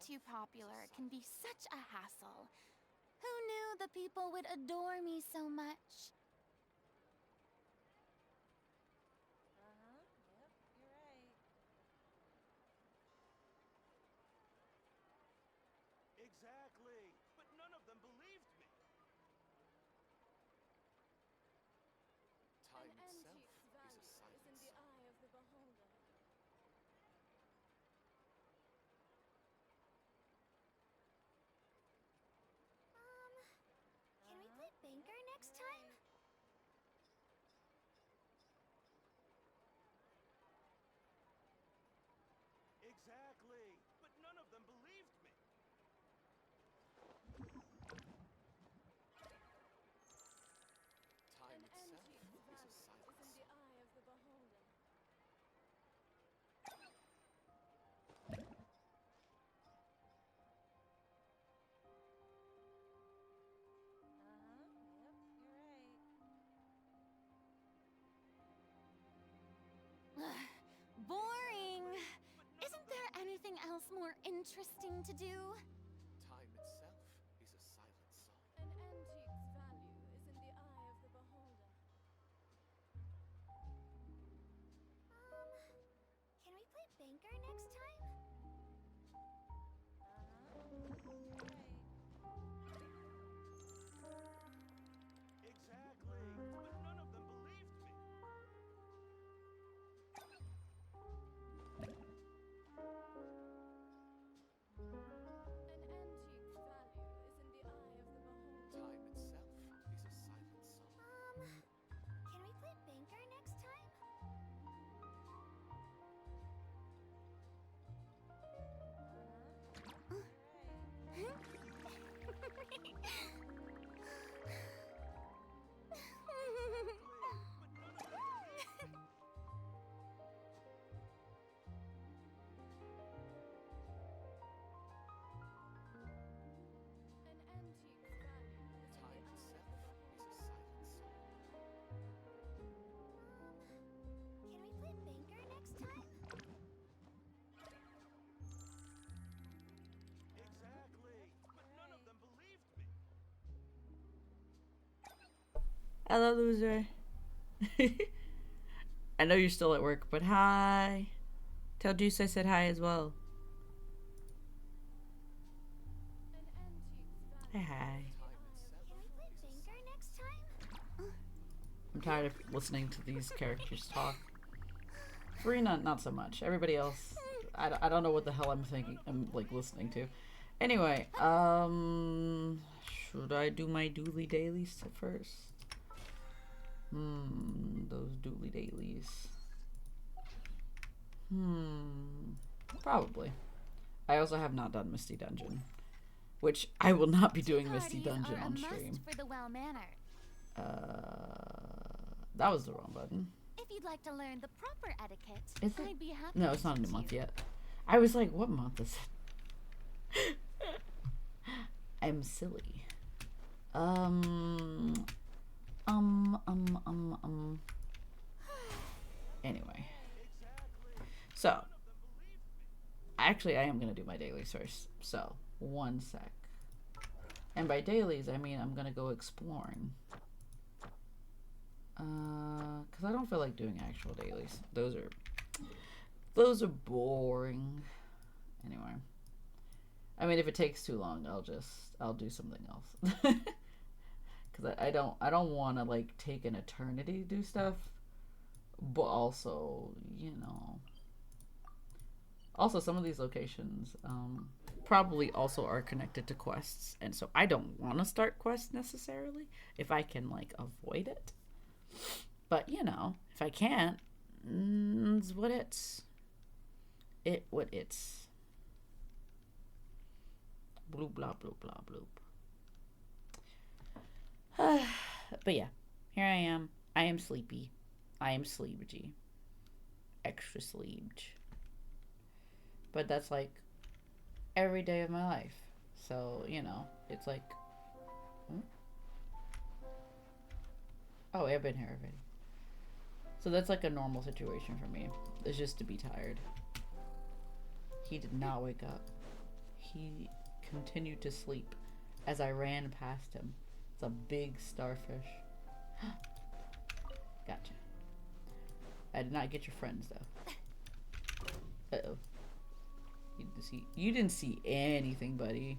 too popular can be such a hassle. Who knew the people would adore me so much? Yep, you're right. Exactly. But none of them believed me. Time itself is a silent song. Eye of the beholder. Can we play banker next time? Exactly. But none of them believed me. Time itself is a silent In the song. eye of the beholder. Yep, you're right. Boring. Isn't there anything else more interesting to do? Time itself is a silent song. An antique's value is in the eye of the beholder. Can we play banker next time? You're right. Exactly. But none of them believed me. An antique's value is in the eye of the beholder. Time itself is a silent song. Can we play banker next time? You're right. But none of them believed me. An antique's value is in Time the eye itself of the is beholder. a silent song. Can we play banker next time? Exactly. But none of them believed me. Hello, loser. I know you're still at work, but hi. Tell Juice I said hi as well. An antique's value. Hi, hi. Time itself Can we play is a banker next time? I'm tired of listening to these characters talk. Farina, not so much. Everybody else, I don't know what the hell I'm thinking. I'm like listening to. Anyway, should I do my dooley dailies first? Those dooley dailies. Probably. I also have not done Misty Dungeon, which I will not be doing Misty Dungeon on stream. For the well-mannered. That was the wrong button. If you'd like to learn the proper etiquette, Is it? I'd be happy. No, it's not a new month yet. I was like, what month is it? I'm silly. Anyway. So, actually, I am going to do my dailies first. So, one sec. And by dailies, I mean I'm going to go exploring. Because I don't feel like doing actual dailies. Those are boring. Anyway. I mean, if it takes too long, I'll do something else. Because I don't want to, like, take an eternity to do stuff. But also, also some of these locations probably also are connected to quests. And so I don't want to start quests necessarily if I can, like, avoid it. But, if I can't, it's what it's. What it's. Bloop, blah, bloop, blah, bloop. But yeah, here I am. I am sleepy. I am sleepy. Extra sleeped. But that's like every day of my life. So, it's like. Oh, I've been here already. So that's like a normal situation for me. It's just to be tired. He did not wake up. he continued to sleep as I ran past him. It's a big starfish. Gotcha. I did not get your friends though. Uh-oh. You didn't see anything, buddy.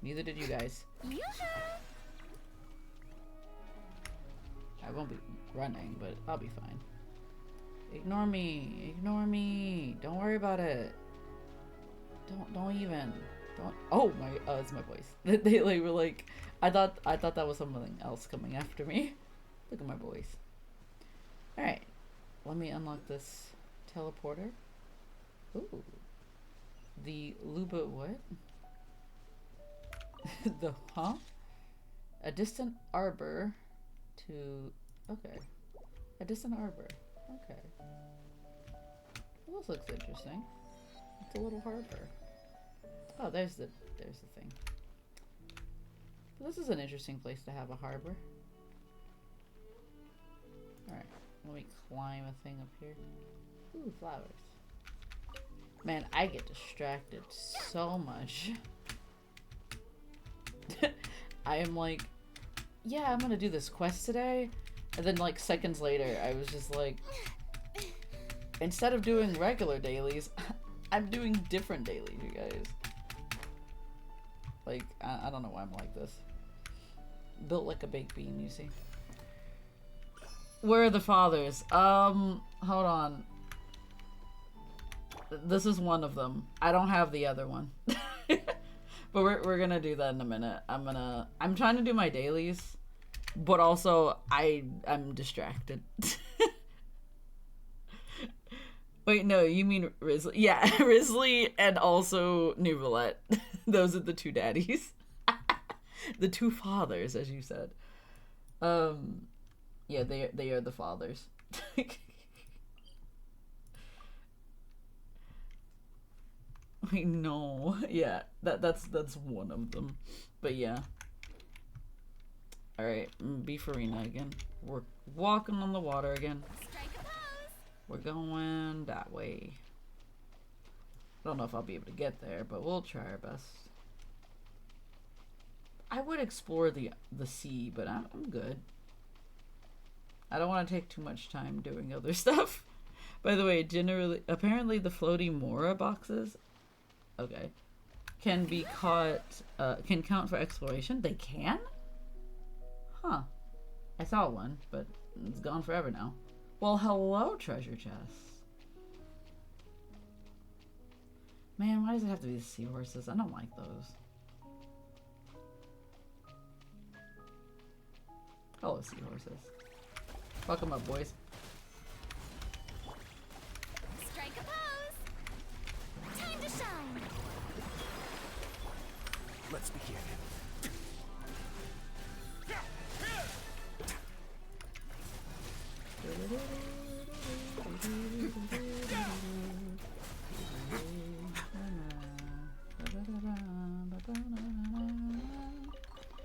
Neither did you guys. I won't be running, but I'll be fine. Ignore me. Ignore me. Don't worry about it. Don't even. Don't. Oh my. Oh, it's my voice. They like were like. I thought that was something else coming after me. Look at my voice. All right. Let me unlock this teleporter. Ooh. The Luba what? The huh? A distant arbor to okay. A distant arbor. Okay. Well, this looks interesting. It's a little harbor. Oh, there's the thing. But this is an interesting place to have a harbor. Alright, let me climb a thing up here. Ooh, flowers. Man, I get distracted so much. I am like, yeah, I'm gonna do this quest today. And then like seconds later, I was just like, instead of doing regular dailies, I'm doing different dailies, you guys. Like, I don't know why I'm like this. Built like a baked bean, you see. Where are the fathers? Hold on. This is one of them. I don't have the other one. But we're gonna do that in a minute. I'm trying to do my dailies, but also I'm distracted. Wait, no, you mean Risley? Yeah, Risley and also Nuvolette. Those are the two daddies. The two fathers, as you said. Yeah, they are the fathers. Wait, no. Yeah, that's one of them. But yeah. Alright, be Farina again. We're walking on the water again. Strike a pose. We're going that way. I don't know if I'll be able to get there, but we'll try our best. I would explore the sea, but I'm good. I don't want to take too much time doing other stuff. By the way, apparently the floating Mora boxes, okay, can be caught, can count for exploration. They can? Huh. I saw one, but it's gone forever now. Well, hello, treasure chests. Man, why does it have to be the seahorses? I don't like those. Hello, seahorses. Welcome up, boys. Strike a pose. Time to shine. Let's begin.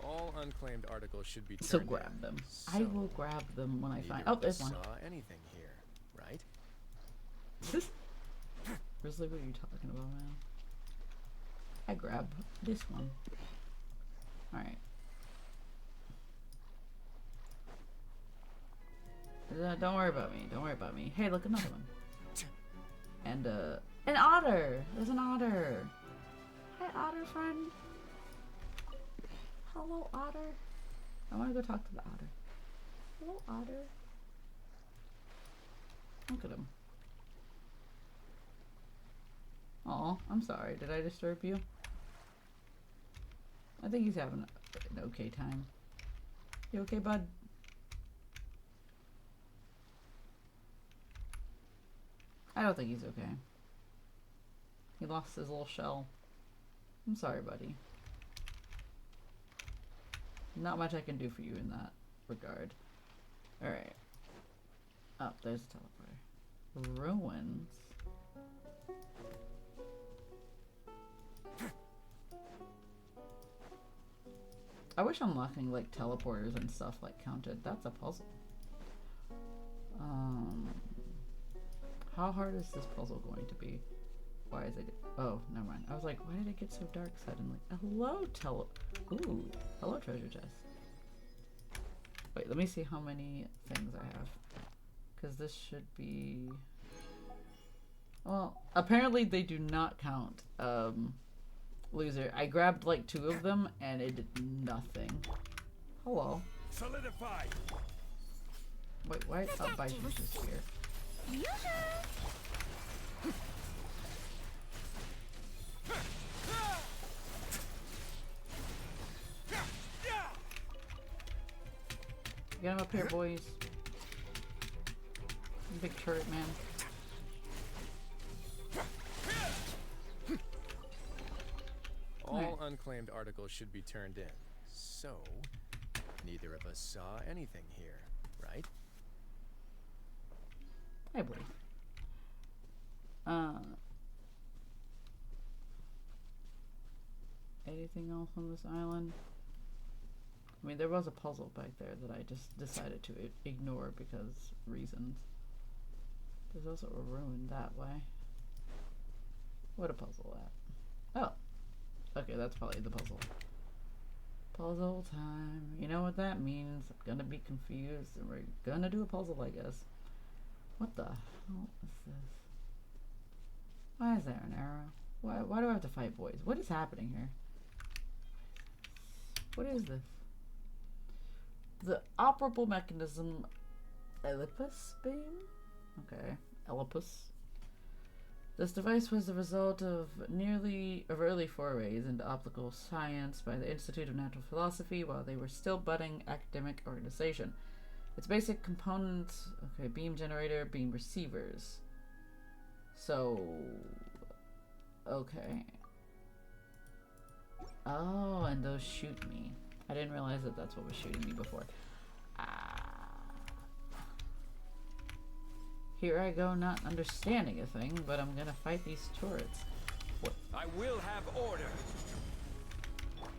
All unclaimed articles should be So turned grab in. them. So, I will grab them when I find. neither Oh, of there's us one. saw anything here, right? Grizzly, what are you talking about, man? I grab this one. Alright. Don't worry about me. Don't worry about me. Hey, look, another one. And, an otter! There's an otter! Hi, otter friend. Hello, otter. I want to go talk to the otter. Hello, otter. Look at him. Aw, I'm sorry. Did I disturb you? I think he's having an okay time. You okay, bud? I don't think he's okay. He lost his little shell. I'm sorry, buddy. Not much I can do for you in that regard. Alright. Oh, there's a teleporter. Ruins. I wish unlocking like teleporters and stuff like counted. That's a puzzle. How hard is this puzzle going to be? Why is it? Oh, never mind. I was like, why did it get so dark suddenly? Hello, Ooh, hello, treasure chest. Wait, let me see how many things I have. Because this should be... Well, apparently they do not count. Loser. I grabbed like 2 of them and it did nothing. Hello. Solidify. Wait, why? Oh, Baiju's just here. Get him up here, boys. Big turret, man. All unclaimed articles should be turned in. So, neither of us saw anything here, right? Hey, boy. Anything else on this island? I mean, there was a puzzle back there that I just decided to ignore because reasons. There's also a ruin that way. What a puzzle at? Oh. Okay, that's probably the puzzle. Puzzle time. You know what that means. I'm gonna be confused and we're gonna do a puzzle, I guess. What the hell is this? Why is there an arrow? Why do I have to fight boys? What is happening here? What is this? The operable mechanism Oedipus beam? Okay, Oedipus. This device was the result of early forays into optical science by the Institute of Natural Philosophy while they were still budding academic organization. Its basic components, okay, beam generator, beam receivers. So, okay. Oh, and those shoot me. I didn't realize that that's what was shooting me before. Here I go not understanding a thing, but I'm gonna fight these turrets. What? I will have order.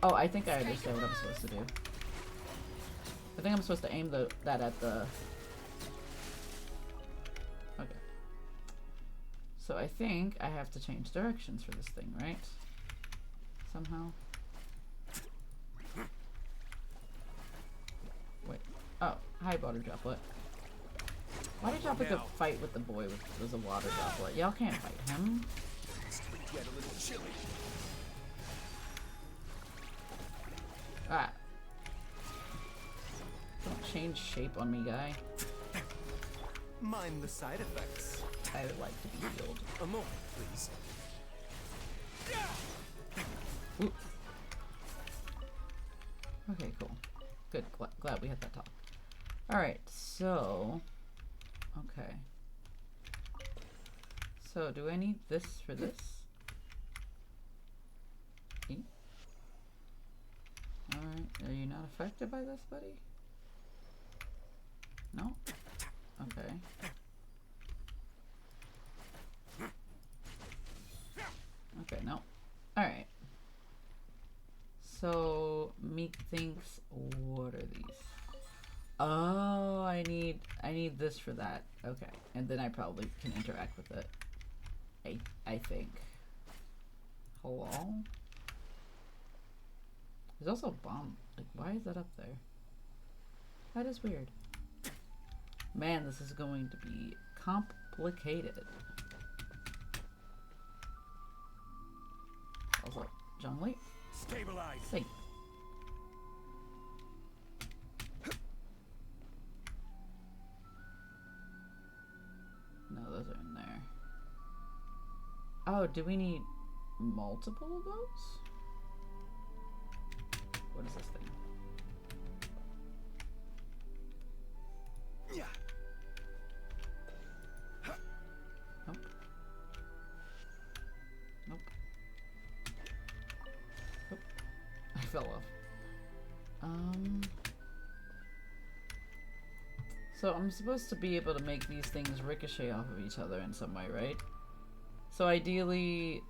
Oh, I think I understand what I'm supposed to do. I think I'm supposed to aim that at the... Okay. So I think I have to change directions for this thing, right? Somehow. Wait. Oh, hi, water droplet. Why did y'all pick a fight with the boy with a water droplet? Y'all can't fight him. Get a little chilly. Ah. Don't change shape on me, guy. Mind the side effects. I would like to be healed. A moment, please. Ooh. Okay, cool. Good. Glad we hit that top. Alright, so... Okay. So, do I need this for this? Alright, are you not affected by this, buddy? No? Okay. Okay, no. Alright. So, Meek thinks, what are these? Oh, I need this for that. Okay, and then I probably can interact with it. I think. Hello? There's also a bomb. Like, why is that up there? That is weird. Man, this is going to be complicated. Also, Zhongli. Stabilize. Thank No, those are in there. Oh, do we need multiple of those? What is this thing? Yeah. Nope. Nope. Nope. I fell off. So I'm supposed to be able to make these things ricochet off of each other in some way, right? So ideally,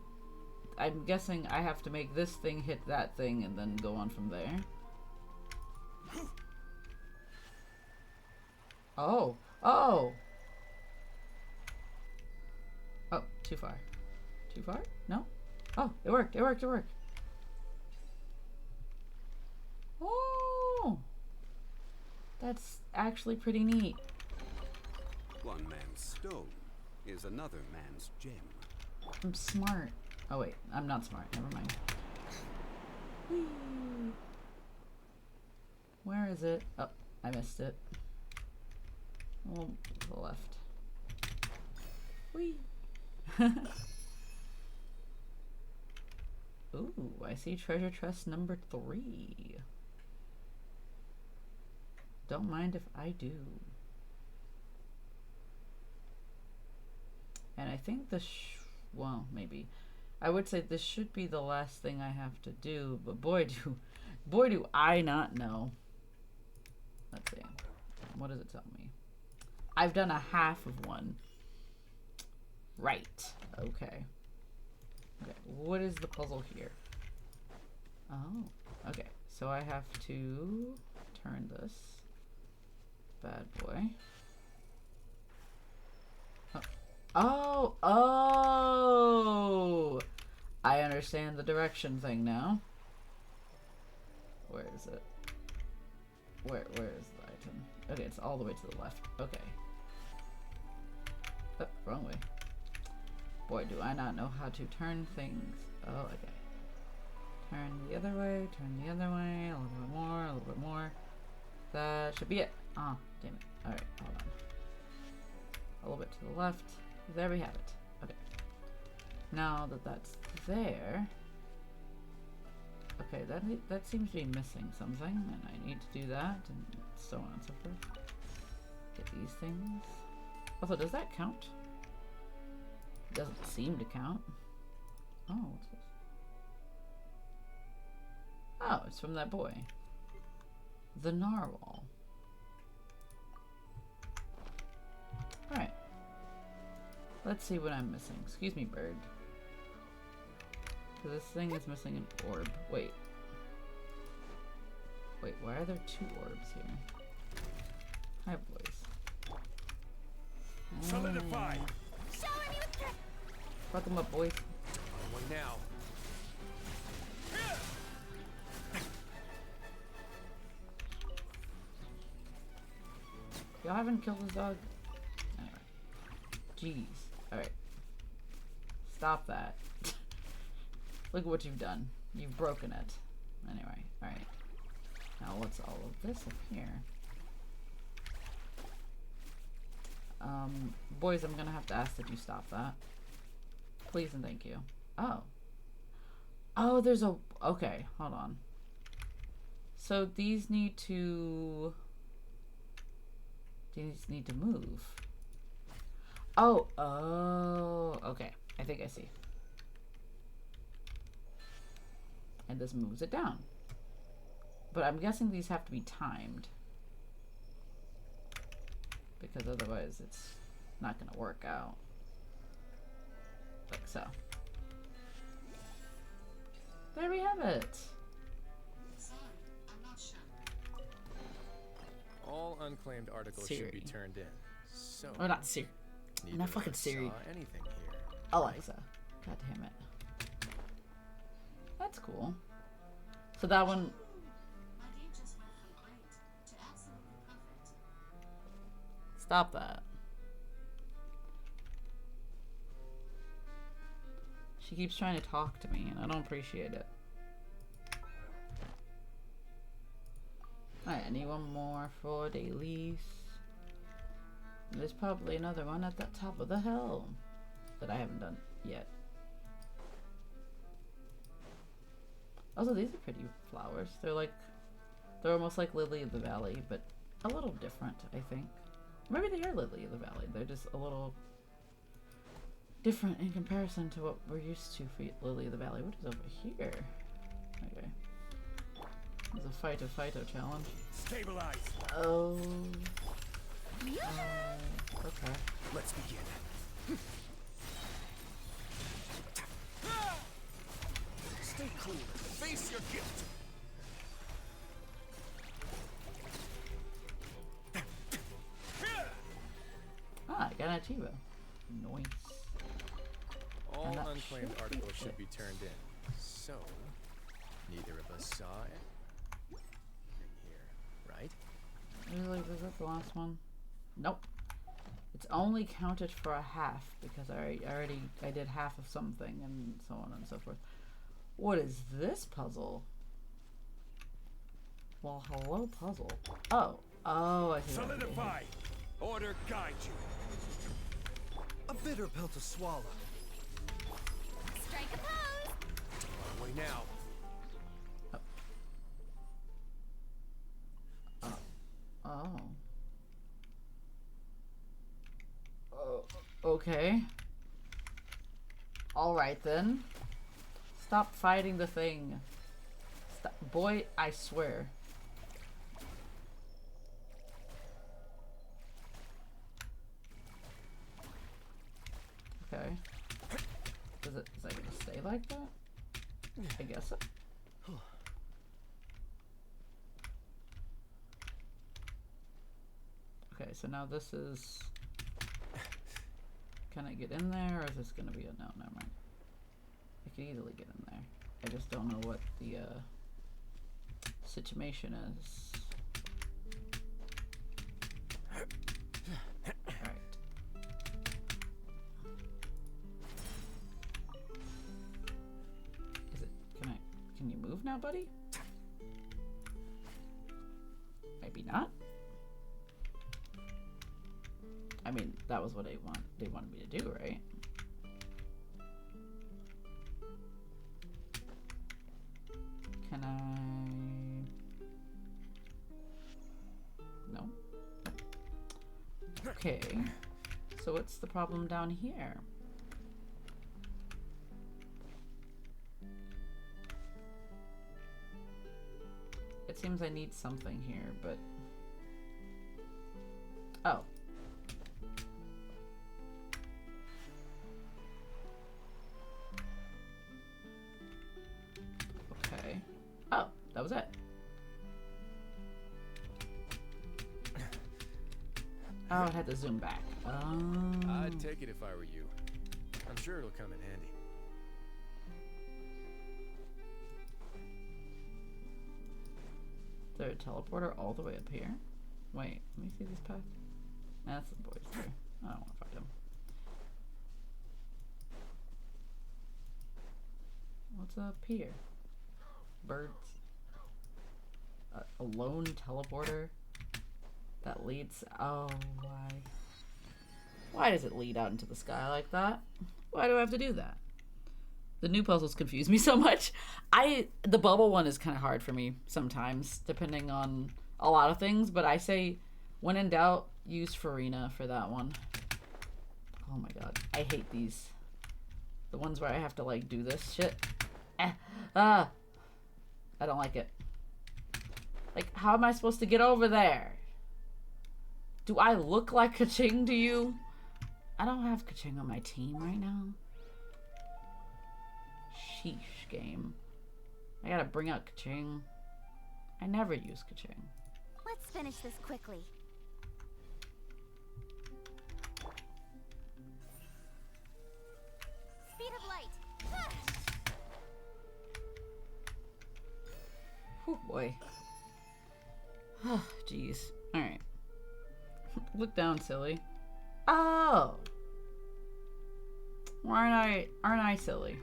I'm guessing I have to make this thing hit that thing and then go on from there. Oh! Oh! Oh, too far. Too far? No? Oh, it worked, it worked, it worked. Oh! That's actually pretty neat. One man's stone is another man's gem. I'm smart. Oh wait, I'm not smart. Never mind. Whee! Where is it? Oh, I missed it. Oh, to the left. Whee! Ooh, I see treasure chest number 3. Don't mind if I do. And I think this, well, maybe. I would say this should be the last thing I have to do, but boy do I not know. Let's see. What does it tell me? I've done a half of one. Right. Okay. Okay. What is the puzzle here? Oh. Okay. So I have to turn this bad boy. Oh. Oh. I understand the direction thing now. Where is it? Where is the item? Okay, it's all the way to the left. Okay. Oh, wrong way. Boy, do I not know how to turn things. Oh, okay. Turn the other way, turn the other way, a little bit more, a little bit more. That should be it. Oh, damn it. Alright, hold on. A little bit to the left. There we have it. Okay. Now that that's there... Okay, that seems to be missing something, and I need to do that, and so on and so forth. Get these things. Also, does that count? It doesn't seem to count. Oh, what's this? Oh, it's from that boy. The narwhal. Alright. Let's see what I'm missing. Excuse me, bird. So this thing is missing an orb. Wait. Wait, why are there 2 orbs here? Hi, boys. Solidify. Shower me with care. Fuck them up, boys. On one now. Y'all haven't killed this dog? Anyway. Jeez. Alright. Stop that. Look at what you've done. You've broken it. Anyway, alright. Now what's all of this up here? Boys, I'm gonna have to ask that you stop that. Please and thank you. Oh. Oh, there's a... Okay, hold on. So these need to... These need to move. Oh, okay. I think I see. And this moves it down. But I'm guessing these have to be timed. Because otherwise it's not gonna work out. Like so. There we have it. All unclaimed articles should be Siri. turned in. So. Oh, not Siri. neither not of fucking us Siri. Saw anything here. Alexa. God damn it. That's cool. So that one... Stop that. She keeps trying to talk to me and I don't appreciate it. Alright, I need one more for dailies. There's probably another one at the top of the hill that I haven't done yet. Also, these are pretty flowers. They're almost like Lily of the Valley, but a little different, I think. Maybe they are Lily of the Valley. They're just a little different in comparison to what we're used to for Lily of the Valley. What is over here? Okay. There's a Phyto challenge. Stabilize. Oh. Okay. Let's begin. Stay cool. Face your guilt. Ah, I got an achiever. Nice. All that unclaimed should be articles should it. be turned in. So, neither of us saw anything here, right? Really, was that the last one? Nope. It's only counted for a half because I did half of something and so on and so forth. What is this puzzle? Well, hello, puzzle. Oh, I see. what I did here. Solidify! Order guide you! A bitter pill to swallow. Strike a pose! On way now. Okay. All right then. Stop fighting the thing. Stop. Boy, I swear. Okay. Is that gonna stay like that? I guess so. Okay, so now this is... Can I get in there, or is this gonna be a... No, never mind. I can easily get in there. I just don't know what the, situation is. Alright. Is it... Can you move now, buddy? Maybe not? I mean, that was what they wanted me to do, right? Can I... No. Okay. So what's the problem down here? It seems I need something here, but... Oh. Okay. Oh, that was it. Oh, it had to zoom back. I'd take it if I were you. I'm sure it'll come in handy. Is there a teleporter all the way up here? Wait, let me see this path. That's the boys there. I don't want to fight him. What's up here? Birds. A lone teleporter that leads. Oh, why? Why does it lead out into the sky like that? Why do I have to do that? The new puzzles confuse me so much. The bubble one is kind of hard for me sometimes, depending on a lot of things. But I say, when in doubt, use Farina for that one. Oh my god, I hate these. The ones where I have to like do this shit. I don't like it. Like, how am I supposed to get over there? Do I look like Kaching to you? I don't have Kaching on my team right now. Sheesh, game. I gotta bring out Kaching. I never use Kaching. Let's finish this quickly. Speed of light. Oh boy. Jeez. Alright. Look down, silly. Oh! Why aren't I silly?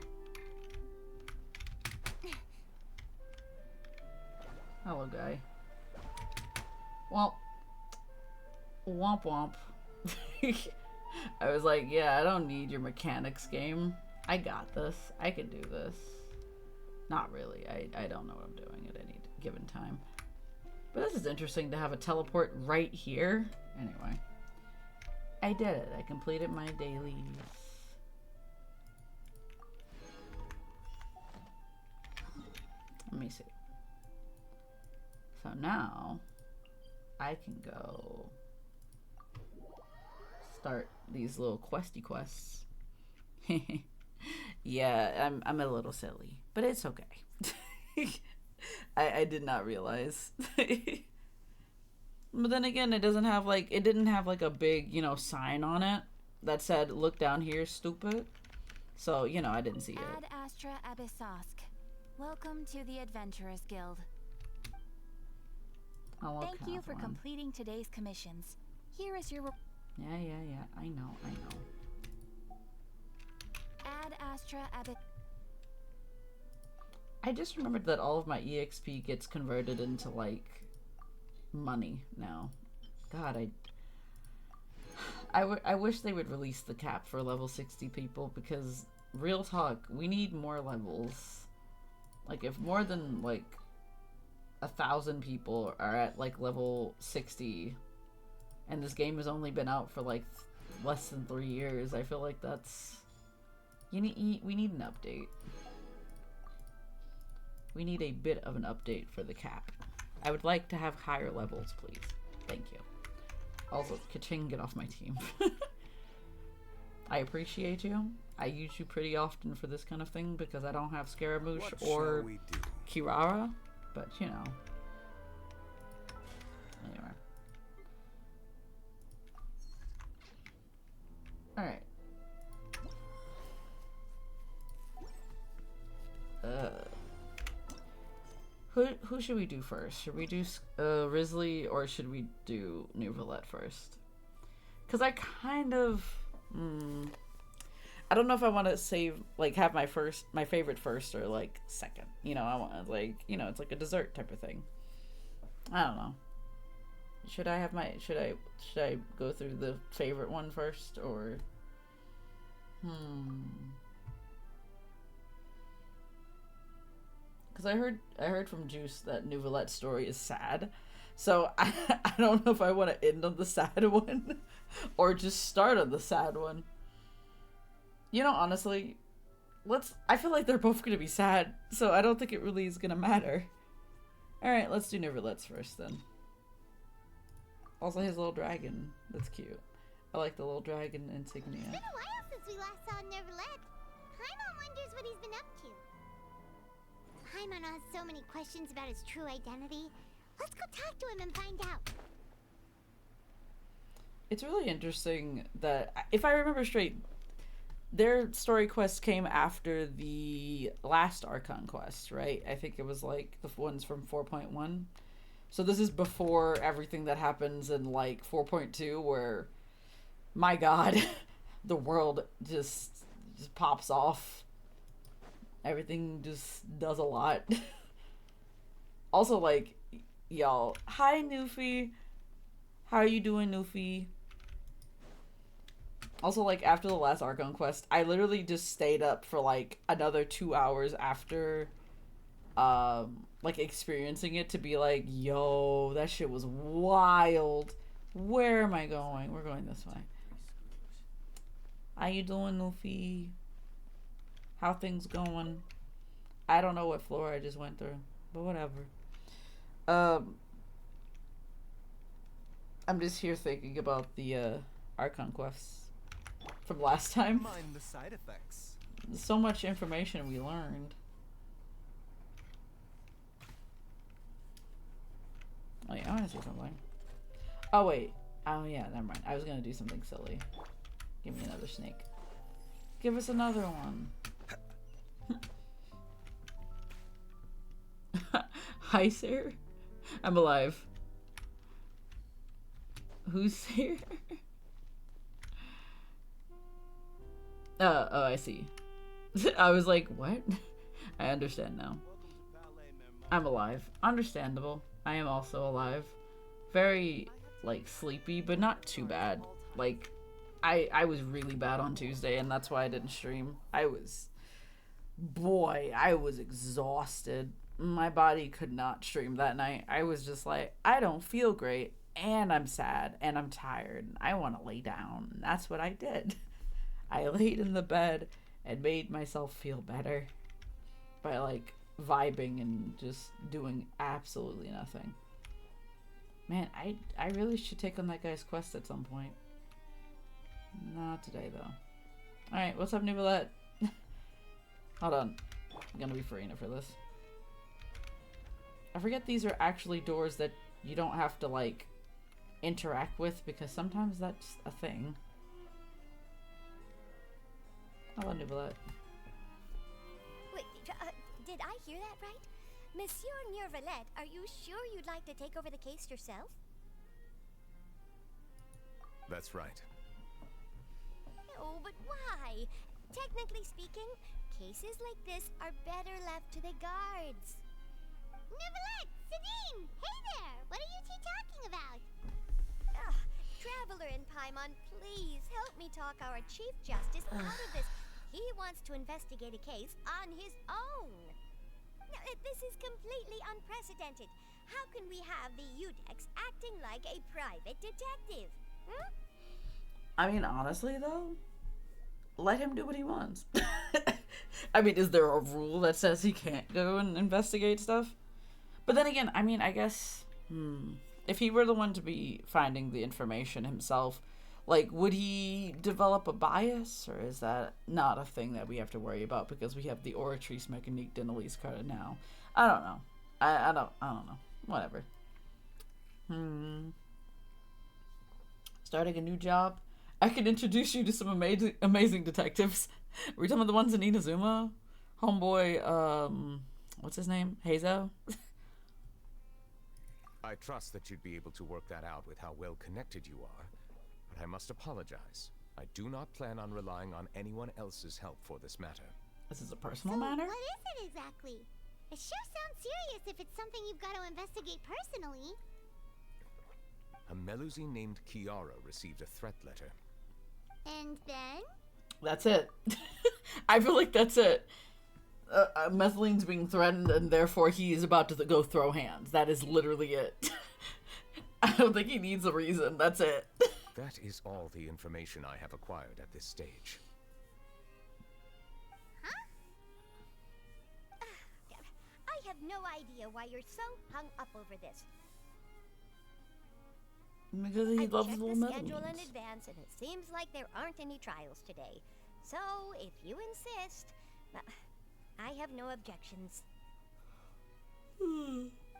Hello, guy. Well, womp womp. I was like, yeah, I don't need your mechanics game. I got this. I can do this. Not really. I don't know what I'm doing at any given time. But this is interesting to have a teleport right here. Anyway. I did it. I completed my dailies. Let me see. So now I can go start these little questy quests. Yeah, I'm a little silly, but it's okay. I did not realize. But then again, it didn't have like a big, sign on it that said, "Look down here, stupid." So, you know, I didn't see it. Ad Astra Abyssosk. Welcome to the Adventurers Guild. Oh, what Thank kind you of for one? completing today's commissions. Here is your Yeah. I know. Ad Astra Abyssosk. I just remembered that all of my EXP gets converted into, like, money now. God, I wish they would release the cap for level 60 people, because, real talk, we need more levels. Like, if more than, like, 1,000 people are at, like, level 60, and this game has only been out for, like, less than 3 years, I feel like that's... we need an update. We need a bit of an update for the cap. I would like to have higher levels, please. Thank you. Also, Kaching, get off my team. I appreciate you. I use you pretty often for this kind of thing because I don't have Scaramouche What or shall we do? Kirara, but you know. Anyway. Alright. Who should we do first? Should we do Risley or should we do New Valette first? Because I kind of... I don't know if I want to save, like, have my favorite first or, like, second. You know, I want, like, you know, it's like a dessert type of thing. I don't know. Should I go through the favorite one first, or... Because I heard from Juice that New Valette's story is sad. So I don't know if I want to end on the sad one or just start on the sad one. You know, honestly, I feel like they're both going to be sad, so I don't think it really is going to matter. Alright, let's do New Valette's first then. Also, his little dragon. That's cute. I like the little dragon insignia. It's been a while since we last saw Neverland. Paimon wonders what he's been up to. Paimon has so many questions about his true identity. Let's go talk to him and find out. It's really interesting that, if I remember straight, their story quest came after the last Archon quest, right? I think it was like the ones from 4.1. So this is before everything that happens in like 4.2 where, my god, the world just pops off. Everything just does a lot. Also, like, y'all, hi Newfie. How are you doing, Newfie? Also, like, after the last Archon quest, I literally just stayed up for, like, another 2 hours after, like, experiencing it to be like, yo, that shit was wild. Where am I going? We're going this way. How you doing, Luffy? How things going? I don't know what floor I just went through, but whatever. I'm just here thinking about the, Archon quests from last time. Mind the side effects. So much information we learned. Oh yeah, I want to see something. Oh wait. Oh yeah, never mind. I was gonna do something silly. Give me another snake. Give us another one. Hi, sir. I'm alive. Who's here? Oh, I see. I was like, what? I understand now. I'm alive. Understandable. I am also alive. Very, like, sleepy, but not too bad. Like, I was really bad on Tuesday, and that's why I didn't stream. I was exhausted. My body could not stream that night. I was just like, I don't feel great, and I'm sad, and I'm tired, and I want to lay down. And that's what I did. I laid in the bed and made myself feel better by, like, vibing and just doing absolutely nothing. Man, I really should take on that guy's quest at some point. Not today, though. Alright, what's up, New Valette? Hold on. I'm gonna be Farina for this. I forget these are actually doors that you don't have to, like, interact with, because sometimes that's a thing. Hello, Nicolette. Wait, did I hear that right? Monsieur Neurvalette, are you sure you'd like to take over the case yourself? That's right. Oh, but why? Technically speaking, cases like this are better left to the guards. Neverlet, Sedine! Hey there! What are you two talking about? Traveler and Paimon, please help me talk our Chief Justice out of this. He wants to investigate a case on his own. Now, this is completely unprecedented. How can we have the Udex acting like a private detective? Hmm? I mean, honestly, though, let him do what he wants. I mean, is there a rule that says he can't go and investigate stuff? But then again, I mean, I guess, if he were the one to be finding the information himself, like, would he develop a bias, or is that not a thing that we have to worry about because we have the Oratrice Mécanique d'Analyse card now? I don't know. I don't know. Whatever. Starting a new job? I could introduce you to some amazing detectives. Are we talking about the ones in Inazuma? Homeboy, what's his name? Heizo? I trust that you'd be able to work that out with how well connected you are, but I must apologize. I do not plan on relying on anyone else's help for this matter. This is a personal So matter? what is it exactly? It sure sounds serious if it's something you've got to investigate personally. A Melusine named Kiara received a threat letter. And then? That's it. I feel like that's it. Metheline's being threatened, and therefore he is about to go throw hands. That is literally it. I don't think he needs a reason. That's it. That is all the information I have acquired at this stage. Huh? I have no idea why you're so hung up over this. Because he I've loves checked little the schedule in Methelines. advance, and it seems like there aren't any trials today. So, if you insist, I have no objections.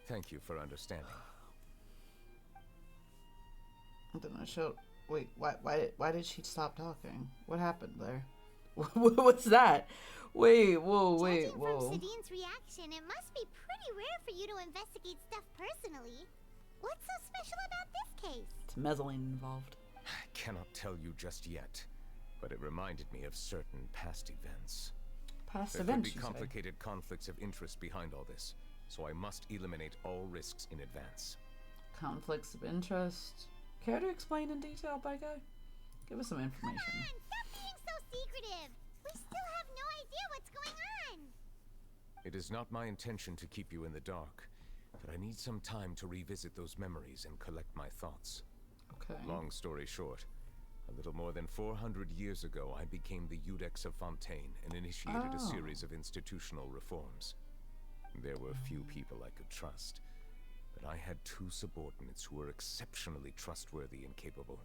Thank you for understanding. Then I showed. Wait, why did she stop talking? What happened there? What's that? Wait, whoa, wait, Judging whoa. from Sedine's reaction, it must be pretty rare for you to investigate stuff personally. What's so special about this case? It's Metheline involved. I cannot tell you just yet, but it reminded me of certain past events. Past There events, could be you say? complicated conflicts of interest behind all this, so I must eliminate all risks in advance. Conflicts of interest. Care to explain in detail, by guy? Give us some information. Come on, stop being so secretive. We still have no idea what's going on. It is not my intention to keep you in the dark, but I need some time to revisit those memories and collect my thoughts. Okay. Long story short, a little more than 400 years ago, I became the Udex of Fontaine and initiated a series of institutional reforms. There were few people I could trust, but I had two subordinates who were exceptionally trustworthy and capable.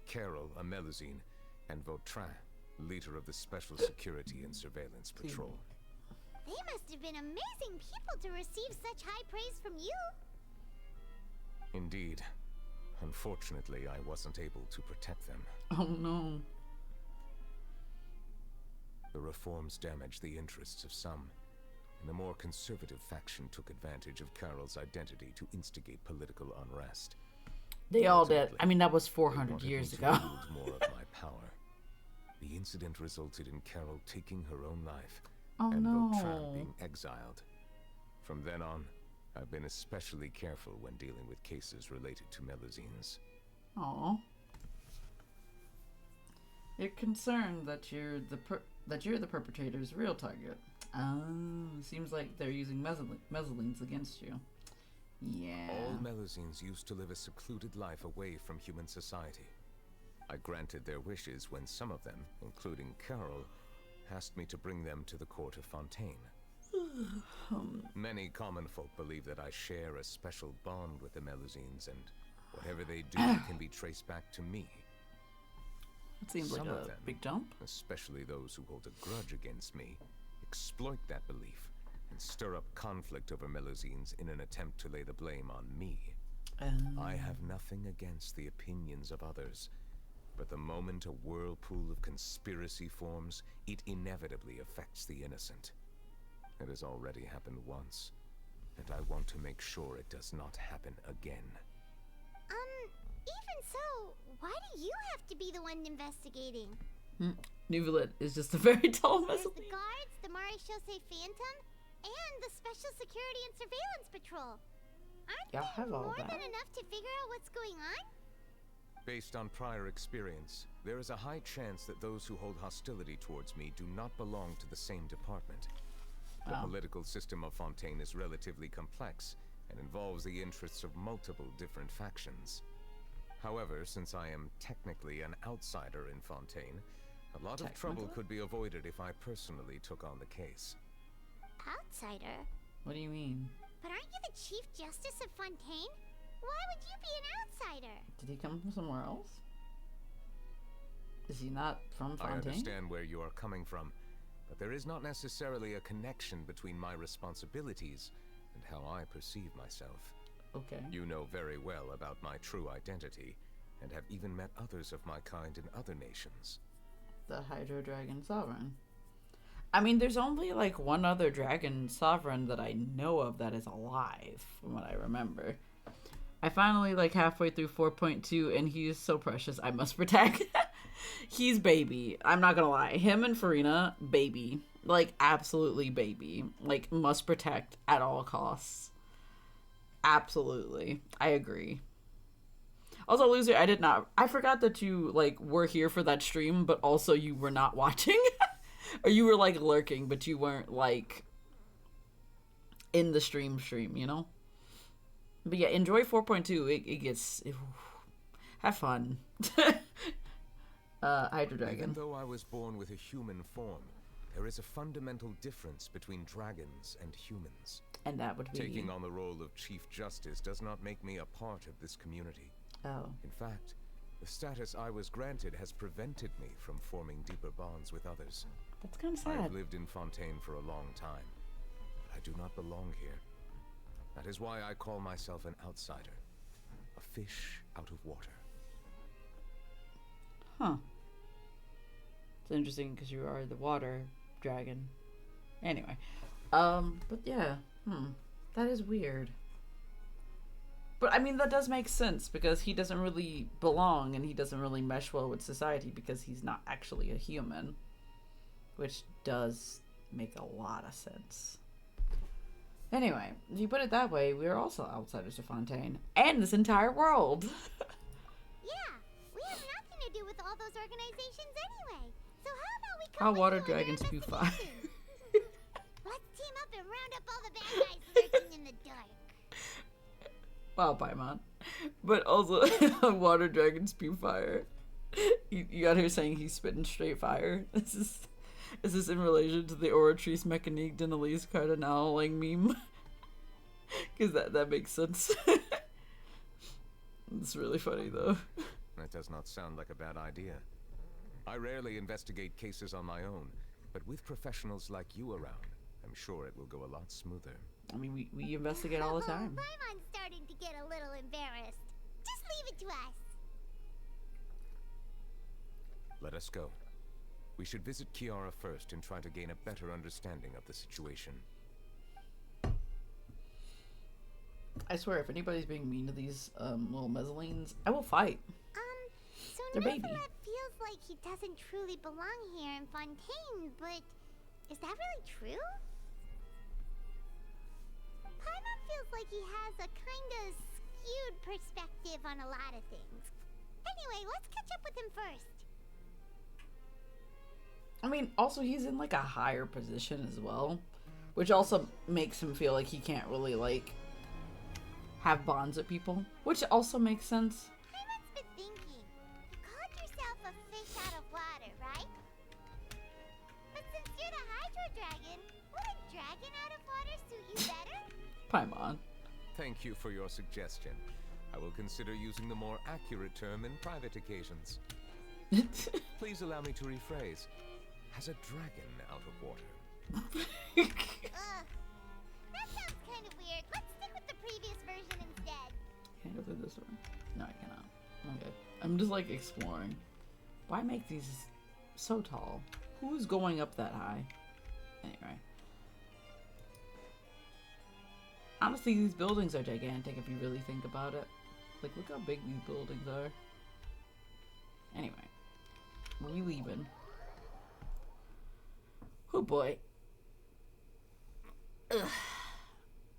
Carol, a Melusine, and Vautrin, leader of the Special Security and Surveillance Patrol. They must have been amazing people to receive such high praise from you. Indeed. Unfortunately, I wasn't able to protect them. Oh no. The reforms damaged the interests of some, and the more conservative faction took advantage of Carol's identity to instigate political unrest. They all did. Ultimately, I mean, that was they 400 wanted years me ago. to wield more of my power. The incident resulted in Carol taking her own life, Oh and no. Vautrin being exiled. From then on, I've been especially careful when dealing with cases related to Melusines. Aw. You're concerned that you're the perpetrator's real target. Oh, seems like they're using Mezzalines against you. Yeah. All Melusines used to live a secluded life away from human society. I granted their wishes when some of them, including Carol, asked me to bring them to the court of Fontaine. Many common folk believe that I share a special bond with the Melusines, and whatever they do can be traced back to me. That seems like Some of a them, big jump. especially those who hold a grudge against me, exploit that belief and stir up conflict over Melusines in an attempt to lay the blame on me. I have nothing against the opinions of others, But the moment a whirlpool of conspiracy forms, it inevitably affects the innocent. It has already happened once, and I want to make sure it does not happen again. Even so, why do you have to be the one investigating? Nuvalet is just a very tall There's missile. the guards, the Marechaussee Phantom, and the Special Security and Surveillance Patrol. Aren't Y'all they have all more that. than enough to figure out what's going on? Based on prior experience, there is a high chance that those who hold hostility towards me do not belong to the same department. The Oh. political system of Fontaine is relatively complex and involves the interests of multiple different factions. However, since I am technically an outsider in Fontaine, a lot of trouble Technically? could be avoided if I personally took on the case. Outsider? What do you mean? But aren't you the Chief Justice of Fontaine? Why would you be an outsider? Did he come from somewhere else? Is he not from I Fontaine? understand where you are coming from, but there is not necessarily a connection between my responsibilities and how I perceive myself. Okay. You know very well about my true identity, and have even met others of my kind in other nations. The Hydro Dragon Sovereign. I mean, there's only like one other dragon sovereign that I know of that is alive, from what I remember. I finally like halfway through 4.2 and he is so precious. I must protect. He's baby. I'm not gonna lie. Him and Farina, baby. Like absolutely baby. Like must protect at all costs. Absolutely. I agree. Also, loser, I forgot that you like were here for that stream, but also you were not watching. Or you were like lurking, but you weren't like in the stream, you know? But yeah, enjoy 4.2. It gets have fun. Hydro Even Dragon. though I was born with a human form, there is a fundamental difference between dragons and humans. And that would be Taking on the role of Chief Justice does not make me a part of this community. Oh. In fact, the status I was granted has prevented me from forming deeper bonds with others. That's kind of sad. I've lived in Fontaine for a long time, but I do not belong here. That is why I call myself an outsider, a fish out of water. Huh. It's interesting because you are the water dragon. Anyway. But yeah. That is weird. But I mean, that does make sense because he doesn't really belong and he doesn't really mesh well with society because he's not actually a human. Which does make a lot of sense. Anyway, if you put it that way, we are also outsiders of Fontaine. And this entire world. Yeah, we have nothing to do with all those organizations anyway. So how about we How come with water you on our dragons spew fire. investigation? Let's team up and round up all the bad guys lurking in the dark. Wow, Paimon. But also, water dragon spew fire. You got her saying he's spitting straight fire. Is this in relation to the Oratrice Mécanique de Elise Cardinal like meme? Because that makes sense. It's really funny though. That does not sound like a bad idea. I rarely investigate cases on my own, but with professionals like you around, I'm sure it will go a lot smoother. I mean, we investigate all the time. Paimon's starting to get a little embarrassed. Just leave it to us. Let us go. We should visit Kiara first and try to gain a better understanding of the situation. I swear, if anybody's being mean to these little mezzalines, I will fight. So They're baby. Nuvalet feels like he doesn't truly belong here in Fontaine, but is that really true? Paimon feels like he has a kind of skewed perspective on a lot of things. Anyway, let's catch up with him first. I mean, also he's in like a higher position as well, which also makes him feel like he can't really like have bonds with people, which also makes sense. Paimon's been thinking. You called yourself a fish out of water, right? But since you're the Hydro Dragon, would a dragon out of water suit you better? Paimon. Thank you for your suggestion. I will consider using the more accurate term in private occasions. Please allow me to rephrase. As a dragon out of water. That sounds kind of weird. Let's stick with the previous version instead. Can I go through this one? No, I cannot. Okay. I'm just like exploring. Why make these so tall? Who's going up that high? Anyway. Honestly, these buildings are gigantic if you really think about it. Like, look how big these buildings are. Anyway. We leaving. Oh boy. Ugh.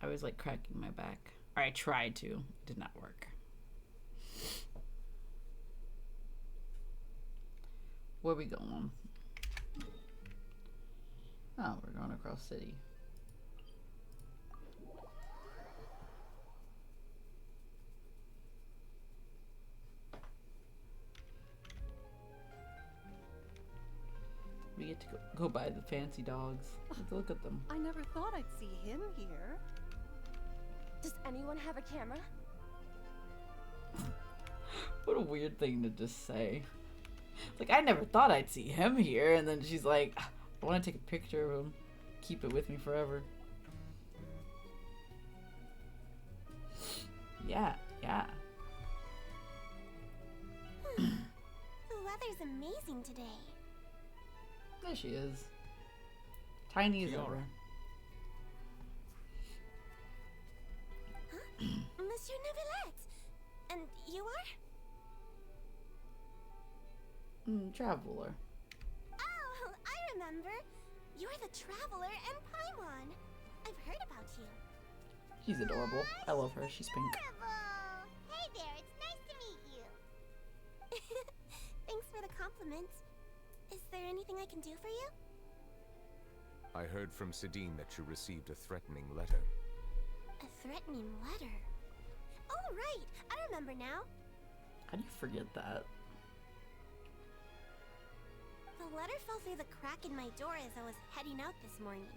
I was like cracking my back. Or I tried to. It did not work. Where we going? Oh, we're going across city. We get to go buy the fancy dogs. Let's look at them. I never thought I'd see him here. Does anyone have a camera? What a weird thing to just say. Like, I never thought I'd see him here. And then she's like, I want to take a picture of him. Keep it with me forever. Yeah, yeah. The weather's amazing today. There she is. Tiny as ever. Huh? Monsieur Neuvillette! And you are? Traveler. Oh, I remember. You're the Traveler and Paimon. I've heard about you. She's adorable. I love her. She's pink. Adorable. Hey there, it's nice to meet you. Thanks for the compliment. Is there anything I can do for you? I heard from Sidine that you received a threatening letter. A threatening letter? Oh, right. I remember now. How do you forget that? The letter fell through the crack in my door as I was heading out this morning.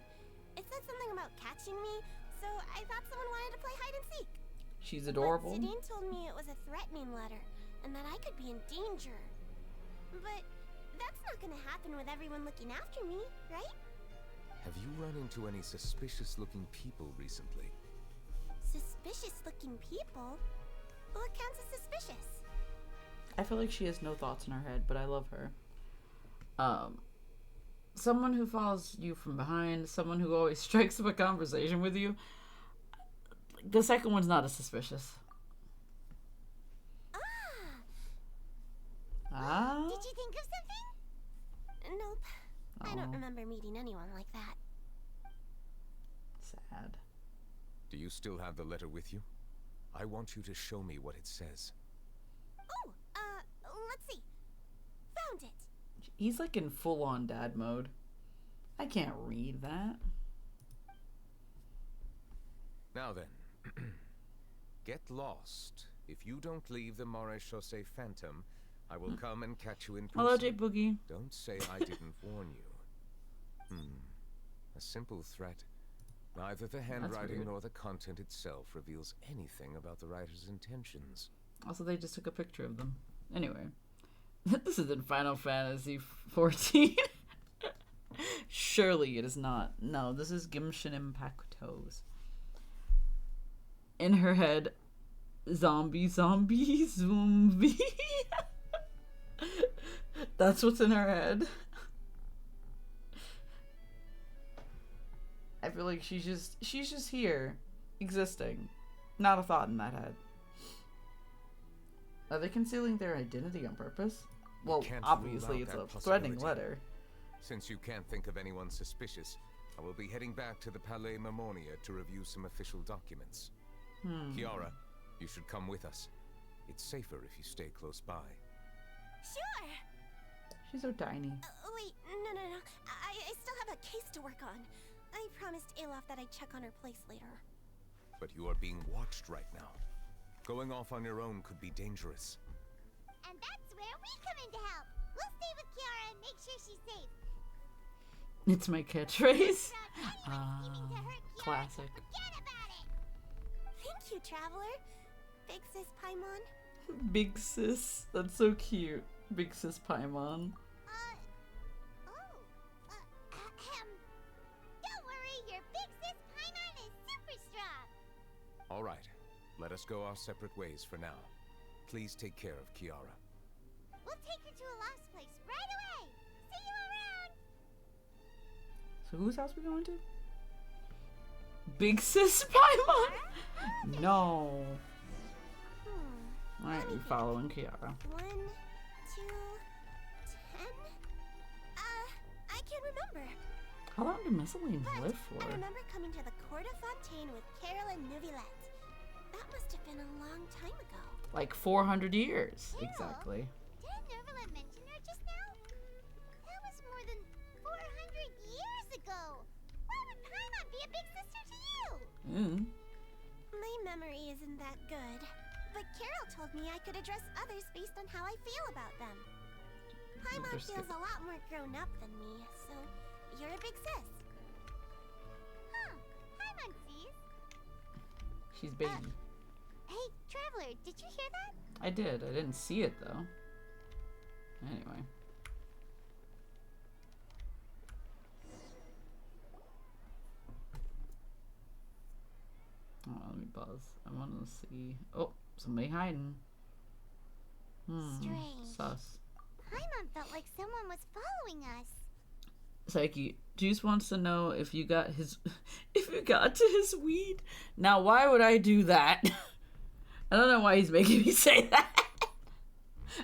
It said something about catching me, so I thought someone wanted to play hide and seek. She's adorable. But Sidine told me it was a threatening letter, and that I could be in danger. But that's not gonna happen with everyone looking after me, right? Have you run into any suspicious-looking people recently? Suspicious-looking people? What counts as suspicious? I feel like she has no thoughts in her head, but I love her. Someone who follows you from behind, someone who always strikes up a conversation with you. The second one's not as suspicious. Ah? Did you think of something? Nope. I don't remember meeting anyone like that. Sad. Do you still have the letter with you? I want you to show me what it says. Oh, let's see. Found it. He's like in full-on dad mode. I can't read that. Now then, get lost. If you don't leave the Maréchaussée Phantom, I will come and catch you in person. Hello, J Boogie. Don't say I didn't warn you. A simple threat. Neither the handwriting nor the content itself reveals anything about the writer's intentions. Also, they just took a picture of them. Anyway. This isn't Final Fantasy 14. Surely it is not. No, this is Genshin Impactos. In her head, zombie. That's what's in her head. I feel like she's just here, existing. Not a thought in that head. Are they concealing their identity on purpose? Well, obviously it's a threatening letter. Since you can't think of anyone suspicious, I will be heading back to the Palais Mermonia to review some official documents. Kiara, you should come with us. It's safer if you stay close by. Sure. She's so tiny. Wait, no. I still have a case to work on. I promised Alof that I'd check on her place later. But you are being watched right now. Going off on your own could be dangerous. And that's where we come in to help. We'll stay with Kiara and make sure she's safe. It's my catchphrase. Anyone seeming to hurt Kiara, Classic. forget about it. Thank you, Traveler. Big Sis Paimon. Big sis. That's so cute. Big sis Paimon. Don't worry, your big sis Paimon is super strong. All right, let us go our separate ways for now. Please take care of Kiara. We'll take her to a lost place So whose house we going to? Big Sis Paimon? No. Alright, we following Kiara. 1, 2, 10. I can't remember. How long did Messalines But live for? I remember coming to the Court of Fontaine with Carol and Neuvillette. That must have been a long time ago. Like 400 years. Carol? Exactly. Didn't Neuvillette mention her just now? That was more than 400 years ago. Why would Paimon be a big sister to you? My memory isn't that good. But Carol told me I could address others based on how I feel about them. Paimon feels a lot more grown up than me, so you're a big sis. Huh. Paimon sees. She's baby. Hey, Traveler, did you hear that? I did. I didn't see it though. Anyway. Oh, let me pause. I want to see. Oh, somebody hiding. Strange. Sus. Paimon felt like someone was following us. Psyche, Juice wants to know if you got his, if you got to his weed. Now, why would I do that? I don't know why he's making me say that.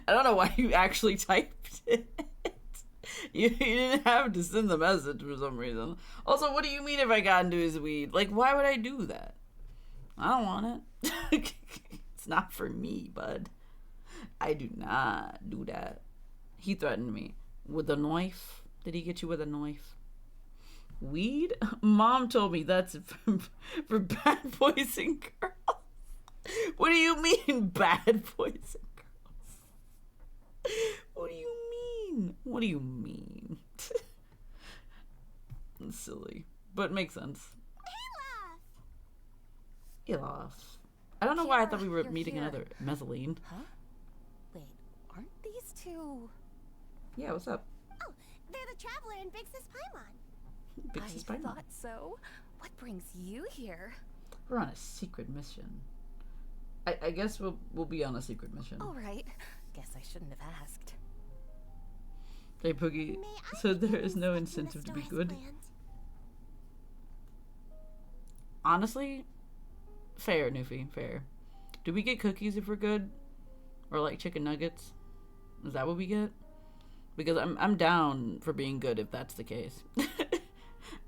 I don't know why you actually typed it. You didn't have to send the message for some reason. Also, what do you mean if I got into his weed? Like, why would I do that? I don't want it. It's not for me, bud. I do not do that. He threatened me with a knife. Did he get you with a knife? Weed? Mom told me that's for bad boys and girls. What do you mean, bad boys and girls? What do you mean? What do you mean? It's silly, but makes sense. Elaf. I don't know why I thought we were You're meeting here. another Messalene. Huh? Wait, aren't these two? Yeah, what's up? Oh, they're the Traveler and Big Sis Paimon. Big Sis I Paimon. thought so. What brings you here? We're on a secret mission. I guess we'll be on a secret mission. All right. Guess I shouldn't have asked. Hey, Poogie. May I So there begin is no inspecting incentive the to be store as good. planned? Honestly, fair, Newfie, fair. Do we get cookies if we're good? Or like chicken nuggets? Is that what we get? Because I'm down for being good if that's the case.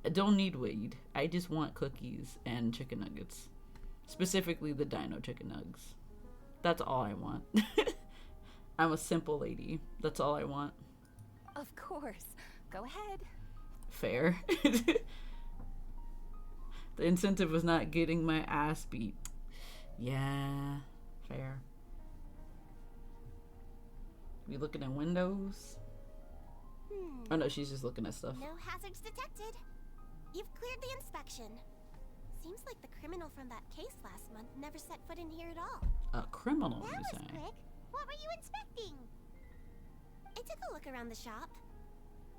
I don't need weed. I just want cookies and chicken nuggets. Specifically the dino chicken nugs. That's all I want. I'm a simple lady. That's all I want. Of course. Go ahead. Fair. The incentive was not getting my ass beat. Yeah, fair. We looking at windows? Oh no, she's just looking at stuff. No hazards detected. You've cleared the inspection. Seems like the criminal from that case last month never set foot in here at all. A criminal, That you was saying? quick. What were you inspecting? I took a look around the shop.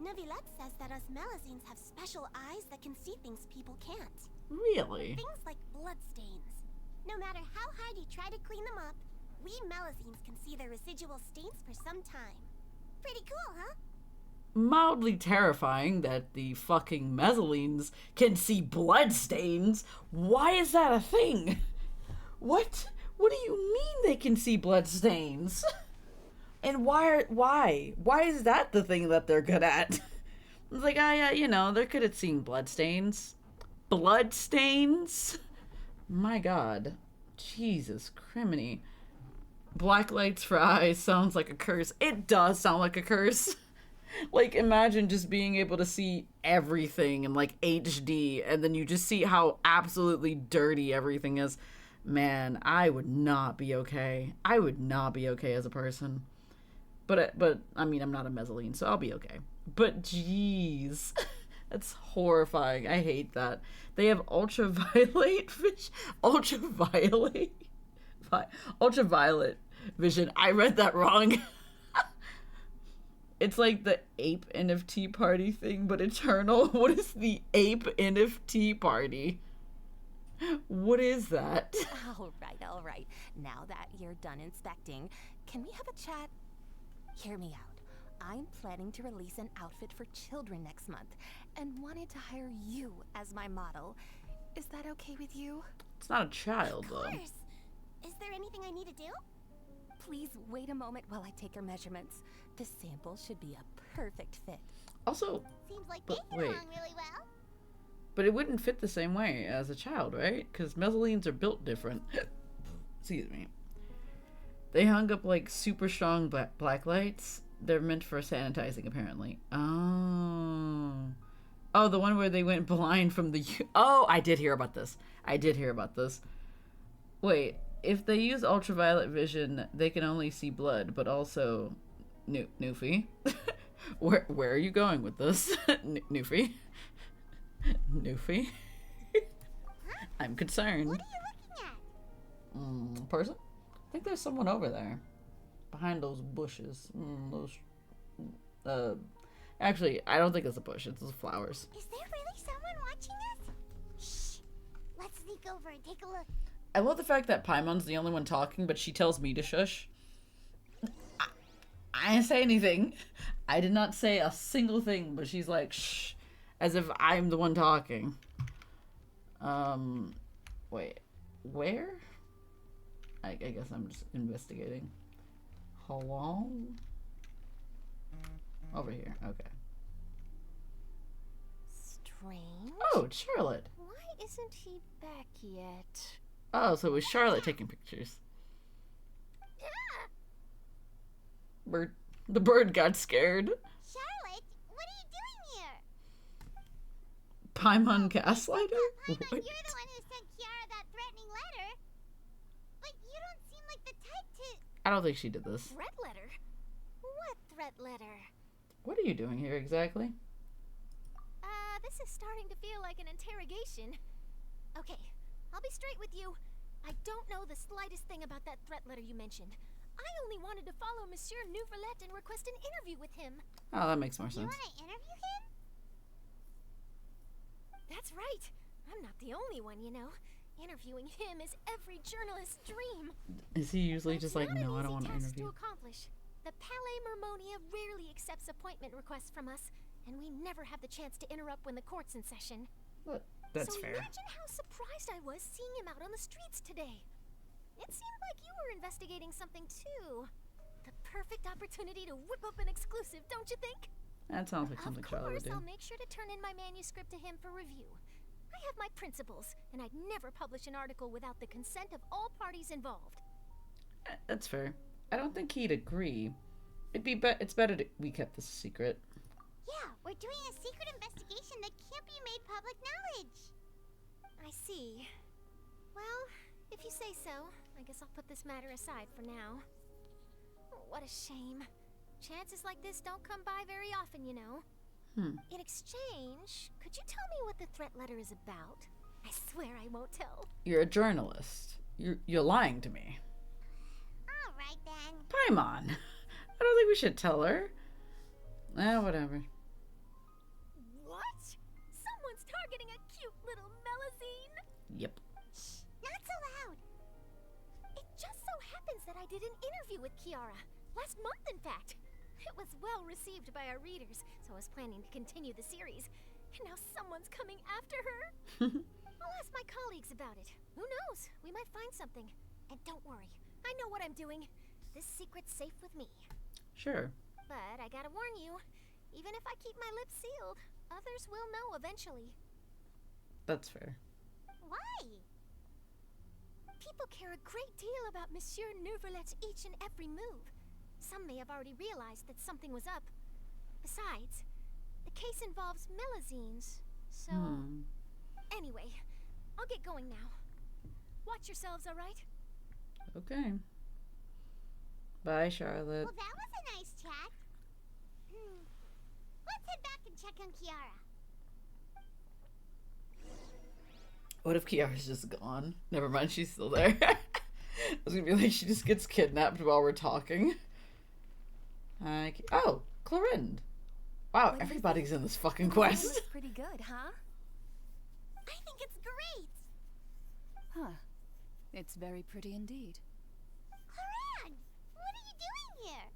Neuvillette says that us Melazines have special eyes that can see things people can't. Really? Things like bloodstains. No matter how hard you try to clean them up, we Melazines can see their residual stains for some time. Pretty cool, huh? Mildly terrifying that the fucking Messalines can see bloodstains. Why is that a thing? What? What do you mean they can see bloodstains? And why is that the thing that they're good at? It's like, yeah, you know, they're good at seeing bloodstains. Bloodstains? My god. Jesus criminy. Black lights for eyes sounds like a curse. It does sound like a curse. Like, imagine just being able to see everything in, like, HD, and then you just see how absolutely dirty everything is. Man, I would not be okay. I would not be okay as a person. But I mean, I'm not a Messalene, so I'll be okay. But, jeez. That's horrifying. I hate that. They have ultraviolet vision. I read that wrong. It's like the ape NFT party thing, but eternal. What is the ape NFT party? What is that? All right. Now that you're done inspecting, can we have a chat? Hear me out. I'm planning to release an outfit for children next month and wanted to hire you as my model. Is that okay with you? It's not a child, Of though. course. Is there anything I need to do? Please wait a moment while I take your measurements. The sample should be a perfect fit. Also, Seems like they but get wait. along really well. but it wouldn't fit the same way as a child, right? Because mezzanines are built different. Excuse me. They hung up like super strong black lights. They're meant for sanitizing, apparently. Oh. Oh, the one where they went blind from the... Oh, I did hear about this. Wait, if they use ultraviolet vision, they can only see blood, but also... Newfie? Where are you going with this? Newfie? Newfie? I'm concerned. What are you looking at? Person? I think there's someone over there. Behind those bushes. Actually, I don't think it's a bush. It's the flowers. Is there really someone watching us? Shh. Let's sneak over and take a look. I love the fact that Paimon's the only one talking, but she tells me to shush. I didn't say anything. I did not say a single thing, but she's like, shh. As if I'm the one talking. Wait. Where? I guess I'm just investigating. Hello? Over here. Okay. Strange. Oh, it's Charlotte. Why isn't he back yet? Oh, so it was Charlotte taking pictures. Bird. The bird got scared. Charlotte, what are you doing here? Paimon gaslighter? Paimon, What? you're the one who sent Kiara that threatening letter. But you don't seem like the type to... I don't think she did this. Threat letter? What threat letter? What are you doing here exactly? This is starting to feel like an interrogation. Okay, I'll be straight with you. I don't know the slightest thing about that threat letter you mentioned. I only wanted to follow Monsieur Nouvelette and request an interview with him. Oh, that makes more You sense. want to interview him? That's right. I'm not the only one, you know. Interviewing him is every journalist's dream. Is he usually just It's like, not no, I an don't want easy to task interview? to accomplish. The Palais Mermonia rarely accepts appointment requests from us, and we never have the chance to interrupt when the court's in session. But that's so fair. Imagine how surprised I was seeing him out on the streets today. It seemed like you were investigating something too. The perfect opportunity to whip up an exclusive, don't you think? That sounds like something Of Charlotte course, would do. I'll make sure to turn in my manuscript to him for review. I have my principles, and I'd never publish an article without the consent of all parties involved. That's fair. I don't think he'd agree. It's better we kept this a secret. Yeah, we're doing a secret investigation that can't be made public knowledge. I see. Well, if you say so, I guess I'll put this matter aside for now. What a shame. Chances like this don't come by very often, you know. In exchange, could you tell me what the threat letter is about? I swear I won't tell. You're a journalist. You're lying to me. All right, then. Paimon. I don't think we should tell her. Whatever. What? Someone's targeting a cute little Melazine? Yep. Shh, not so loud. It just so happens that I did an interview with Kiara. Last month, in fact. It was well received by our readers, so I was planning to continue the series. And now someone's coming after her. I'll ask my colleagues about it. Who knows? We might find something. And don't worry, I know what I'm doing. This secret's safe with me. Sure. But I gotta warn you, even if I keep my lips sealed, others will know eventually. That's fair. Why? People care a great deal about Monsieur Nouvelette's each and every move. Some may have already realized that something was up. Besides, the case involves Melazines, so... Anyway, I'll get going now. Watch yourselves, alright? Okay. Bye, Charlotte. Well, that was a nice chat. Let's head back and check on Kiara. What if Kiara's just gone? Never mind, she's still there. I was gonna be like, she just gets kidnapped while we're talking. Oh, Clorind. Wow, everybody's in this fucking quest. Looks pretty good, huh? I think it's great. Huh. It's very pretty indeed. Clorind, what are you doing here?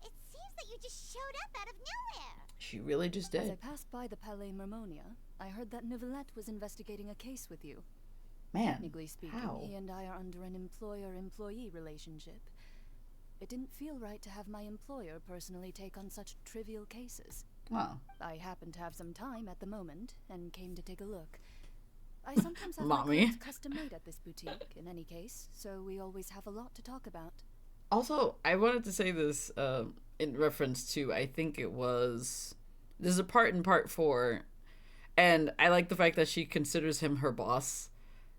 It seems that you who just showed up out of nowhere. She really just As I did. passed by the Palais Mermonia, I heard that Neuvillette was investigating a case with you. Man, Technically speaking, how? he and I are under an employer-employee relationship. It didn't feel right to have my employer personally take on such trivial cases. Wow. I happened to have some time at the moment and came to take a look. I sometimes have Mommy. my clothes custom made at this boutique, in any case, so we always have a lot to talk about. Also, I wanted to say this in reference to, I think it was, there's a part in part 4, and I like the fact that she considers him her boss,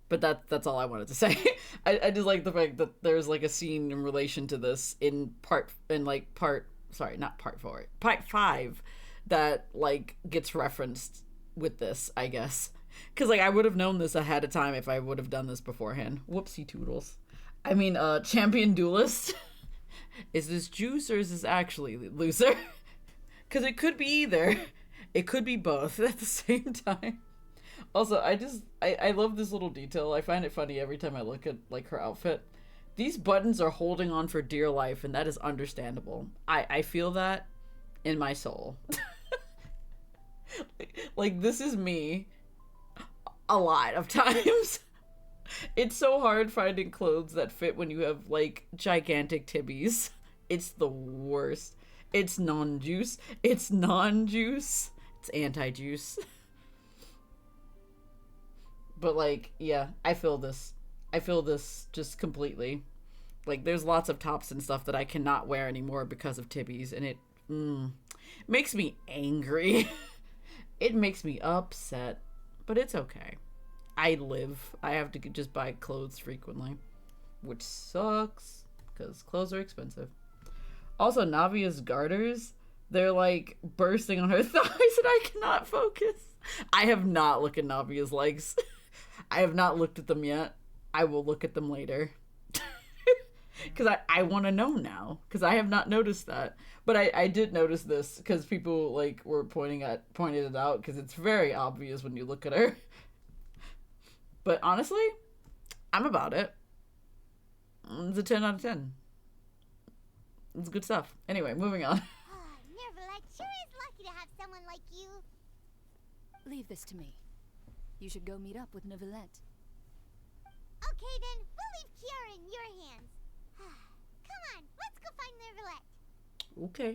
but that's all I wanted to say. I just like the fact that there's like a scene in relation to this in part 5 that like gets referenced with this, I guess. Because like I would have known this ahead of time if I would have done this beforehand. Whoopsie toodles. I mean, champion duelist. Is this juice or is this actually loser? Because it could be either. It could be both at the same time. Also, I love this little detail. I find it funny every time I look at like her outfit. These buttons are holding on for dear life, and that is understandable. I feel that in my soul. Like this is me a lot of times. It's so hard finding clothes that fit when you have like gigantic tibbies. It's the worst. It's non-juice. It's non-juice. It's anti-juice. But like, yeah, I feel this. I feel this just completely. Like there's lots of tops and stuff that I cannot wear anymore because of tibbies, and it makes me angry. It makes me upset, but it's okay. I have to just buy clothes frequently, which sucks because clothes are expensive. Also, Navia's garters, they're like bursting on her thighs and I cannot focus. I have not looked at Navia's legs. I have not looked at them yet. I will look at them later. Because I want to know now, because I have not noticed that. But I did notice this because people like were pointed it out because it's very obvious when you look at her. But honestly, I'm about it. It's a 10 out of 10. It's good stuff. Anyway, moving on. Neuvillette sure is lucky to have someone like you. Leave this to me. You should go meet up with Neuvillette. Okay then, we'll leave Kiara in your hands. Come on, let's go find Neuvillette. Okay.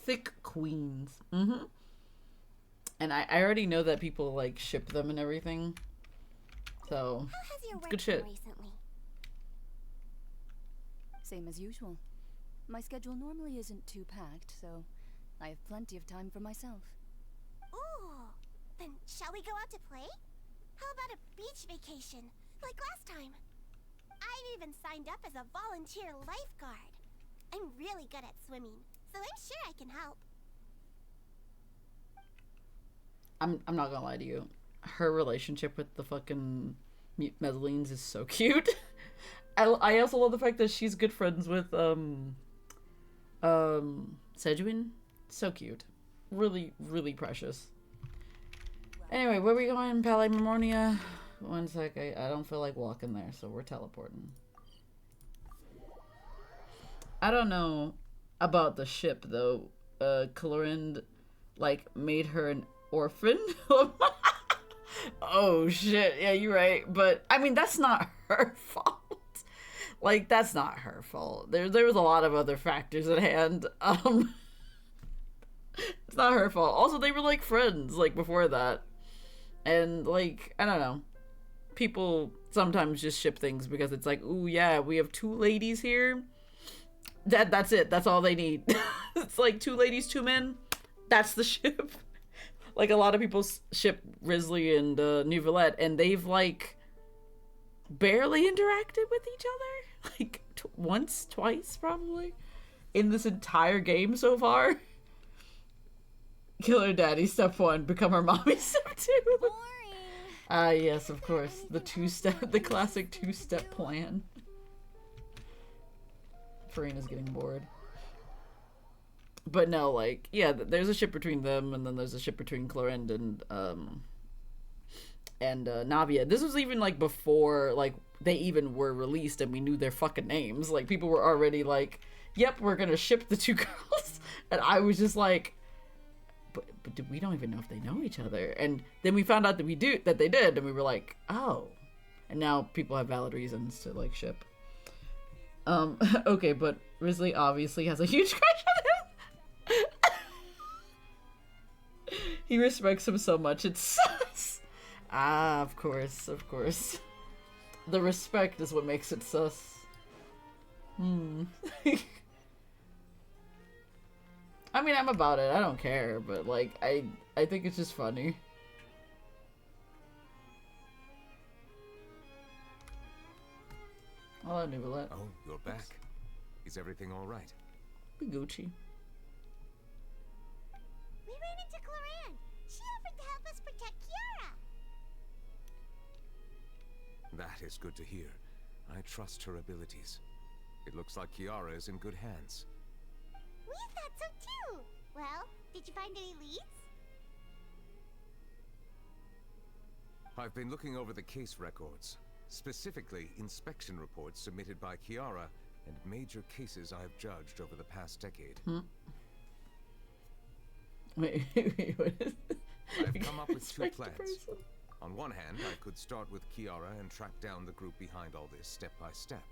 Thick queens. Mm-hmm. And I already know that people like ship them and everything. So How has your it's work good shit. been recently? Same as usual. My schedule normally isn't too packed, so I have plenty of time for myself. Ooh, then shall we go out to play? How about a beach vacation, like last time? I've even signed up as a volunteer lifeguard. I'm really good at swimming, so I'm sure I can help. I'm not gonna lie to you. Her relationship with the fucking Mezzalines is so cute. I also love the fact that she's good friends with Sejuin. So cute. Really, really precious. Anyway, where are we going? Palais Mermonia? One sec, I don't feel like walking there, so we're teleporting. I don't know about the ship though. Clorind like made her an orphan. Oh shit, yeah, you're right. But I mean that's not her fault. Like that's not her fault. There was a lot of other factors at hand. It's not her fault. Also they were like friends like before that. And like, I don't know. People sometimes just ship things because it's like, ooh yeah, we have 2 ladies here. That's it. That's all they need. It's like 2 ladies, 2 men. That's the ship. Like a lot of people ship Risley and Neuvillette, and they've like barely interacted with each other. Like once, twice, probably in this entire game so far. Kill her daddy, step 1. Become her mommy, step 2. Yes, of course. The classic 2-step plan. Farina's getting bored. But no, like, yeah, there's a ship between them, and then there's a ship between Clorind and Navia. This was even, like, before, like, they even were released and we knew their fucking names. Like, people were already, like, yep, we're gonna ship the two girls. And I was just like, but we don't even know if they know each other. And then we found out that they did, and we were like, oh. And now people have valid reasons to like ship. Okay, but Risley obviously has a huge crush on him. He respects him so much, it's sus. Ah, of course. The respect is what makes it sus. I mean, I'm about it. I don't care, but like, I think it's just funny. Hello, Nuvalet. Oh, you're back. Is everything all right? Gucci. We ran into Cloran. She offered to help us protect Kiara. That is good to hear. I trust her abilities. It looks like Kiara is in good hands. We thought so too. Well, did you find any leads? I've been looking over the case records, specifically inspection reports submitted by Kiara and major cases I've judged over the past decade. Wait, what is I've come up with two plans. On one hand, I could start with Kiara and track down the group behind all this step by step.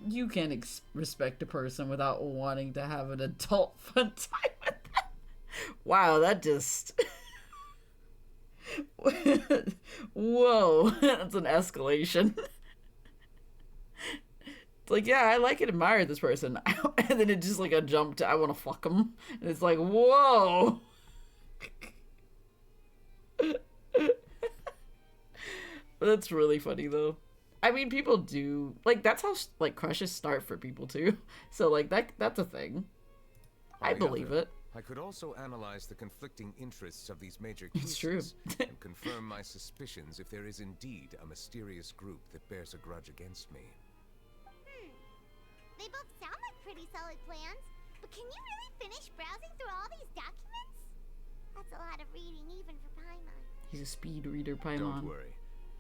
You can't respect a person without wanting to have an adult fun time with them. Wow, that just... Whoa, that's an escalation. It's like, yeah, I like and admire this person. And then it just like a jump to, I want to fuck him. And it's like, whoa. That's really funny though. I mean, people do, like, that's how like crushes start for people too. So like that's a thing. I believe it. I could also analyze the conflicting interests of these major cases. It's true. And confirm my suspicions if there is indeed a mysterious group that bears a grudge against me. They both sound like pretty solid plans, but can you really finish browsing through all these documents? That's a lot of reading even for Paimon. He's a speed reader, Paimon. Don't worry.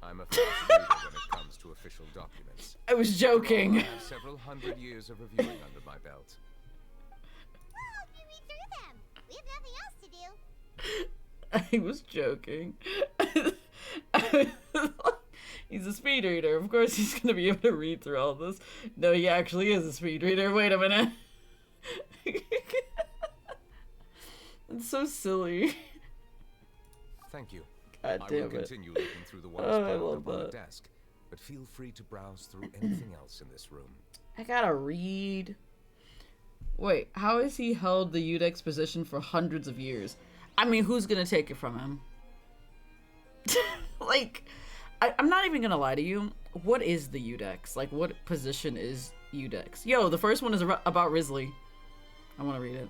I'm a fast reader when it comes to official documents. I was joking. I have several hundred years of reviewing under my belt. We'll help you read through them. We have nothing else to do. I was joking. He's a speed reader. Of course he's going to be able to read through all this. No, he actually is a speed reader. Wait a minute. It's so silly. Thank you. God I damn will it. continue looking through the ones Oh, I piled love up on the that. desk, but feel free to browse through anything else in this room. I gotta read. Wait, how has he held the Udex position for hundreds of years? I mean, who's gonna take it from him? Like, I'm not even gonna lie to you. What is the Udex? Like, what position is Udex? Yo, the first one is about Risley. I want to read it.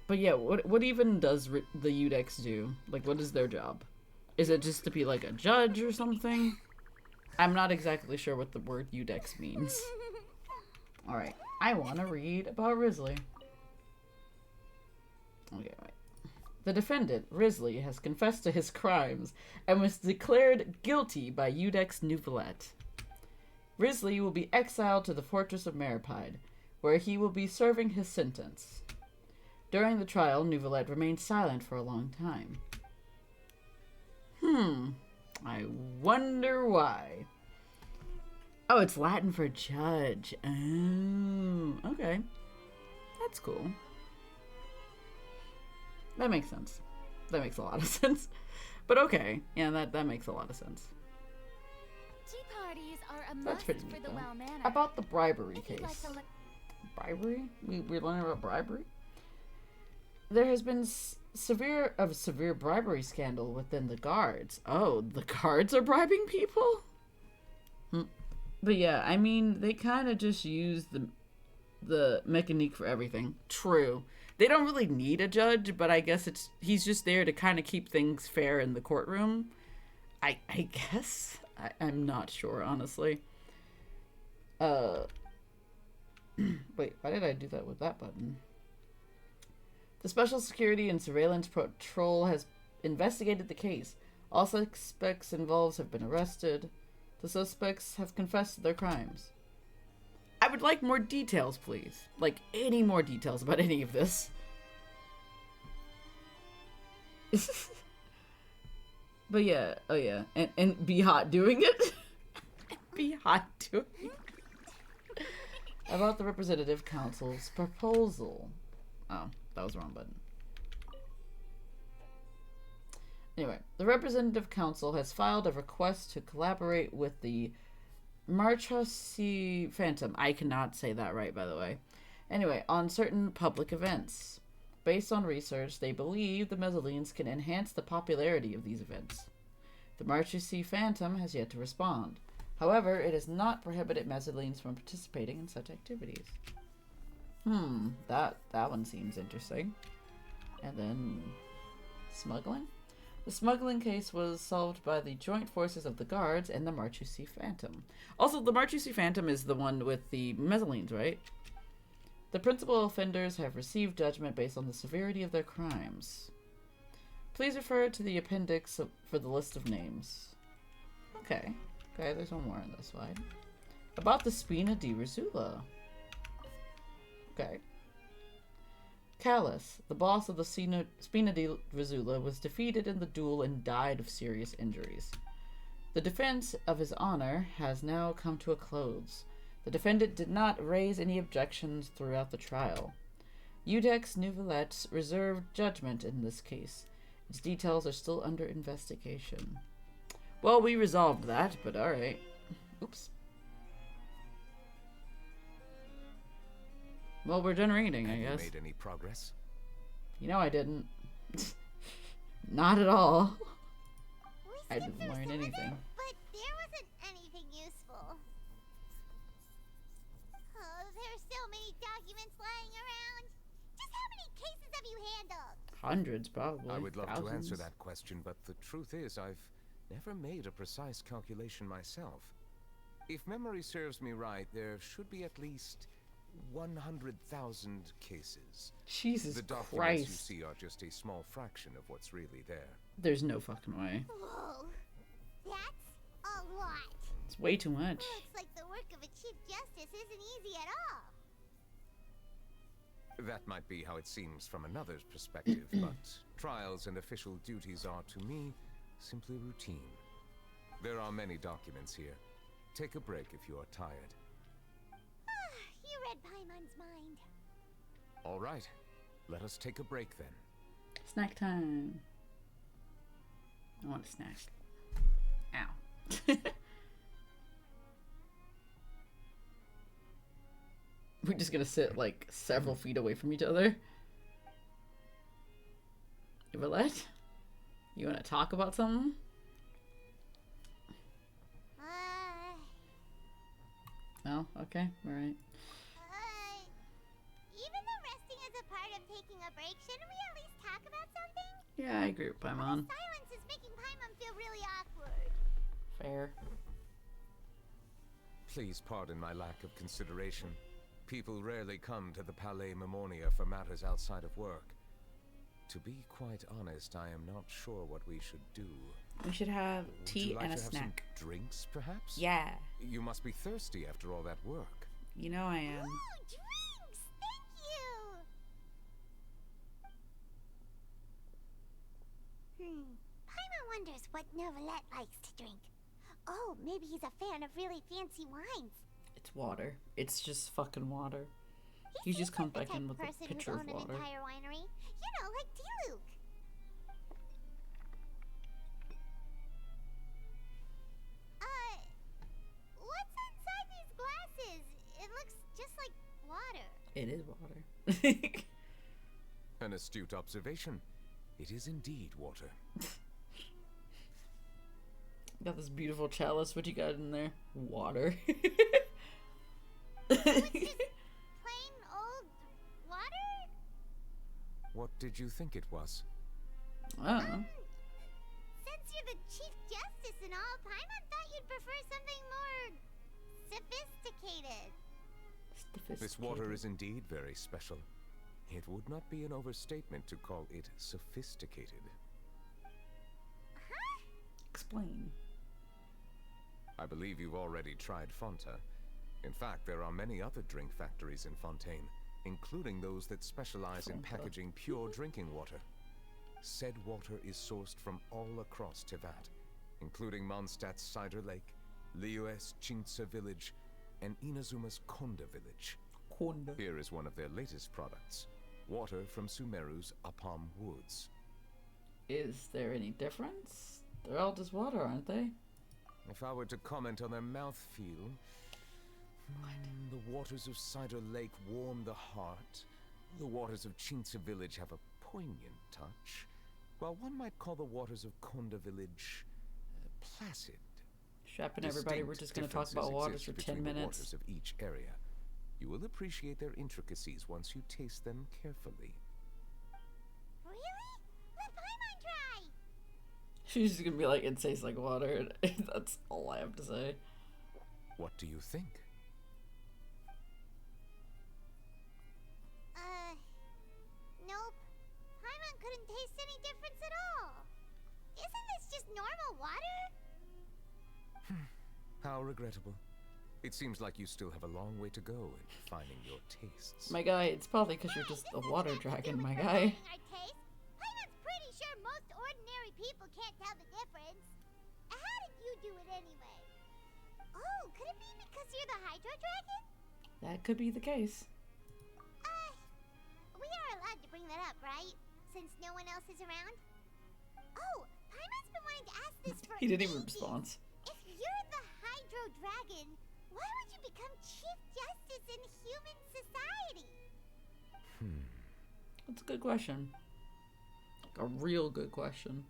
But yeah, what even does the Udex do? Like, what is their job? Is it just to be like a judge or something? I'm not exactly sure what the word Udex means. Alright, I want to read about Risley. Okay, wait. The defendant, Risley, has confessed to his crimes and was declared guilty by Udex Nuvalet. Risley will be exiled to the fortress of Maripide, where he will be serving his sentence. During the trial, Nuvalet remained silent for a long time. I wonder why. Oh, it's Latin for judge. Oh, okay. That's cool. That makes sense. That makes a lot of sense. But okay. Yeah, that makes a lot of sense. Tea parties are a That's must pretty for neat, the though. well-mannered. About the bribery If you'd like case. to look- Bribery? We're learning about bribery? There has been severe bribery scandal within the guards. Oh, the guards are bribing people? But yeah, I mean, they kind of just use the mechanique for everything. True. They don't really need a judge, but I guess he's just there to kind of keep things fair in the courtroom. I guess. I'm not sure, honestly. Wait, why did I do that with that button? The Special Security and Surveillance Patrol has investigated the case. All suspects involved have been arrested. The suspects have confessed to their crimes. I would like more details, please. Like, any more details about any of this. But yeah, oh yeah. And be hot doing it? Be hot doing it. About the Representative Council's proposal. Oh, that was the wrong button. Anyway, the Representative Council has filed a request to collaborate with the Marchesi Phantom. I cannot say that right, by the way. Anyway, on certain public events. Based on research, they believe the Mezzalines can enhance the popularity of these events. The Marchesi Phantom has yet to respond. However, it has not prohibited Mezzalines from participating in such activities. That one seems interesting. And then smuggling? The smuggling case was solved by the joint forces of the guards and the Marchesi Phantom. Also, the Marchesi Phantom is the one with the Mezzalines, right? The principal offenders have received judgment based on the severity of their crimes. Please refer to the appendix for the list of names. Okay, there's one more on this slide. About the Spina di Risula. Okay. Callus, the boss of the Spina di Risula, was defeated in the duel and died of serious injuries. The defense of his honor has now come to a close. The defendant did not raise any objections throughout the trial. Iudex Nouvellette reserved judgment in this case. Its details are still under investigation. Well, we resolved that, but alright. Oops. Well, we're done reading, I guess. Have you made any progress? You know I didn't. Not at all. We I didn't skipped through learn some of anything. it, but there wasn't anything useful. Oh, there's so many documents lying around. Just how many cases have you handled? Hundreds, probably. I would love thousands. to answer that question, but the truth is I've never made a precise calculation myself. If memory serves me right, there should be at least 100,000 cases. Jesus The documents Christ. you see are just a small fraction of what's really there. There's no fucking way. Whoa, that's a lot. It's way too much. Looks like the work of a Chief Justice isn't easy at all. That might be how it seems from another's perspective, but trials and official duties are, to me, simply routine. There are many documents here. Take a break if you are tired. You read Paimon's mind. All right, let us take a break then. Snack time. I want a snack. Ow. We're just gonna sit like several feet away from each other. Yvette? You wanna talk about something? No? Okay, alright. Even though resting is a part of taking a break, shouldn't we at least talk about something? Yeah, I agree with Paimon. Silence is making Paimon feel really awkward. Fair. Please pardon my lack of consideration. People rarely come to the Palais Memonia for matters outside of work. To be quite honest, I am not sure what we should do. We should have Would tea you like and a to have snack. some drinks, perhaps? Yeah. You must be thirsty after all that work. You know I am. Ooh, drinks! Thank you! Paimon wonders what Novelette likes to drink. Oh, maybe he's a fan of really fancy wines. It's water. It's just fucking water. He just comes back in with a pitcher of Person who's owned water. an entire winery. You know, like T-Luke. What's inside these glasses? It looks just like water. It is water. An astute observation. It is indeed water. Got this beautiful chalice. What you got in there? Water. It's just plain old water? What did you think it was? I don't know. Since you're the Chief Justice and all, Paimon thought you'd prefer something more sophisticated. This water is indeed very special. It would not be an overstatement to call it sophisticated. Explain. I believe you've already tried Fonta. In fact, there are many other drink factories in Fontaine, including those that specialize in packaging pure drinking water. Said water is sourced from all across Tivat, including Mondstadt's Cider Lake, Liyue's Chinsa village, and Inazuma's Konda village. Konda. Here is one of their latest products, water from Sumeru's Apam Woods. Is there any difference? They're all just water, aren't they? If I were to comment on their mouthfeel, the waters of Cider Lake warm the heart. The waters of Chinsa village have a poignant touch, while one might call the waters of Konda village placid. Strapping everybody, we're just going to talk about waters for 10 minutes. The waters of each area. You will appreciate their intricacies once you taste them carefully. Really? Let Paimon try! She's just going to be like, it tastes like water. That's all I have to say. What do you think? Nope. Paimon couldn't taste any difference at all. Isn't this just normal water? How regrettable. It seems like you still have a long way to go in finding your tastes. My guy, it's probably because you're just a water dragon, my guy. Paimon's pretty sure most ordinary people can't tell the difference. How did you do it anyway? Oh, could it be because you're the Hydro Dragon? That could be the case. We are allowed to bring that up, right? Since no one else is around? Oh, Paimon's been wanting to ask this for He didn't even ages. respond. If you're the Hydro Dragon, why would you become Chief Justice in human society? That's a good question. Like a real good question.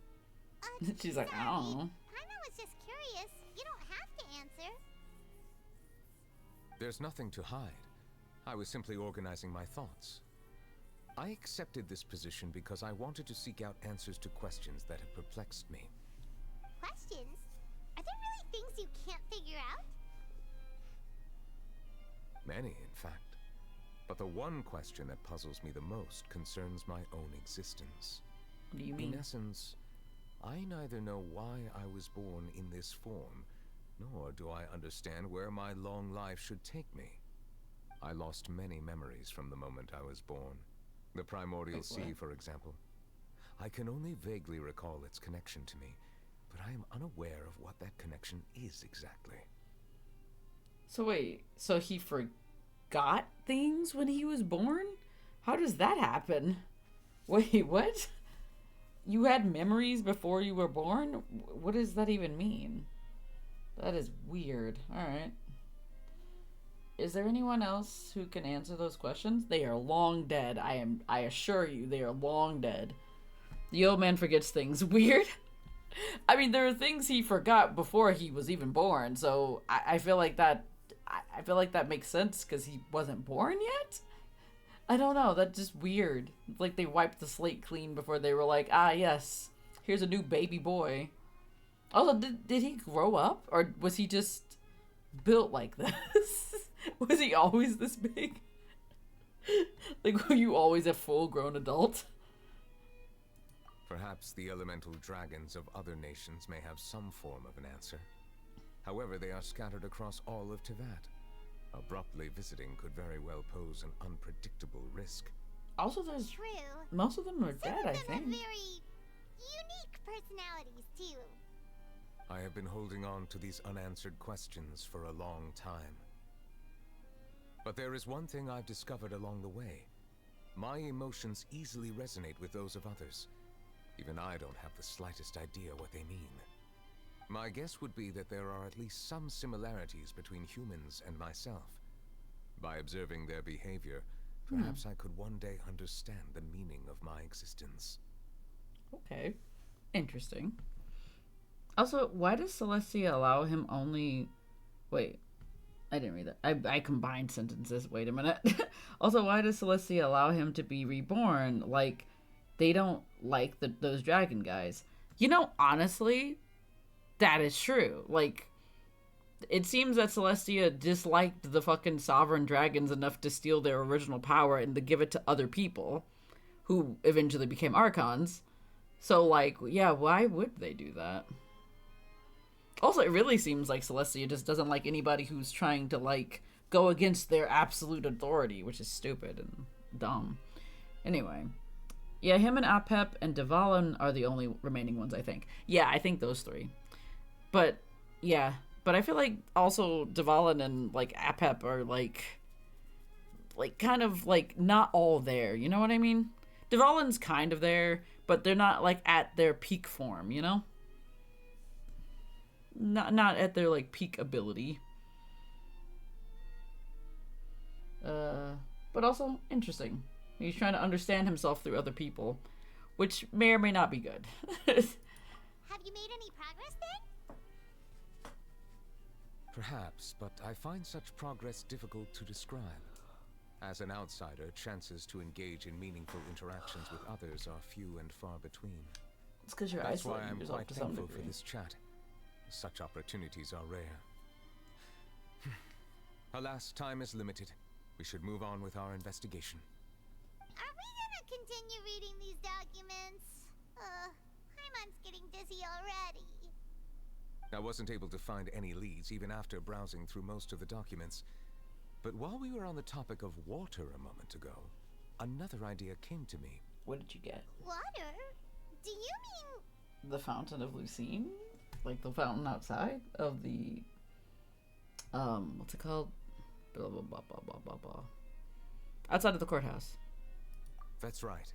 She's like, I don't know. Paimon was just curious. You don't have to answer. There's nothing to hide. I was simply organizing my thoughts. I accepted this position because I wanted to seek out answers to questions that have perplexed me. Questions? Are there really things you can't figure out? Many, in fact. But the one question that puzzles me the most concerns my own existence. What do you mean? In essence, I neither know why I was born in this form, nor do I understand where my long life should take me. I lost many memories from the moment I was born. The primordial sea, for example. I can only vaguely recall its connection to me, but I am unaware of what that connection is exactly. So wait, so he forgot things when he was born? How does that happen? Wait, what? You had memories before you were born? What does that even mean? That is weird. Alright. Is there anyone else who can answer those questions? They are long dead. I assure you, they are long dead. The old man forgets things. Weird. I mean, there are things he forgot before he was even born, so I feel like that makes sense because he wasn't born yet? I don't know, that's just weird. It's like they wiped the slate clean before they were like, ah yes, here's a new baby boy. Also, did he grow up? Or was he just built like this? Was he always this big? Like, were you always a full-grown adult? Perhaps the elemental dragons of other nations may have some form of an answer. However, they are scattered across all of Tivat. Abruptly visiting could very well pose an unpredictable risk. Also, there's... True. Most of them are dead, I Some of them think. have very unique personalities, too. I have been holding on to these unanswered questions for a long time. But there is one thing I've discovered along the way. My emotions easily resonate with those of others. Even I don't have the slightest idea what they mean. My guess would be that there are at least some similarities between humans and myself. By observing their behavior, perhaps I could one day understand the meaning of my existence. Okay. Interesting. Also, why does Celestia allow him only... Wait. I didn't read that. I combined sentences. Wait a minute. Also, why does Celestia allow him to be reborn? Like, they don't like those dragon guys. You know, honestly, that is true. Like, it seems that Celestia disliked the fucking sovereign dragons enough to steal their original power and to give it to other people, who eventually became Archons. So, like, yeah, why would they do that? Also, it really seems like Celestia just doesn't like anybody who's trying to, like, go against their absolute authority, which is stupid and dumb. Anyway, yeah, him and Apep and Dvalin are the only remaining ones, I think. Yeah, I think those three. But yeah, but I feel like also Dvalin and like Apep are like kind of like not all there. You know what I mean? Dvalin's kind of there, but they're not like at their peak form. You know? Not at their like peak ability. But also interesting. He's trying to understand himself through other people, which may or may not be good. Have you made any progress then? Perhaps, but I find such progress difficult to describe. As an outsider, chances to engage in meaningful interactions with others are few and far between. It's because you're That's why isolating I'm yourself quite to some thankful degree. for this chat. Such opportunities are rare. Alas, time is limited. We should move on with our investigation. Are we gonna continue reading these documents? Paimon's getting dizzy already. I wasn't able to find any leads even after browsing through most of the documents. But while we were on the topic of water a moment ago, another idea came to me. What did you get? Water? Do you mean... The Fountain of Lucine? Like the fountain outside of the... what's it called? Blah, blah, blah, blah, blah, blah, blah. Outside of the courthouse. That's right.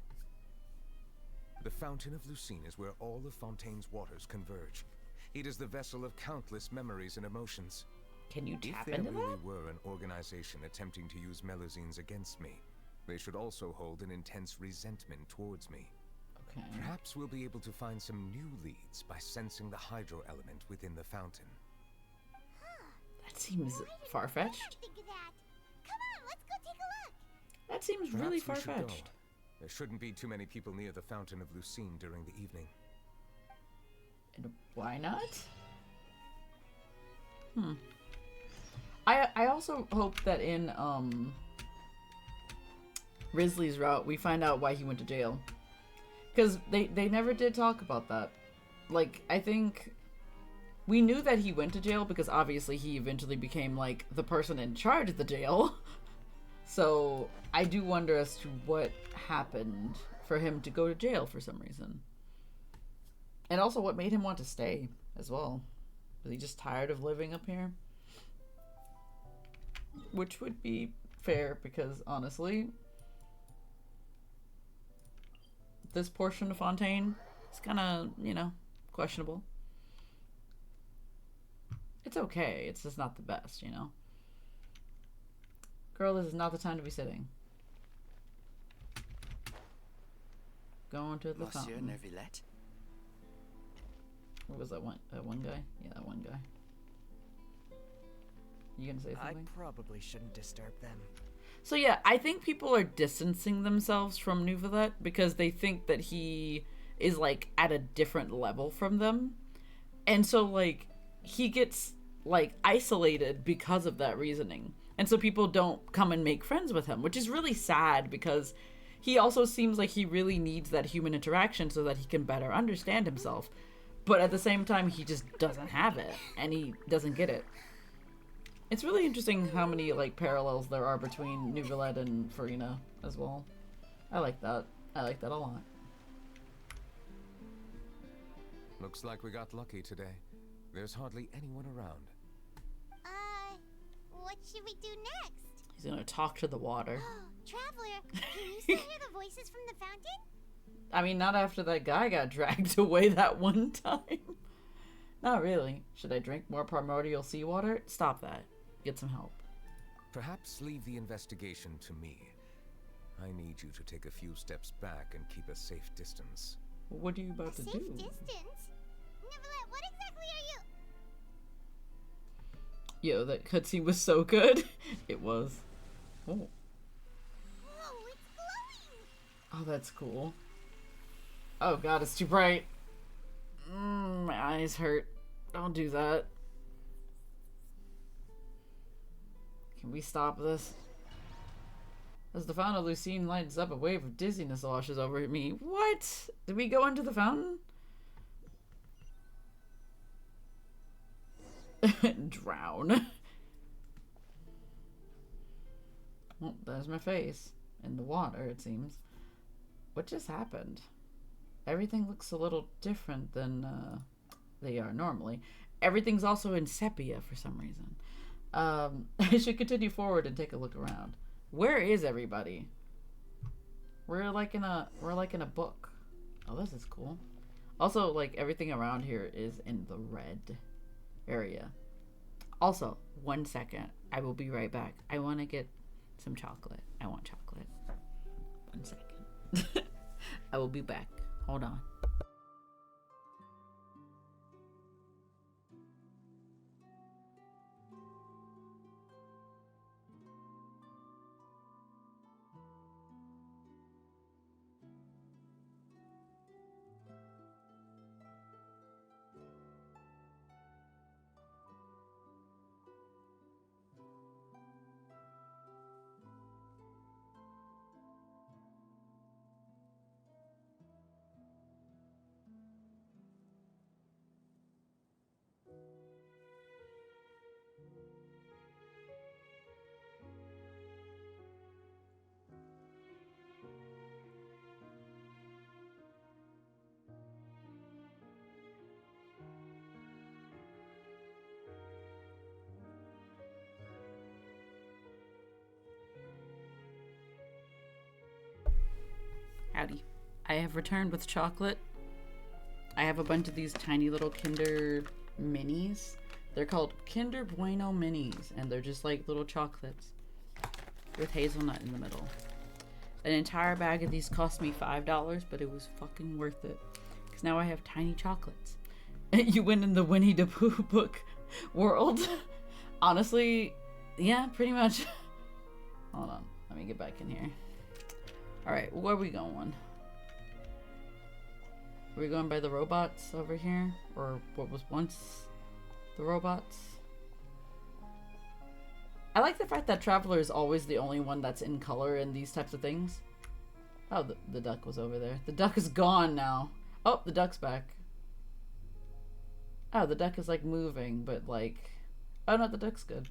The Fountain of Lucine is where all of Fontaine's waters converge. It is the vessel of countless memories and emotions. Can you If tap there into really that? were an organization attempting to use Melusines against me, they should also hold an intense resentment towards me. Okay. Perhaps we'll be able to find some new leads by sensing the hydro element within the fountain. That seems far-fetched. Think of that. Come on, let's go take a look. That seems Perhaps really we should go. far-fetched. There shouldn't be too many people near the Fountain of Lucine during the evening. And why not? I also hope that in Risley's route we find out why he went to jail. Because they never did talk about that. Like, I think we knew that he went to jail because obviously he eventually became like the person in charge of the jail. So I do wonder as to what happened for him to go to jail for some reason. And also what made him want to stay as well. Was he just tired of living up here? Which would be fair because honestly, this portion of Fontaine is kind of, you know, questionable. It's okay. It's just not the best, you know? Girl, this is not the time to be sitting. Going to the Monsieur fountain. Neuvillette? What was that one? That one guy? Yeah, that one guy. You gonna say I something? probably shouldn't disturb them. So yeah, I think people are distancing themselves from Neuvillette because they think that he is like at a different level from them. And so like he gets like isolated because of that reasoning. And so people don't come and make friends with him, which is really sad because he also seems like he really needs that human interaction so that he can better understand himself. But at the same time, he just doesn't have it and he doesn't get it. It's really interesting how many like parallels there are between Neuvillette and Farina as well. I like that. I like that a lot. Looks like we got lucky today. There's hardly anyone around. What should we do next? He's gonna talk to the water. Traveler, can you still hear the voices from the fountain? I mean, not after that guy got dragged away that one time. Not really. Should I drink more primordial seawater? Stop that. Get some help. Perhaps leave the investigation to me. I need you to take a few steps back and keep a safe distance. What are you about to Safe do? distance? Neuvillette, what exactly are you... Yo, that cutscene was so good. It was. Oh. Whoa, it's glowing! Oh, that's cool. Oh god, it's too bright. My eyes hurt. Don't do that. Can we stop this? As the fountain of Lucine lights up, a wave of dizziness washes over me. What? Did we go into the fountain? Drown. Well, there's my face in the water, it seems. What just happened? Everything looks a little different than they are normally. Everything's also in sepia for some reason. I should continue forward and take a look around. Where is everybody? We're like in a book. Oh, this is cool. Also, like, everything around here is in the red area. Also, 1 second. I will be right back. I want to get some chocolate. I want chocolate. 1 second. I will be back. Hold on. Howdy. I have returned with chocolate. I have a bunch of these tiny little Kinder Minis. They're called Kinder Bueno Minis, and they're just like little chocolates with hazelnut in the middle. An entire bag of these cost me $5, but it was fucking worth it. Because now I have tiny chocolates. You win in the Winnie the Pooh book world. Honestly, yeah, pretty much. Hold on. Let me get back in here. Alright, where are we going? Are we going by the robots over here? Or what was once the robots? I like the fact that Traveler is always the only one that's in color in these types of things. Oh, the duck was over there. The duck is gone now. Oh, the duck's back. Oh, the duck is like moving, but like... Oh no, the duck's good.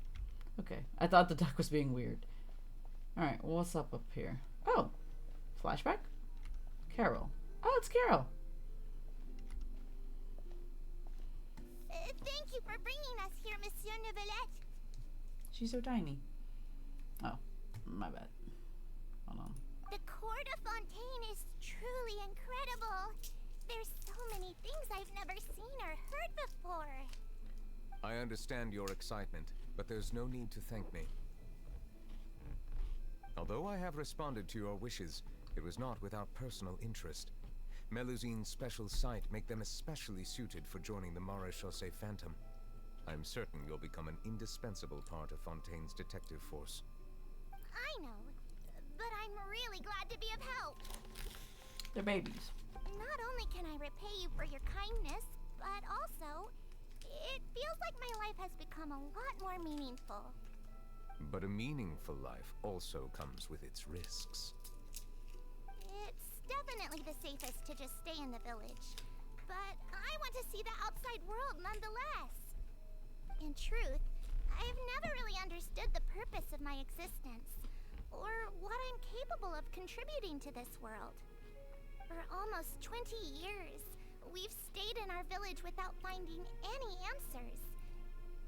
Okay, I thought the duck was being weird. Alright, what's up here? Oh, flashback? Carol. Oh, it's Carol. Thank you for bringing us here, Monsieur Neuvillette. She's so tiny. Oh, my bad. Hold on. The Court of Fontaine is truly incredible. There's so many things I've never seen or heard before. I understand your excitement, but there's no need to thank me. Although I have responded to your wishes, it was not without personal interest. Melusine's special sight make them especially suited for joining the Maréchaussée Phantom. I'm certain you'll become an indispensable part of Fontaine's detective force. I know, but I'm really glad to be of help. They're babies. Not only can I repay you for your kindness, but also, it feels like my life has become a lot more meaningful. But a meaningful life also comes with its risks. It's definitely the safest to just stay in the village, but I want to see the outside world nonetheless. In truth, I've never really understood the purpose of my existence, or what I'm capable of contributing to this world. For almost 20 years, we've stayed in our village without finding any answers.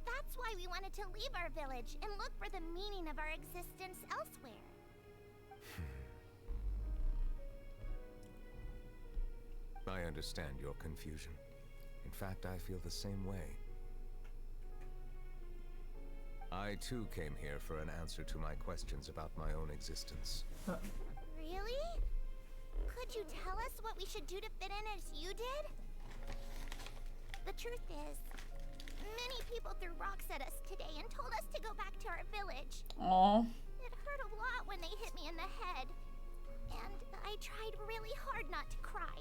That's why we wanted to leave our village and look for the meaning of our existence elsewhere. I understand your confusion. In fact, I feel the same way. I too came here for an answer to my questions about my own existence. Really? Could you tell us what we should do to fit in as you did? The truth is, many people threw rocks at us today and told us to go back to our village. Aww. It hurt a lot when they hit me in the head. And I tried really hard not to cry.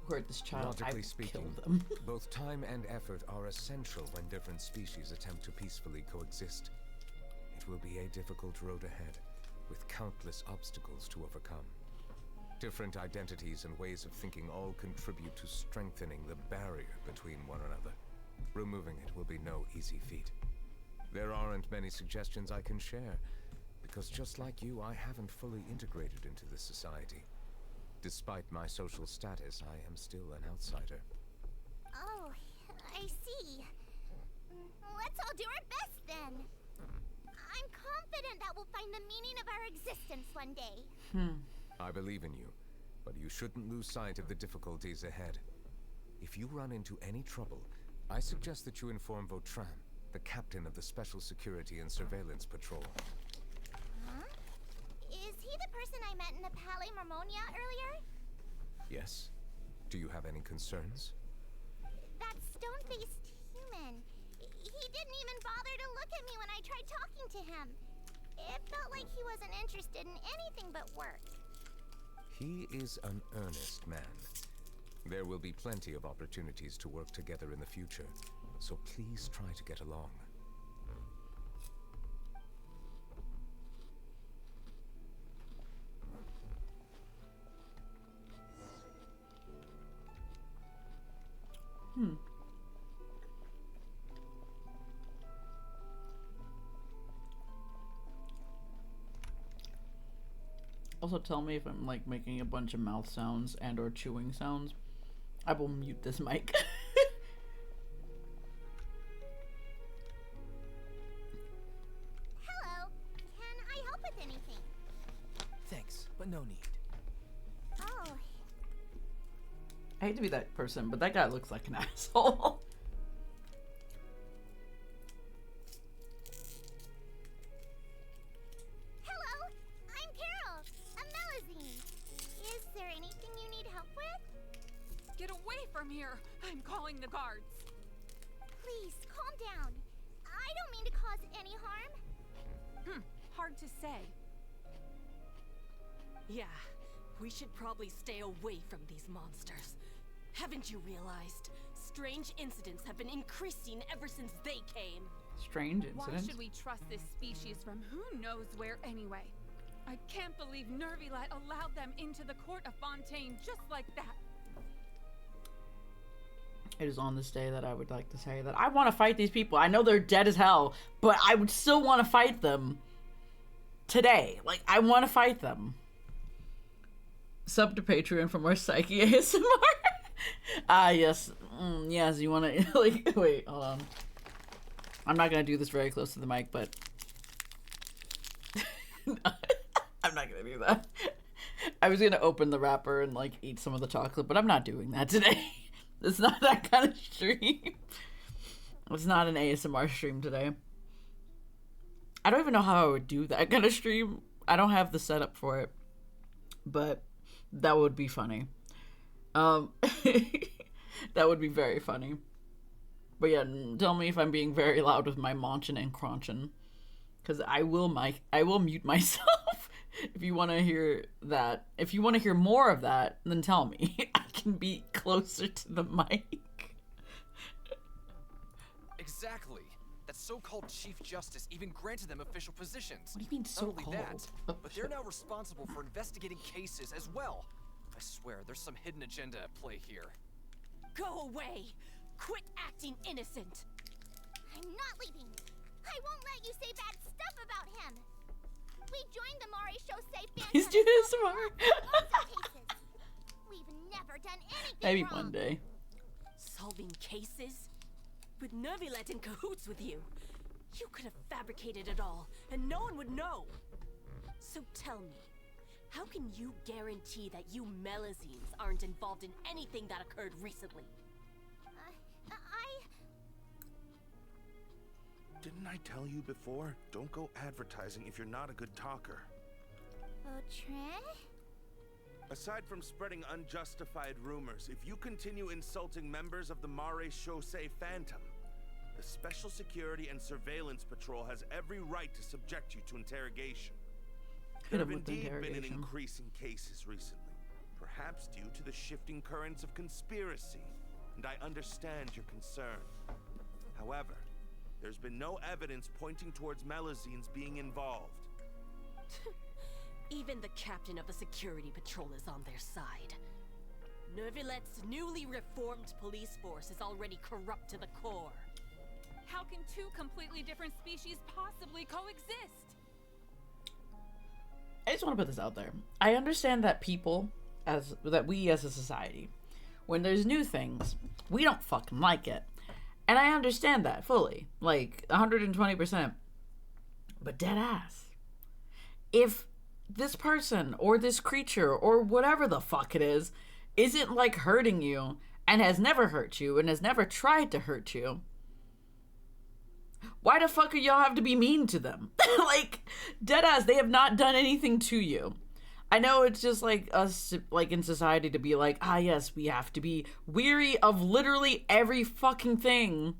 Hurt this child. Logically speaking, them. both time and effort are essential when different species attempt to peacefully coexist. It will be a difficult road ahead, with countless obstacles to overcome. Different identities and ways of thinking all contribute to strengthening the barrier between one another. Removing it will be no easy feat. There aren't many suggestions I can share, because just like you, I haven't fully integrated into this society. Despite my social status, I am still an outsider. Oh, I see. Let's all do our best then. I'm confident that we'll find the meaning of our existence one day. I believe in you, but you shouldn't lose sight of the difficulties ahead. If you run into any trouble, I suggest that you inform Vautrin, the captain of the Special Security and Surveillance Patrol. Huh? Is he the person I met in the Palais Marmonia earlier? Yes? Do you have any concerns? That stone-faced human. He didn't even bother to look at me when I tried talking to him. It felt like he wasn't interested in anything but work. He is an earnest man. There will be plenty of opportunities to work together in the future, so please try to get along. Also, tell me if I'm like making a bunch of mouth sounds and or chewing sounds. I will mute this mic. Hello. Can I help with anything? Thanks, but no need. Oh, I hate to be that person, but that guy looks like an asshole. hello. I'm Carol, a Melazine. Is there anything you need help with? Get away from here! I'm calling the guards. Please, calm down. I don't mean to cause any harm. Hard to say. Yeah, we should probably stay away from these monsters. Haven't you realized? Strange incidents have been increasing ever since they came. Strange Why incident. should we trust this species from who knows where anyway? I can't believe Nervilat allowed them into the court of Fontaine just like that. It is on this day that I would like to say that I want to fight these people. I know they're dead as hell, but I would still want to fight them today. Like, I want to fight them. Sub to Patreon for more Psyche ASMR. Yes. Yes, you want to, like, wait, hold on. I'm not going to do this very close to the mic, but I'm not going to do that. I was going to open the wrapper and, like, eat some of the chocolate, but I'm not doing that today. It's not that kind of stream. It's not an ASMR stream today. I don't even know how I would do that kind of stream. I don't have the setup for it, but that would be funny. That would be very funny. But yeah, tell me if I'm being very loud with my maunchin and craunchin, because I will mute myself. If you want to hear that, if you want to hear more of that, then tell me. I can be closer to the mic. Exactly. That so-called Chief Justice even granted them official positions. What do you mean Not only so-called? that, but they're now responsible for investigating cases as well. I swear, there's some hidden agenda at play here. Go away! Quit acting innocent! I'm not leaving. I won't let you say bad stuff about him. We joined the Mari Chaussee band. He's doing this smart. We've never done anything Maybe wrong. one day. Solving cases? With Nervilet in cahoots with you. You could have fabricated it all, and no one would know. So tell me, how can you guarantee that you Melazines aren't involved in anything that occurred recently? Didn't I tell you before? Don't go advertising if you're not a good talker. Vautrin? Aside from spreading unjustified rumors, if you continue insulting members of the Mare Chaussee Phantom, the Special Security and Surveillance Patrol has every right to subject you to interrogation. There have indeed been an increase in cases recently, perhaps due to the shifting currents of conspiracy, and I understand your concern. However, there's been no evidence pointing towards Melazines being involved. Even the captain of the security patrol is on their side. Nervilet's newly reformed police force is already corrupt to the core. How can two completely different species possibly coexist? I just want to put this out there. I understand that we as a society, when there's new things, we don't fucking like it. And I understand that fully. Like, 120%. But dead ass. If this person or this creature or whatever the fuck it is isn't like hurting you and has never hurt you and has never tried to hurt you, why the fuck do y'all have to be mean to them? Like, deadass, they have not done anything to you. I know it's just like us, like in society, to be like, ah, yes, we have to be weary of literally every fucking thing.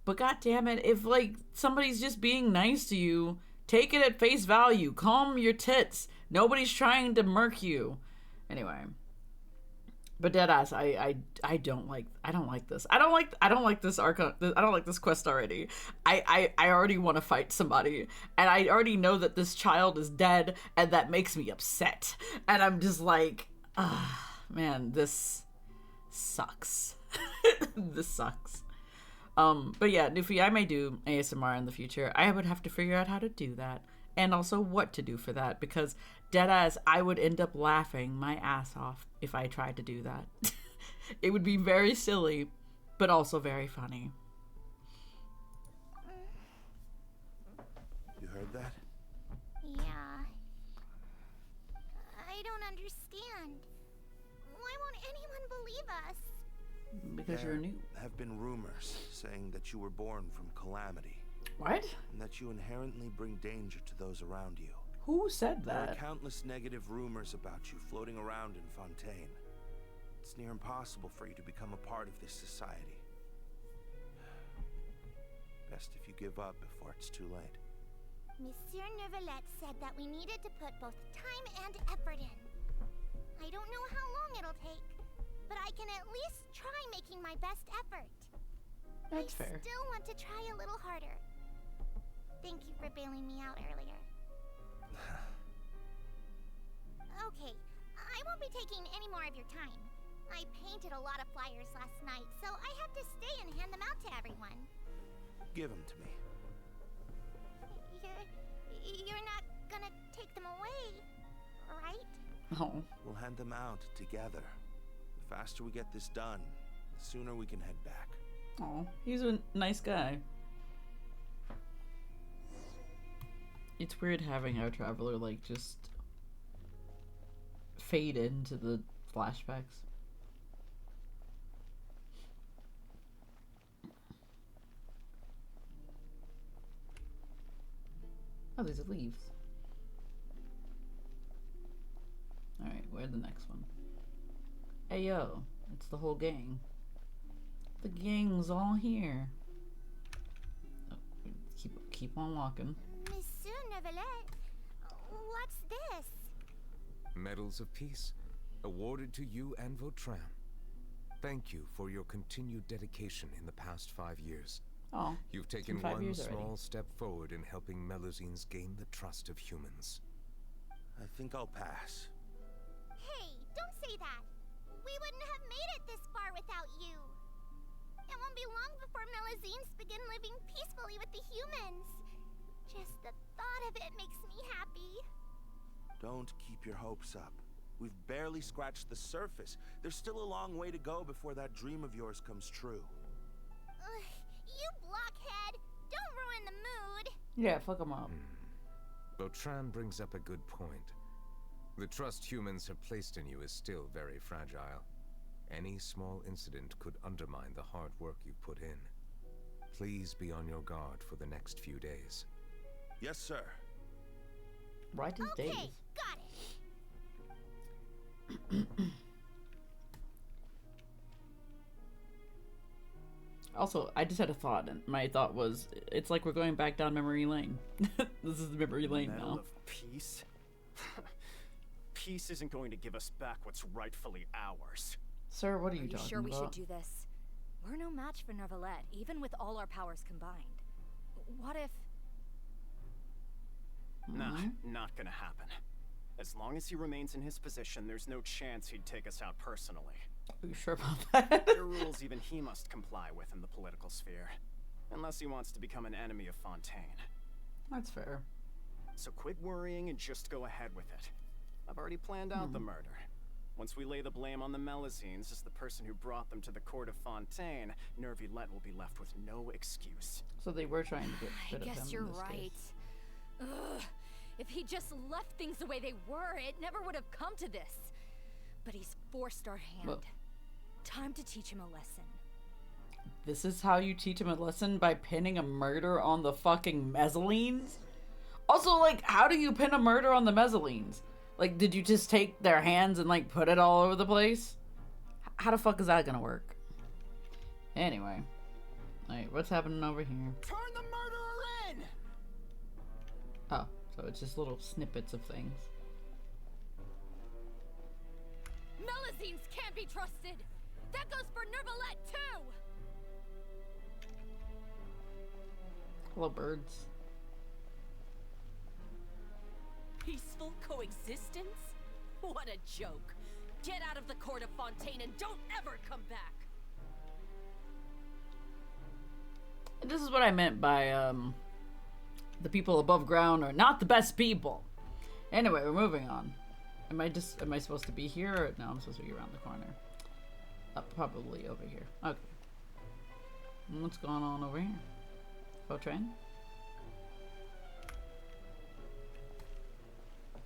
But god damn it, if like somebody's just being nice to you, take it at face value. Calm your tits. Nobody's trying to murk you. Anyway. But deadass, I don't like this. I don't like this arc. I don't like this quest already. I already want to fight somebody, and I already know that this child is dead, and that makes me upset. And I'm just like, man, this sucks. This sucks. But yeah, Nufi, I may do ASMR in the future. I would have to figure out how to do that, and also what to do for that, because deadass, I would end up laughing my ass off if I tried to do that. It would be very silly, but also very funny. You heard that? Yeah. I don't understand. Why won't anyone believe us? Because you're new. There have been rumors saying that you were born from calamity. What? And that you inherently bring danger to those around you. Who said that? There are countless negative rumors about you floating around in Fontaine. It's near impossible for you to become a part of this society. Best if you give up before it's too late. Monsieur Neuvillette said that we needed to put both time and effort in. I don't know how long it'll take, but I can at least try making my best effort. That's fair. I still want to try a little harder. Thank you for bailing me out earlier. Okay, I won't be taking any more of your time. I painted a lot of flyers last night, so I have to stay and hand them out to everyone. Give them to me. You're not gonna take them away, right? Oh. We'll hand them out together. The faster we get this done, the sooner we can head back. Oh, he's a nice guy. It's weird having our traveler like just fade into the flashbacks. Oh, these are leaves. Alright, where's the next one? Hey yo, it's the whole gang. The gang's all here. Oh, keep on walking. Monsieur Neuvillette, what's this? Medals of Peace, awarded to you and Vautrin. Thank you for your continued dedication in the past 5 years. Oh, you've taken one small step forward in helping Melusines gain the trust of humans. I think I'll pass. Hey, don't say that. We wouldn't have made it this far without you. It won't be long before Melusines begin living peacefully with the humans. Just the thought of it makes me happy. Don't keep your hopes up. We've barely scratched the surface. There's still a long way to go before that dream of yours comes true. You blockhead! Don't ruin the mood! Yeah, fuck him up. Vautrin brings up a good point. The trust humans have placed in you is still very fragile. Any small incident could undermine the hard work you've put in. Please be on your guard for the next few days. Yes, sir. Right as days. Okay, got it. Also, I just had a thought, and my thought was, it's like we're going back down memory lane. This is memory lane Medal now. of Peace? Peace isn't going to give us back what's rightfully ours. Sir, what are you talking about? Sure we should do this? We're no match for Neuvillette, even with all our powers combined. What if... Nah, not gonna happen. As long as he remains in his position, there's no chance he'd take us out personally. Are you sure about that? There are rules even he must comply with in the political sphere. Unless he wants to become an enemy of Fontaine. That's fair. So quit worrying and just go ahead with it. I've already planned out the murder. Once we lay the blame on the Melazines as the person who brought them to the court of Fontaine, Nervilette will be left with no excuse. So they were trying to get rid of him. I guess you're in this right. case. Ugh. If he just left things the way they were, it never would have come to this. But he's forced our hand. Well, time to teach him a lesson. this is how you teach him a lesson? By pinning a murder on the fucking Mezzalines? Also, like, how do you pin a murder on the Mezzalines? Like, did you just take their hands and, like, put it all over the place? How the fuck is that gonna work? Anyway. Alright, what's happening over here? Turn the murderer in! Oh, so it's just little snippets of things. Melazines can't be trusted! That goes for Nervilette, too! Hello, birds. Peaceful coexistence? What a joke. Get out of the court of Fontaine and don't ever come back. This is what I meant by, the people above ground are not the best people. Anyway, we're moving on. Am I supposed to be here? Or, no, I'm supposed to be around the corner. Probably over here. Okay. And what's going on over here? Vautrin?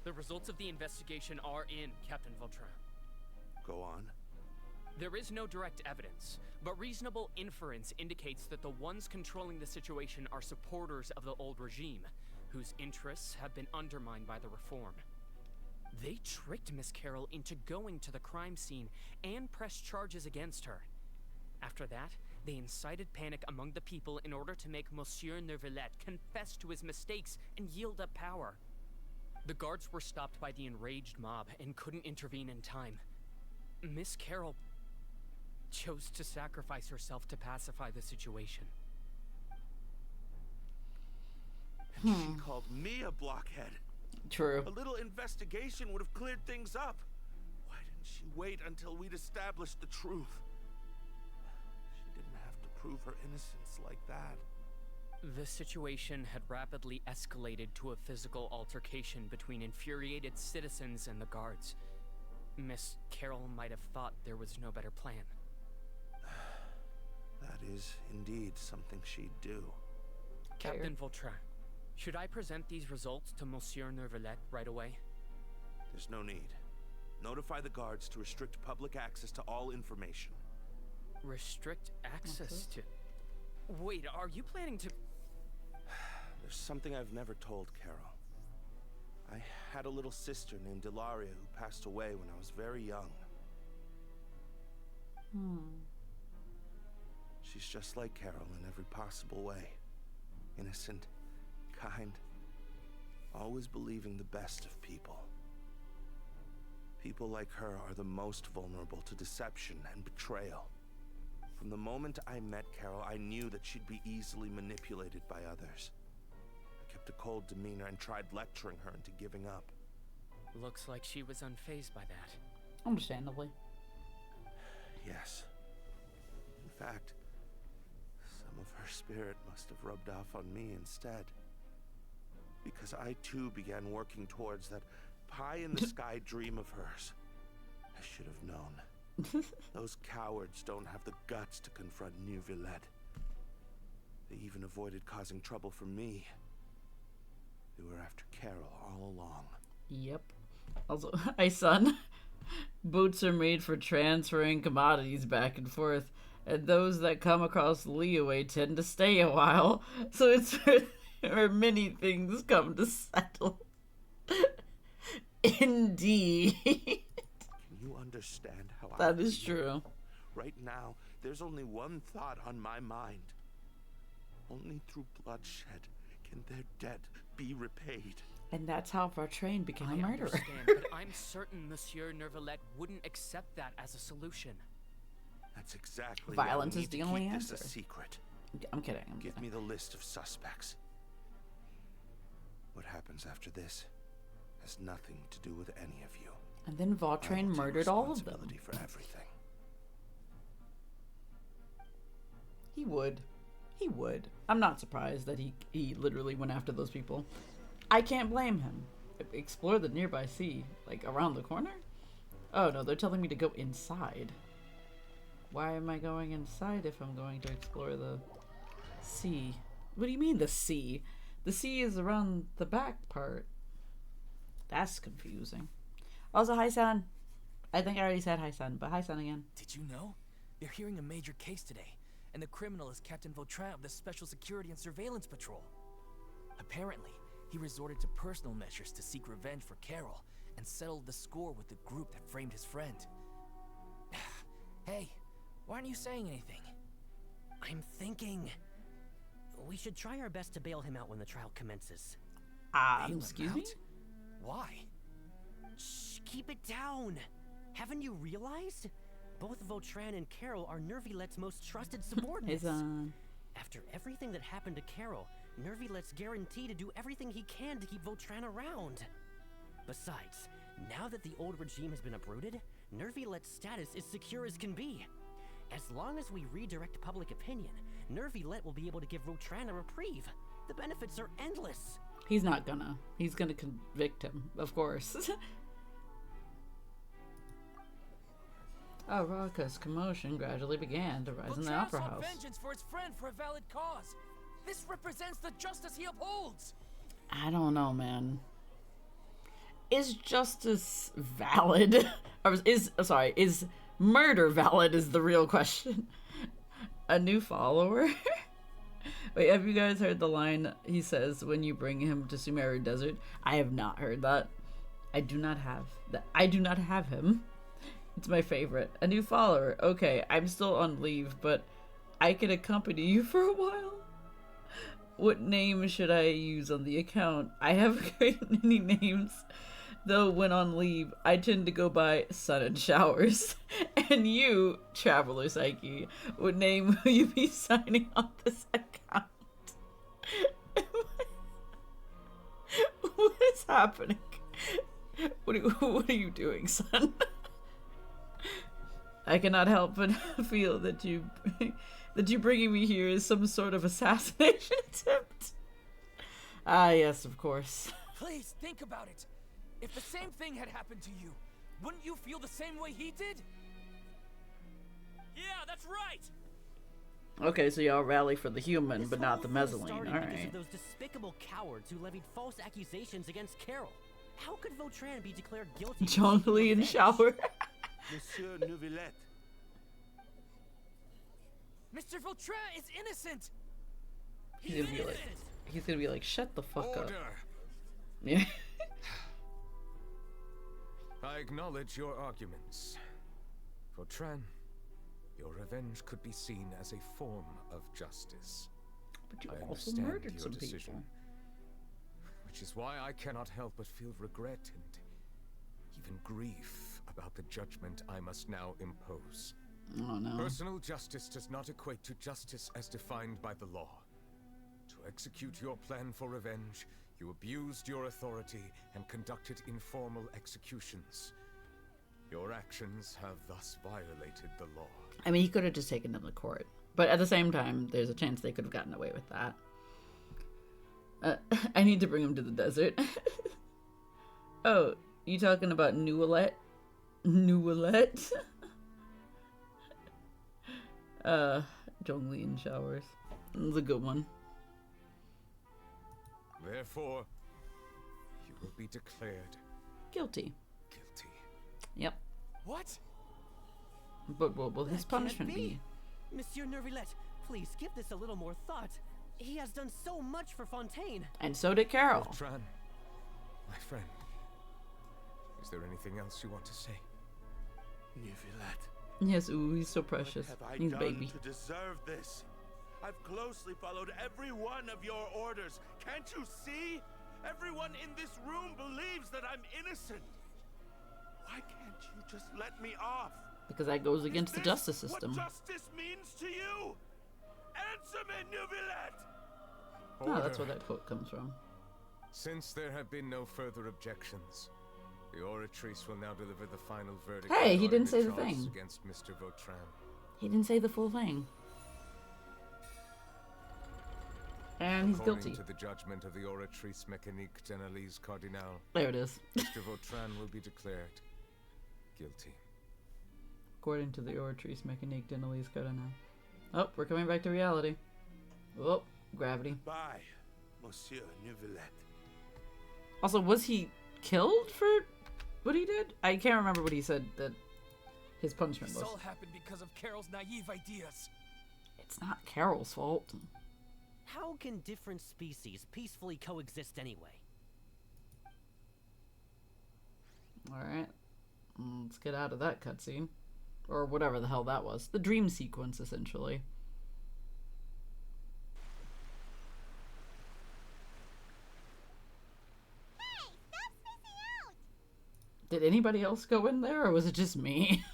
The results of the investigation are in, Captain Vautrin. Go on. There is no direct evidence, but reasonable inference indicates that the ones controlling the situation are supporters of the old regime, whose interests have been undermined by the reform. They tricked Miss Carroll into going to the crime scene and pressed charges against her. After that, they incited panic among the people in order to make Monsieur Nervilette confess to his mistakes and yield up power. The guards were stopped by the enraged mob and couldn't intervene in time. Miss Carroll chose to sacrifice herself to pacify the situation. And she called me a blockhead. True. A little investigation would have cleared things up. Why didn't she wait until we'd established the truth? She didn't have to prove her innocence like that. The situation had rapidly escalated to a physical altercation between infuriated citizens and the guards. Miss Carroll might have thought there was no better plan. That is indeed something she'd do. Captain Vautrin, should I present these results to Monsieur Nervilette right away? There's no need. Notify the guards to restrict public access to all information. Restrict access to... Wait, are you planning to... There's something I've never told Carol. I had a little sister named Ilaria who passed away when I was very young. She's just like Carol in every possible way. Innocent, kind, always believing the best of people. People like her are the most vulnerable to deception and betrayal. From the moment I met Carol, I knew that she'd be easily manipulated by others. I kept a cold demeanor and tried lecturing her into giving up. Looks like she was unfazed by that. Understandably. Yes. In fact, some of her spirit must have rubbed off on me instead. Because I too began working towards that pie-in-the-sky dream of hers. I should have known. Those cowards don't have the guts to confront Nervilette. They even avoided causing trouble for me. They were after Carol all along. Yep. Also, hi son. Boots are made for transferring commodities back and forth, and those that come across leeway tend to stay a while. So it's where many things come to settle. Indeed. Can you understand how that is true? Right now, there's only one thought on my mind. Only through bloodshed can their debt be repaid. And that's how Vautrin became a murderer. I understand, but I'm certain Monsieur Nervilette wouldn't accept that as a solution. That's exactly violence why we is need the to only keep answer. This a secret. I'm kidding. Give me the list of suspects. What happens after this has nothing to do with any of you. And then Vautrin murdered all of them. For everything. He would. He would. I'm not surprised that he literally went after those people. I can't blame him. Explore the nearby sea, like around the corner? Oh no, they're telling me to go inside. Why am I going inside if I'm going to explore the sea? What do you mean the sea? The sea is around the back part. That's confusing. Also, hi, son. I think I already said hi, son, but hi, son again. Did you know? They're hearing a major case today, and the criminal is Captain Vautrin of the Special Security and Surveillance Patrol. Apparently, he resorted to personal measures to seek revenge for Carol and settled the score with the group that framed his friend. Hey, why aren't you saying anything? I'm thinking... we should try our best to bail him out when the trial commences. Excuse me? Why? Shh, keep it down! Haven't you realized? Both Vautrin and Carol are Nervilette's most trusted subordinates. After everything that happened to Carol, Nervilette's guaranteed to do everything he can to keep Vautrin around. Besides, now that the old regime has been uprooted, Nervilette's status is secure as can be. As long as we redirect public opinion, Nervilette will be able to give Vautrin a reprieve. The benefits are endless. He's not gonna. He's gonna convict him, of course. Rocca's commotion gradually began to rise in the opera house. Vengeance for his friend for a valid cause. This represents the justice he upholds. I don't know, man. Is justice valid? Or is murder valid is the real question. A new follower? Wait, have you guys heard the line he says when you bring him to Sumeru Desert? I have not heard that. I do not have him. It's my favorite. A new follower. Okay, I'm still on leave, but I can accompany you for a while. What name should I use on the account? I have many names. Though when on leave, I tend to go by Sun and Showers. And you, Traveler Psyche, what name will you be signing on this account? What is happening? What are you doing, son? I cannot help but feel that you bringing me here is some sort of assassination attempt. Ah, yes, of course. Please think about it. If the same thing had happened to you, wouldn't you feel the same way he did? Yeah, that's right. Okay, so y'all rally for the human, but not the Mezzaline. All Because right. of those despicable cowards who levied false accusations against Carol. How could Vautrin be declared guilty? Zhongli in shower. Monsieur Neuvillette. Mr. Vautrin is innocent. He's gonna be like, shut the fuck up. Order. Yeah. I acknowledge your arguments. Vautrin, your revenge could be seen as a form of justice. But you I also understand murdered your some decision, people. which is why I cannot help but feel regret and even grief about the judgment I must now impose. Oh no. Personal justice does not equate to justice as defined by the law. To execute your plan for revenge, you abused your authority and conducted informal executions. Your actions have thus violated the law. I mean, he could have just taken them to court. But at the same time, there's a chance they could have gotten away with that. I need to bring him to the desert. Oh, you talking about Neuvillette? Neuvillette? Zhongli in showers. That's a good one. Therefore, you will be declared Guilty. guilty. Yep. What? But what will his punishment be? Monsieur Neuvillette, please give this a little more thought. He has done so much for Fontaine. And so did Carol. Vautrin, my friend, is there anything else you want to say? Neuvillette. Yes, ooh, he's so precious. What have I He's done baby. to deserve this? I've closely followed every one of your orders. Can't you see? Everyone in this room believes that I'm innocent. Why can't you just let me off? Because that goes against the justice system. What justice means to you? Answer me, Neuvillette! Oh, that's where that quote comes from. Since there have been no further objections, the Oratrice will now deliver the final verdict. Hey, he regarding didn't say the charges thing. Against Mr. Vautrin. He didn't say the full thing. And he's According guilty. to the judgment of the Oratrice Mécanique d'Analyse Cardinal, There it is. Mr. Vautrin will be declared guilty. According to the Oratrice Mécanique d'Analyse Cardinal. Oh, we're coming back to reality. Oh, gravity. Bye, Monsieur Neuvillette. Also, was he killed for what he did? I can't remember what he said that his punishment This was. all happened because of Carol's naive ideas. It's not Carol's fault. How can different species peacefully coexist anyway? Alright. Let's get out of that cutscene. Or whatever the hell that was. The dream sequence, essentially. Hey, stop spacing out! Did anybody else go in there, or was it just me?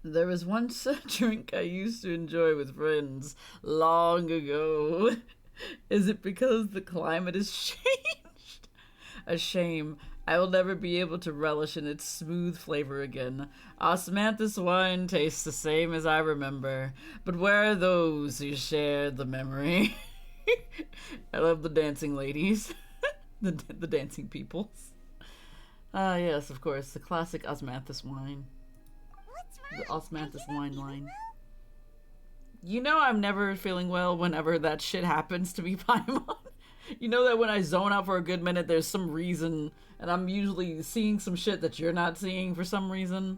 There was once a drink I used to enjoy with friends long ago. Is it because the climate has changed? A shame. I will never be able to relish in its smooth flavor again. Osmanthus wine tastes the same as I remember, but where are those who shared the memory? I love the dancing ladies. the dancing peoples. Ah, yes, of course, the classic osmanthus wine. The osmanthus wine line. You know I'm never feeling well whenever that shit happens to me, Paimon. You know that when I zone out for a good minute, there's some reason, and I'm usually seeing some shit that you're not seeing for some reason.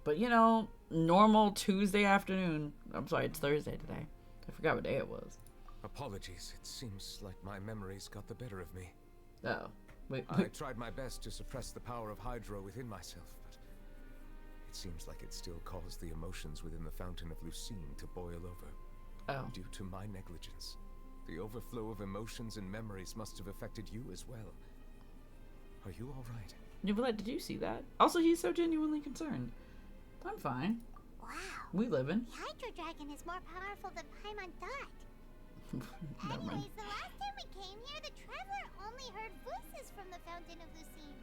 But you know, normal Tuesday afternoon. I'm sorry, it's Thursday today. I forgot what day it was. Apologies, it seems like my memories got the better of me. Oh, wait. I tried my best to suppress the power of Hydro within myself, but it seems like it still caused the emotions within the Fountain of Lucine to boil over. Oh. Due to my negligence. The overflow of emotions and memories must have affected you as well. Are you all right? Neuvillette, did you see that? Also, he's so genuinely concerned. I'm fine. Wow. We living. The Hydro Dragon is more powerful than Paimon thought. Never mind. Anyways, the last time we came here, the Traveler only heard voices from the Fountain of Lucine.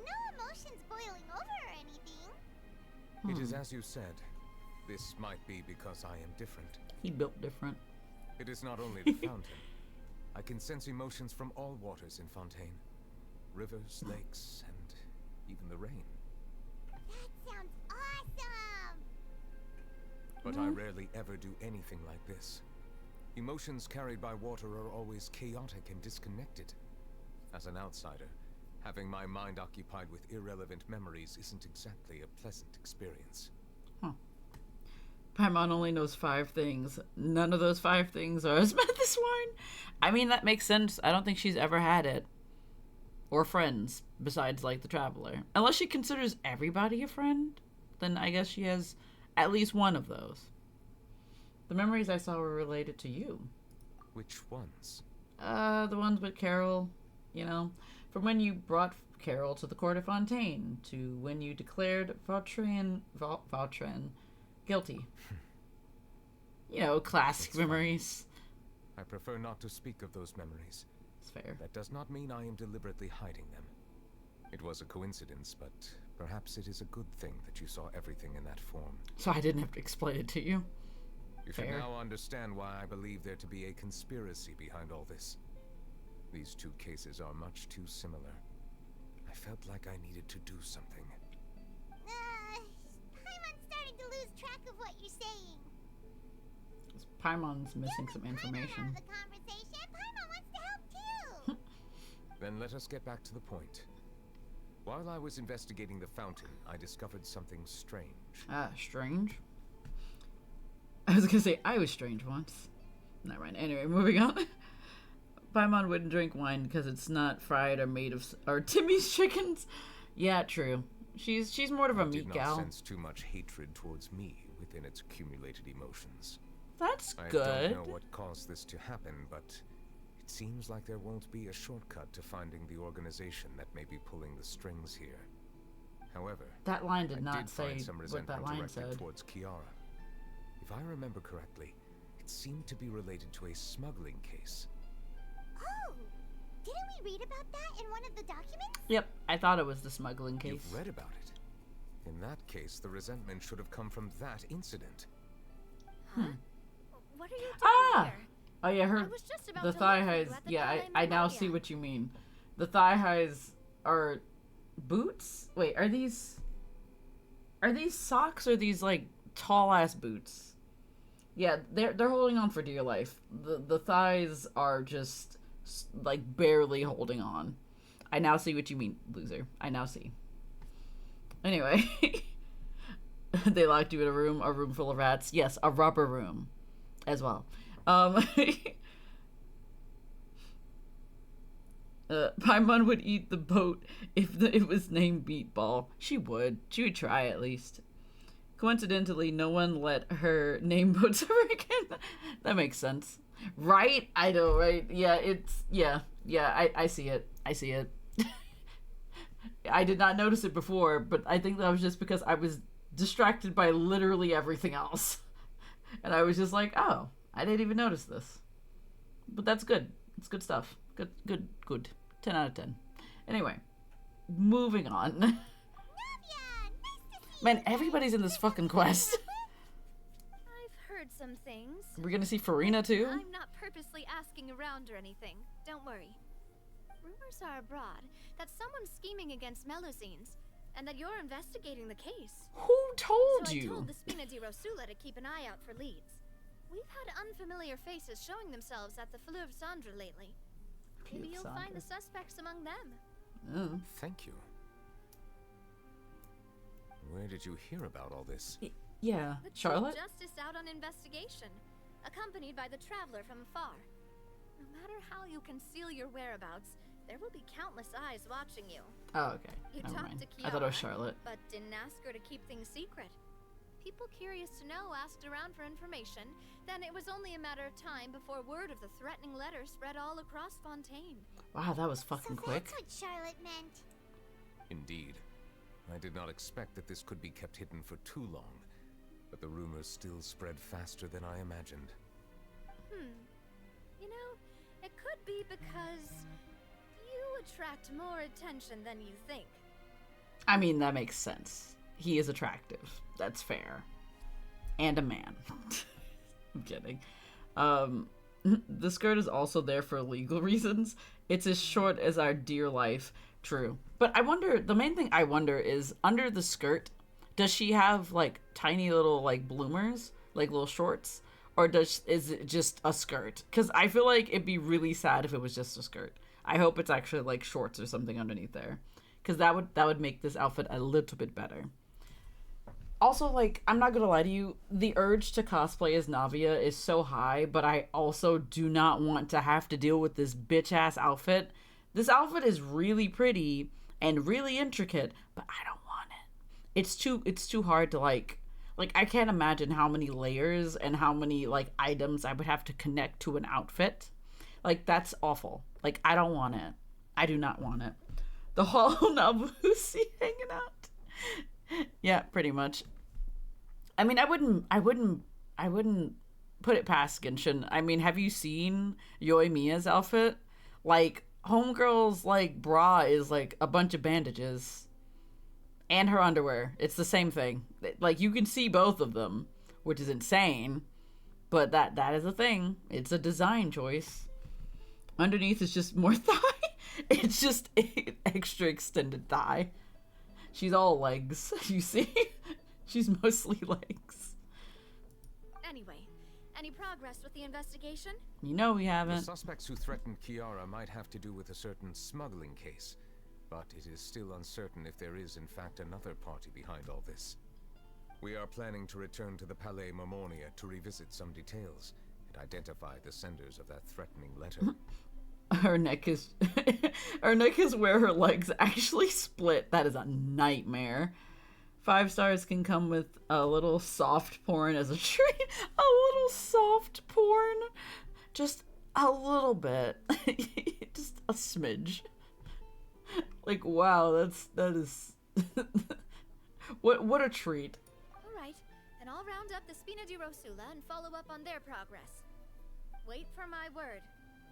No emotions boiling over or anything. It is as you said. This might be because I am different. He built different. It is not only the fountain. I can sense emotions from all waters in Fontaine. Rivers, lakes, and even the rain. That sounds awesome! But I rarely ever do anything like this. Emotions carried by water are always chaotic and disconnected. As an outsider, having my mind occupied with irrelevant memories isn't exactly a pleasant experience. Huh. Paimon only knows 5 things. None of those 5 things are osmanthus wine. I mean, that makes sense. I don't think she's ever had it. Or friends, besides, like, the Traveler. Unless she considers everybody a friend, then I guess she has at least one of those. The memories I saw were related to you. Which ones? The ones with Carol, you know. From when you brought Carol to the court of Fontaine, to when you declared Vautrin guilty. You know, classic memories. I prefer not to speak of those memories. It's fair. That does not mean I am deliberately hiding them. It was a coincidence, but perhaps it is a good thing that you saw everything in that form. So I didn't have to explain it to you. You should now understand why I believe there to be a conspiracy behind all this. These 2 cases are much too similar. I felt like I needed to do something. Paimon's starting to lose track of what you're saying. Paimon's missing some information. Out of the conversation. Paimon wants to help too. Then let us get back to the point. While I was investigating the fountain, I discovered something strange. Ah, strange? I was gonna say, I was strange once. Never mind. Anyway, moving on. Paimon wouldn't drink wine because it's not fried or made of Timmy's chickens. Yeah, true. She's more of a meat gal. I did not sense too much hatred towards me within its accumulated emotions. That's good. I don't know what caused this to happen, but it seems like there won't be a shortcut to finding the organization that may be pulling the strings here. However, that line did I not did say find some what that line said. Towards Kiara. If I remember correctly, it seemed to be related to a smuggling case. Oh, didn't we read about that in one of the documents? Yep, I thought it was the smuggling case. You've read about it. In that case, the resentment should have come from that incident. Huh? What are you doing here? Oh yeah, her was just about the to thigh look for you highs. at the Yeah, ballet I now memorial. see what you mean. The thigh highs are boots. Wait, are these socks or these like tall ass boots? Yeah, they're holding on for dear life. The thighs are just like barely holding on. I now see what you mean, loser. I now see. Anyway, they locked you in a room full of rats. Yes, a rubber room as well. Paimon would eat the boat if it was named Meatball. She would try at least. Coincidentally, no one let her name boats ever again. That makes sense. Right? I know, right? Yeah, I see it. I see it. I did not notice it before, but I think that was just because I was distracted by literally everything else. And I was just like, oh, I didn't even notice this. But that's good. It's good stuff. Good. 10 out of 10. Anyway, moving on. Man, everybody's in this fucking quest. I've heard some things. We're gonna see Farina too? I'm not purposely asking around or anything. Don't worry. Rumors are abroad that someone's scheming against Melusines, and that you're investigating the case. Who told so you? I told the Spina di Rosula to keep an eye out for leads. We've had unfamiliar faces showing themselves at the Fleuve Cendre lately. Maybe you'll find the suspects among them. Thank you. Where did you hear about all this? Yeah, The Charlotte? Chief Justice out on investigation, accompanied by the Traveler from afar. No matter how you conceal your whereabouts, there will be countless eyes watching you. Oh, okay. You Never talked mind. to Kiara, I thought it was Charlotte. but didn't ask her to keep things secret. People curious to know asked around for information, then it was only a matter of time before word of the threatening letter spread all across Fontaine. Wow, that was fucking quick. That's what Charlotte meant. Indeed. I did not expect that this could be kept hidden for too long, but the rumors still spread faster than I imagined. You know, it could be because you attract more attention than you think. I mean, that makes sense. He is attractive. That's fair. And a man. I'm kidding. The skirt is also there for legal reasons. It's as short as our dear life. True. But I wonder, the main thing I wonder is, under the skirt, does she have, like, tiny little, like, bloomers? Like, little shorts? Or is it just a skirt? Because I feel like it'd be really sad if it was just a skirt. I hope it's actually, like, shorts or something underneath there. Because that would make this outfit a little bit better. Also, like, I'm not gonna lie to you, the urge to cosplay as Navia is so high, but I also do not want to have to deal with this bitch-ass outfit. This outfit is really pretty and really intricate, but I don't want it. It's too hard to, like, I can't imagine how many layers and how many, like, items I would have to connect to an outfit. Like, that's awful. Like, I don't want it. I do not want it. The whole Nabusi hanging out. Yeah, pretty much. I mean, I wouldn't put it past Genshin. I mean, have you seen Yoimiya's outfit? Like, Homegirl's, like, bra is, like, a bunch of bandages. And her underwear. It's the same thing. Like, you can see both of them, which is insane. But that is a thing. It's a design choice. Underneath is just more thigh. It's just extra extended thigh. She's all legs, you see? She's mostly legs. Anyway, any progress with the investigation? You know we haven't. The suspects who threatened Kiara might have to do with a certain smuggling case, but it is still uncertain if there is in fact another party behind all this. We are planning to return to the Palais Marmonia to revisit some details and identify the senders of that threatening letter. Her neck is where her legs actually split. That is a nightmare. 5 stars can come with a little soft porn as a treat. A little soft porn. Just a little bit. Just a smidge. Like, wow, that is what a treat. Alright, then I'll round up the Spina di Rosula and follow up on their progress. Wait for my word.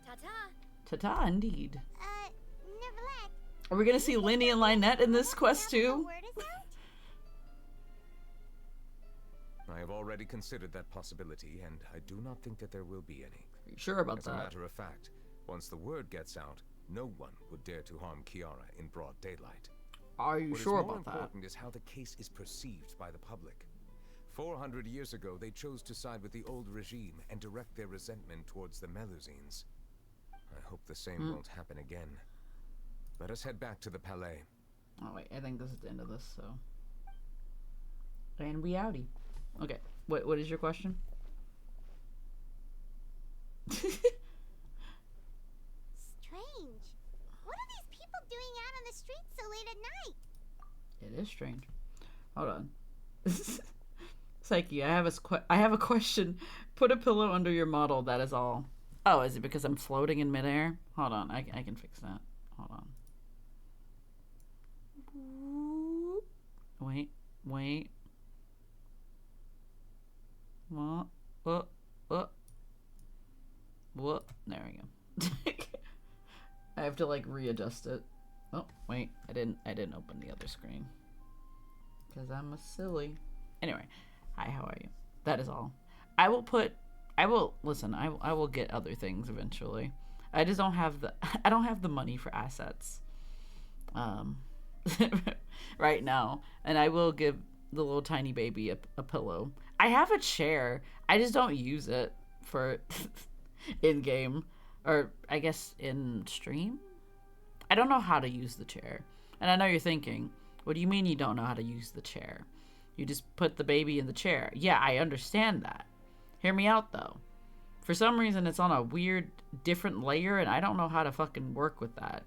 Ta-ta! Ta-ta, indeed. Nevertheless. Are we gonna see Linny and Lynette in this quest too? I have already considered that possibility, and I do not think that there will be any. Are you sure about As that? a matter of fact, once the word gets out, no one would dare to harm Kiara in broad daylight. Are you What is sure more about that? important is how the case is perceived by the public. 400 years ago, they chose to side with the old regime and direct their resentment towards the Melusines. I hope the same won't happen again. Let us head back to the Palais. Oh wait, I think this is the end of this, so. And we outie. Okay, what is your question? Strange. What are these people doing out on the streets so late at night? It is strange. Hold on. Psyche, I have a question. Put a pillow under your model, that is all. Oh, is it because I'm floating in midair? Hold on, I can fix that. Hold on. Wait. What? There we go. I have to like readjust it. Oh, wait. I didn't open the other screen. Because I'm a silly. Anyway. Hi, how are you? That is all. I will get other things eventually. I just don't have the money for assets. Right now. And I will give the little tiny baby a pillow. I have a chair. I just don't use it for in game, or I guess in stream. I don't know how to use the chair. And I know you're thinking, what do you mean you don't know how to use the chair? You just put the baby in the chair. Yeah, I understand that. Hear me out though. For some reason it's on a weird different layer and I don't know how to fucking work with that.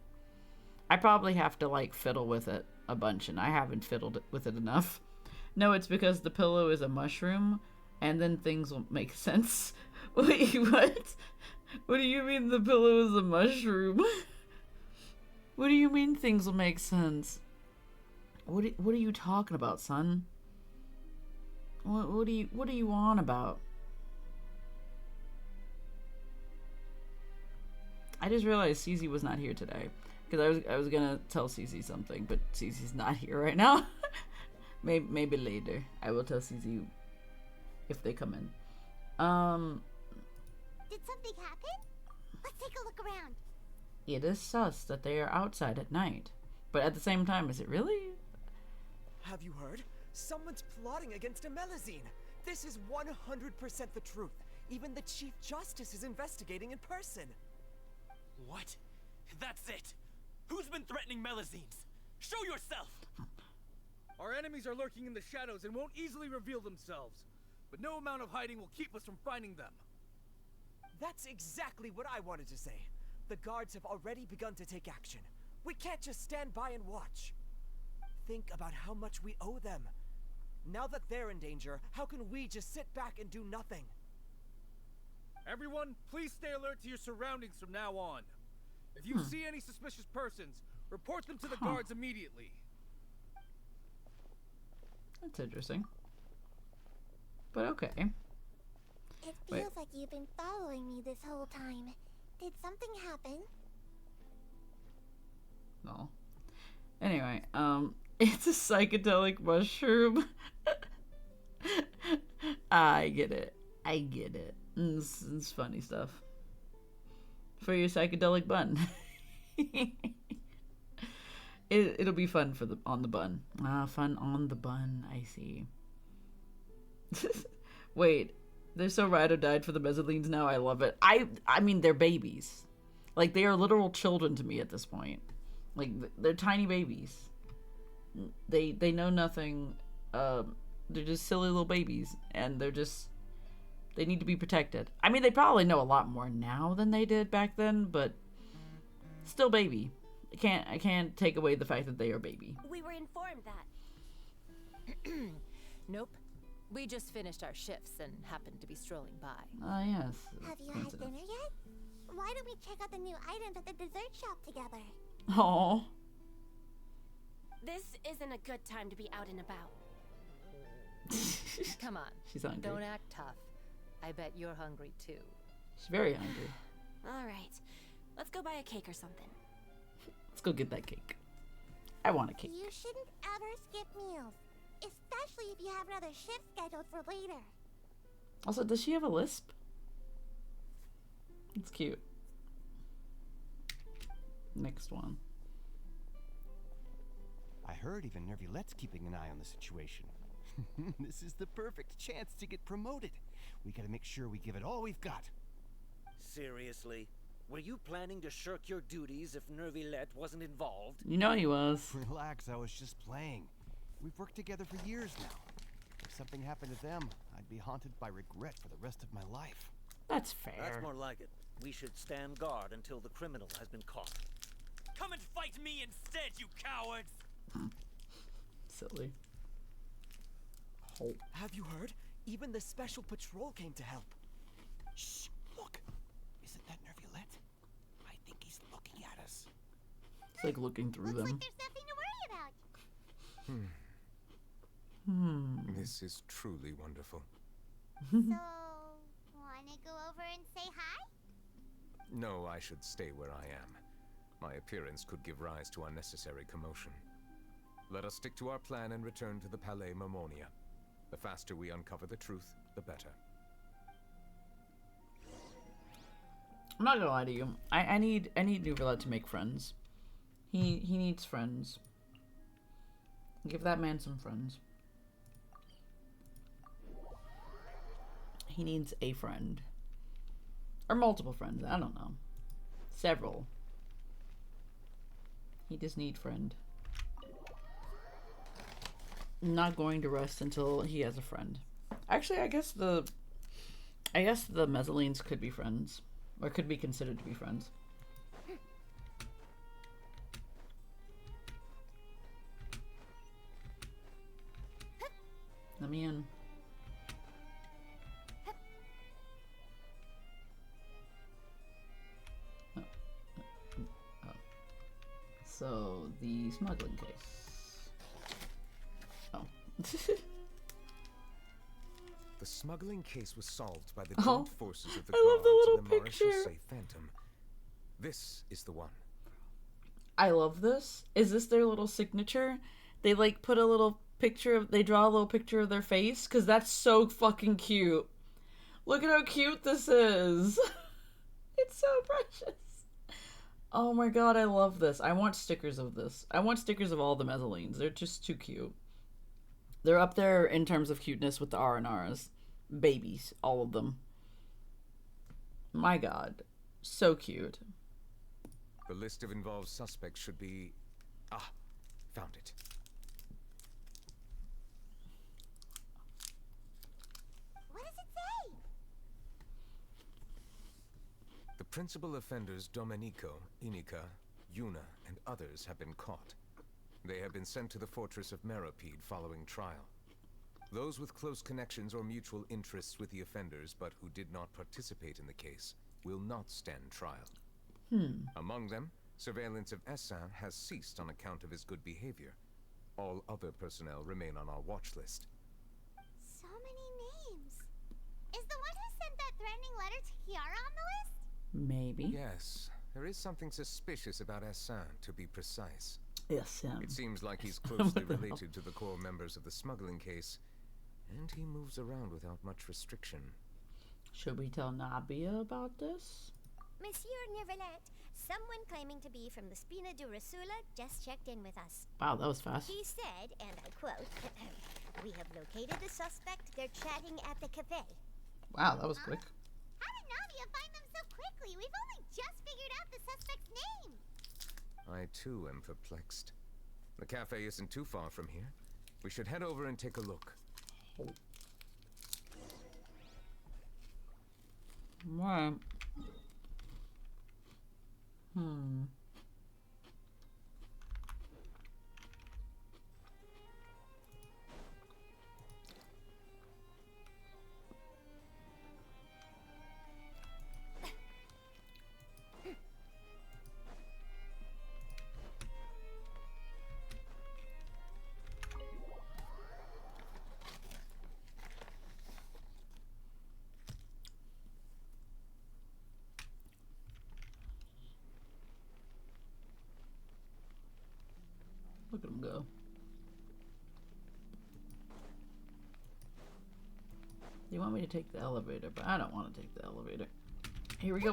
I probably have to like fiddle with it a bunch and I haven't fiddled with it enough. No, it's because the pillow is a mushroom and then things will make sense. Wait, what? What do you mean the pillow is a mushroom? What do you mean things will make sense? What are you talking about, son? What are you on about? I just realized Cece was not here today because I was gonna tell Cece something, but Cece's not here right now. maybe later I will tell Cece if they come in. Did something happen? Let's take a look around. It is sus that they are outside at night, but at the same time, is it really? Have you heard? Someone's plotting against a Melusine. This is 100% the truth. Even the Chief Justice is investigating in person. What? That's it? Who's been threatening Melusines? Show yourself! Our enemies are lurking in the shadows and won't easily reveal themselves. But no amount of hiding will keep us from finding them. That's exactly what I wanted to say. The guards have already begun to take action. We can't just stand by and watch. Think about how much we owe them. Now that they're in danger, how can we just sit back and do nothing? Everyone, please stay alert to your surroundings from now on. If you see any suspicious persons, report them to the guards immediately. That's interesting. But okay. It feels like you've been following me this whole time. Did something happen? No. Anyway, it's a psychedelic mushroom. I get it. It's funny stuff. For your psychedelic bun. It'll be fun on the bun. Fun on the bun, I see. Wait, they're so ride or died for the Mezzolines now. I love it. I mean, they're babies. Like, they are literal children to me at this point. Like, they're tiny babies. They know nothing. They're just silly little babies, and they need to be protected. I mean, they probably know a lot more now than they did back then, but still baby. I can't take away the fact that they are baby. We were informed that. Nope. We just finished our shifts and happened to be strolling by. Ah, yes. Have you had dinner yet? Why don't we check out the new items at the dessert shop together? Oh. This isn't a good time to be out and about. Come on. She's hungry. Don't act tough. I bet you're hungry too. She's very hungry. All right. Let's go buy a cake or something. Let's go get that cake. I want a cake. You shouldn't ever skip meals. especially if you have another shift scheduled for later. Also, does she have a lisp? It's cute. Next one. I heard even Nervilette's keeping an eye on the situation. This is the perfect chance to get promoted. We gotta make sure we give it all we've got. Seriously? Were you planning to shirk your duties if Nervilette wasn't involved? You know he was. Relax, I was just playing. We've worked together for years now. If something happened to them, I'd be haunted by regret for the rest of my life. That's fair. That's more like it. We should stand guard until the criminal has been caught. Come and fight me instead, you cowards! Silly. Oh. Have you heard? Even the special patrol came to help. Shh! Look! Isn't that Nervilette? I think he's looking at us. It's like looking through them. Looks like there's nothing to worry about. This is truly wonderful. So, wanna go over and say hi? No, I should stay where I am. My appearance could give rise to unnecessary commotion. Let us stick to our plan and return to the Palais Mermonia. The faster we uncover the truth, the better. I'm not gonna lie to you. I need Nervilette to make friends. He needs friends. Give that man some friends. He needs a friend. Or multiple friends, I don't know. Several. He just needs friend. I'm not going to rest until he has a friend. Actually, I guess the Mezzalines could be friends. Or could be considered to be friends. Let me in. So, the smuggling case. Oh. The smuggling case was solved by the Oh, joint forces of the I love the guards little and the Maréchal picture. Say Phantom. This is the one. I love this. Is this their little signature? They like put a little picture of, they draw a little picture of their face? Because that's so fucking cute. Look at how cute this is. It's so precious. Oh my god, I love this. I want stickers of this. I want stickers of all the Mezzalines. They're just too cute. They're up there in terms of cuteness with the R&Rs. Babies, all of them. My god. So cute. The list of involved suspects should be... Ah, found it. What does it say? The principal offenders Domenico, Inica, Yuna, and others have been caught. They have been sent to the fortress of Meropide following trial. Those with close connections or mutual interests with the offenders but who did not participate in the case will not stand trial. Among them, surveillance of Essin has ceased on account of his good behavior. All other personnel remain on our watch list. So many names. Is the one who sent that threatening letter to Kiara on the list? Maybe. Yes, there is something suspicious about Essin, to be precise. Essin. It seems like he's What closely the hell? related to the core members of the smuggling case, and he moves around without much restriction. Should we tell Nabia about this? Monsieur Nervilette, someone claiming to be from the Spina di Rasula just checked in with us. Wow, that was fast. He said, and I quote, "We have located the suspect. They're chatting at the cafe." Wow, that was quick. How did Navia find them so quickly? We've only just figured out the suspect's name. I too am perplexed. The cafe isn't too far from here. We should head over and take a look. Right. They want me to take the elevator, but I don't want to take the elevator. Here we go.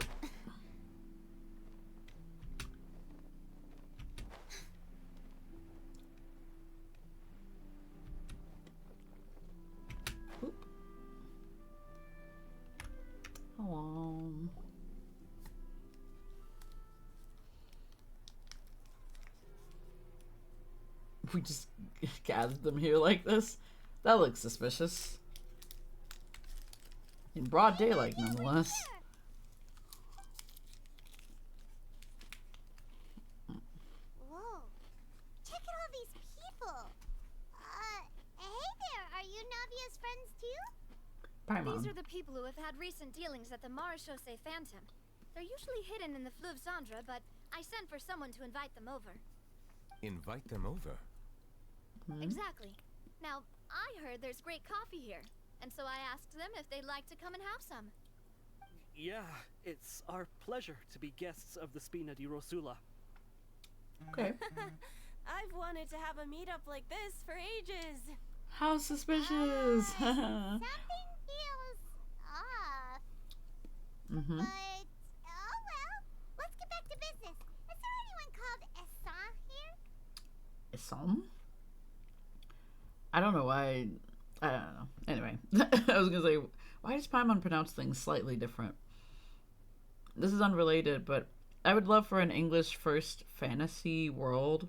Oop. Hello. We just gathered them here like this? That looks suspicious. In broad daylight, nonetheless. Whoa. Check out all these people. Hey there. Are you Navia's friends too? These are the people who have had recent dealings at the Marechaussee Phantom. They're usually hidden in the Fleuve Cendre, but I sent for someone to invite them over. Invite them over? Exactly. Now, I heard there's great coffee here, and so I asked them if they'd like to come and have some. Yeah, it's our pleasure to be guests of the Spina di Rosula. Okay. I've wanted to have a meetup like this for ages. How suspicious! Something feels off. Mm-hmm. But, oh well. Let's get back to business. Is there anyone called Essan here? Essan? I don't know why. I don't know. Anyway, I was gonna say, why does Paimon pronounce things slightly different? This is unrelated, but I would love for an English first fantasy world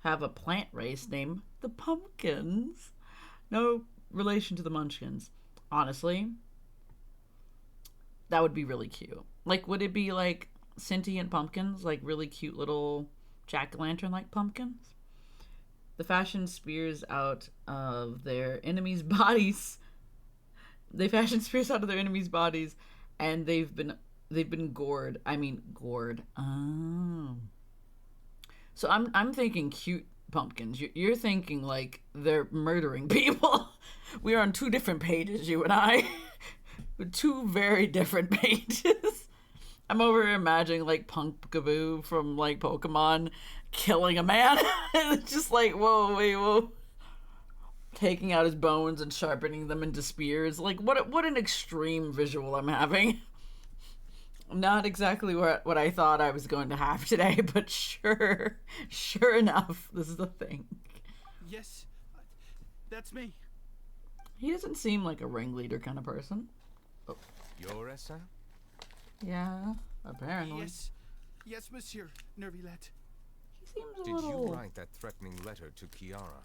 have a plant race named the Pumpkins. No relation to the Munchkins. Honestly, that would be really cute. Like, would it be like sentient pumpkins? Like really cute little jack-o'-lantern-like pumpkins? The fashion spears out of their enemies' bodies. They fashion spears out of their enemies' bodies, and they've been gored. I mean, gored. Oh. So I'm thinking cute pumpkins. You're thinking like they're murdering people. We are on two different pages, you and I. Two very different pages. I'm over imagining like Punkaboo from like Pokemon killing a man. It's just like, whoa, wait, whoa. Taking out his bones and sharpening them into spears. Like, what an extreme visual I'm having. Not exactly what I thought I was going to have today, but sure enough, this is the thing. Yes, that's me. He doesn't seem like a ringleader kind of person. Oh. You're Essan? Yeah, apparently. Yes, Monsieur Nervilette. He seems a Did little... you write that threatening letter to Kiara?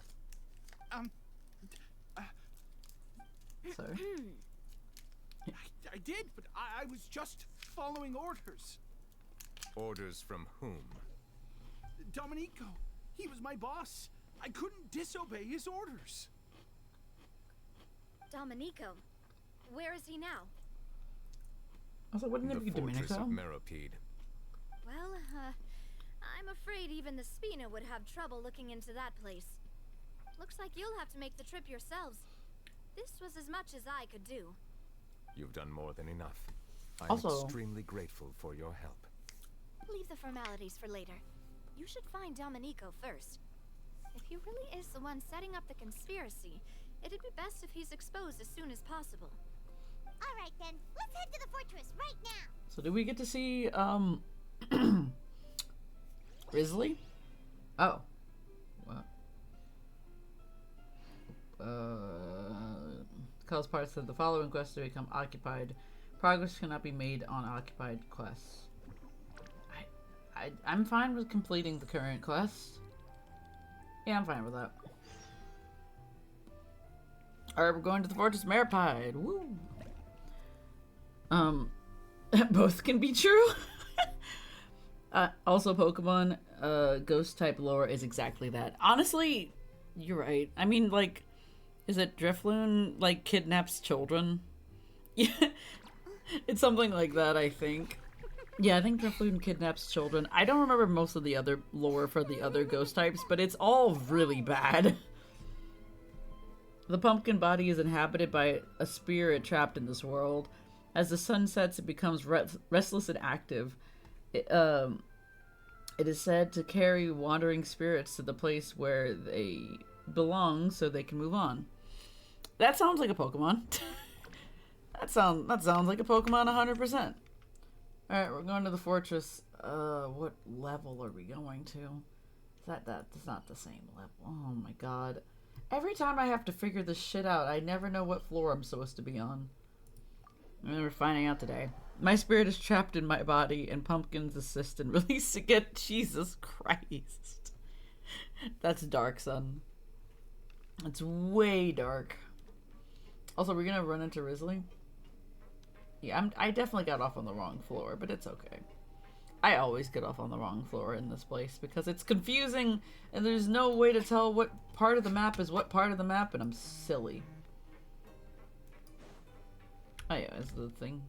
Sorry. I did, but I was just following orders. Orders from whom? Domenico. He was my boss. I couldn't disobey his orders. Domenico. Where is he now? Also, wouldn't it be Fortress Domenico? of Meropide. Well, I'm afraid even the Spina would have trouble looking into that place. Looks like you'll have to make the trip yourselves. This was as much as I could do. You've done more than enough. I'm Also- extremely grateful for your help. Leave the formalities for later. You should find Domenico first. If he really is the one setting up the conspiracy, it'd be best if he's exposed as soon as possible. Alright then, let's head to the fortress right now. So do we get to see, Grizzly? Oh. What? Cause parts of the following quests to become occupied. Progress cannot be made on occupied quests. I'm fine with completing the current quest. Yeah, I'm fine with that. Alright, we're going to the Fortress of Meropide. Woo! Both can be true. Also, Pokemon, ghost type lore is exactly that. Honestly, you're right. I mean, like, is it Drifloon, like, kidnaps children? Yeah, it's something like that, I think. Yeah, I think Drifloon kidnaps children. I don't remember most of the other lore for the other ghost types, but it's all really bad. The pumpkin body is inhabited by a spirit trapped in this world. As the sun sets, it becomes restless and active. It is said to carry wandering spirits to the place where they belong so they can move on. That sounds like a Pokemon. That sounds like a Pokemon 100%. Alright, we're going to the fortress. What level are we going to? That's not the same level. Oh my god. Every time I have to figure this shit out, I never know what floor I'm supposed to be on. And we're finding out today. My spirit is trapped in my body, and Pumpkin's assist in releasing it. Jesus Christ. That's dark, son. It's way dark. Also, we're gonna run into Risley. Yeah, I definitely got off on the wrong floor, but it's okay. I always get off on the wrong floor in this place because it's confusing and there's no way to tell what part of the map is what part of the map, and I'm silly. Oh yeah, is the thing.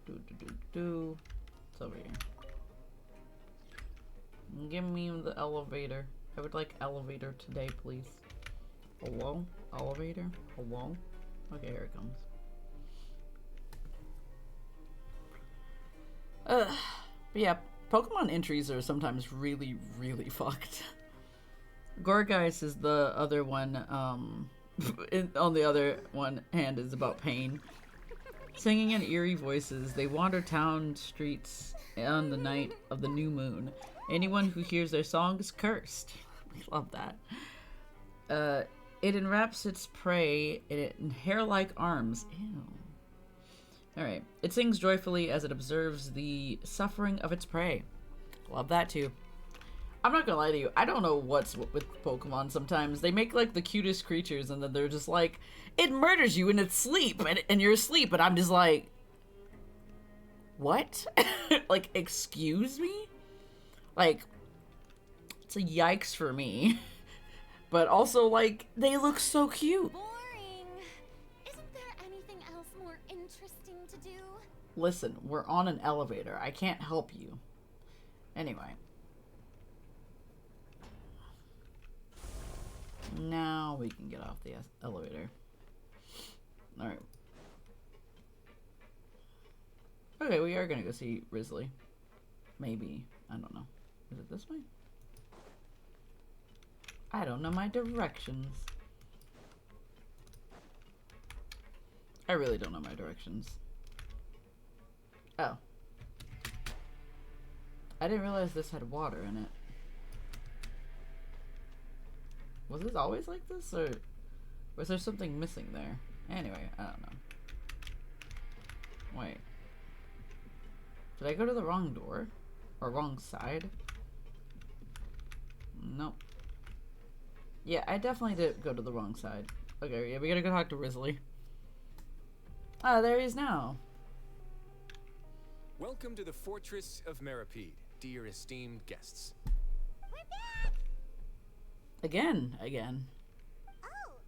It's over here. Give me the elevator. I would like elevator today, please. Hello? Elevator? Hello? Okay, here it comes. But yeah, Pokemon entries are sometimes really, really fucked. Gorgeist is the other one, on the other one hand is about pain. Singing in eerie voices, they wander town streets on the night of the new moon. Anyone who hears their song is cursed. We love that. It enwraps its prey in hair-like arms. Ew. Alright. It sings joyfully as it observes the suffering of its prey. Love that too. I'm not gonna lie to you, I don't know what's with Pokemon sometimes. They make like the cutest creatures and then they're just like, it murders you in its sleep and you're asleep, and I'm just like, what? Like, excuse me? Like, it's a yikes for me. But also, like, they look so cute. Boring. Isn't there anything else more interesting to do? Listen, we're on an elevator. I can't help you. Anyway. Now we can get off the elevator. Alright. Okay, we are gonna go see Risley. Maybe. I don't know. Is it this way? I don't know my directions. I really don't know my directions. Oh. I didn't realize this had water in it. Was this always like this, or was there something missing there? Anyway, I don't know. Wait. Did I go to the wrong door? Or wrong side? Nope. Yeah, I definitely did go to the wrong side. Okay, yeah, we gotta go talk to Risley. Ah, there he is now. Welcome to the Fortress of Meripede, dear esteemed guests. We're back! Again. Oh,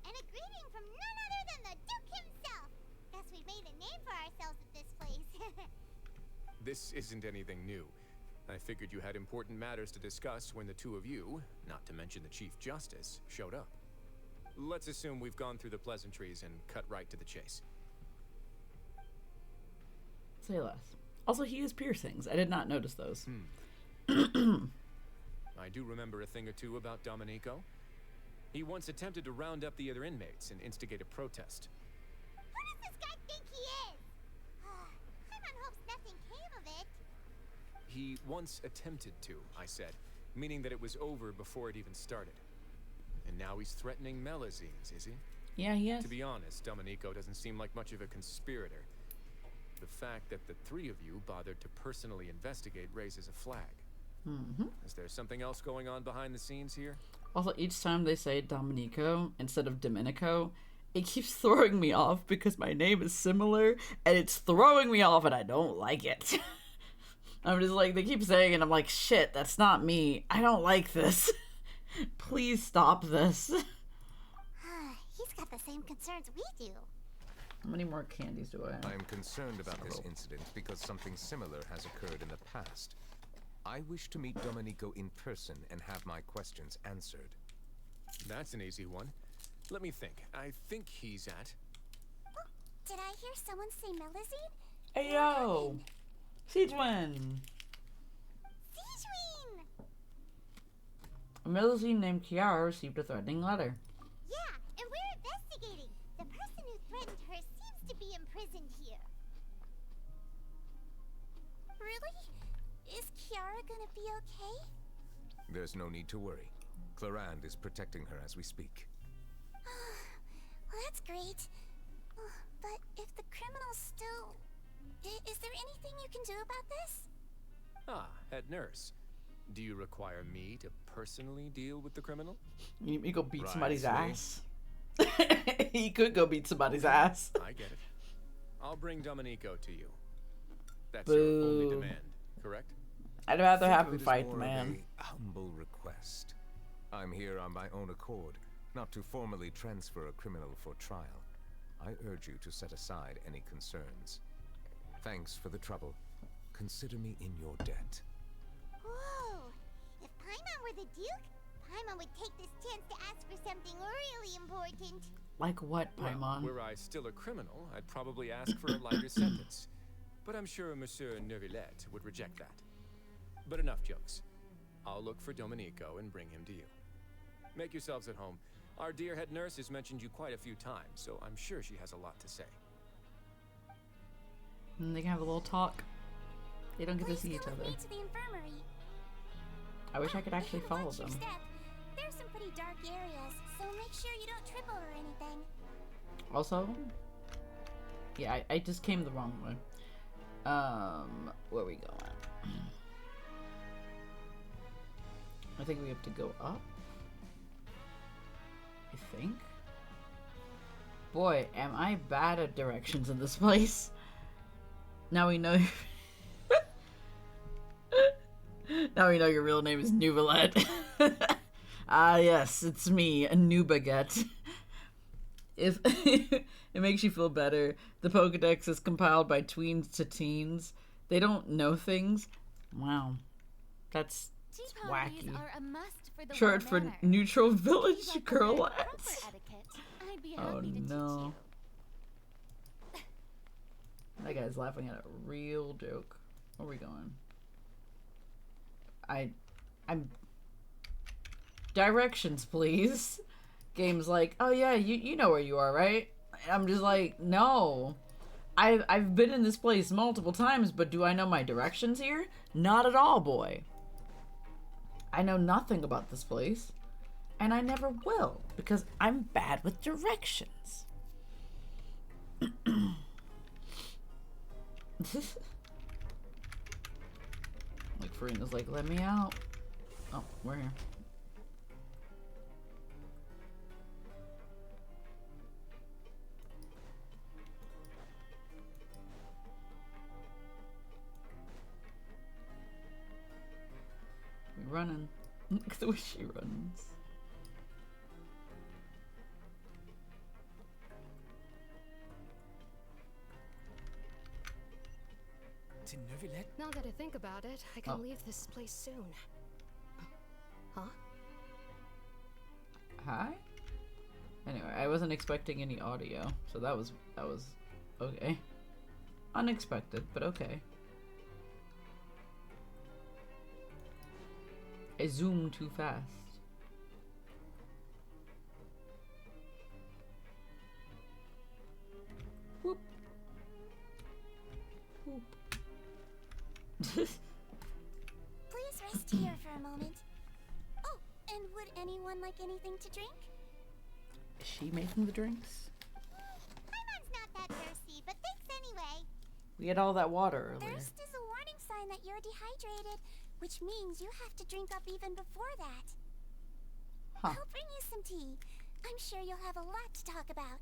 and a greeting from none other than the Duke himself. Guess we've made a name for ourselves at this place. This isn't anything new. I figured you had important matters to discuss when the two of you, not to mention the Chief Justice, showed up. Let's assume we've gone through the pleasantries and cut right to the chase. Say less. Also, he has piercings. I did not notice those. I do remember a thing or two about Domenico. He once attempted to round up the other inmates and instigate a protest. Who does this guy think he is? Paimon hopes nothing came of it. He once attempted to, I said, meaning that it was over before it even started. And now he's threatening Melazines, is he? Yeah, he is. To be honest, Domenico doesn't seem like much of a conspirator. The fact that the three of you bothered to personally investigate raises a flag. Is there something else going on behind the scenes here? Also, each time they say Domenico instead of Domenico, it keeps throwing me off because my name is similar, and it's throwing me off, and I don't like it. I'm just like, they keep saying it, and I'm like, shit, that's not me. I don't like this. Please stop this. He's got the same concerns we do. How many more candies do I have? I am concerned about this incident because something similar has occurred in the past. I wish to meet Domenico in person and have my questions answered. That's an easy one. Let me think. I think he's at... Oh, did I hear someone say Melazine? Hey, yo! Siegewin! Siegewin! A Melazine named Kiara received a threatening letter. Yeah, and we're investigating. The person who threatened her seems to be imprisoned here. Really? Is Kiara gonna be okay? There's no need to worry. Clarand is protecting her as we speak. Well, that's great. But if the criminal's still... Is there anything you can do about this? Ah, head nurse. Do you require me to personally deal with the criminal? You go beat Right, somebody's see? ass. He could go beat somebody's ass. I get it. I'll bring Domenico to you. That's Boo. your only demand, correct? I'd rather Think have of him it as fight, more of man. a humble request. I'm here on my own accord, not to formally transfer a criminal for trial. I urge you to set aside any concerns. Thanks for the trouble. Consider me in your debt. Whoa! If Paimon were the Duke, Paimon would take this chance to ask for something really important. Like what, Paimon? Well, were I still a criminal, I'd probably ask for a lighter sentence. But I'm sure Monsieur Neuvillette would reject that. But enough jokes. I'll look for Domenico and bring him to you. Make yourselves at home. Our dear head nurse has mentioned you quite a few times, so I'm sure she has a lot to say. And they can have a little talk. They don't get to see each other. To the infirmary. I wish I could actually follow Watch your them. step. There's some pretty dark areas, so make sure you don't trip over anything. Also, yeah, I just came the wrong way. Where we going? I think we have to go up. I think. Boy, am I bad at directions in this place. Now we know. Now we know your real name is Neuvillette. Ah, yes, it's me, a new baguette. If it makes you feel better, the Pokedex is compiled by tweens to teens. They don't know things. Wow, that's wacky. Are a must for the Short well for manner. neutral village If you'd like to learn girlettes. proper etiquette, I'd be happy Oh to teach no. you. That guy's laughing at a real joke. Where are we going? I'm directions, please. Game's like, oh yeah, you know where you are, right? I'm just like, no. I've been in this place multiple times, but do I know my directions here? Not at all, boy. I know nothing about this place, and I never will, because I'm bad with directions. Like Farina's like, let me out. Oh, we're here. We're running. Look at the way she runs. To Neuvillette? Now that I think about it, I can Oh. leave this place soon. Huh? Hi? Anyway, I wasn't expecting any audio, so that was okay. Unexpected, but okay. I zoomed too fast. Whoop. Whoop. Please rest here for a moment. Oh, and would anyone like anything to drink? Is she making the drinks? Paimon's not that thirsty, but thanks anyway. We had all that water earlier. Thirst is a warning sign that you're dehydrated, which means you have to drink up even before that. Huh. I'll bring you some tea. I'm sure you'll have a lot to talk about.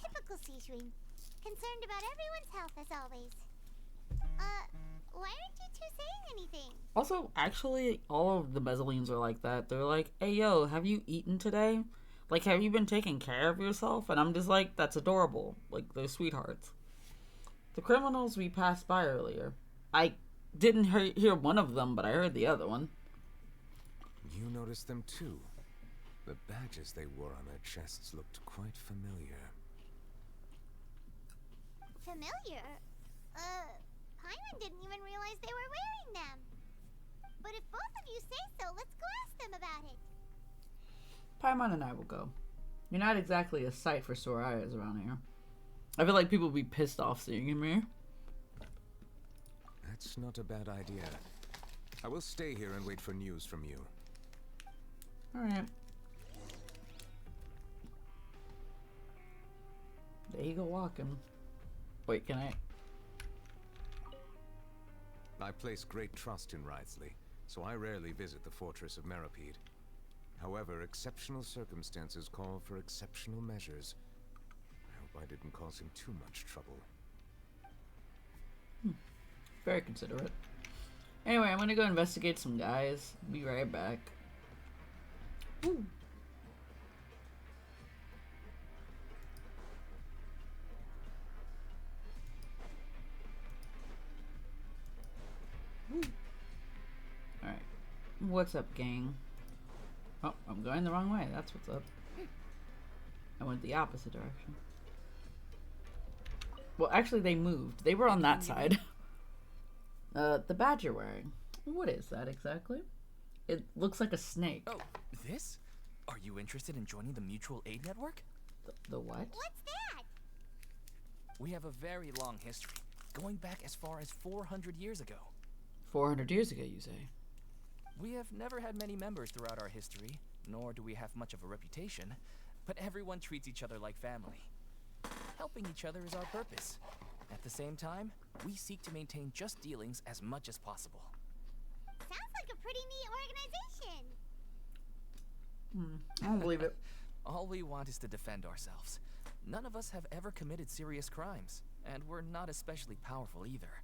Typical Seishwing. Concerned about everyone's health as always. Why aren't you two saying anything? Also, actually, all of the Mezzalines are like that. They're like, hey, yo, have you eaten today? Like, have you been taking care of yourself? And I'm just like, that's adorable. Like, they're sweethearts. The criminals we passed by earlier. I didn't hear one of them, but I heard the other one. You noticed them too. The badges they wore on their chests looked quite familiar. Familiar? Paimon didn't even realize they were wearing them. But if both of you say so, let's go ask them about it. Paimon and I will go. You're not exactly a sight for sore eyes around here. I feel like people would be pissed off seeing him here. That's not a bad idea. I will stay here and wait for news from you. Alright. There you go walking. Wait, can I place great trust in Wriothesley, so I rarely visit the fortress of Meripede. However, exceptional circumstances call for exceptional measures. I hope I didn't cause him too much trouble. Very considerate. Anyway, I'm gonna go investigate some guys. Be right back. Ooh. Alright. What's up, gang? Oh, I'm going the wrong way. That's what's up. I went the opposite direction. Well, actually, they moved. They were on that side. The badge you're wearing. What is that exactly? It looks like a snake. Oh, this? Are you interested in joining the Mutual Aid Network? The what? What's that? We have a very long history, going back as far as 400 years ago. 400 years ago, you say? We have never had many members throughout our history, nor do we have much of a reputation, but everyone treats each other like family. Helping each other is our purpose. At the same time, we seek to maintain just dealings as much as possible. Sounds like a pretty neat organization. I don't believe it. All we want is to defend ourselves. None of us have ever committed serious crimes, and we're not especially powerful either.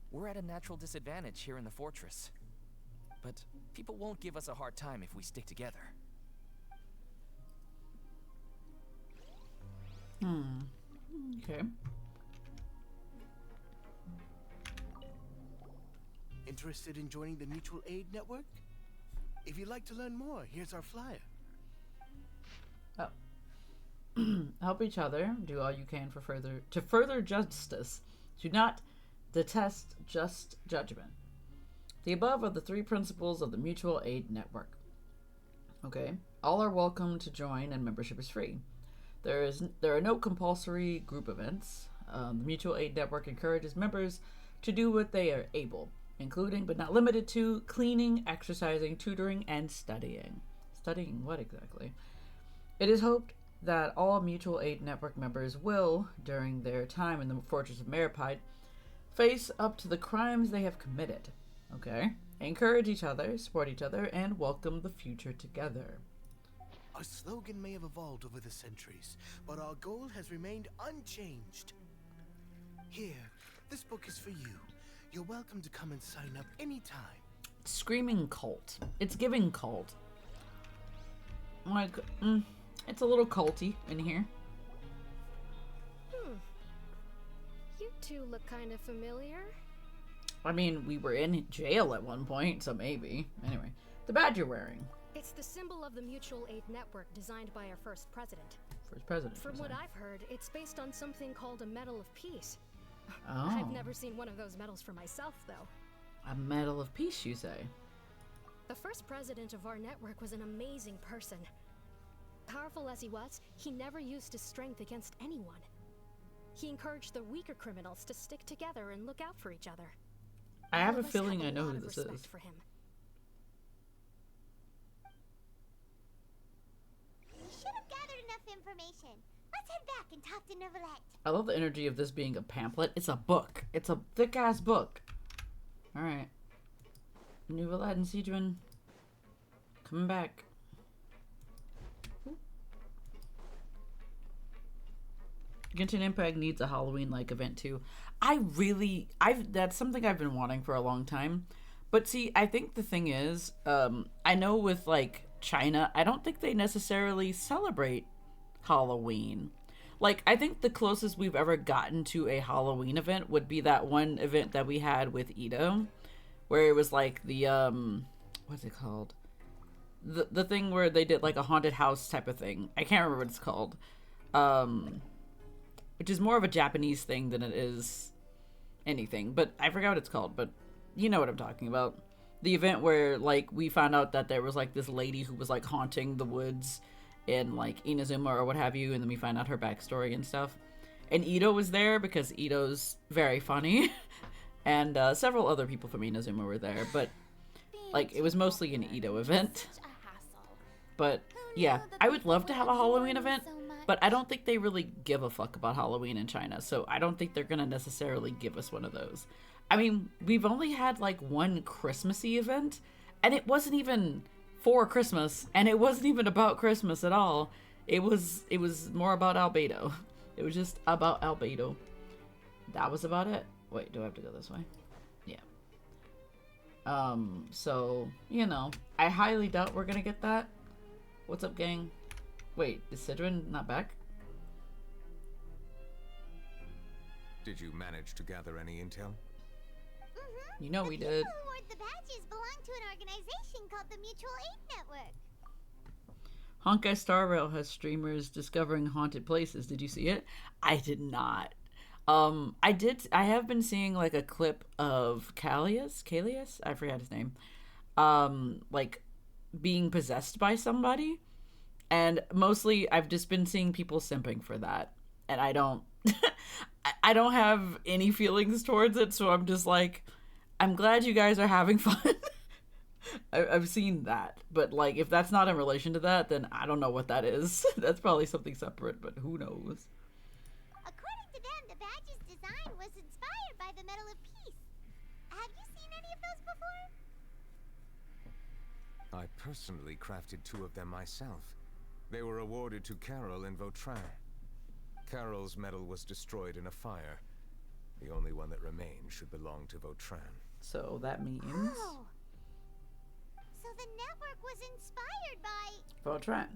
We're at a natural disadvantage here in the fortress. But people won't give us a hard time if we stick together. Okay. Interested in joining the Mutual Aid Network? If you'd like to learn more, here's our flyer. Oh. Help each other. Do all you can for further justice. Do not detest just judgment. The above are the 3 principles of the Mutual Aid Network. Okay. All are welcome to join, and membership is free. There are no compulsory group events. The Mutual Aid Network encourages members to do what they are able, including but not limited to cleaning, exercising, tutoring, and studying. Studying what exactly? It is hoped that all Mutual Aid Network members will, during their time in the Fortress of Meripede, face up to the crimes they have committed. Okay? Encourage each other, support each other, and welcome the future together. Our slogan may have evolved over the centuries, but our goal has remained unchanged. Here, this book is for you. You're welcome to come and sign up anytime. Screaming cult. It's giving cult. Like, it's a little culty in here. You two look kind of familiar. I mean, we were in jail at one point, so maybe. Anyway, the badge you're wearing. It's the symbol of the Mutual Aid Network designed by our first president. First president. From what I've heard, it's based on something called a Medal of Peace. Oh. I've never seen one of those medals for myself, though. A Medal of Peace, you say? The first president of our network was an amazing person. Powerful as he was, he never used his strength against anyone. He encouraged the weaker criminals to stick together and look out for each other. I have a feeling I know who this is. For him. We should have gathered enough information. Let's head back and talk to Neuvillette. I love the energy of this being a pamphlet. It's a book. It's a thick-ass book. Alright. Neuvillette and Cedron coming back. Genshin Impact needs a Halloween-like event too. That's something I've been wanting for a long time. But see, I think the thing is, I know with like China, I don't think they necessarily celebrate Halloween. Like, I think the closest we've ever gotten to a Halloween event would be that one event that we had with Ito, where it was like the what's it called? The thing where they did like a haunted house type of thing. I can't remember what it's called. Which is more of a Japanese thing than it is anything. But I forgot what it's called, but you know what I'm talking about. The event where, like, we found out that there was, like, this lady who was, like, haunting the woods, in like Inazuma or what have you, and then we find out her backstory and stuff. And Ito was there because Ito's very funny, and several other people from Inazuma were there, but like it was mostly an Ito event. But yeah, I would love to have a Halloween event, but I don't think they really give a fuck about Halloween in China, so I don't think they're gonna necessarily give us one of those. I mean, we've only had like one Christmassy event, and it wasn't even for Christmas, and it wasn't even about Christmas at all. It was more about Albedo. It was just about Albedo. That was about it. Wait, do I have to go this way? Yeah. So, you know, I highly doubt we're gonna get that. What's up, gang? Wait, is Sidrin not back? Did you manage to gather any intel? Mm-hmm. You know we did. The people who award the badges belong to an organization called the Mutual Aid Network. Honkai Star Rail has streamers discovering haunted places. Did you see it? I did not. I have been seeing like a clip of Kalius? I forgot his name. Like being possessed by somebody. And mostly I've just been seeing people simping for that. And I don't I don't have any feelings towards it, so I'm just like, I'm glad you guys are having fun. I've seen that, but like if that's not in relation to that, then I don't know what that is. That's probably something separate, but who knows? According to them, the badge's design was inspired by the Medal of Peace. Have you seen any of those before? I personally crafted 2 of them myself. They were awarded to Carol and Vautrin. Carol's medal was destroyed in a fire. The only one that remained should belong to Vautrin. So that means... Oh. So the network was inspired by... Vautrin.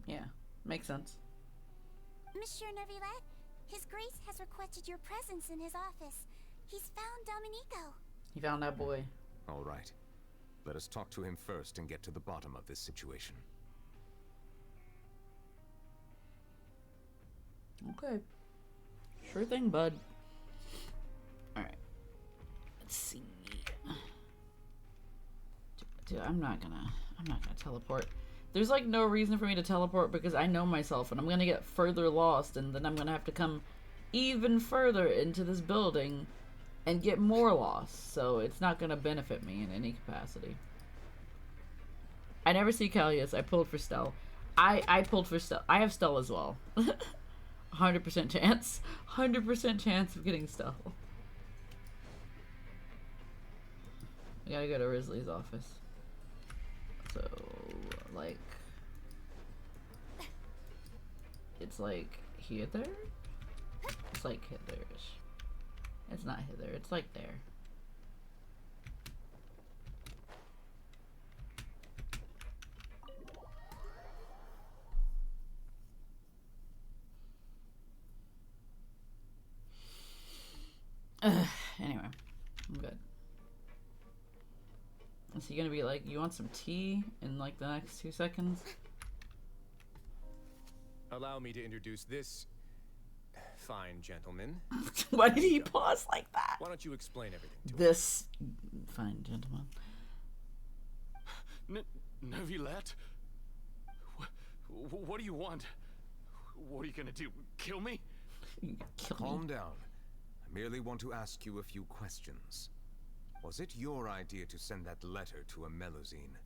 Yeah, makes sense. Monsieur Neuvillette, His Grace has requested your presence in his office. He's found Dominico. He found that boy. All right. Let us talk to him first and get to the bottom of this situation. Okay. Sure thing, bud. Alright. Let's see. Dude, I'm not gonna teleport. There's like no reason for me to teleport because I know myself and I'm gonna get further lost and then I'm gonna have to come even further into this building and get more lost. So it's not gonna benefit me in any capacity. I never see Kalius. I pulled for Stell. I pulled for Stell. I have Stell as well. 100% chance. 100% chance of getting Stell. I gotta go to Risley's office. So, like... It's like hither? It's like hither-ish. It's not hither, it's like there. Anyway, I'm good. Is he gonna be like, you want some tea in like the next 2 seconds? Allow me to introduce this fine gentleman. Why did he pause like that? Why don't you explain everything to this fine gentleman. Neuvillette? What do you want? What are you gonna do? Kill me? Calm down. I merely want to ask you a few questions. Was it your idea to send that letter to a Melusine?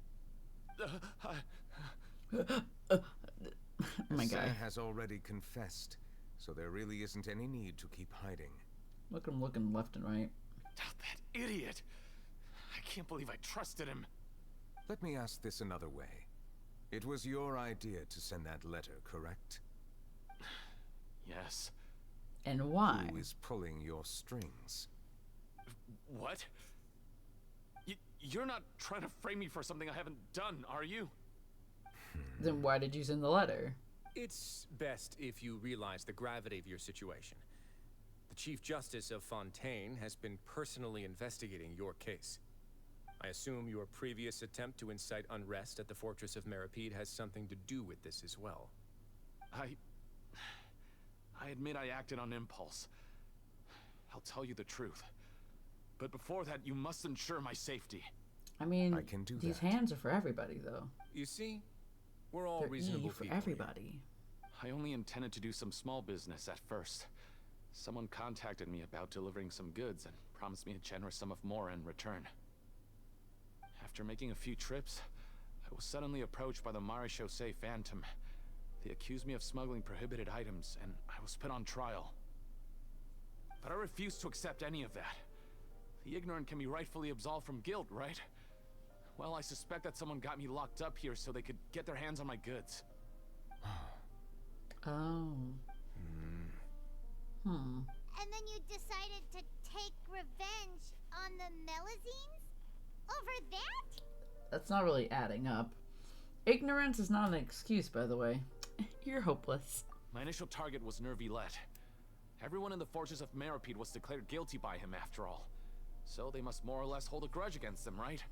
My guy has already confessed, so there really isn't any need to keep hiding. Look at him looking left and right. That idiot! I can't believe I trusted him. Let me ask this another way. It was your idea to send that letter, correct? Yes. And why? Who is pulling your strings? What? You're not trying to frame me for something I haven't done, are you? Then why did you send the letter? It's best if you realize the gravity of your situation. The Chief Justice of Fontaine has been personally investigating your case. I assume your previous attempt to incite unrest at the Fortress of Meripede has something to do with this as well. I admit I acted on impulse. I'll tell you the truth. But before that, you must ensure my safety. I mean, I can do these that. hands are for everybody, though. You see, We're all They're reasonable for people. everybody. I only intended to do some small business at first. Someone contacted me about delivering some goods and promised me a generous sum of more in return. After making a few trips, I was suddenly approached by the Marechaussee Phantom. They accused me of smuggling prohibited items, and I was put on trial. But I refused to accept any of that. The ignorant can be rightfully absolved from guilt, right? Well, I suspect that someone got me locked up here so they could get their hands on my goods. Oh. And then you decided to take revenge on the Melazines? Over that? That's not really adding up. Ignorance is not an excuse, by the way. You're hopeless. My initial target was Nervilette. Everyone in the fortress of Meripede was declared guilty by him, after all. So they must more or less hold a grudge against him, right?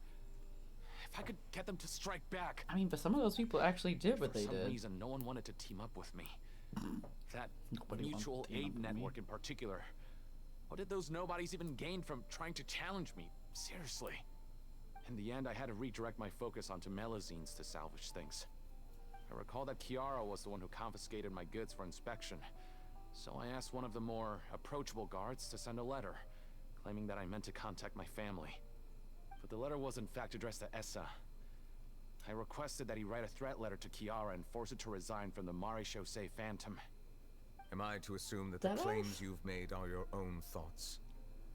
If I could get them to strike back. I mean, but some of those people actually did what they did. For some reason, no one wanted to team up with me. That mutual aid network in particular. What did those nobodies even gain from trying to challenge me? Seriously. In the end, I had to redirect my focus onto Melazines to salvage things. I recall that Chiara was the one who confiscated my goods for inspection. So I asked one of the more approachable guards to send a letter, claiming that I meant to contact my family. But the letter was in fact addressed to Essa. I requested that he write a threat letter to Chiara and force her to resign from the Marechaussee Phantom. Am I to assume that the claims you've made are your own thoughts?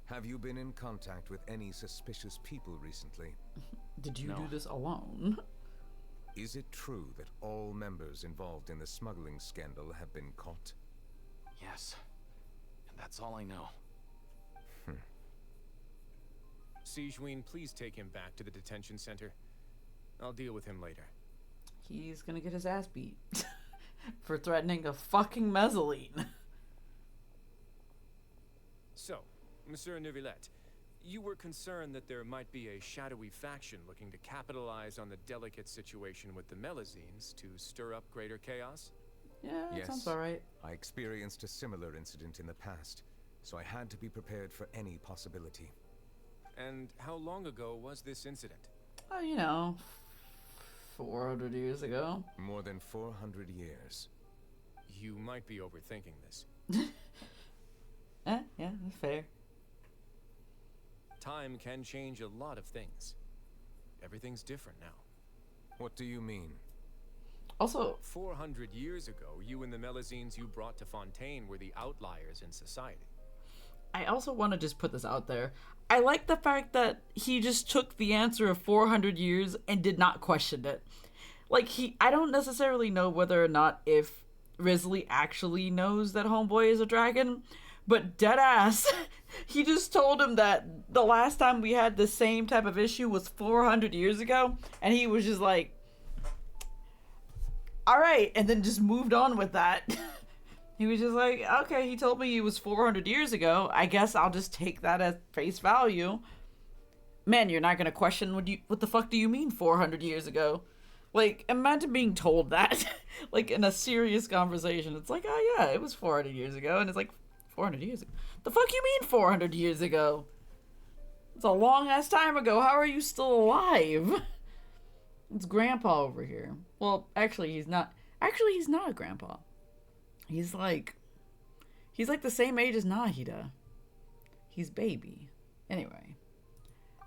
Have you been in contact with any suspicious people recently? Did you do this alone? Is it true that all members involved in the smuggling scandal have been caught? Yes. And that's all I know. Sigewinne, please take him back to the detention center. I'll deal with him later. He's gonna get his ass beat for threatening a fucking Mezzaline. So, Monsieur Neuvillette, you were concerned that there might be a shadowy faction looking to capitalize on the delicate situation with the Melazines to stir up greater chaos? Yeah, that Yes, sounds alright. I experienced a similar incident in the past, so I had to be prepared for any possibility. And how long ago was this incident? Oh, you know, 400 years ago. More than 400 years. You might be overthinking this. Yeah, that's fair. Time can change a lot of things. Everything's different now. What do you mean? Also, 400 years ago, you and the Melazines you brought to Fontaine were the outliers in society. I also want to just put this out there. I like the fact that he just took the answer of 400 years and did not question it. Like, I don't necessarily know whether or not if Risley actually knows that Homeboy is a dragon, but deadass, he just told him that the last time we had the same type of issue was 400 years ago, and he was just like, alright, and then just moved on with that. He was just like, okay, he told me it was 400 years ago. I guess I'll just take that at face value. Man, you're not gonna question what the fuck do you mean 400 years ago? Like, imagine being told that, like, in a serious conversation. It's like, oh yeah, it was 400 years ago. And it's like, 400 years ago? The fuck you mean 400 years ago? It's a long ass time ago. How are you still alive? It's Grandpa over here. Well, actually, he's not. Actually, he's not a grandpa. He's like the same age as Nahida. He's baby. Anyway.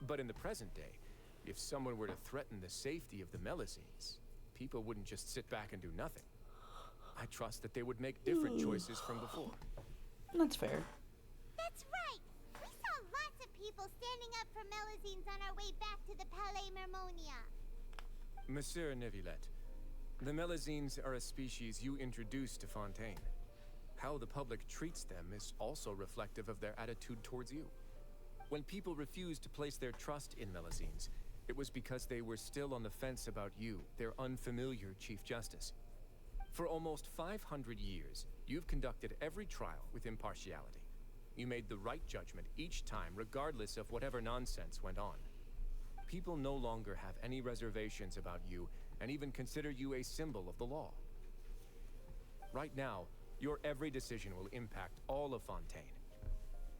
But in the present day, if someone were to threaten the safety of the Melazines, people wouldn't just sit back and do nothing. I trust that they would make different choices from before. That's fair. That's right. We saw lots of people standing up for Melazines on our way back to the Palais Mermonia. Monsieur Neuvillette, the Melazines are a species you introduced to Fontaine. How the public treats them is also reflective of their attitude towards you. When people refused to place their trust in Melazines, it was because they were still on the fence about you, their unfamiliar Chief Justice. For almost 500 years, you've conducted every trial with impartiality. You made the right judgment each time, regardless of whatever nonsense went on. People no longer have any reservations about you, and even consider you a symbol of the law. Right now, your every decision will impact all of Fontaine.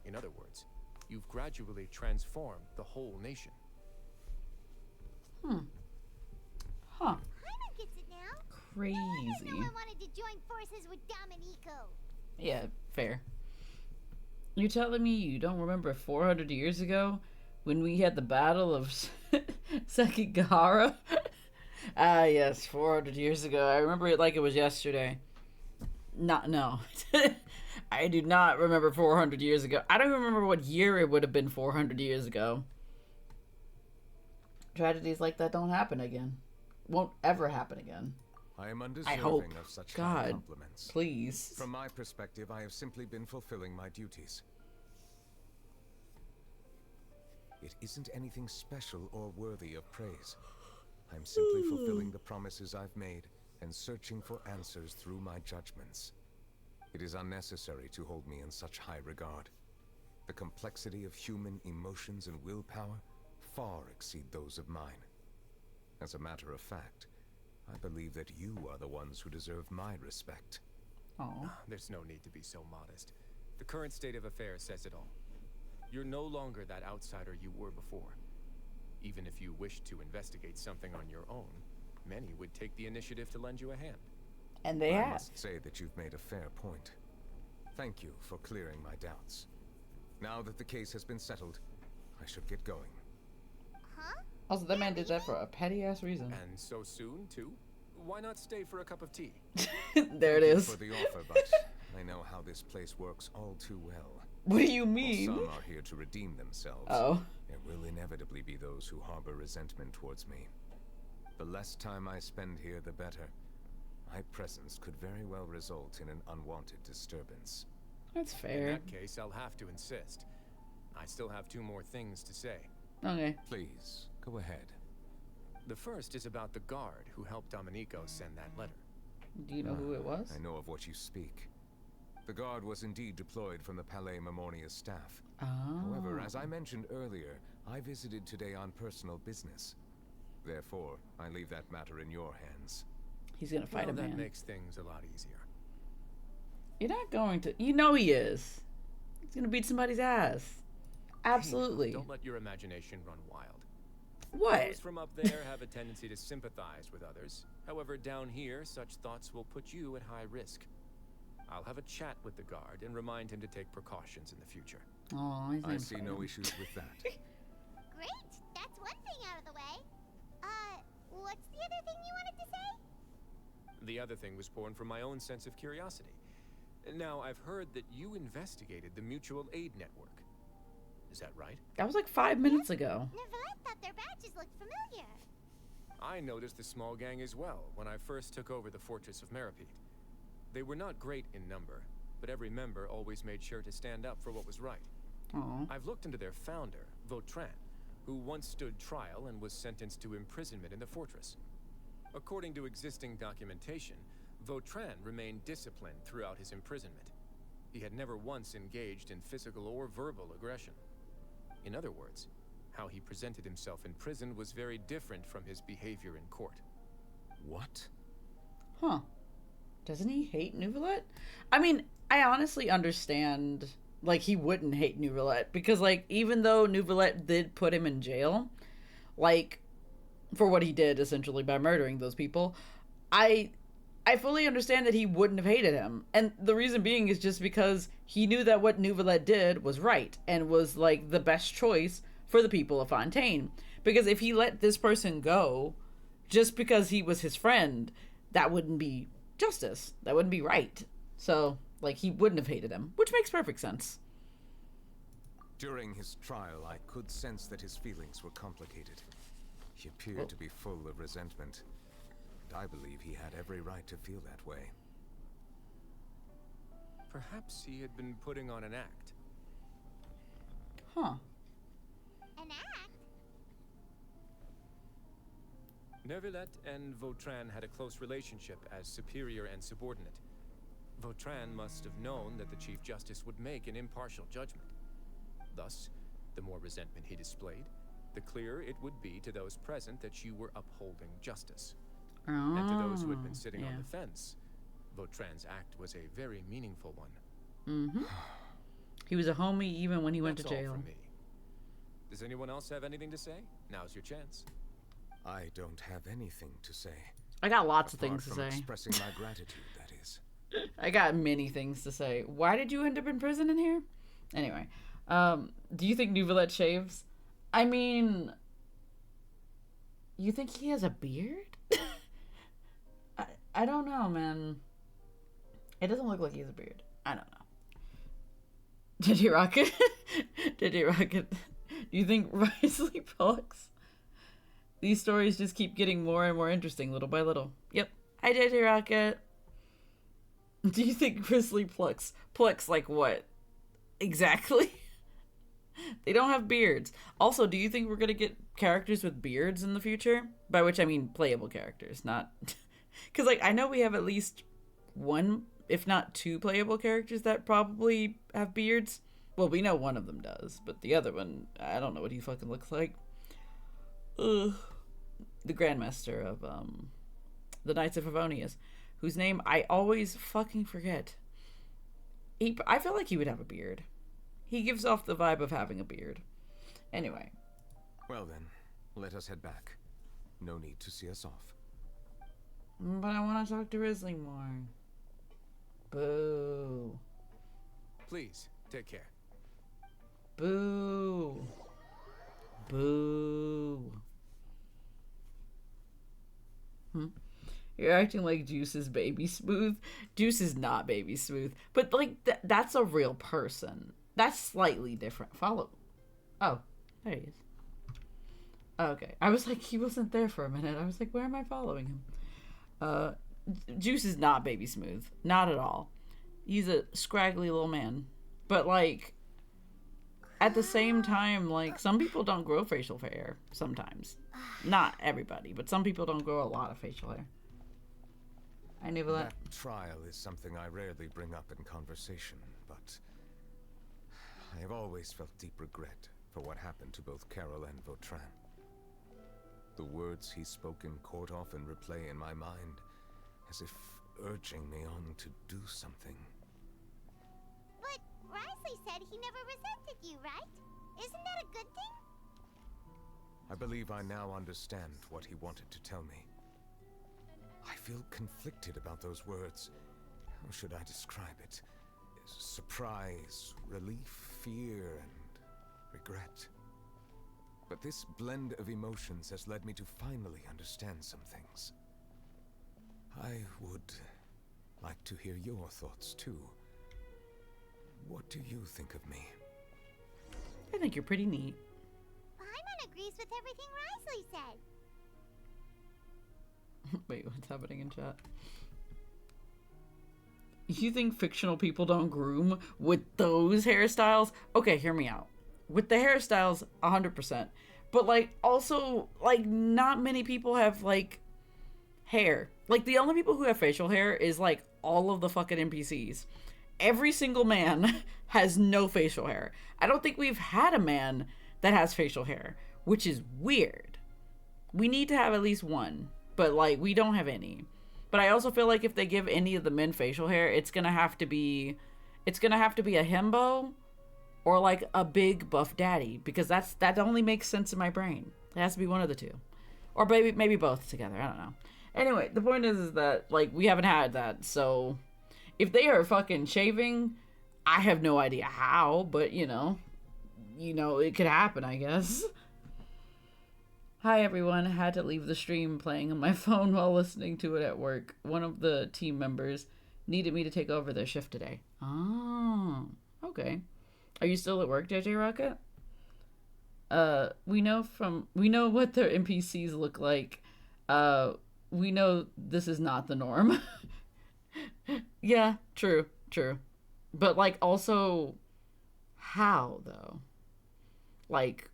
In other words, you've gradually transformed the whole nation. Huh. Paimon gets it now. crazy. No one wanted to join forces with Domenico. Yeah, fair. You're telling me you don't remember 400 years ago when we had the Battle of Sekigahara? Ah, yes, 400 years ago. I remember it like it was yesterday. No. I do not remember 400 years ago. I don't remember what year it would have been 400 years ago. Tragedies like that don't happen again. Won't ever happen again. I am I undeserving hope. of such God, high compliments. please. From my perspective, I have simply been fulfilling my duties. It isn't anything special or worthy of praise. I'm simply fulfilling the promises I've made and searching for answers through my judgments. It is unnecessary to hold me in such high regard. The complexity of human emotions and willpower far exceed those of mine. As a matter of fact, I believe that you are the ones who deserve my respect. Oh. There's no need to be so modest. The current state of affairs says it all. You're no longer that outsider you were before. Even if you wished to investigate something on your own, many would take the initiative to lend you a hand. And they I have. must say that you've made a fair point. Thank you for clearing my doubts. Now that the case has been settled, I should get going. Huh? Also, that man did that for a petty-ass reason. And so soon, too? Why not stay for a cup of tea? There it Thank you is. for the offer, but I know how this place works all too well. What do you mean? Some are here to redeem themselves. Oh. There will inevitably be those who harbor resentment towards me. The less time I spend here, the better. My presence could very well result in an unwanted disturbance. That's In fair. that case, I'll have to insist. I still have 2 more things to say. Okay. Please, go ahead. The first is about the guard who helped Domenico send that letter. Do you know who it was? I know of what you speak. The guard was indeed deployed from the Palais Memornia's staff. Oh. However, as I mentioned earlier, I visited today on personal business. Therefore, I leave that matter in your hands. He's gonna fight Well, a man. that makes things a lot easier. You're not going to. You know he is. He's gonna beat somebody's ass. Absolutely. Don't let your imagination run wild. What? Those from up there have a tendency to sympathize with others. However, down here, such thoughts will put you at high risk. I'll have a chat with the guard and remind him to take precautions in the future. Oh, I see no issues with that. Great, that's one thing out of the way. What's the other thing you wanted to say? The other thing was born from my own sense of curiosity. Now, I've heard that you investigated the mutual aid network. Is that right? That was like 5 minutes ago. Neverlet thought their badges looked familiar. I noticed the small gang as well when I first took over the Fortress of Meripede. They were not great in number, but every member always made sure to stand up for what was right. Aw. I've looked into their founder, Vautrin, who once stood trial and was sentenced to imprisonment in the fortress. According to existing documentation, Vautrin remained disciplined throughout his imprisonment. He had never once engaged in physical or verbal aggression. In other words, how he presented himself in prison was very different from his behavior in court. What? Huh. Doesn't he hate Neuvillette? I mean, I honestly understand, like, he wouldn't hate Neuvillette, because, like, even though Neuvillette did put him in jail, like, for what he did, essentially, by murdering those people, I fully understand that he wouldn't have hated him. And the reason being is just because he knew that what Neuvillette did was right, and was, like, the best choice for the people of Fontaine. Because if he let this person go, just because he was his friend, that wouldn't be justice. That wouldn't be right. So, like, he wouldn't have hated him, which makes perfect sense. During his trial, I could sense that his feelings were complicated. He appeared to be full of resentment, and I believe he had every right to feel that way. Perhaps he had been putting on an act. Huh. An act? Neuvillette and Vautrin had a close relationship as superior and subordinate. Vautrin must have known that the Chief Justice would make an impartial judgment. Thus, the more resentment he displayed, the clearer it would be to those present that you were upholding justice. And to those who had been sitting on the fence, Vautrin's act was a very meaningful one. Mm-hmm. He was a homie even when he went to That's all jail. from me. Does anyone else have anything to say? Now's your chance. I don't have anything to say. I got lots of Apart things to from say. Expressing my gratitude, that is. I got many things to say. Why did you end up in prison in here? Anyway, do you think Neuvillette shaves? I mean, you think he has a beard? I don't know, man. It doesn't look like he has a beard. I don't know. Did he rocket? Did he rocket? Do you think Risley Pollux? These stories just keep getting more and more interesting little by little. Yep. I did rocket. Do you think Grizzly Plucks like what? Exactly. They don't have beards. Also, do you think we're gonna get characters with beards in the future? By which I mean playable characters, not... Because, like, I know we have at least one, if not two playable characters that probably have beards. Well, we know one of them does, but the other one, I don't know what he fucking looks like. Ugh. The Grandmaster of, the Knights of Favonius, whose name I always fucking forget. I feel like he would have a beard. He gives off the vibe of having a beard. Anyway. Well then, let us head back. No need to see us off. But I want to talk to Risley more. Boo. Please, take care. Boo. Boo. You're acting like Juice is Baby Smooth. Juice is not Baby Smooth. But, like, that's a real person. That's slightly different. Follow. Oh, there he is. Okay. I was like, he wasn't there for a minute. I was like, where am I following him? Juice is not Baby Smooth. Not at all. He's a scraggly little man. But, like, at the same time, like, some people don't grow facial hair sometimes. Not everybody, but some people don't grow a lot of facial hair. I knew that. That trial is something I rarely bring up in conversation, but I have always felt deep regret for what happened to both Carol and Vautrin. The words he spoke in court often replay in my mind, as if urging me on to do something. But Risley said he never resented you, right? Isn't that a good thing? I believe I now understand what he wanted to tell me. I feel conflicted about those words. How should I describe it? Surprise, relief, fear, and regret. But this blend of emotions has led me to finally understand some things. I would like to hear your thoughts, too. What do you think of me? I think you're pretty neat. Paimon agrees with everything Risley said. Wait, what's happening in chat? You think fictional people don't groom with those hairstyles? Okay, hear me out. With the hairstyles, 100%. But, like, also, like, not many people have, like, hair. Like, the only people who have facial hair is, like, all of the fucking NPCs. Every single man has no facial hair. I don't think we've had a man that has facial hair, which is weird. We need to have at least one, but, like, we don't have any. But I also feel like if they give any of the men facial hair, it's gonna have to be a himbo or like a big buff daddy, because that only makes sense in my brain. It has to be one of the two, or maybe both together. I don't know. Anyway, the point is that, like, we haven't had that, so if they are fucking shaving, I have no idea how, but you know, it could happen, I guess. Hi everyone, I had to leave the stream playing on my phone while listening to it at work. One of the team members needed me to take over their shift today. Oh, okay. Are you still at work, JJ Rocket? We know what their NPCs look like. We know this is not the norm. Yeah, true. But, like, also, how, though? Like,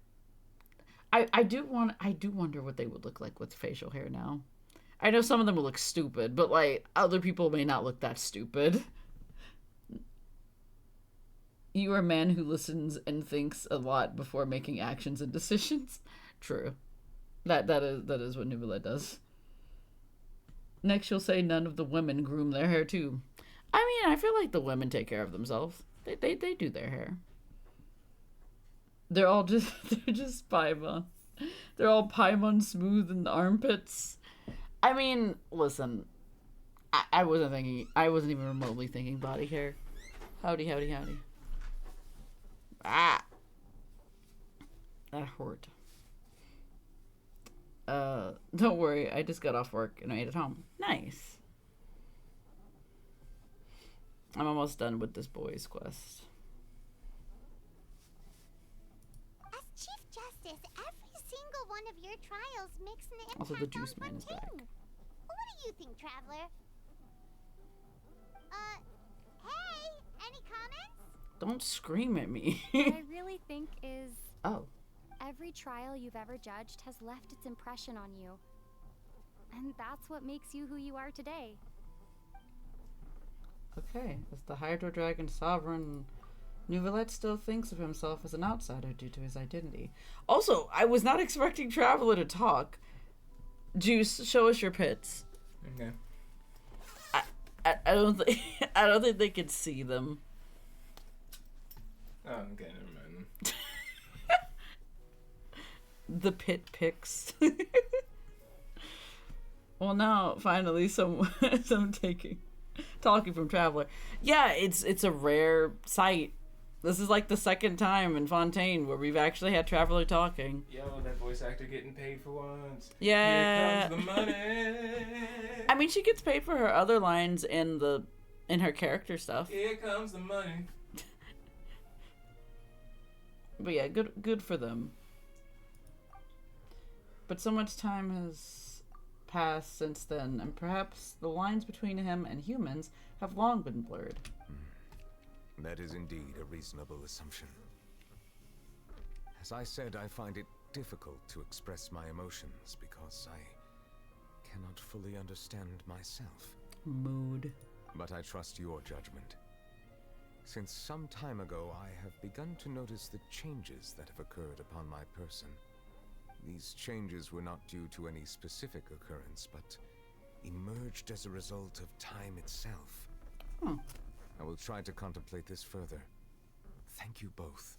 I do wonder what they would look like with facial hair now. I know some of them will look stupid, but, like, other people may not look that stupid. You are a man who listens and thinks a lot before making actions and decisions. True. That is what Neuvillette does. Next, you'll say none of the women groom their hair too. I mean, I feel like the women take care of themselves. They do their hair. They're just Paimon. They're all Paimon smooth in the armpits. I mean, listen. I wasn't thinking. I wasn't even remotely thinking body hair. Howdy, howdy, howdy. Ah. That hurt. Don't worry. I just got off work and I ate at home. Nice. I'm almost done with this boy's quest. As Chief Justice, every single one of your trials makes an impact Also, the juice man is back. What do you think, Traveler? Hey, any comments? Don't scream at me. What I really think is... Oh. Every trial you've ever judged has left its impression on you. And that's what makes you who you are today. Okay, as the Hydro Dragon Sovereign, Neuvillette still thinks of himself as an outsider due to his identity. Also, I was not expecting Traveler to talk. Juice, show us your pits. Okay. I don't think I don't think they could see them. Oh, okay, never mind. The pit pics. Well, now finally some talking from Traveler. Yeah, it's a rare sight. This is like the second time in Fontaine where we've actually had Traveler talking. Yo, that voice actor getting paid for once. Yeah. Here comes the money. I mean, she gets paid for her other lines in her character stuff. Here comes the money. But yeah, good for them. But so much time has passed since then, and perhaps the lines between him and humans have long been blurred. That is indeed a reasonable assumption. As I said, I find it difficult to express my emotions because I cannot fully understand myself. Mood. But I trust your judgment. Since some time ago, I have begun to notice the changes that have occurred upon my person. These changes were not due to any specific occurrence, but emerged as a result of time itself. I will try to contemplate this further. Thank you both.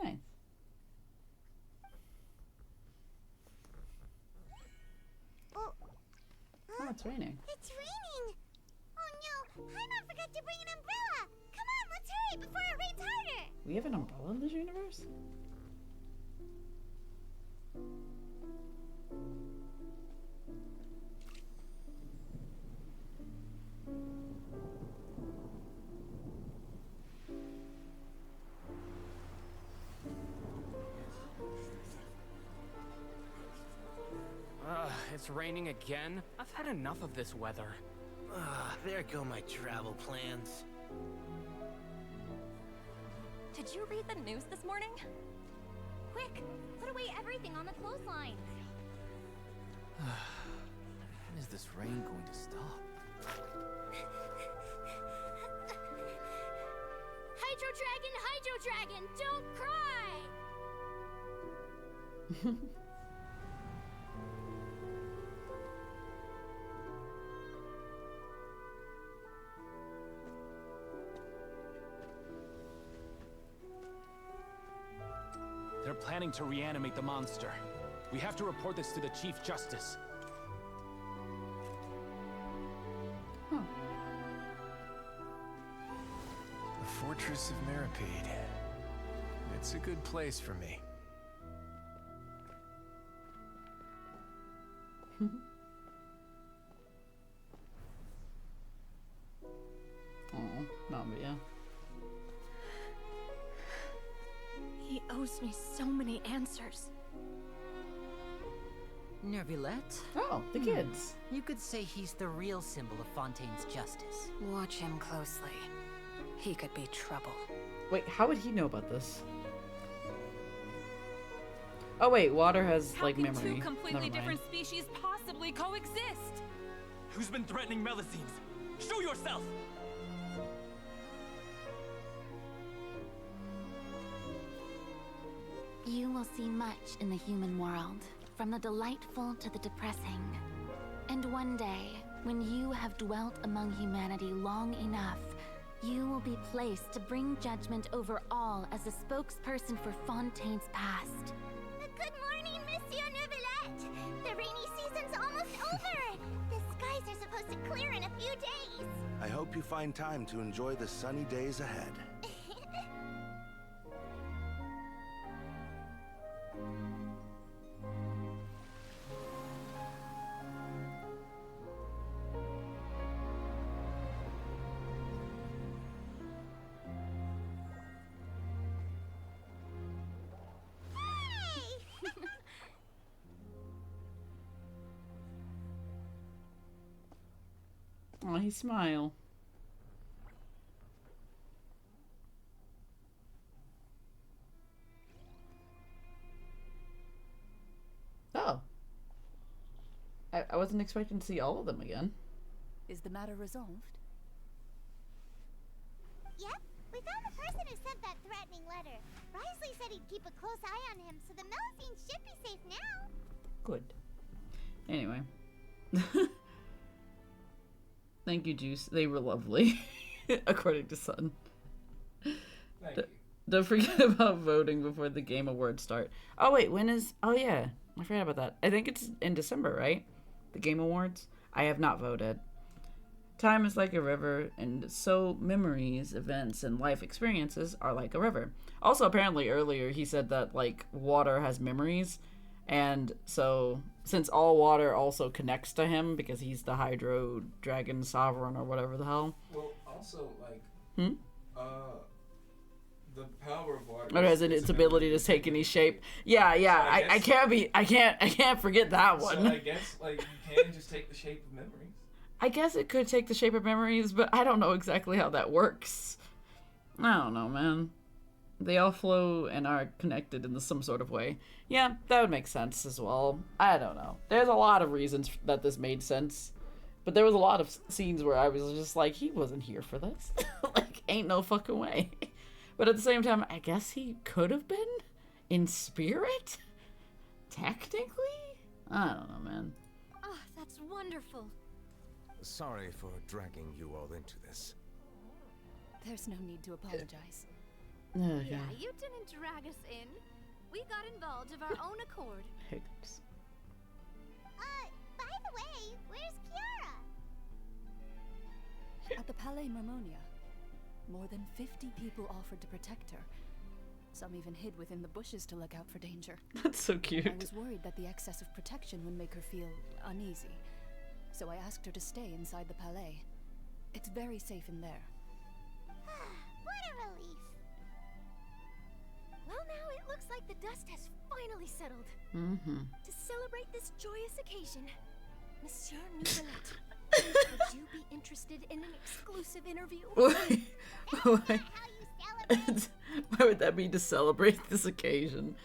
Nice. Oh, it's raining. It's raining! Oh no, Paimon forgot to bring an umbrella! Come on, let's hurry before it rains harder! We have an umbrella in this universe? It's raining again? I've had enough of this weather. There go my travel plans. Did you read the news this morning? Quick, put away everything on the clothesline. When is this rain going to stop? Hydro Dragon, don't cry! They're planning to reanimate the monster. We have to report this to the Chief Justice. The Fortress of Mirapede. It's a good place for me. Oh, Navia. He owes me so many answers. Neuvillette? Oh, the kids. You could say he's the real symbol of Fontaine's justice. Watch him closely. He could be trouble. Wait, how would he know about this? Oh wait, water has like memory. Two completely different species possibly coexist? Who's been threatening Melusines? Show yourself! You will see much in the human world, from the delightful to the depressing. And one day, when you have dwelt among humanity long enough, you will be placed to bring judgment over all as a spokesperson for Fontaine's past. The Good morning, Monsieur Neuvillette. The rainy season's almost over. The skies are supposed to clear in a few days. I hope you find time to enjoy the sunny days ahead. Oh, he smile. Oh. I wasn't expecting to see all of them again. Is the matter resolved? Yep, we found the person who sent that threatening letter. Risley said he'd keep a close eye on him, so the Melusine should be safe now. Good. Anyway. Thank you, Juice. They were lovely, according to Sun. Thank you. Don't forget about voting before the Game Awards start. Oh, wait, when is... Oh, yeah. I forgot about that. I think it's in December, right? The Game Awards? I have not voted. Time is like a river, and so memories, events, and life experiences are like a river. Also, apparently earlier he said that, like, water has memories, and so since all water also connects to him because he's the Hydro Dragon Sovereign or whatever the hell. Well, also, like, the power of water. Or has its ability to take any shape. Yeah, yeah. So I can't forget that one. So I guess, like, you can just take the shape of memories. I guess it could take the shape of memories, but I don't know exactly how that works. I don't know, man. They all flow and are connected in some sort of way. Yeah, that would make sense as well. I don't know. There's a lot of reasons that this made sense. But there was a lot of scenes where I was just like, he wasn't here for this. Like, ain't no fucking way. But at the same time, I guess he could have been in spirit? Technically? I don't know, man. Oh, that's wonderful. Sorry for dragging you all into this. There's no need to apologize. Yeah, you didn't drag us in. We got involved of our own accord. Hiccups. By the way, where's Kiara? At the Palais Marmonia. More than 50 people offered to protect her. Some even hid within the bushes to look out for danger. That's so cute. I was worried that the excess of protection would make her feel uneasy. So I asked her to stay inside the Palais. It's very safe in there. What a relief. Well, now it looks like the dust has finally settled. Mm-hmm. To celebrate this joyous occasion, Monsieur Neuvillette, would you be interested in an exclusive interview? Why would that be to celebrate this occasion?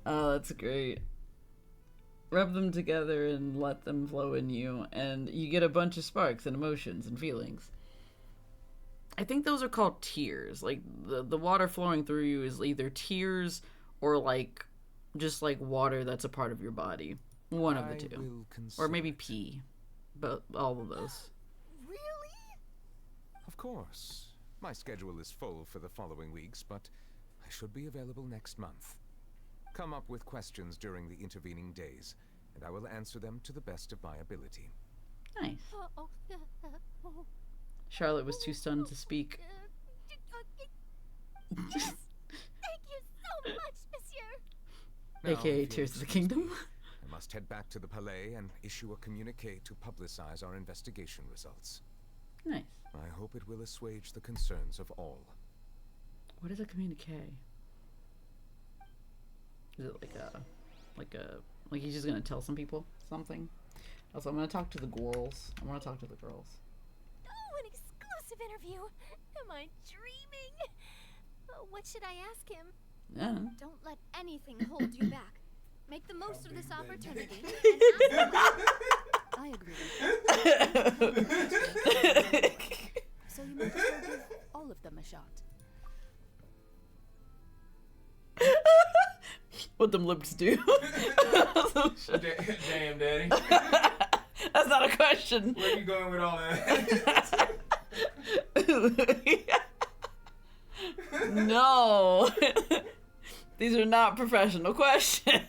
Oh, that's great. Rub them together and let them flow in you, and you get a bunch of sparks and emotions and feelings. I think those are called tears. Like, the water flowing through you is either tears or, like, just, like, water that's a part of your body. One of the two. Or maybe pee. But all of those. Really? Of course. My schedule is full for the following weeks, but I should be available next month. Come up with questions during the intervening days, and I will answer them to the best of my ability. Nice. Charlotte was too stunned to speak. Yes! Thank you so much, Monsieur! Now, AKA Tears of the Kingdom. I must head back to the Palais and issue a communique to publicize our investigation results. Nice. I hope it will assuage the concerns of all. What is a communique? Is it like he's just gonna tell some people something? Also, I'm gonna talk to the girls. I want to talk to the girls. Oh, an exclusive interview! Am I dreaming? What should I ask him? Yeah. Don't let anything hold you back. Make the most of this opportunity. I agree. So you might as well give all of them a shot. What them lips do. Damn, Daddy. That's not a question. Where are you going with all that? No. These are not professional questions.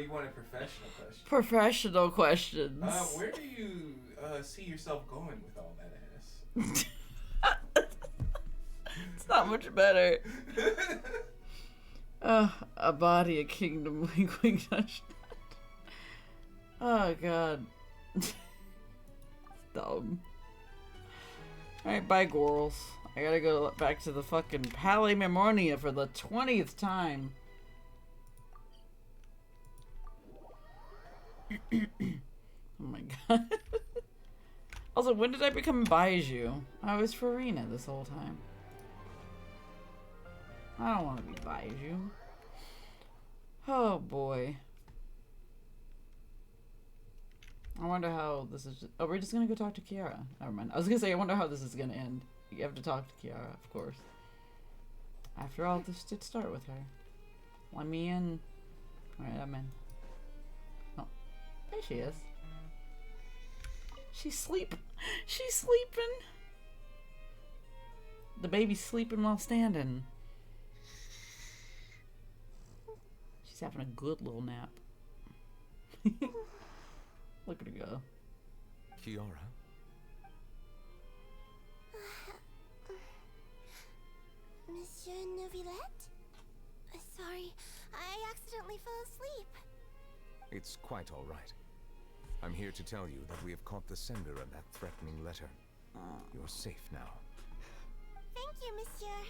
you wanted professional questions. Professional questions. Where do you see yourself going with all that ass? It's not much better. A body, a kingdom, wink, wink, touch. Oh god. Dumb. Alright, bye, Gorals. I gotta go back to the fucking Palais Memoria for the 20th time. Oh my god. Also, when did I become Baiju? I was Farina this whole time. I don't want to be Baiju. Oh boy. I wonder how this is. Oh, we're just gonna go talk to Kiara. Never mind. I was gonna say, I wonder how this is gonna end. You have to talk to Kiara, of course. After all, this did start with her. Let me in. Alright, I'm in. Oh, there she is. She's sleeping. She's sleeping. The baby's sleeping while standing. She's having a good little nap. Look at her go. Kiara? Monsieur Neuvillette? Sorry, I accidentally fell asleep. It's quite all right. I'm here to tell you that we have caught the sender of that threatening letter. You're safe now. Thank you, monsieur.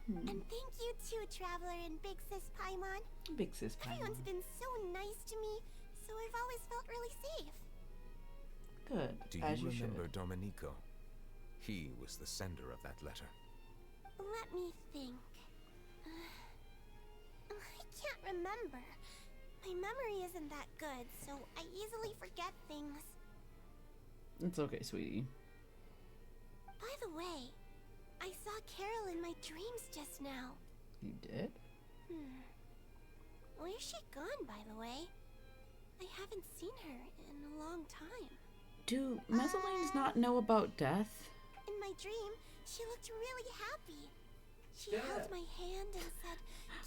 And thank you too, Traveler and Big Sis Paimon. Big Sis Paimon. Everyone's been so nice to me, so I've always felt really safe. Good. Do you remember Domenico? He was the sender of that letter. Let me think. I can't remember. My memory isn't that good, so I easily forget things. It's okay, sweetie. By the way, I saw Carol in my dreams just now. You did? Where's she gone, by the way? I haven't seen her in a long time. Do Mezzalines not know about death? In my dream, she looked really happy. She held my hand and said,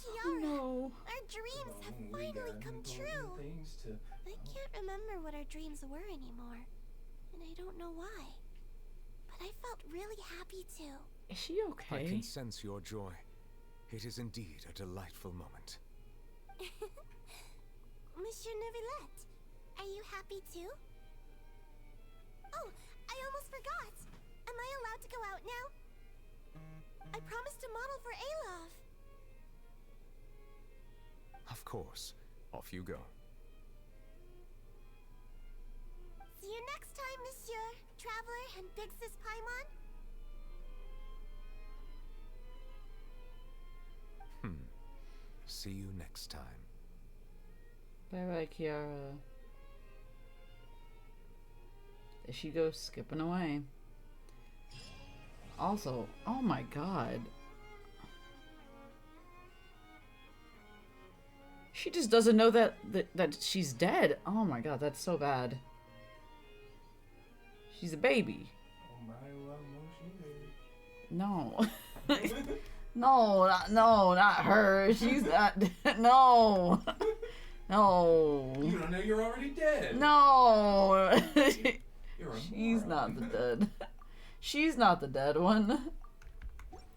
Kiara, our dreams have finally come true. I can't remember what our dreams were anymore, and I don't know why. But I felt really happy too. Is she okay? I can sense your joy. It is indeed a delightful moment. Monsieur Neuvillette, are you happy too? Oh, I almost forgot. Am I allowed to go out now? I promised to model for Alov. Of course. Off you go. See you next time, Monsieur, Traveler, and Big Sis Paimon. See you next time. Bye-bye, Kiara. There she goes, skipping away. Also, oh my god. She just doesn't know that she's dead. Oh my god, that's so bad. She's a baby. No. No, not her. She's not. No. No. You don't know you're already dead. No. You're a She's not the dead. She's not the dead one.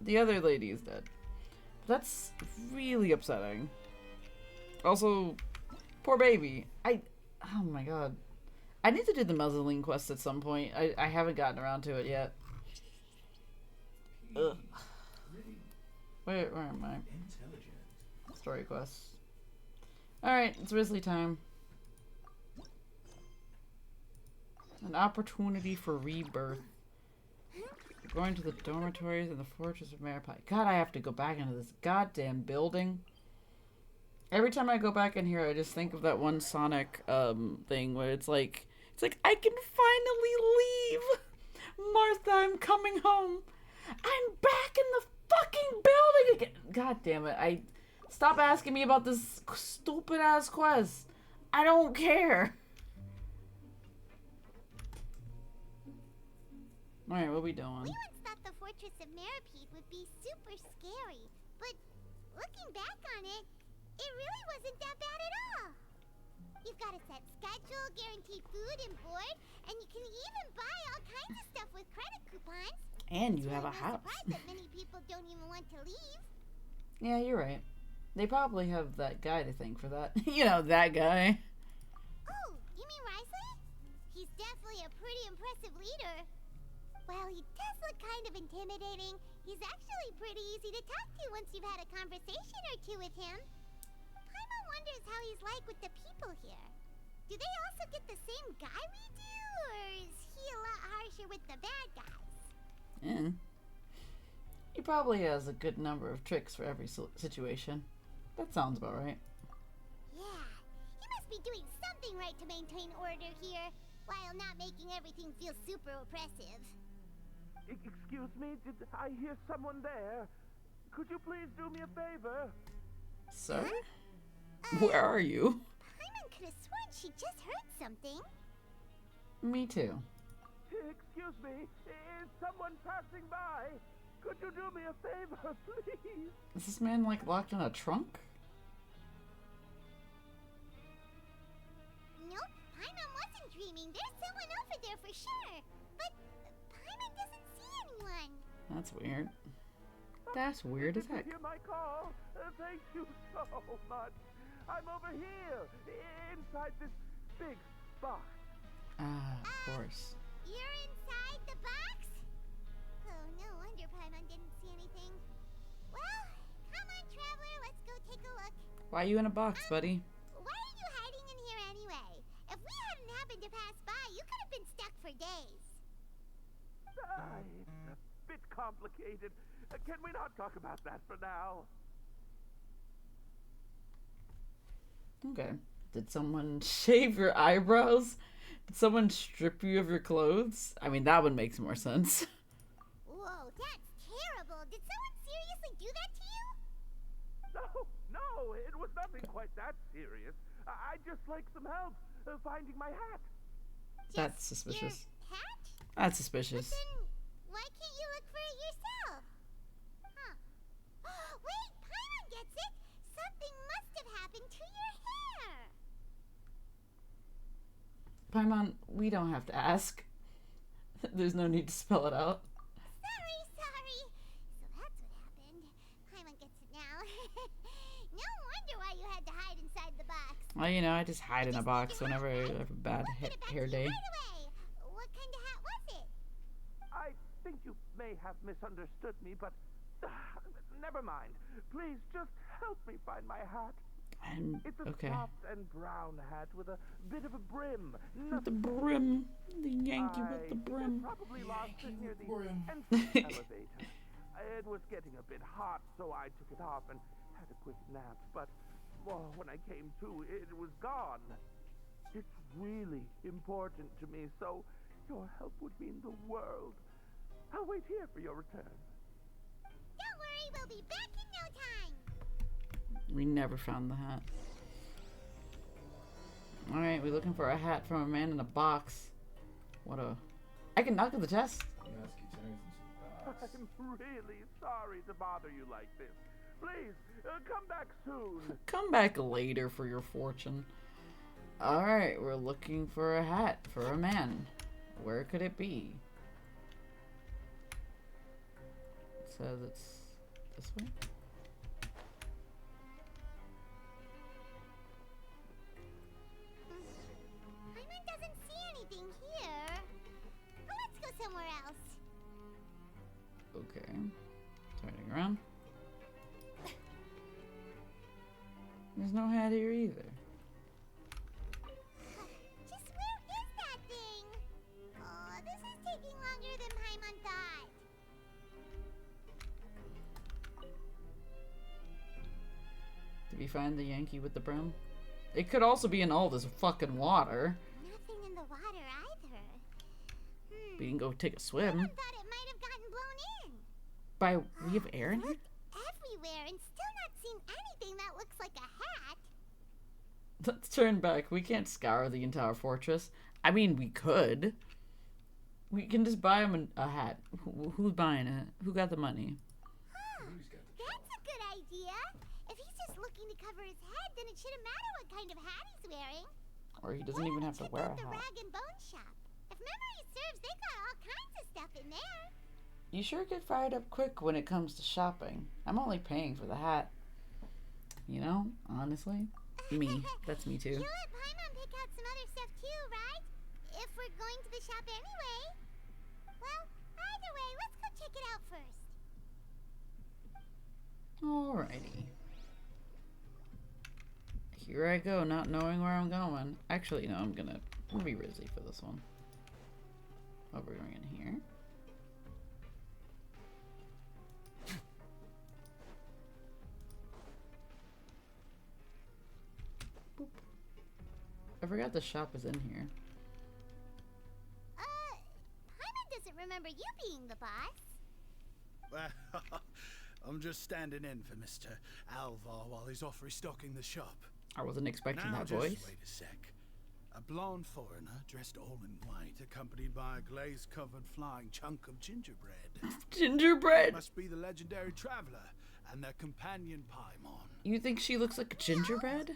The other lady is dead. That's really upsetting. Also, poor baby. Oh my god. I need to do the Mezzaline quest at some point. I haven't gotten around to it yet. Ugh. Where am I? Story quests. Alright, it's Risley time. An opportunity for rebirth. Going to the dormitories in the Fortress of Maripai. God, I have to go back into this goddamn building. Every time I go back in here, I just think of that one Sonic thing where it's like I can finally leave. Martha, I'm coming home. I'm back in the fucking building again. God damn it. Stop asking me about this stupid ass quest. I don't care. Alright, what we doing? We once thought the Fortress of Maripede would be super scary, but looking back on it, It really wasn't that bad at all. You've got a set schedule, guaranteed food and board, and you can even buy all kinds of stuff with credit coupons. And you have a house. Surprised that many people don't even want to leave. Yeah, you're right. They probably have that guy to thank for that. You know, that guy. Oh, you mean Risley? He's definitely a pretty impressive leader. While he does look kind of intimidating, he's actually pretty easy to talk to once you've had a conversation or two with him. Paimon wonders how he's like with the people here. Do they also get the same guy we do, or is he a lot harsher with the bad guys? Yeah. He probably has a good number of tricks for every situation. That sounds about right. Yeah, he must be doing something right to maintain order here, while not making everything feel super oppressive. Excuse me, did I hear someone there? Could you please do me a favor? Sir? Where are you? Paimon could have sworn she just heard something. Me too. Excuse me, is someone passing by? Could you do me a favor, please? Is this man like locked in a trunk? Nope, Paimon wasn't dreaming. There's someone over there for sure. But Paimon doesn't see anyone. That's weird. That's weird as heck. Did you hear my call? Thank you so much. I'm over here, inside this big box. Ah, of course. You're inside the box? Oh, no wonder Paimon didn't see anything. Well, come on, Traveler, let's go take a look. Why are you in a box, buddy? Why are you hiding in here anyway? If we hadn't happened to pass by, you could have been stuck for days. It's a bit complicated. Can we not talk about that for now? Okay. Did someone shave your eyebrows? Did someone strip you of your clothes? I mean, that one makes more sense. Whoa, that's terrible. Did someone seriously do that to you? No, it was nothing quite that serious. I'd just like some help finding my hat. That's suspicious. Your hat? That's suspicious. But then, why can't you look for it yourself? Huh. Wait, Paimon gets it. Something must have happened to your hair. Paimon, we don't have to ask. There's no need to spell it out. Sorry. So that's what happened. Paimon gets it now. No wonder why you had to hide inside the box. Well, you know, I just hide in a box whenever I have a bad hair day. Right away. What kind of hat was it? I think you may have misunderstood me, but never mind. Please just help me find my hat. It's a soft and brown hat with a bit of a brim. With the brim. The Yankee with the brim. Probably lost it near the entrance elevator. It was getting a bit hot, so I took it off and had a quick nap. But when I came to, it was gone. It's really important to me, so your help would mean the world. I'll wait here for your return. Don't worry, we'll be back in no time. We never found the hat. Alright, we're looking for a hat from a man in a box. What a... I can knock at the chest. I'm really sorry to bother you like this. Please, come back soon. Come back later for your fortune. Alright, we're looking for a hat for a man. Where could it be? It says it's this way. Paimon doesn't see anything here. But let's go somewhere else. Okay. Turning around. There's no hat here either. Just where is that thing? Oh, this is taking longer than Paimon thought. Did we find the Yankee with the brim? It could also be in all this fucking water. Nothing in the water either. We can go take a swim. Paimon thought it might have gotten blown in. We have air in here? Everywhere and still not seen anything that looks like a hat. Let's turn back. We can't scour the entire fortress. I mean, we could. We can just buy him a hat. Who's buying it? Who got the money? That's a good idea. If he's just looking looking to cover his head, then it shouldn't matter what kind of hat he's wearing. Or he doesn't even have to wear a The hat. rag and bone shop. If memory serves, they got all kinds of stuff in there. You sure get fired up quick when it comes to shopping. I'm only paying for the hat. You know, honestly. Me. That's me too. You'll let Paimon pick out some other stuff too, right? If we're going to the shop anyway. Well, either way, let's go check it out first. Alrighty. Here I go, not knowing where I'm going. Actually, no, I'm gonna be Rizzy for this one. What we're going in here. Boop. I forgot the shop is in here. Paimon doesn't remember you being the boss. I'm just standing in for Mr. Alvar while he's off restocking the shop. I wasn't expecting now that just voice. Wait a sec. A blonde foreigner dressed all in white, accompanied by a glaze-covered flying chunk of gingerbread. Gingerbread? Must be the legendary traveler and their companion Paimon. You think she looks like a gingerbread?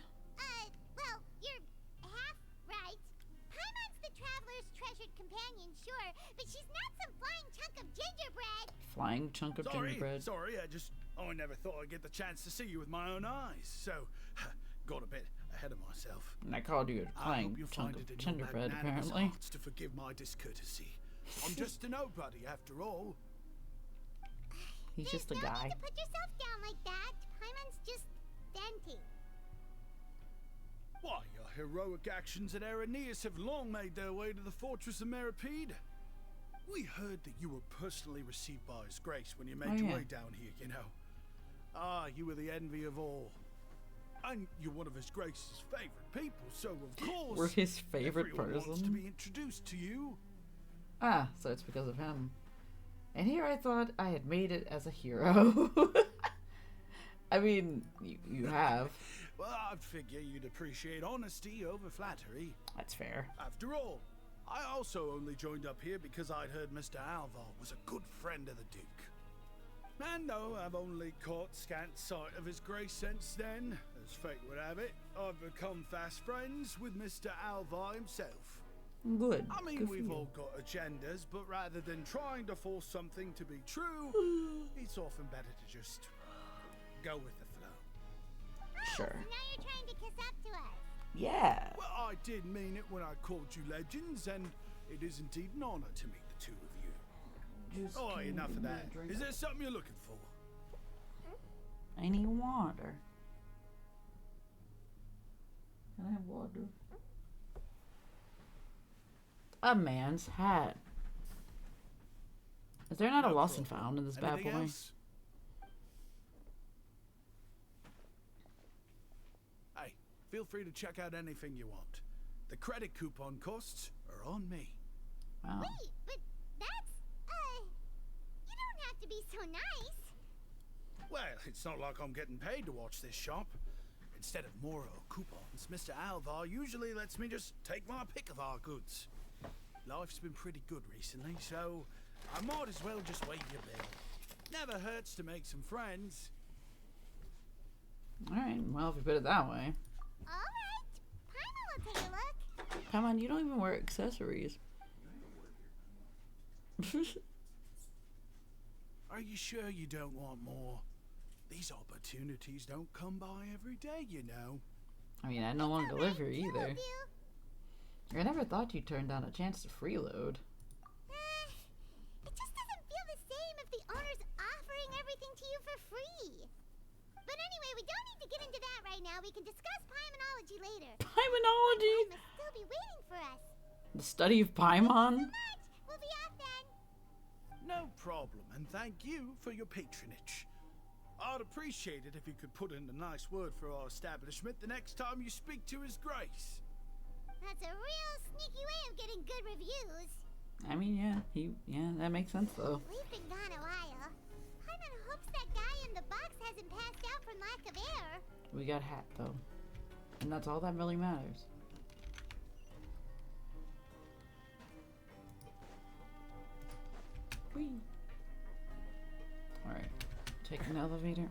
Well, you're half right. Paimon's the traveler's treasured companion, sure, but she's not some flying chunk of gingerbread. Flying chunk of gingerbread. Sorry, I never thought I'd get the chance to see you with my own eyes, so got a bit ahead of myself. And I called you a flying chunk of gingerbread, apparently. To forgive my discourtesy. I'm just a nobody, after all. He's just a No guy. need to put yourself down like that. Paimon's just venting. Why, your heroic actions at Araneus have long made their way to the fortress of Meripede. We heard that you were personally received by His Grace when you made your way down here, you know. Ah, you were the envy of all. And you're one of His Grace's favorite people, so of course... We're his favorite everyone wants to person? be introduced to you. Ah, so it's because of him. And here I thought I had made it as a hero. I mean, you have. Well, I'd figure you'd appreciate honesty over flattery. That's fair. After all, I also only joined up here because I'd heard Mr. Alvar was a good friend of the Duke. And though I've only caught scant sight of His Grace since then, as fate would have it, I've become fast friends with Mr. Alvar himself. Good. I mean, Good for we've you. all got agendas, but rather than trying to force something to be true, it's often better to just go with the flow. Sure. So now you're trying to kiss up to us. Yeah. Well, I did mean it when I called you legends, and it is indeed an honor to meet the two of you. Just Oh, enough of that. drink. Is there something you're looking for? I need water. Can I have water? A man's hat. Is there not a lost and found in this bad Anything boy? else? Hey, feel free to check out anything you want. The credit coupon costs are on me. Wow. Wait, but that's, you don't have to be so nice. Well, it's not like I'm getting paid to watch this shop. Instead of more coupons, Mr. Alvar usually lets me just take my pick of our goods. Life's been pretty good recently, so I might as well just waive your bill. Never hurts to make some friends. Alright, well, if you put it that way. Alright, Paimon will take a look. Come on, you don't even wear accessories. Are you sure you don't want more? These opportunities don't come by every day, you know. I mean, I no longer live here either. I never thought you'd turn down a chance to freeload. It just doesn't feel the same if the owner's offering everything to you for free. But anyway, we don't need to get into that right now. We can discuss Paimonology later. Paimonology? Paimon must still be waiting for us. The study of Paimon? We'll be off then. No problem, and thank you for your patronage. I'd appreciate it if you could put in a nice word for our establishment the next time you speak to His Grace. That's a real sneaky way of getting good reviews. I mean, yeah, that makes sense though. We've been gone a while. Paimon hopes that guy in the box hasn't passed out from lack of air. We got hat though. And that's all that really matters. Whee. Alright. Taking the elevator.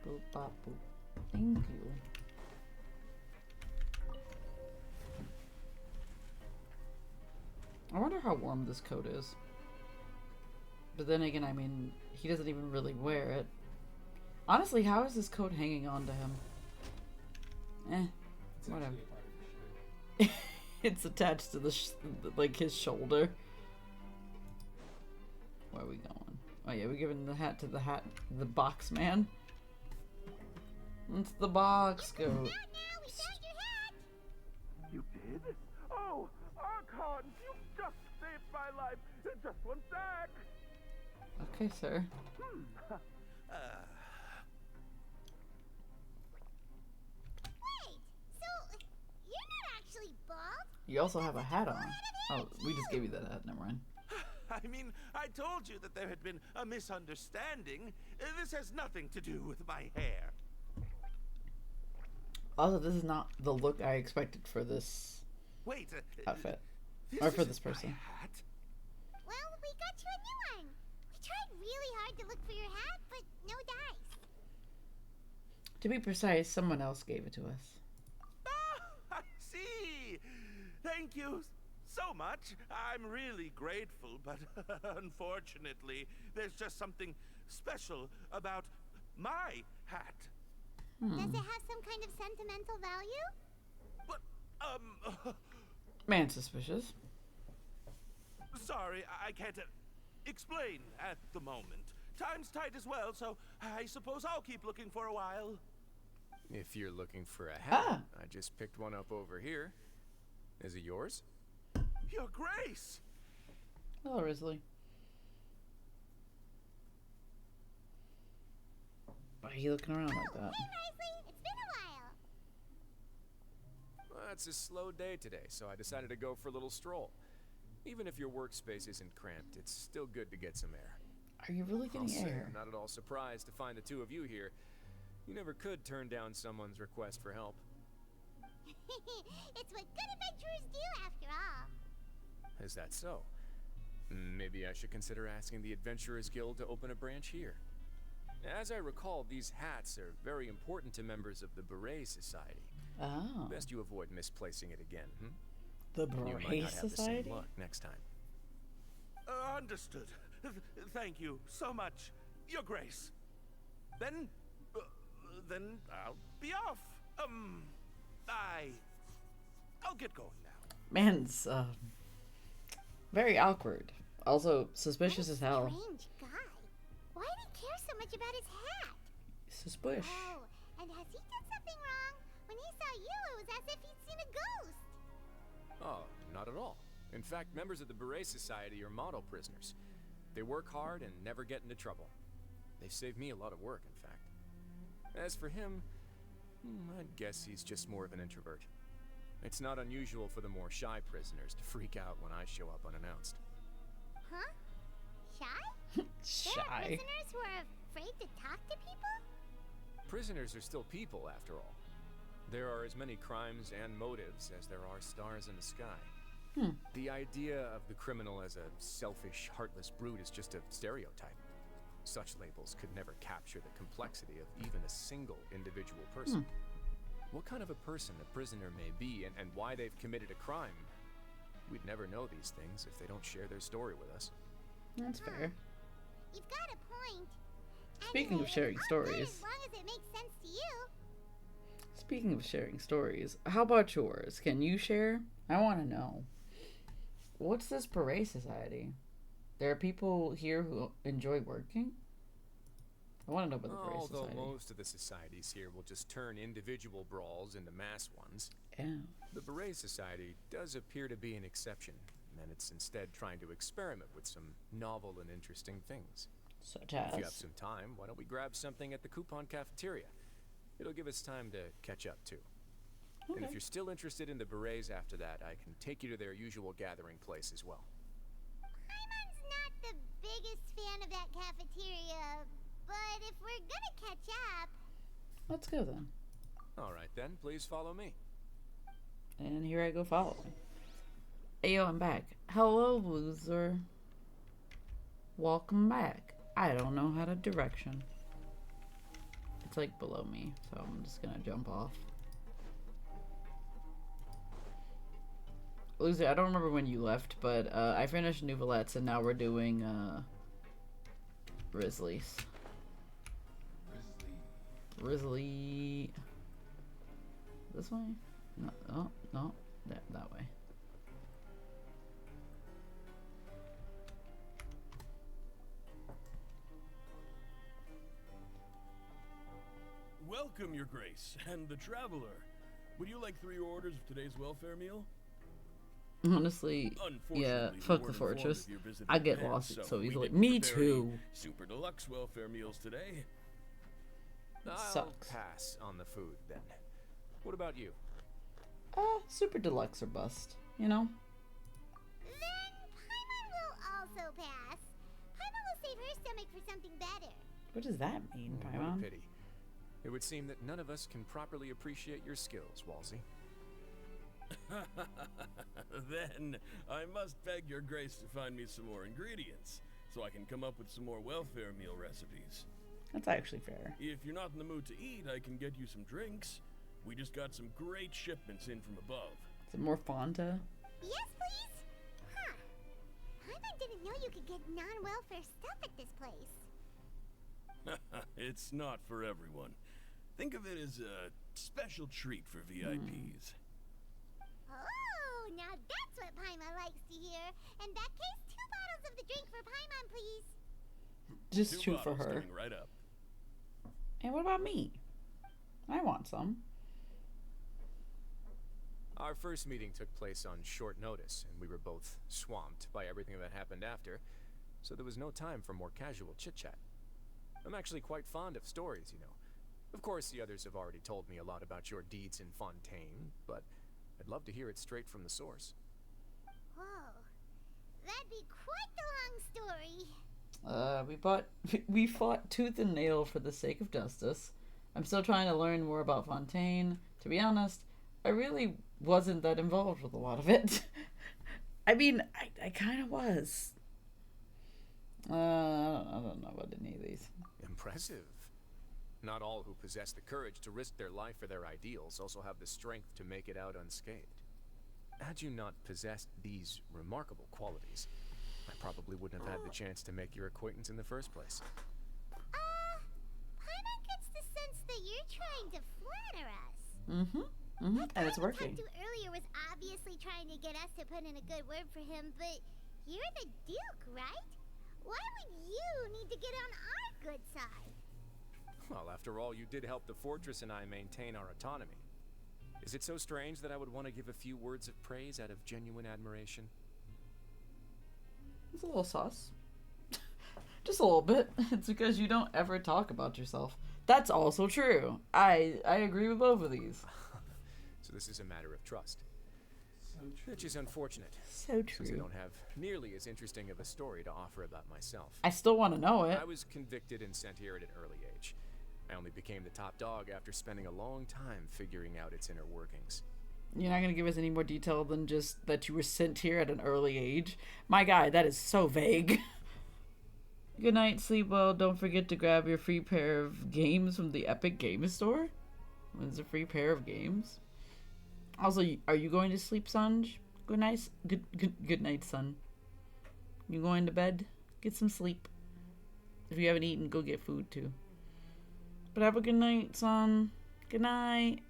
Boop, bop, boop. Thank you. I wonder how warm this coat is. But then again, I mean, he doesn't even really wear it. Honestly, how is this coat hanging on to him? Whatever. It's attached to the like his shoulder. Where are we going? Oh yeah, we're giving the hat to the box man. It's the box goat. You did? Oh, Archon, you just saved my life. Just one sec. Okay, sir. Wait, so you're not actually bald? You also have a hat on. Oh, we just gave you that hat. Never mind. I mean, I told you that there had been a misunderstanding. This has nothing to do with my hair. Also, this is not the look I expected for this outfit. Or for this person. Well, we got you a new one. We tried really hard to look for your hat, but no dice. To be precise, someone else gave it to us. I see. Thank you so much. I'm really grateful, but unfortunately, there's just something special about my hat. Does it have some kind of sentimental value? But, Man suspicious. Sorry, I can't explain at the moment. Time's tight as well, so I suppose I'll keep looking for a while. If you're looking for a hat, I just picked one up over here. Is it yours? Your Grace! Hello, Risley. Why are you looking around like that? Hey, Risley! It's been a while. Well, it's a slow day today, so I decided to go for a little stroll. Even if your workspace isn't cramped, it's still good to get some air. Are you really getting air? I'm not at all surprised to find the two of you here. You never could turn down someone's request for help. It's what good adventurers do, after all. Is that so? Maybe I should consider asking the Adventurers Guild to open a branch here. As I recall, these hats are very important to members of the Beret Society. Oh. Best you avoid misplacing it again, The You might Beret not have the Society? same luck next time. Understood. Thank you so much, Your Grace. Then I'll be off. I'll get going now. Man's, very awkward. Also, suspicious as hell. Strange guy. Why did he care so much about his hat? Suspicious. Oh, and has he done something wrong? When he saw you, it was as if he'd seen a ghost. Oh, not at all. In fact, members of the Beret Society are model prisoners. They work hard and never get into trouble. They've saved me a lot of work, in fact. As for him, I'd guess he's just more of an introvert. It's not unusual for the more shy prisoners to freak out when I show up unannounced. Huh? Shy? Shy? There are prisoners who are afraid to talk to people? Prisoners are still people, after all. There are as many crimes and motives as there are stars in the sky. The idea of the criminal as a selfish, heartless brute is just a stereotype. Such labels could never capture the complexity of even a single individual person. What kind of a person a prisoner may be and why they've committed a crime, we'd never know these things if they don't share their story with us. That's fair. You've got a point. Speaking of sharing stories. As long as it makes sense to you. Speaking of sharing stories, how about yours? Can you share? I want to know. What's this Beret Society? There are people here who enjoy working? I want to know about the Beret Although Society. most of the societies here will just turn individual brawls into mass ones. Yeah. The Beret Society does appear to be an exception, and it's instead trying to experiment with some novel and interesting things. Such If you have as? some time, why don't we grab something at the Coupon Cafeteria? It'll give us time to catch up, too. And if Okay. you're still interested in the Berets after that, I can take you to their usual gathering place as well. Paimon's not the biggest fan of that cafeteria, but if we're gonna catch up... Let's go then. All right, then. Please follow me. And here I go following. Hey, yo, I'm back. Hello, loser. Welcome back. I don't know how to direction. It's like below me, so I'm just gonna jump off. Lucy, I don't remember when you left, but I finished Nouvelettes and now we're doing Risley's. Risley. This way? No, oh, no, that way. Welcome, Your Grace, and the Traveler. Would you like 3 orders of today's welfare meal? Honestly, yeah, fuck the fortress. I get lost so easily. Me too. Super deluxe welfare meals today. I'll pass on the food then. What about you? Super deluxe or bust, you know? Then Paimon will also pass. Paimon will save her stomach for something better. What does that mean, Paimon? What a pity. It would seem that none of us can properly appreciate your skills, Walsey. Then I must beg Your Grace to find me some more ingredients, so I can come up with some more welfare meal recipes. That's actually fair. If you're not in the mood to eat, I can get you some drinks. We just got some great shipments in from above. Is it more Fanta? Yes, please? Huh. Paimon didn't know you could get non-welfare stuff at this place. It's not for everyone. Think of it as a special treat for VIPs. Oh, now that's what Paimon likes to hear. In that case, 2 bottles of the drink for Paimon, please. Just 2 for her. Coming right up. And what about me? I want some. Our first meeting took place on short notice, and we were both swamped by everything that happened after, so there was no time for more casual chit-chat. I'm actually quite fond of stories, you know. Of course, the others have already told me a lot about your deeds in Fontaine, but I'd love to hear it straight from the source. Whoa. That'd be quite the long We story. we fought tooth and nail for the sake of justice. I'm still trying to learn more about Fontaine. To be honest, I really wasn't that involved with a lot of it. I mean, I kind of was. I don't know about any of these. Impressive. Not all who possess the courage to risk their life for their ideals also have the strength to make it out unscathed. Had you not possessed these remarkable qualities, I probably wouldn't have had the chance to make your acquaintance in the first place. Paimon gets the sense that you're trying to flatter us. And it's working. The earlier was obviously trying to get us to put in a good word for him, but you're the Duke, right? Why would you need to get on our good side? Well, after all, you did help the fortress and I maintain our autonomy. Is it so strange that I would want to give a few words of praise out of genuine admiration? It's a little sus. Just a little bit. It's because you don't ever talk about yourself. That's also true. I agree with both of these. So this is a matter of trust. So true. Which is unfortunate. So true. Since I don't have nearly as interesting of a story to offer about myself. I still want to know it. I was convicted and sent here at an early age. I only became the top dog after spending a long time figuring out its inner workings. You're not going to give us any more detail than just that you were sent here at an early age? My guy, that is so vague. Good night, sleep well. Don't forget to grab your free pair of games from the Epic Games Store. When's a free pair of games? Also, are you going to sleep, Sanj? Good night, good night, son. You going to bed? Get some sleep. If you haven't eaten, go get food too. But have a good night, son. Good night.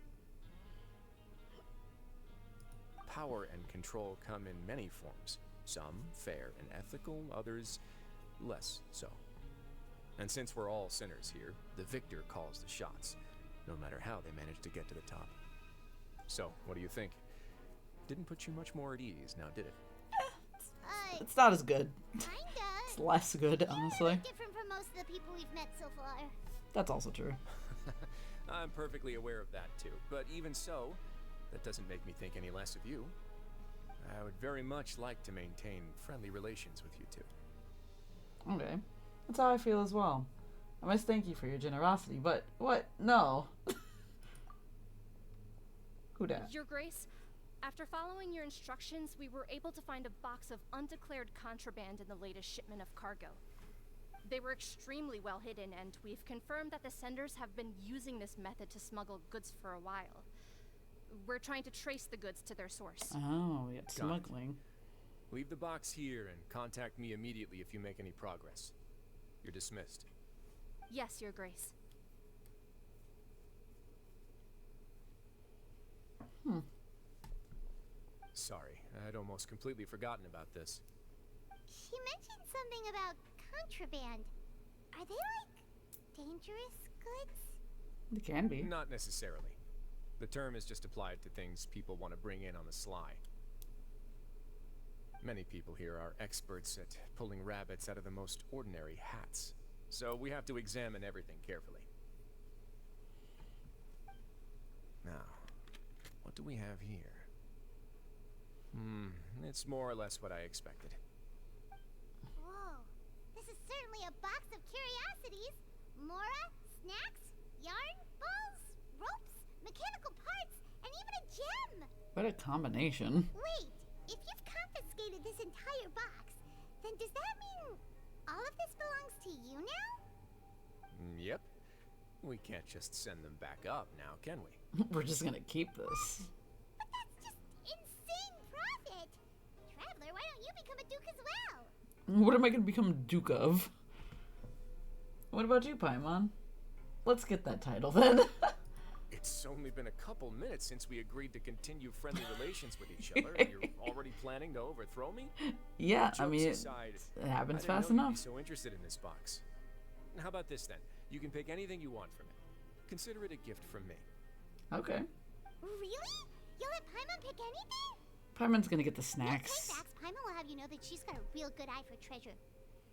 Power and control come in many forms. Some fair and ethical, others less so. And since we're all sinners here, the victor calls the shots, no matter how they manage to get to the top. So, what do you think? Didn't put you much more at ease, now did it? It's not as good. Kinda. It's less good, honestly. Different from most of the people we've met so far. That's also true. I'm perfectly aware of that too, but even so, that doesn't make me think any less of you. I would very much like to maintain friendly relations with you two. Okay. That's how I feel as well. I must thank you for your generosity, but what? No. Who dat? Your Grace, after following your instructions, we were able to find a box of undeclared contraband in the latest shipment of cargo. They were extremely well hidden, and we've confirmed that the senders have been using this method to smuggle goods for a while. We're trying to trace the goods to their source. Oh, we got smuggling. Leave the box here and contact me immediately if you make any progress. You're dismissed. Yes, Your Grace. Sorry, I'd almost completely forgotten about this. She mentioned something about contraband. Are they like dangerous goods? They can be. Not necessarily. The term is just applied to things people want to bring in on the sly. Many people here are experts at pulling rabbits out of the most ordinary hats, so we have to examine everything carefully. Now, what do we have here? It's more or less what I expected. Whoa, this is certainly a box of curiosities. Mora, snacks, yarn, balls, ropes, mechanical parts, and even a gem! What a combination. Wait, if you've confiscated this entire box, then does that mean all of this belongs to you now? Yep. We can't just send them back up now, can we? We're just gonna keep this. But that's just insane profit! Traveler, why don't you become a duke as well? What am I gonna become Duke of? What about you, Paimon? Let's get that title then. It's only been a couple minutes since we agreed to continue friendly relations with each other, and you're already planning to overthrow me? Yeah, Jokes I mean, aside, it happens I fast didn't know enough. You'd be so interested in this box. How about this then? You can pick anything you want from it. Consider it a gift from me. Okay. Really? You'll let Paimon pick anything? Paimon's gonna get the Take snacks. backs. Paimon will have you know that she's got a real good eye for treasure.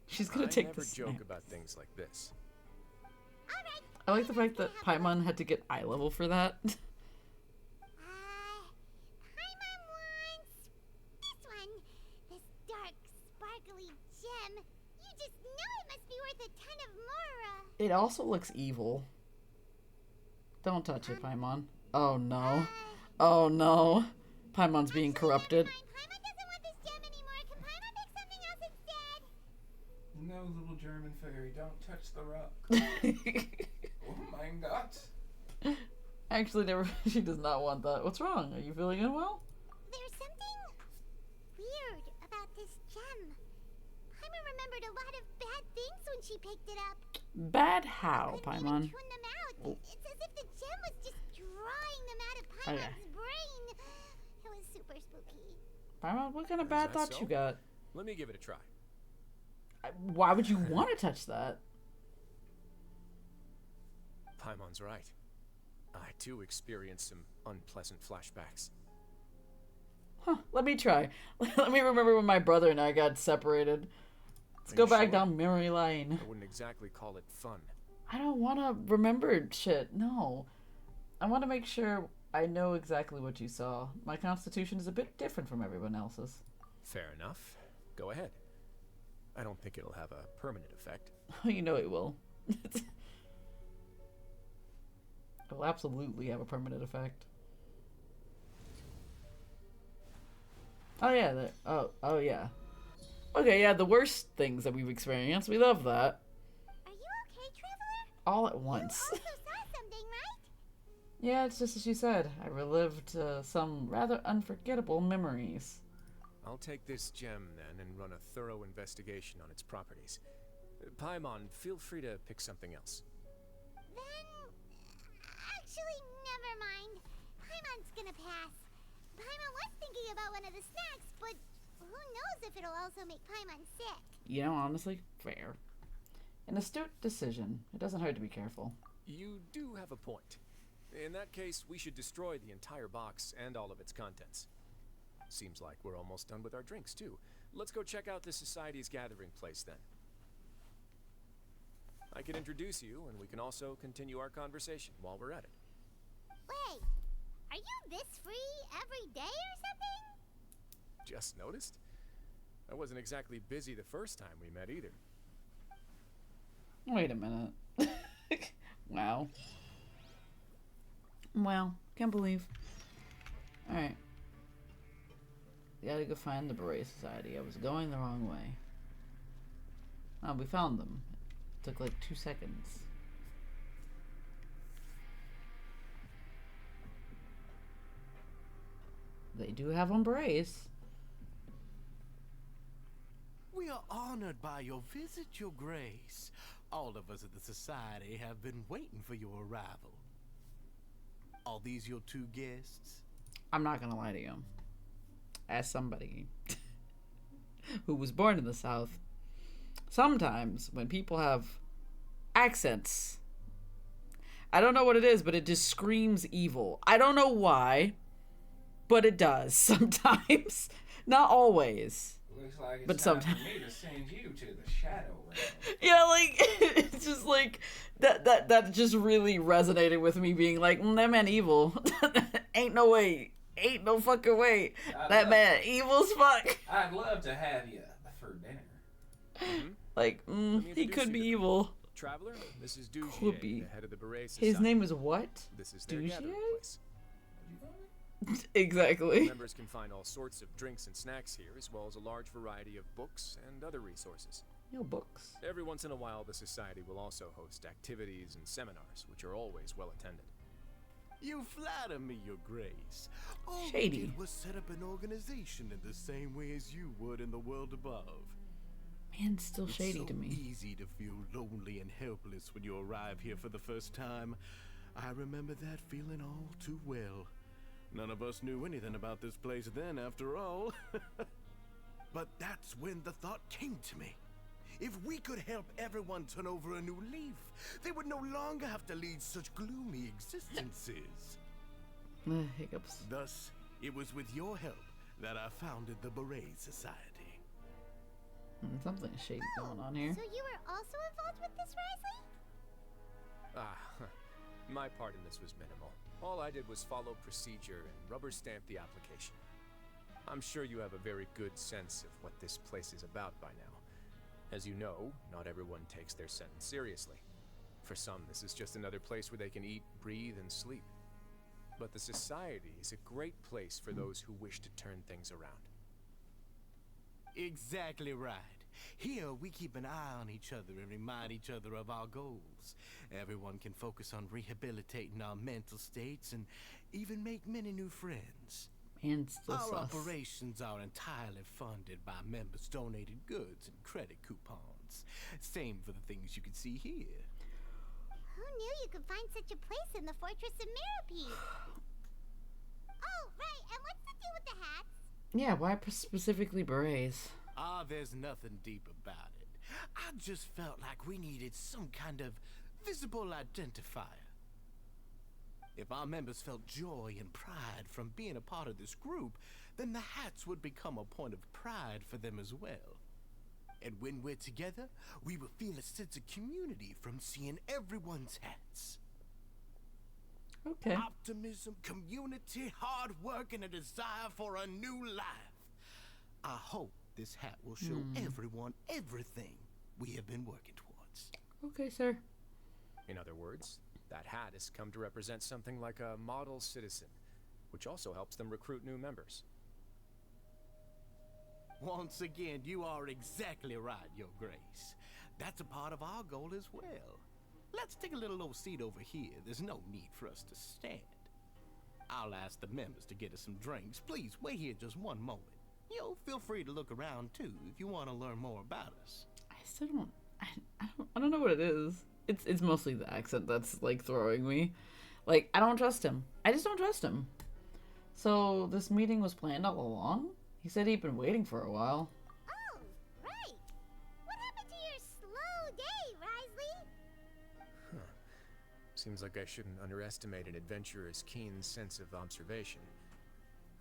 She's gonna I take never the joke snacks. about things like this. Alright. I like the fact that Paimon had to get eye level for that. Paimon wants this one. This dark, sparkly gem. You just know it must be worth a ton of Mora. It also looks evil. Don't touch it, Paimon. Oh no. Oh no. Paimon's being corrupted. Paimon doesn't want this gem anymore. Can Paimon pick something else instead? No, little German fairy, don't touch the rock. Oh my god. Actually, never. She does not want that. What's wrong? Are you feeling unwell? There's something weird about this gem. Paimon remembered a lot of bad things when she picked it up. Bad how, Paimon? Tune them out. It's as if the gem was just drawing them out of Paimon's brain. It was super spooky. Paimon, what kind of Is bad that thoughts so? you got? Let me give it a try. Why would you want to touch that? Paimon's right. I too experienced some unpleasant flashbacks. Huh, let me try. Let me remember when my brother and I got separated. Let's go back down memory lane. I wouldn't exactly call it fun. I don't want to remember shit. No. I want to make sure I know exactly what you saw. My constitution is a bit different from everyone else's. Fair enough. Go ahead. I don't think it'll have a permanent effect. Oh, you know it will. It will absolutely have a permanent effect. Oh yeah, oh yeah. Okay, yeah, the worst things that we've experienced. We love that. Are you okay, Traveler? All at once. You also saw something, right? Yeah, it's just as you said. I relived some rather unforgettable memories. I'll take this gem then and run a thorough investigation on its properties. Paimon, feel free to pick something else. Then, actually, never mind. Paimon's gonna pass. Paimon was thinking about one of the snacks, but who knows if it'll also make Paimon sick. You know, honestly, fair. An astute decision. It doesn't hurt to be careful. You do have a point. In that case, we should destroy the entire box and all of its contents. Seems like we're almost done with our drinks, too. Let's go check out the Society's gathering place, then. I can introduce you, and we can also continue our conversation while we're at it. Wait, are you this free every day or something? Just noticed? I wasn't exactly busy the first time we met, either. Wait a minute. Wow. Wow. Can't believe. Alright. Gotta go find the Beret Society. I was going the wrong way. Oh, we found them. Took like 2 seconds. They do have embrace. We are honored by your visit, Your Grace. All of us at the Society have been waiting for your arrival. Are these your 2 guests? I'm not gonna lie to you. As somebody who was born in the South, sometimes when people have accents, I don't know what it is, but it just screams evil. I don't know why, but it does sometimes. Not always. Looks like it's but time sometimes. for me to send you to the Shadow Realm. Yeah, like it's just like that just really resonated with me, being like, that man evil. Ain't no way. Ain't no fucking way. That man evil as fuck. I'd love to have you for dinner. Mm-hmm. Like, he could be evil. Traveler, this is Dugier, Could be. the head of the Beret Society. His name is what? This is their gathering place. Exactly. Members can find all sorts of drinks and snacks here, as well as a large variety of books and other resources. No books. Every once in a while, the Society will also host activities and seminars, which are always well attended. You flatter me, Your Grace. All Shady. we did was set up an organization in the same way as you would in the world above. Man's still shady It's to so me. easy to feel lonely and helpless when you arrive here for the first time. I remember that feeling all too well. None of us knew anything about this place then, after all. But that's when the thought came to me. If we could help everyone turn over a new leaf, they would no longer have to lead such gloomy existences. Hiccups. Thus, it was with your help that I founded the Beret Society. Something shady going on here. So you were also involved with this, Risley? My part in this was minimal. All I did was follow procedure and rubber stamp the application. I'm sure you have a very good sense of what this place is about by now. As you know, not everyone takes their sentence seriously. For some, this is just another place where they can eat, breathe, and sleep. But the Society is a great place for those who wish to turn things around. Exactly right. Here, we keep an eye on each other and remind each other of our goals. Everyone can focus on rehabilitating our mental states and even make many new friends. Our operations are entirely funded by members' donated goods and credit coupons. Same for the things you can see here. Who knew you could find such a place in the Fortress of Mirapede? Oh, right, and what's the deal with the hats? Yeah, why specifically berets? There's nothing deep about it. I just felt like we needed some kind of visible identifier. If our members felt joy and pride from being a part of this group, then the hats would become a point of pride for them as well. And when we're together, we will feel a sense of community from seeing everyone's hats. Okay. Optimism, community, hard work, and a desire for a new life. I hope this hat will show everyone everything we have been working towards. Okay, sir. In other words, that hat has come to represent something like a model citizen, which also helps them recruit new members. Once again, you are exactly right, Your Grace. That's a part of our goal as well. Let's take a little old seat over here. There's no need for us to stand. I'll ask the members to get us some drinks. Please, wait here just one moment. Feel free to look around too if you want to learn more about us. I still don't. I don't know what it is. It's mostly the accent that's like throwing me. Like, I don't trust him. I just don't trust him. So this meeting was planned all along? He said he'd been waiting for a while. Oh, right. What happened to your slow day, Risley? Huh. Seems like I shouldn't underestimate an adventurer's keen sense of observation.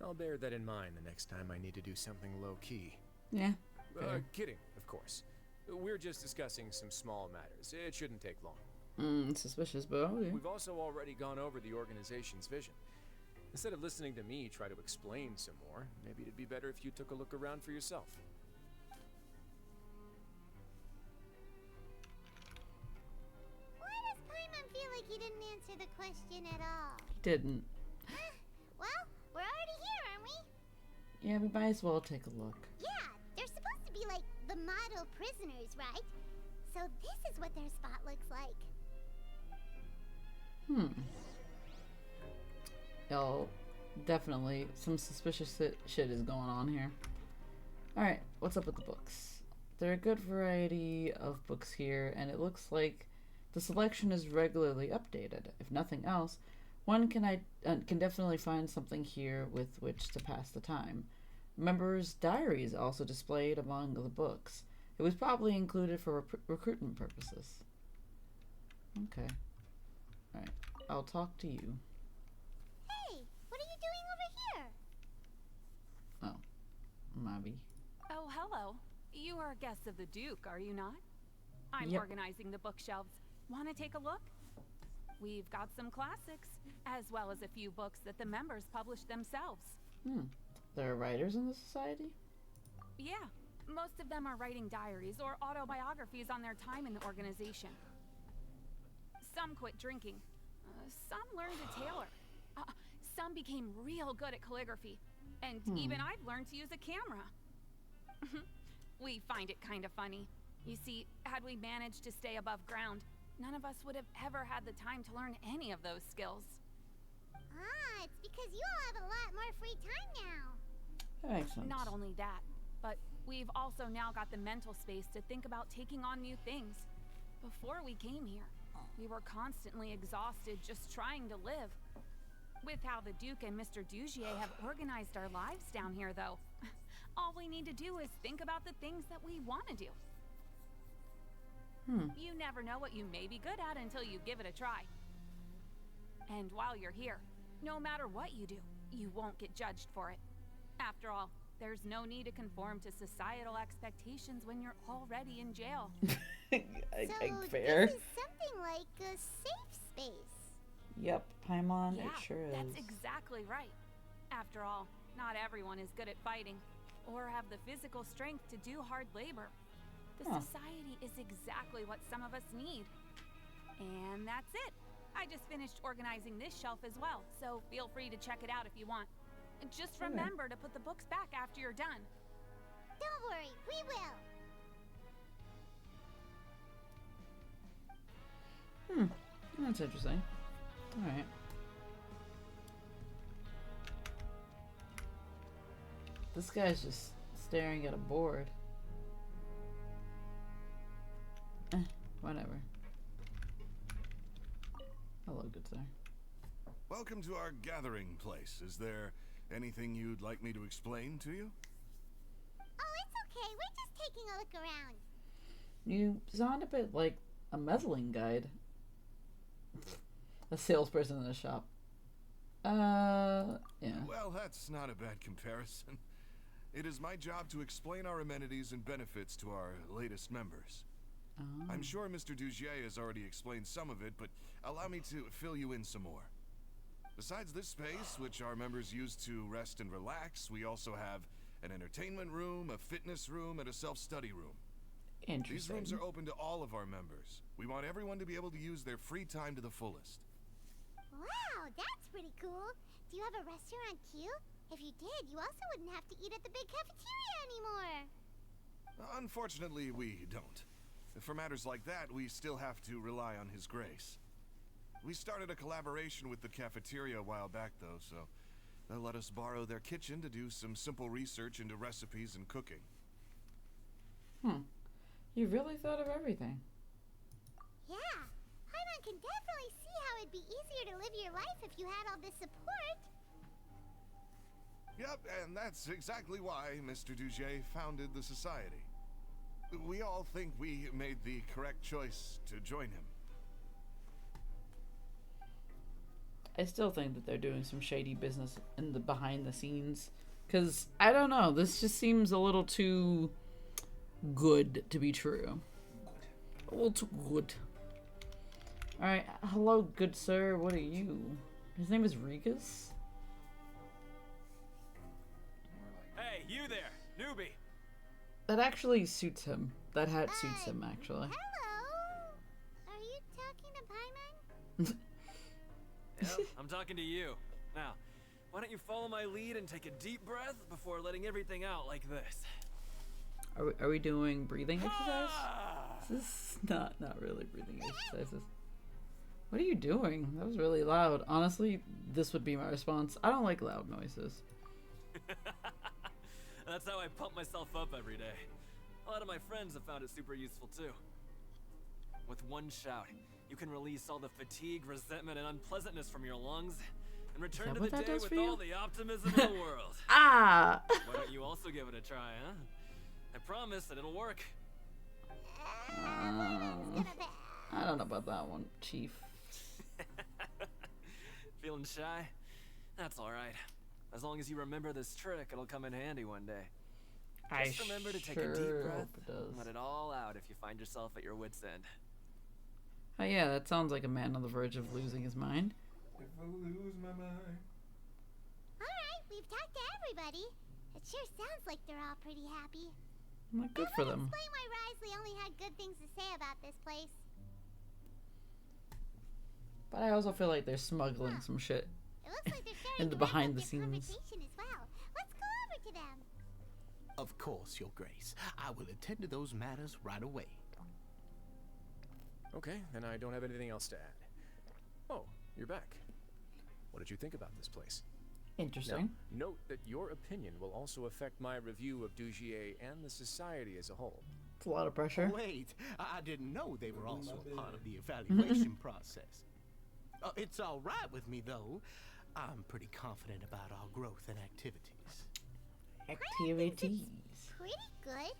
I'll bear that in mind the next time I need to do something low-key. Yeah. Kidding, of course. We're just discussing some small matters. It shouldn't take long. Suspicious, but okay. We've also already gone over the organization's vision. Instead of listening to me try to explain some more, maybe it'd be better if you took a look around for yourself. Why does Paimon feel like he didn't answer the question at all? He didn't. Well, we're already here, aren't we? Yeah, we might as well take a look. Yeah, they're supposed to be like the model prisoners, right? So this is what their spot looks like. Yo, definitely some suspicious shit is going on here. Alright, what's up with the books? There are a good variety of books here, and it looks like the selection is regularly updated. If nothing else, one can definitely find something here with which to pass the time. Members' diaries also displayed among the books. It was probably included for recruitment purposes. Okay. Alright, I'll talk to you. Hey, what are you doing over here? Oh, Mavi. Oh, hello. You are guests of the Duke, are you not? I'm organizing the bookshelves. Want to take a look? We've got some classics, as well as a few books that the members publish themselves. There are writers in the society? Yeah, most of them are writing diaries or autobiographies on their time in the organization. Some quit drinking. Some learned to tailor. Some became real good at calligraphy. And even I've learned to use a camera. We find it kind of funny. You see, had we managed to stay above ground, none of us would have ever had the time to learn any of those skills. Ah, it's because you all have a lot more free time now. That makes sense. Not only that, but we've also now got the mental space to think about taking on new things. Before we came here, we were constantly exhausted just trying to live. With how the Duke and Mr. Dugier have organized our lives down here, though, all we need to do is think about the things that we want to do. You never know what you may be good at until you give it a try. And while you're here, no matter what you do, you won't get judged for it. After all, there's no need to conform to societal expectations when you're already in jail. Fair. This is something like a safe space. Yep, Paimon, Yeah, it sure is. that's exactly right. After all, not everyone is good at fighting, or have the physical strength to do hard labor. The society is exactly what some of us need. And that's it. I just finished organizing this shelf as well, so feel free to check it out if you want. And just remember to put the books back after you're done. Don't worry, we will. That's interesting. Alright. This guy's just staring at a board. Whatever. Hello, good sir. Welcome to our gathering place. Is there anything you'd like me to explain to you? Oh, it's okay. We're just taking a look around. You sound a bit like a meddling guide. A salesperson in a shop. Yeah. Well, that's not a bad comparison. It is my job to explain our amenities and benefits to our latest members. I'm sure Mr. Dugier has already explained some of it, but allow me to fill you in some more. Besides this space, which our members use to rest and relax, we also have an entertainment room, a fitness room, and a self-study room. Interesting. These rooms are open to all of our members. We want everyone to be able to use their free time to the fullest. Wow, that's pretty cool. Do you have a restaurant too? If you did, you also wouldn't have to eat at the big cafeteria anymore. Unfortunately, we don't. For matters like that, we still have to rely on His Grace. We started a collaboration with the cafeteria a while back, though, so they'll let us borrow their kitchen to do some simple research into recipes and cooking. You really thought of everything. Yeah, Paimon can definitely see how it'd be easier to live your life if you had all this support. Yep, and that's exactly why Mr. Dugier founded the society. We all think we made the correct choice to join him. I still think that they're doing some shady business in the behind the scenes. Because, I don't know, this just seems a little too good to be true. A little too good. Alright, hello, good sir, what are you? His name is Rikas? Hey, you there, newbie. That actually suits him. That hat suits him, actually. Hello? Are you talking to Paimon? Yep, I'm talking to you. Now, why don't you follow my lead and take a deep breath before letting everything out like this? Are we doing breathing exercise? This is not really breathing exercises. What are you doing? That was really loud. Honestly, this would be my response. I don't like loud noises. That's how I pump myself up every day. A lot of my friends have found it super useful too. With one shout, you can release all the fatigue, resentment, and unpleasantness from your lungs and return to the day with all the optimism in the world. Ah! Why don't you also give it a try, huh? I promise that it'll work. I don't know about that one, Chief. Feeling shy? That's alright. As long as you remember this trick, it'll come in handy one day. Just remember to take a deep breath and let it all out if you find yourself at your wit's end. Oh yeah, that sounds like a man on the verge of losing his mind. If I lose my mind. Alright, we've talked to everybody. It sure sounds like they're all pretty happy. Well, good for them. Explain why Risley only had good things to say about this place. But I also feel like they're smuggling some shit It looks like they're sharing in the behind the scenes. conversation as well. Let's go over to them. Of course, Your Grace. I will attend to those matters right away. Okay, then I don't have anything else to add. Oh, you're back. What did you think about this place? Interesting. Now, note that your opinion will also affect my review of Dugier and the society as a whole. It's a lot of pressure. Oh, wait, I didn't know they were also a part of the evaluation process. It's all right with me, though. I'm pretty confident about our growth and activities. Activities. Pretty good.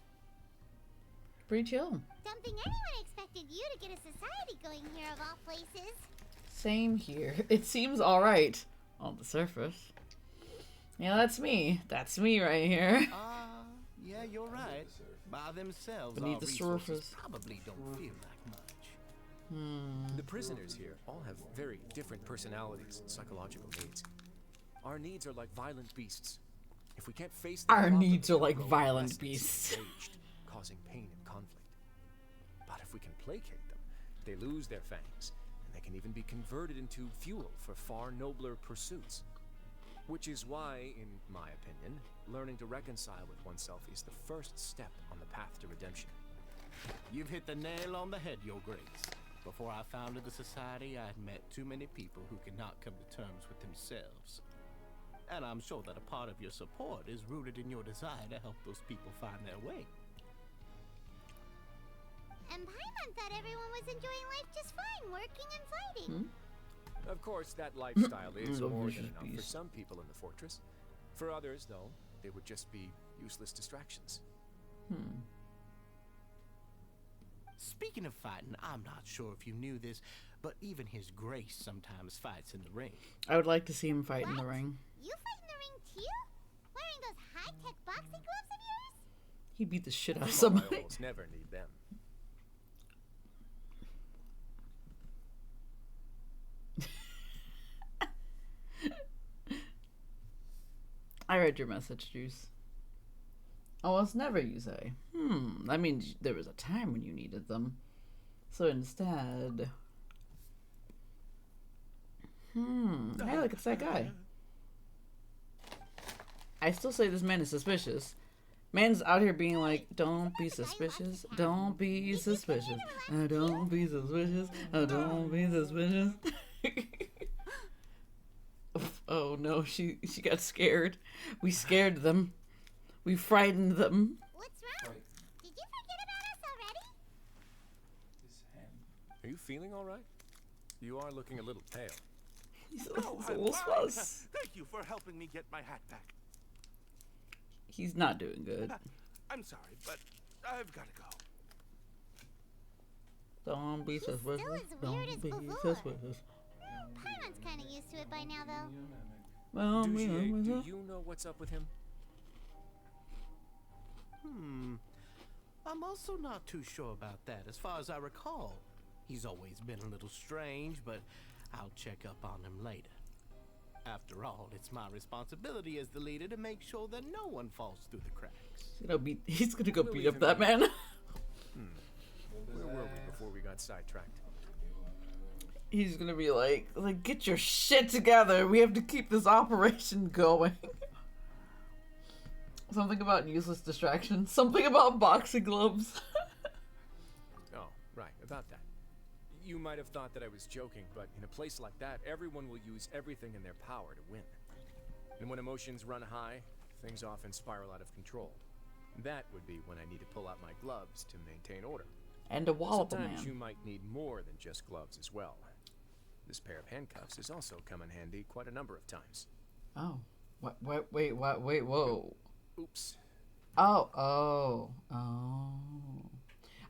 Pretty chill. Don't think anyone expected you to get a society going here of all places. Same here. It seems alright on the surface. Yeah, that's me. That's me right here. Yeah, you're right. By themselves, Beneath our the resources surface. probably don't feel like much. The prisoners here all have very different personalities and psychological needs. Our needs are like violent beasts. If we can't face them, Our needs are like grow violent restless, beasts. enraged, causing pain and conflict. But if we can placate them, they lose their fangs, and they can even be converted into fuel for far nobler pursuits. Which is why, in my opinion, learning to reconcile with oneself is the first step on the path to redemption. You've hit the nail on the head, Your Grace. Before I founded the society, I had met too many people who could not come to terms with themselves. And I'm sure that a part of your support is rooted in your desire to help those people find their way. And Paimon thought everyone was enjoying life just fine, working and fighting. Of course, that lifestyle is Love more vicious than enough for beast. some people in the fortress. For others, though, they would just be useless distractions. Speaking of fighting, I'm not sure if you knew this, but even His Grace sometimes fights in the ring. I would like to see him fight in the ring. You fight in the ring too? Wearing those high-tech boxing gloves of yours? He beat the shit out of I somebody. almost never need them. I read your message, Juice. Almost never, you say. That means there was a time when you needed them. So instead... Hey, look, it's that guy. I still say this man is suspicious. Man's out here being like, don't be suspicious, don't be suspicious, don't be suspicious, don't be suspicious. Oh no, she got scared. We scared them. We frightened them. What's wrong? Did you forget about us already? Are you feeling all right? You are looking a little pale. He's No, a I'm little fine. sus. Thank you for helping me get my hat back. He's not doing good. I'm sorry, but I've got to go. Don't be suspicious. weird as Don't be before. suspicious. Paimon's kind of used to it by now, though. Well, Dugier, do you know what's up with him? I'm also not too sure about that. As far as I recall, he's always been a little strange, but I'll check up on him later. After all, it's my responsibility as the leader to make sure that no one falls through the cracks. He's gonna go We'll beat leave up him that alone. man. Where were we before we got sidetracked? He's gonna be like, get your shit together. We have to keep this operation going. Something about useless distractions. Something about boxing gloves. Oh, about that. You might have thought that I was joking, but in a place like that, everyone will use everything in their power to win. And when emotions run high, things often spiral out of control. That would be when I need to pull out my gloves to maintain order. And to wallop a man. Sometimes you might need more than just gloves as well. This pair of handcuffs has also come in handy quite a number of times. Oh. Wait, whoa. Oops. Oh.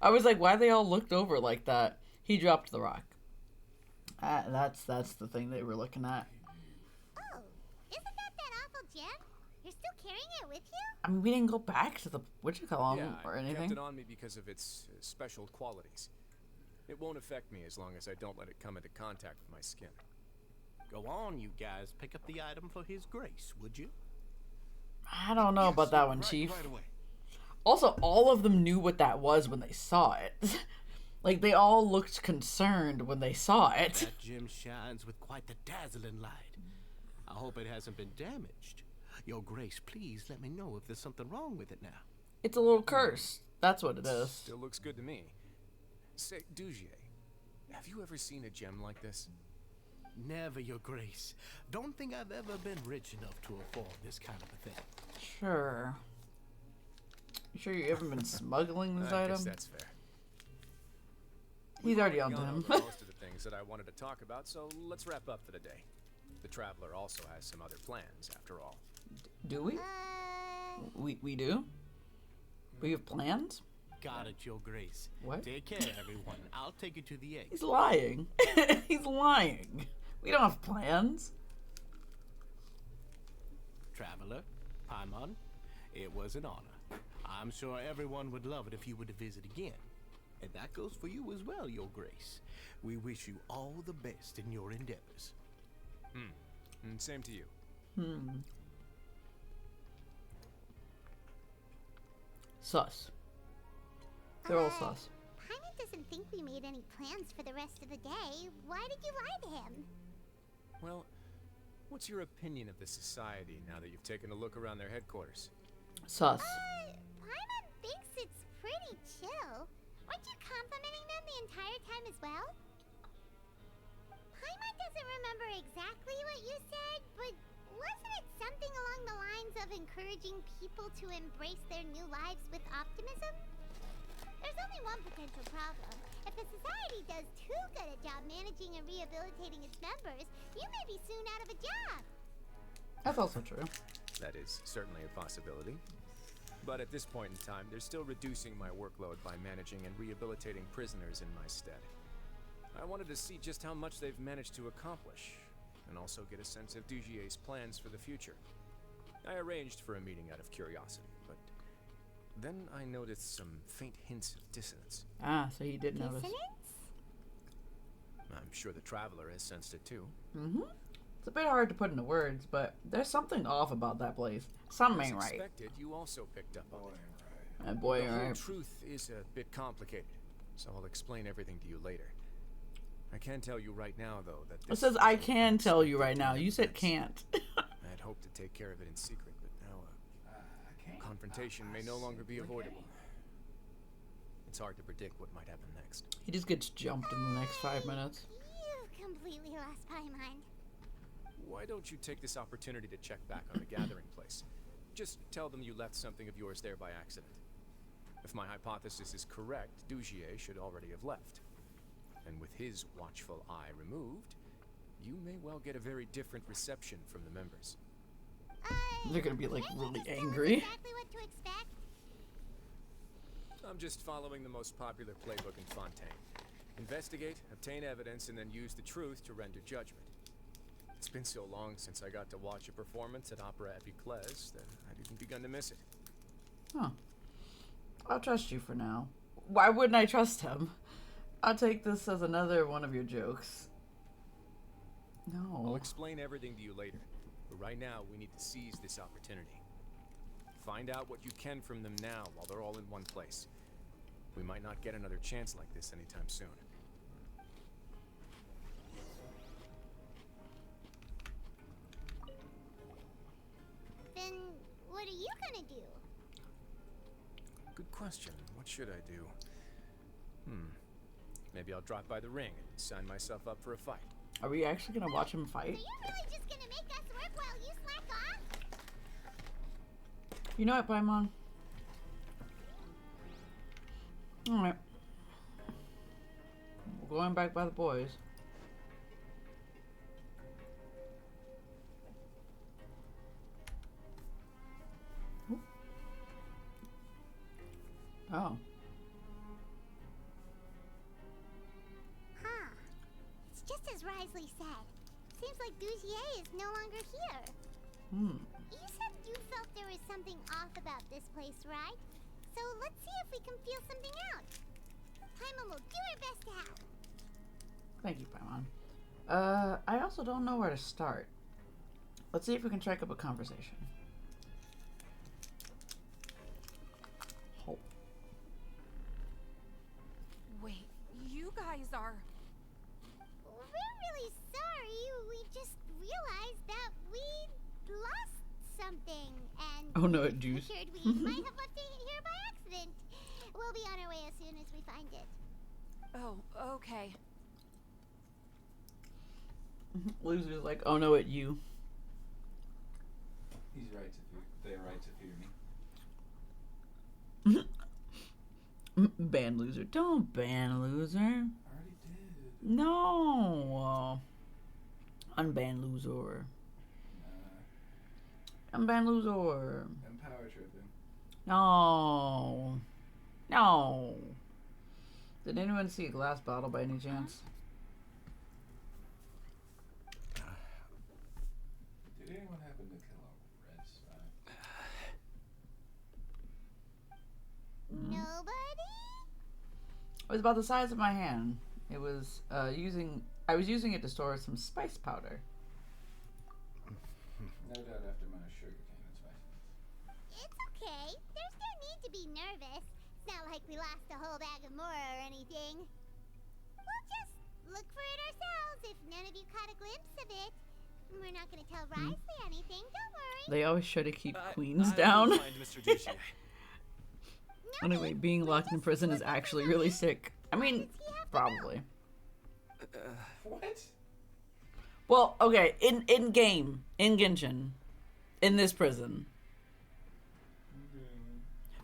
I was like, why they all looked over like that? He dropped the rock. That's the thing they were looking at. Oh, isn't that awful gem? You're still carrying it with you? I mean, we didn't go back to the Yeah, or I anything. kept it on me because of its special qualities. It won't affect me as long as I don't let it come into contact with my skin. Go on, you guys. Pick up the item for His Grace, would you? I don't know about that one, Chief. Also, all of them knew what that was when they saw it. Like, they all looked concerned when they saw it. That gem shines with quite the dazzling light. I hope it hasn't been damaged. Your Grace, please let me know if there's something wrong with it now. It's a little curse. That's what it is. Still looks good to me. Say, Dugier, have you ever seen a gem like this? Never, Your Grace. Don't think I've ever been rich enough to afford this kind of a thing. Sure. You sure you haven't been smuggling this I item? guess that's fair. He's already on to Gone him. over most of the things that I wanted to talk about, so let's wrap up for the day. The Traveler also has some other plans, after all. Do we? We do? We have plans? Got it, Your Grace. What? Take care, everyone. I'll take you to the egg. He's lying. He's lying. We don't have plans. Traveler, Paimon, it was an honor. I'm sure everyone would love it if you were to visit again. And that goes for you as well, Your Grace. We wish you all the best in your endeavors. And same to you. Sus. They're all sus. Paimon doesn't think we made any plans for the rest of the day. Why did you lie to him? Well, what's your opinion of the society now that you've taken a look around their headquarters? Sus. Paimon thinks it's pretty chill. Weren't you complimenting them the entire time as well? Paimon doesn't remember exactly what you said, but wasn't it something along the lines of encouraging people to embrace their new lives with optimism? There's only one potential problem. If the society does too good a job managing and rehabilitating its members, you may be soon out of a job. That's also true. That is certainly a possibility. But at this point in time, they're still reducing my workload by managing and rehabilitating prisoners in my stead. I wanted to see just how much they've managed to accomplish, and also get a sense of Dugier's plans for the future. I arranged for a meeting out of curiosity, but then I noticed some faint hints of dissonance. Ah, so he did notice. I'm sure the Traveler has sensed it too. It's a bit hard to put into words, but there's something off about that place. Something ain't As right. expected, you also picked up on it. That boy The ain't whole right. truth is a bit complicated, so I'll explain everything to you later. I can tell you right now, though, that It this says, is I an can tell you right unexpected now. You said event. can't. I had hoped to take care of it in secret, but now confrontation may no longer be avoidable. It's hard to predict what might happen next. He just gets jumped in the next 5 minutes. You've completely lost Paimon. Why don't you take this opportunity to check back on the gathering place? Just tell them you left something of yours there by accident. If my hypothesis is correct, Dugier should already have left. And with his watchful eye removed, you may well get a very different reception from the members. They're gonna be like really angry. Exactly what to expect. I'm just following the most popular playbook in Fontaine. Investigate, obtain evidence, and then use the truth to render judgment. It's been so long since I got to watch a performance at Opera Epiclese that I'd even begun to miss it. Huh. I'll trust you for now. Why wouldn't I trust him? I'll take this as another one of your jokes. I'll No. explain everything to you later, but right now we need to seize this opportunity. Find out what you can from them now while they're all in one place. We might not get another chance like this anytime soon. Then what are you gonna do? Good question. What should I do? Maybe I'll drop by the ring and sign myself up for a fight. Are we actually gonna watch him fight? So you're really just gonna make us work while you slack off? You know what, Paimon? Alright. We're going back by the boys. Oh. Huh. It's just as Risley said. Seems like Dugier is no longer here. Hmm. You said you felt there was something off about this place, right? So let's see if we can feel something out. Paimon will do her best to help. Thank you, Paimon. I also don't know where to start. Let's see if we can strike up a conversation. Hope. Wait, you guys are... We're really sorry. We just realized that we lost something, and Oh no, it juice. figured we might have left it here by accident. We'll be on our way as soon as we find it. Oh, okay. Loser's like, oh no, it you. He's right to fear. They're right to fear me. Ban loser. Don't ban loser. I already did. No. Unban loser. Unban loser. I'm power tripping. No. No. Did anyone see a glass bottle by any chance? Did anyone happen to kill a red spot? Nobody? It was about the size of my hand. It was I was using it to store some spice powder. No doubt after my sugarcane and spice. It's okay. There's no need to be nervous. It's not like we lost a whole bag of more or anything. We'll just look for it ourselves if none of you caught a glimpse of it. We're not going to tell Risley anything, don't worry. They always try to keep queens down. Mr. Dugier. Anyway, being locked in prison is actually really sick. I mean, probably. What? Well, okay, in Genshin, in this prison.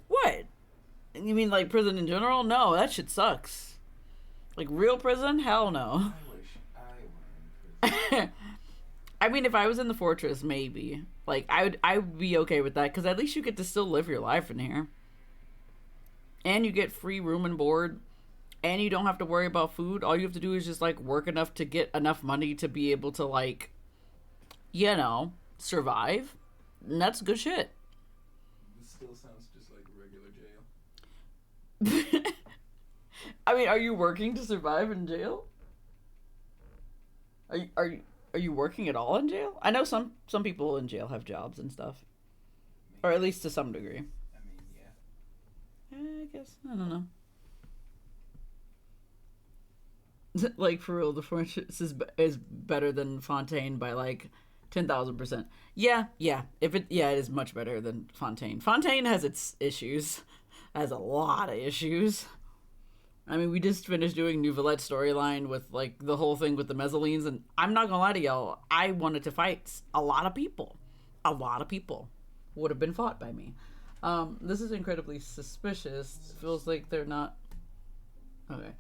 What? You mean like prison in general? No, that shit sucks. Like real prison? Hell no. I wish I were in prison. I mean, if I was in the fortress, maybe. Like I would be okay with that because at least you get to still live your life in here. And you get free room and board. And you don't have to worry about food. All you have to do is just, like, work enough to get enough money to be able to, like, you know, survive. And that's good shit. This still sounds just like regular jail. I mean, are you working to survive in jail? Are you working at all in jail? I know some people in jail have jobs and stuff. Or at least to some degree. I mean, yeah. I guess. I don't know. Like, for real, the fortress is better than Fontaine by, like, 10,000%. Yeah. It is much better than Fontaine. Fontaine has its issues. Has a lot of issues. I mean, we just finished doing Nouvellette's storyline with, like, the whole thing with the Mezzalines, and I'm not gonna lie to y'all, I wanted to fight a lot of people. A lot of people would have been fought by me. This is incredibly suspicious. It feels like they're not... Okay.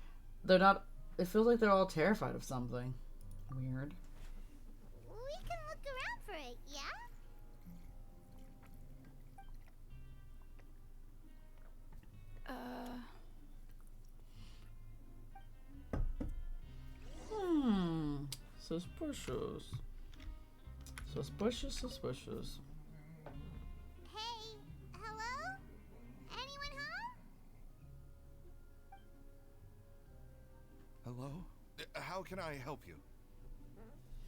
They're not... It feels like they're all terrified of something. Weird. We can look around for it, yeah? Suspicious. Suspicious. Hey, hello? Anyone home? Hello? How can I help you?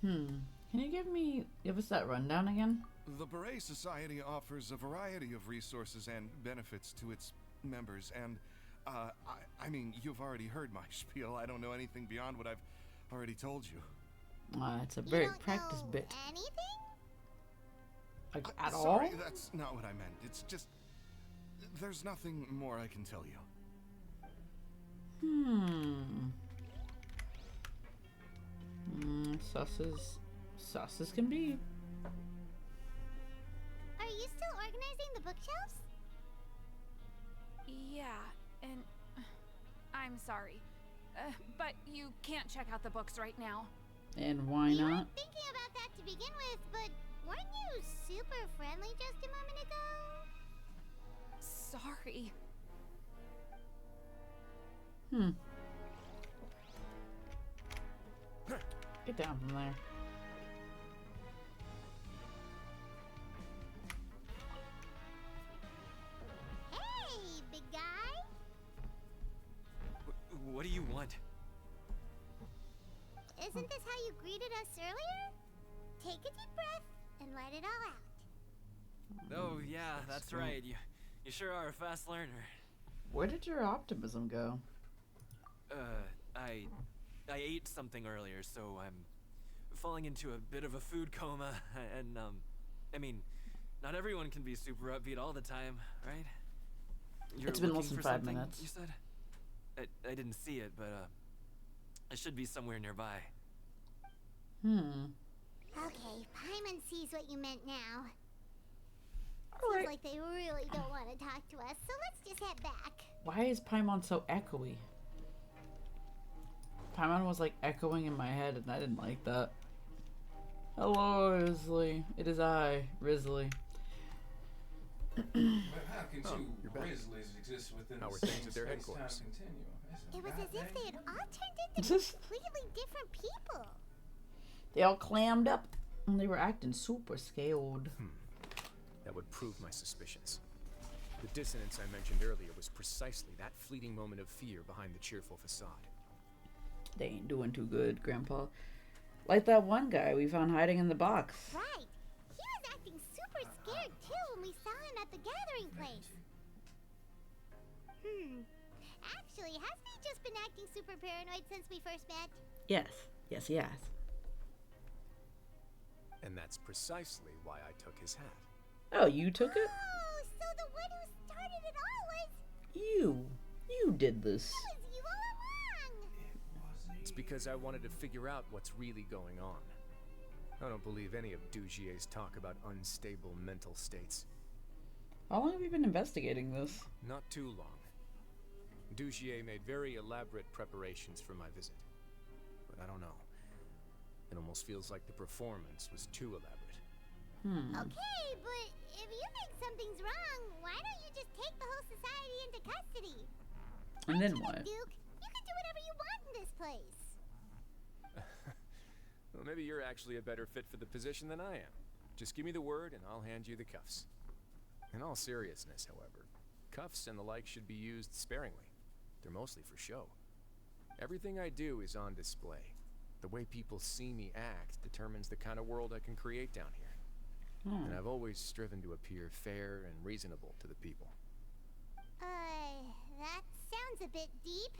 Can you give us that rundown again? The Beret Society offers a variety of resources and benefits to its members, and, I mean, you've already heard my spiel. I don't know anything beyond what I've already told you. It's a very practiced bit. Anything? Like, at all? Sorry, that's not what I meant. It's just... There's nothing more I can tell you. Sauces can be. Are you still organizing the bookshelves? Yeah, and I'm sorry. But you can't check out the books right now. And why We not? were thinking about that to begin with, but weren't you super friendly just a moment ago? Sorry. Get down from there. Hey, big guy. What do you want? Isn't this how you greeted us earlier? Take a deep breath and let it all out. Oh, yeah, that's right. You sure are a fast learner. Where did your optimism go? I ate something earlier, so I'm falling into a bit of a food coma, and, I mean, not everyone can be super upbeat all the time, right? It's been less than 5 minutes. You said? I didn't see it, but, it should be somewhere nearby. Okay, Paimon sees what you meant now. Seems like they really don't want to talk to us, so let's just head back. Why is Paimon so echoey? Paimon was like echoing in my head and I didn't like that. Hello, Risley. It is I, Risley. But how can two Grizzlies exist within How the are same things at their space-time headquarters? continuum? It was as if they had all turned into completely different people. They all clammed up and they were acting super scared. That would prove my suspicions. The dissonance I mentioned earlier was precisely that fleeting moment of fear behind the cheerful facade. They ain't doing too good, Grandpa. Like that one guy we found hiding in the box. Right. He was acting super scared too when we saw him at the gathering place. Actually, hasn't he just been acting super paranoid since we first met? Yes. Yes, he has. And that's precisely why I took his hat. Oh, you took it? Oh, so the one who started it all was... You did this. It was you all along! It's because I wanted to figure out what's really going on. I don't believe any of Dugier's talk about unstable mental states. How long have you been investigating this? Not too long. Dugier made very elaborate preparations for my visit. But I don't know. It almost feels like the performance was too elaborate. Okay, but if you think something's wrong, why don't you just take the whole society into custody? And then Duke, what? you can do whatever you want in this place. Well, maybe you're actually a better fit for the position than I am. Just give me the word and I'll hand you the cuffs. In all seriousness, however, cuffs and the like should be used sparingly. They're mostly for show. Everything I do is on display. The way people see me act determines the kind of world I can create down here. And I've always striven to appear fair and reasonable to the people. That sounds a bit deep.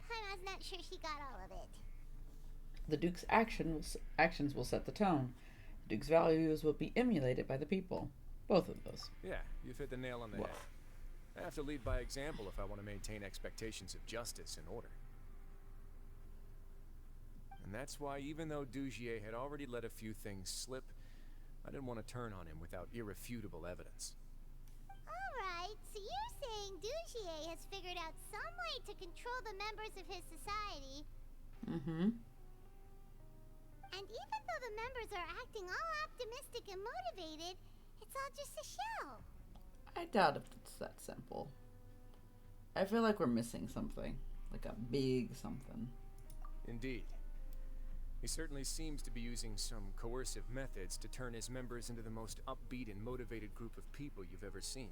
Paimon's not sure she got all of it. The Duke's actions will set the tone. The Duke's values will be emulated by the people. Both of those. Yeah, you've hit the nail on the head. I have to lead by example if I want to maintain expectations of justice and order. And that's why, even though Dugier had already let a few things slip, I didn't want to turn on him without irrefutable evidence. Alright, so you're saying Dugier has figured out some way to control the members of his society. And even though the members are acting all optimistic and motivated, it's all just a show. I doubt if it's that simple. I feel like we're missing something. Like a big something. Indeed. He certainly seems to be using some coercive methods to turn his members into the most upbeat and motivated group of people you've ever seen.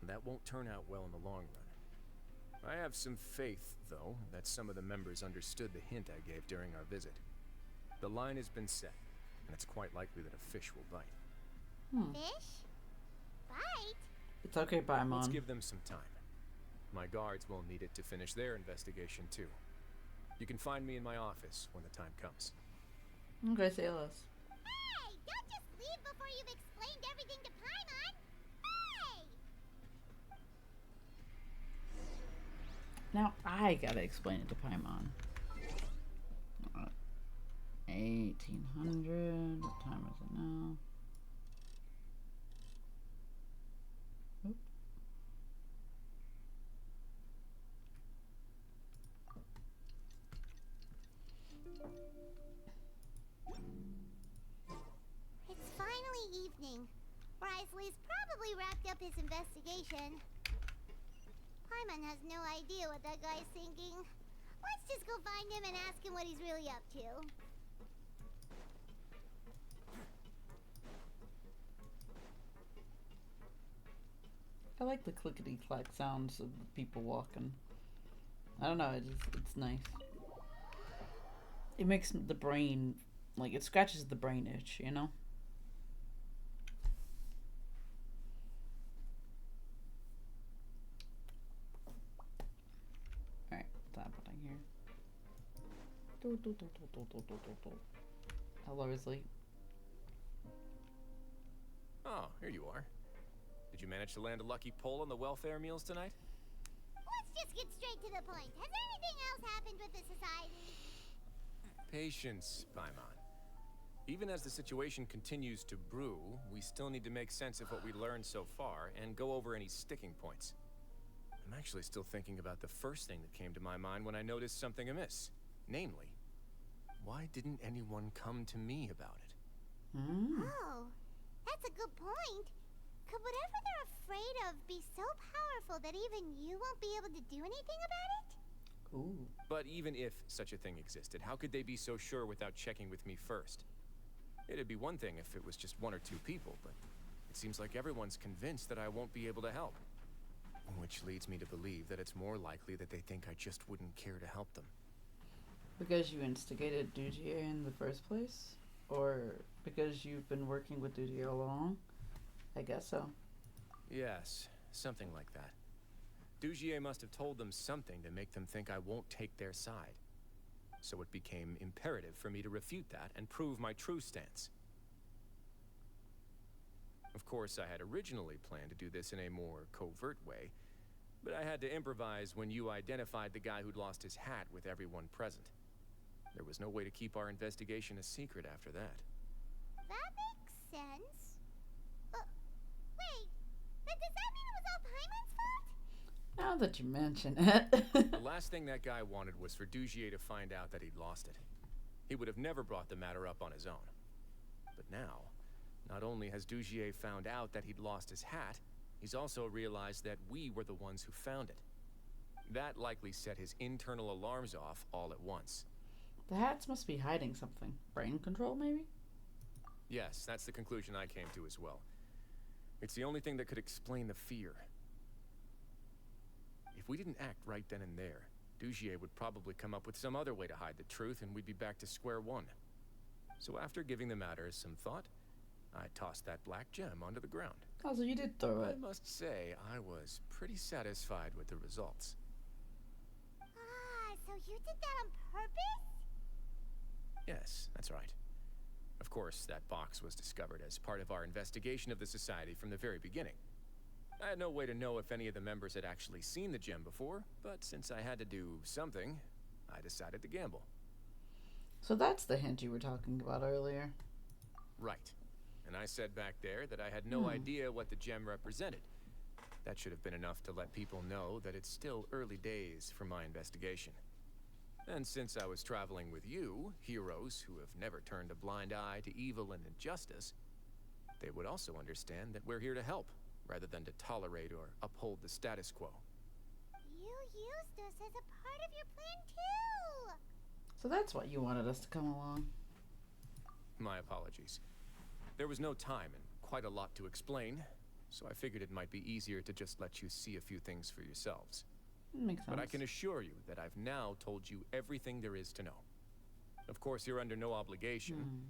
And that won't turn out well in the long run. I have some faith, though, that some of the members understood the hint I gave during our visit. The line has been set, and it's quite likely that a fish will bite. Fish? Bite? It's okay, Paimon. Let's give them some time. My guards will need it to finish their investigation, too. You can find me in my office when the time comes. Okay, say less. Hey! Don't just leave before you've explained everything to Paimon! Hey! Now I gotta explain it to Paimon. 1800. What time is it now? Oop. It's finally evening. Risley's probably wrapped up his investigation. Paimon has no idea what that guy's thinking. Let's just go find him and ask him what he's really up to. I like the clickety-clack sounds of the people walking. I don't know, it's nice. It makes the brain, like, it scratches the brain itch, you know? Alright, what's happening here? Hello, Risley. Oh, here you are. Did you manage to land a lucky pull on the welfare meals tonight? Let's just get straight to the point. Has anything else happened with the society? Patience, Paimon. Even as the situation continues to brew, we still need to make sense of what we learned so far and go over any sticking points. I'm actually still thinking about the first thing that came to my mind when I noticed something amiss. Namely, why didn't anyone come to me about it? Oh, that's a good point. Could whatever they're afraid of be so powerful that even you won't be able to do anything about it? Ooh. But even if such a thing existed, how could they be so sure without checking with me first? It'd be one thing if it was just one or two people, but it seems like everyone's convinced that I won't be able to help. Which leads me to believe that it's more likely that they think I just wouldn't care to help them. Because you instigated Dujier in the first place? Or because you've been working with Dujier all along? I guess so. Yes, something like that. Dujier must have told them something to make them think I won't take their side. So it became imperative for me to refute that and prove my true stance. Of course, I had originally planned to do this in a more covert way, but I had to improvise when you identified the guy who'd lost his hat with everyone present. There was no way to keep our investigation a secret after that. That makes sense. Wait, then does that mean it was all Paimon's fault? Now that you mention it. The last thing that guy wanted was for Dujier to find out that he'd lost it. He would have never brought the matter up on his own. But now, not only has Dujier found out that he'd lost his hat, he's also realized that we were the ones who found it. That likely set his internal alarms off all at once. The hats must be hiding something. Brain control, maybe? Yes, that's the conclusion I came to as well. It's the only thing that could explain the fear. If we didn't act right then and there, Dujier would probably come up with some other way to hide the truth and we'd be back to square one. So after giving the matter some thought, I tossed that black gem onto the ground. Oh, so you did throw it. I must say, I was pretty satisfied with the results. Ah, so you did that on purpose? Yes, that's right. Of course, that box was discovered as part of our investigation of the society from the very beginning. I had no way to know if any of the members had actually seen the gem before, but since I had to do something, I decided to gamble. So that's the hint you were talking about earlier. Right. And I said back there that I had no idea what the gem represented. That should have been enough to let people know that it's still early days for my investigation. And since I was traveling with you, heroes who have never turned a blind eye to evil and injustice, they would also understand that we're here to help, rather than to tolerate or uphold the status quo. You used us as a part of your plan too! So that's why you wanted us to come along. My apologies. There was no time and quite a lot to explain, so I figured it might be easier to just let you see a few things for yourselves. Makes sense. But I can assure you that I've now told you everything there is to know. Of course, you're under no obligation,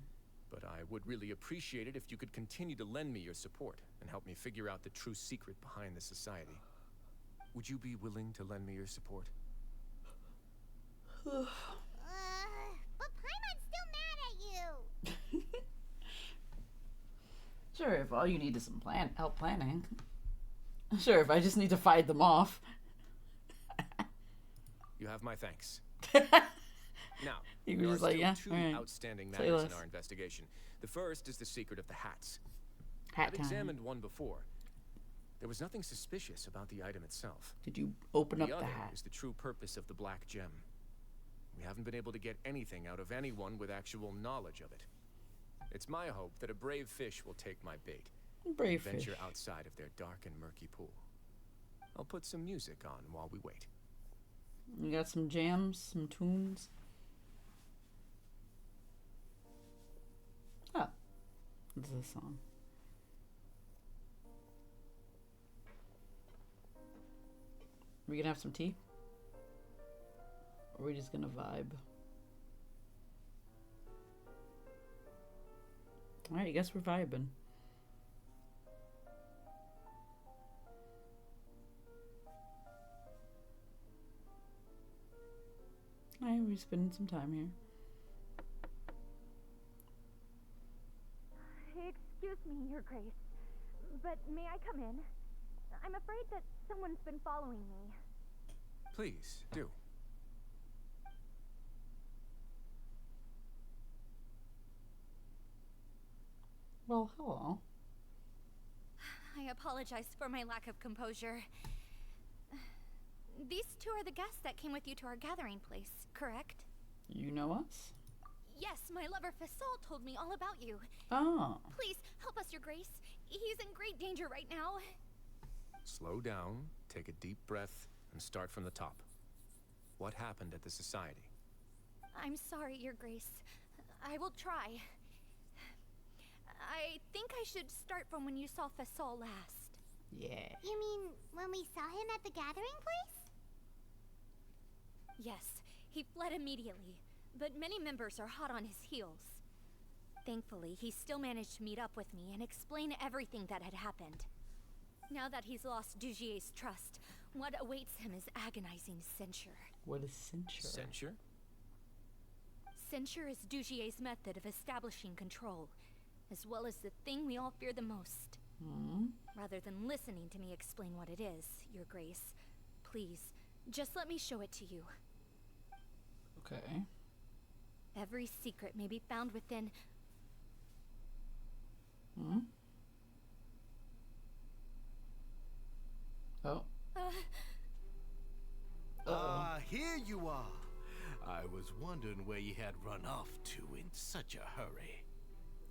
but I would really appreciate it if you could continue to lend me your support and help me figure out the true secret behind the society. Would you be willing to lend me your support? But Paimon's still mad at you! Sure, if all you need is some help planning. Sure, if I just need to fight them off. You have my thanks. Now, He there was are just like, still yeah, two alright. outstanding Say matters in less. our investigation. The first is the secret of the hats. Hat I've time. examined one before. There was nothing suspicious about the item itself. Did you open up The the other hat? is the true purpose of the black gem. We haven't been able to get anything out of anyone with actual knowledge of it. It's my hope that a brave fish will take my bait Brave and venture fish. outside of their dark and murky pool. I'll put some music on while we wait. You got some jams, some tunes. Oh, this is a song. We gonna have some tea? Or are we just gonna vibe? Alright, I guess we're vibing. Alright, we're spending some time here. Excuse me, Your Grace, but may I come in? I'm afraid that someone's been following me. Please, do. Well, hello. I apologize for my lack of composure. These two are the guests that came with you to our gathering place, correct? You know us? Yes, my lover Fasol told me all about you. Oh. Please, help us, Your Grace. He's in great danger right now. Slow down, take a deep breath, and start from the top. What happened at the society? I'm sorry, Your Grace. I will try. I think I should start from when you saw Fasol last. Yeah. You mean when we saw him at the gathering place? Yes, he fled immediately, but many members are hot on his heels. Thankfully, he still managed to meet up with me and explain everything that had happened. Now that he's lost Dugier's trust, what awaits him is agonizing censure. What is censure? Censure? Censure is Dugier's method of establishing control, as well as the thing we all fear the most. Rather than listening to me explain what it is, Your Grace, please, just let me show it to you. Okay. Every secret may be found within... Oh. Here you are. I was wondering where you had run off to in such a hurry.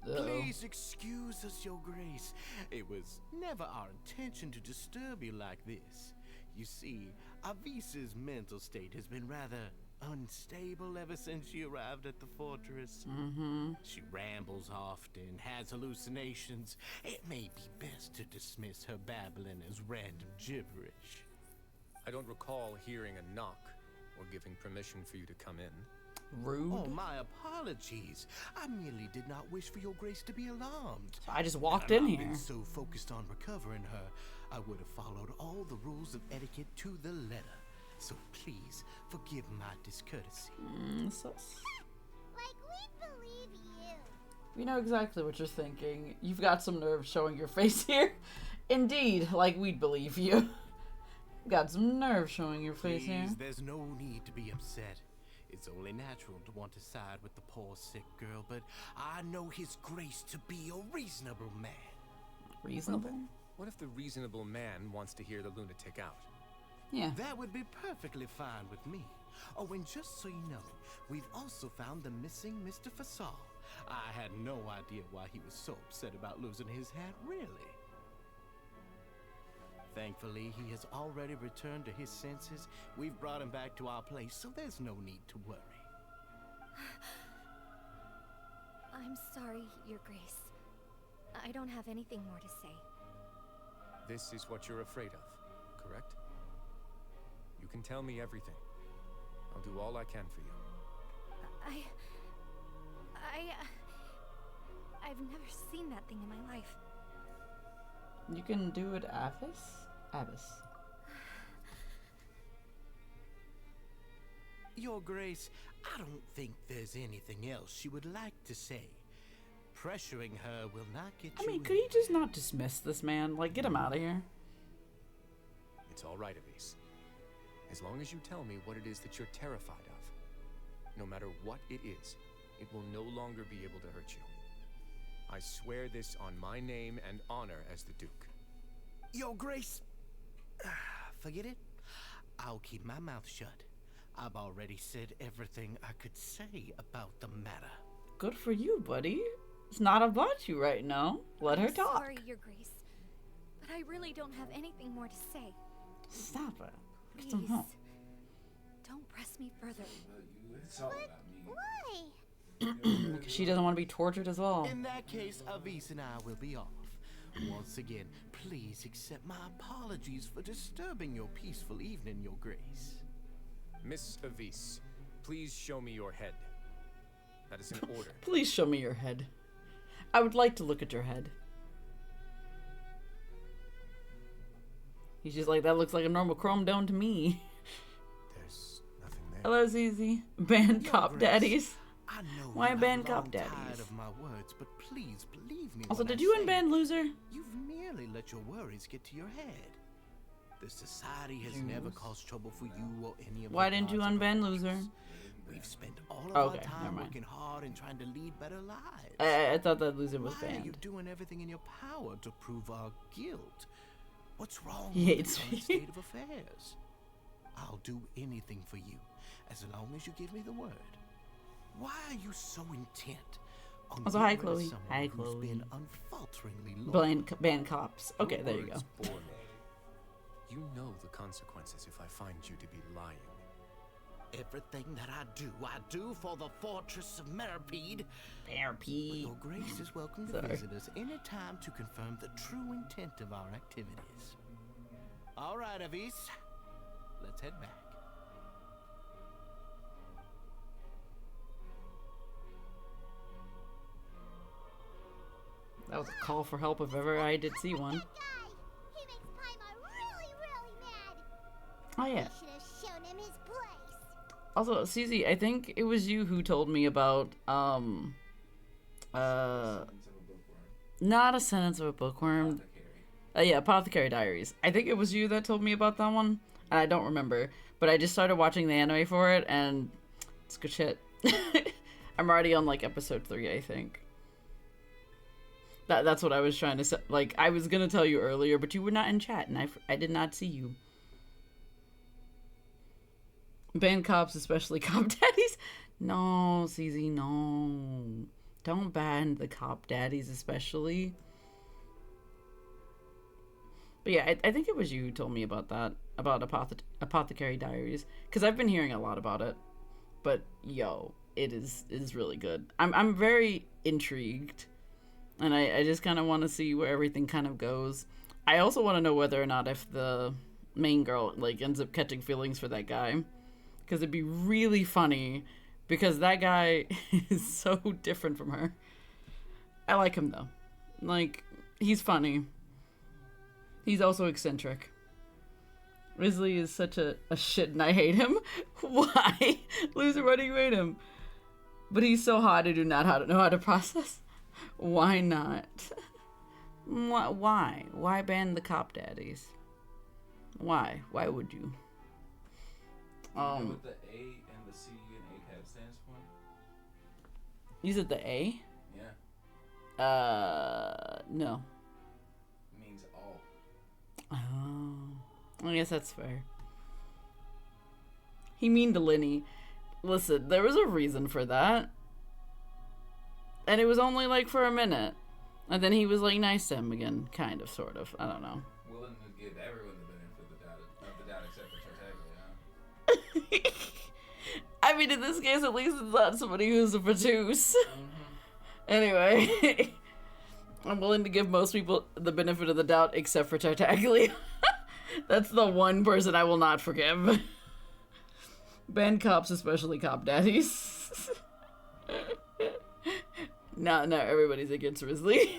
Please excuse us, Your Grace. It was never our intention to disturb you like this. You see, Avisa's mental state has been rather unstable ever since she arrived at the fortress. She rambles often, has hallucinations. It may be best to dismiss her babbling as random gibberish. I don't recall hearing a knock or giving permission for you to come in. Rude. Oh, my apologies. I merely did not wish for Your Grace to be alarmed. I just walked Had in I here. been so focused on recovering her, I would have followed all the rules of etiquette to the letter. So please, forgive my discourtesy. Like, we believe you. We know exactly what you're thinking. You've got some nerve showing your face here. Indeed, like we'd believe you. Got some nerve showing your face here. Please, there's no need to be upset. It's only natural to want to side with the poor sick girl, but I know His Grace to be a reasonable man. Reasonable? What if the reasonable man wants to hear the lunatic out? Yeah. That would be perfectly fine with me. Oh, and just so you know, we've also found the missing Mr. Fasol. I had no idea why he was so upset about losing his hat, really. Thankfully, he has already returned to his senses. We've brought him back to our place, so there's no need to worry. I'm sorry, Your Grace. I don't have anything more to say. This is what you're afraid of, correct? You can tell me everything. I'll do all I can for you. I've never seen that thing in my life. You can do it, Avis? Avis. Your Grace, I don't think there's anything else she would like to say. Pressuring her will not get you. I mean, could you just not dismiss this man? Like, get him out of here. It's all right, Avis. As long as you tell me what it is that you're terrified of. no matter what it is, it will no longer be able to hurt you. I swear this on my name and honor as the Duke. Your Grace, forget it. I'll keep my mouth shut. I've already said everything I could say about the matter. Good for you, buddy. It's not about you right now. Let her talk. Sorry, Your Grace, but I really don't have anything more to say. Stop it. Please, Get some help. don't press me further. It's all about me. Why? Because she doesn't want to be tortured as well. In that case, Avis and I will be off. Once again, please accept my apologies for disturbing your peaceful evening, Your Grace. Miss Avis, please show me your head. That is an order. Please show me your head. I would like to look at your head. He's just like, that looks like a normal chrome dome to me. There's nothing there. Hello, ZZ. Band cop daddies. I know Why you band have cop long daddies? tired of my words, but please believe me. Also, when did I you say unban Loser? You've merely let your worries get to your head. The society has never caused trouble for you or any of Why the didn't you gods of unban the Loser? fortress. We've spent all of Okay, our never time mind. working hard and trying to lead better lives. I thought that Loser was Why are you banned. doing everything in your power to prove our guilt? What's wrong He with hates the me. current state of affairs? I'll do anything for you, as long as you give me the word. Why are you so intent on Also, hi, getting rid of Chloe. someone Hi, who's Chloe. been unfalteringly loyal? Band cops. Okay, Your there you go. words bore me. You know the consequences if I find you to be lying. Everything that I do for the fortress of Meripede. Meripede. Your Grace is welcome to Sorry. visit us anytime to confirm the true intent of our activities. All right, Avis. Let's head back. That was a call for help if ever I did see one. He makes Paimon really, really mad. Oh yeah. Should have shown him his place. Also, CZ, I think it was you who told me about not A Sentence of a Bookworm. Yeah, Apothecary Diaries. I think it was you that told me about that one. And I don't remember, but I just started watching the anime for it, and it's good shit. I'm already on like episode 3, I think. That's what I was trying to say. Like, I was gonna tell you earlier, but you were not in chat, and I did not see you. Ban cops, especially cop daddies. No, CZ, no. Don't ban the cop daddies, especially. But yeah, I think it was you who told me about that, about Apothecary Diaries, because I've been hearing a lot about it. But yo, it is really good. I'm very intrigued, and I just kind of want to see where everything kind of goes. I also want to know whether or not if the main girl like ends up catching feelings for that guy, because it'd be really funny, because that guy is so different from her. I like him though, like he's funny. He's also eccentric. Risley is such a shit and I hate him. Why? Loser, why do you hate him? But he's so hot I do not know how to process. Why not? Why? Why ban the cop daddies? Why? Why would you? You know what the A and the C and ACAB stands for? You said the A? Yeah. No. It means all. Oh, I guess that's fair. He mean to Lenny. Listen, there was a reason for that. And it was only like for a minute. And then he was like nice to him again. Kind of, sort of. I don't know. Willing to give everyone the benefit of the doubt except for Tartaglia, huh? I mean, in this case, at least it's not somebody who's a Patus. Anyway. I'm willing to give most people the benefit of the doubt except for Tartaglia. That's the one person I will not forgive. Ban cops, especially cop daddies. No, everybody's against Risley.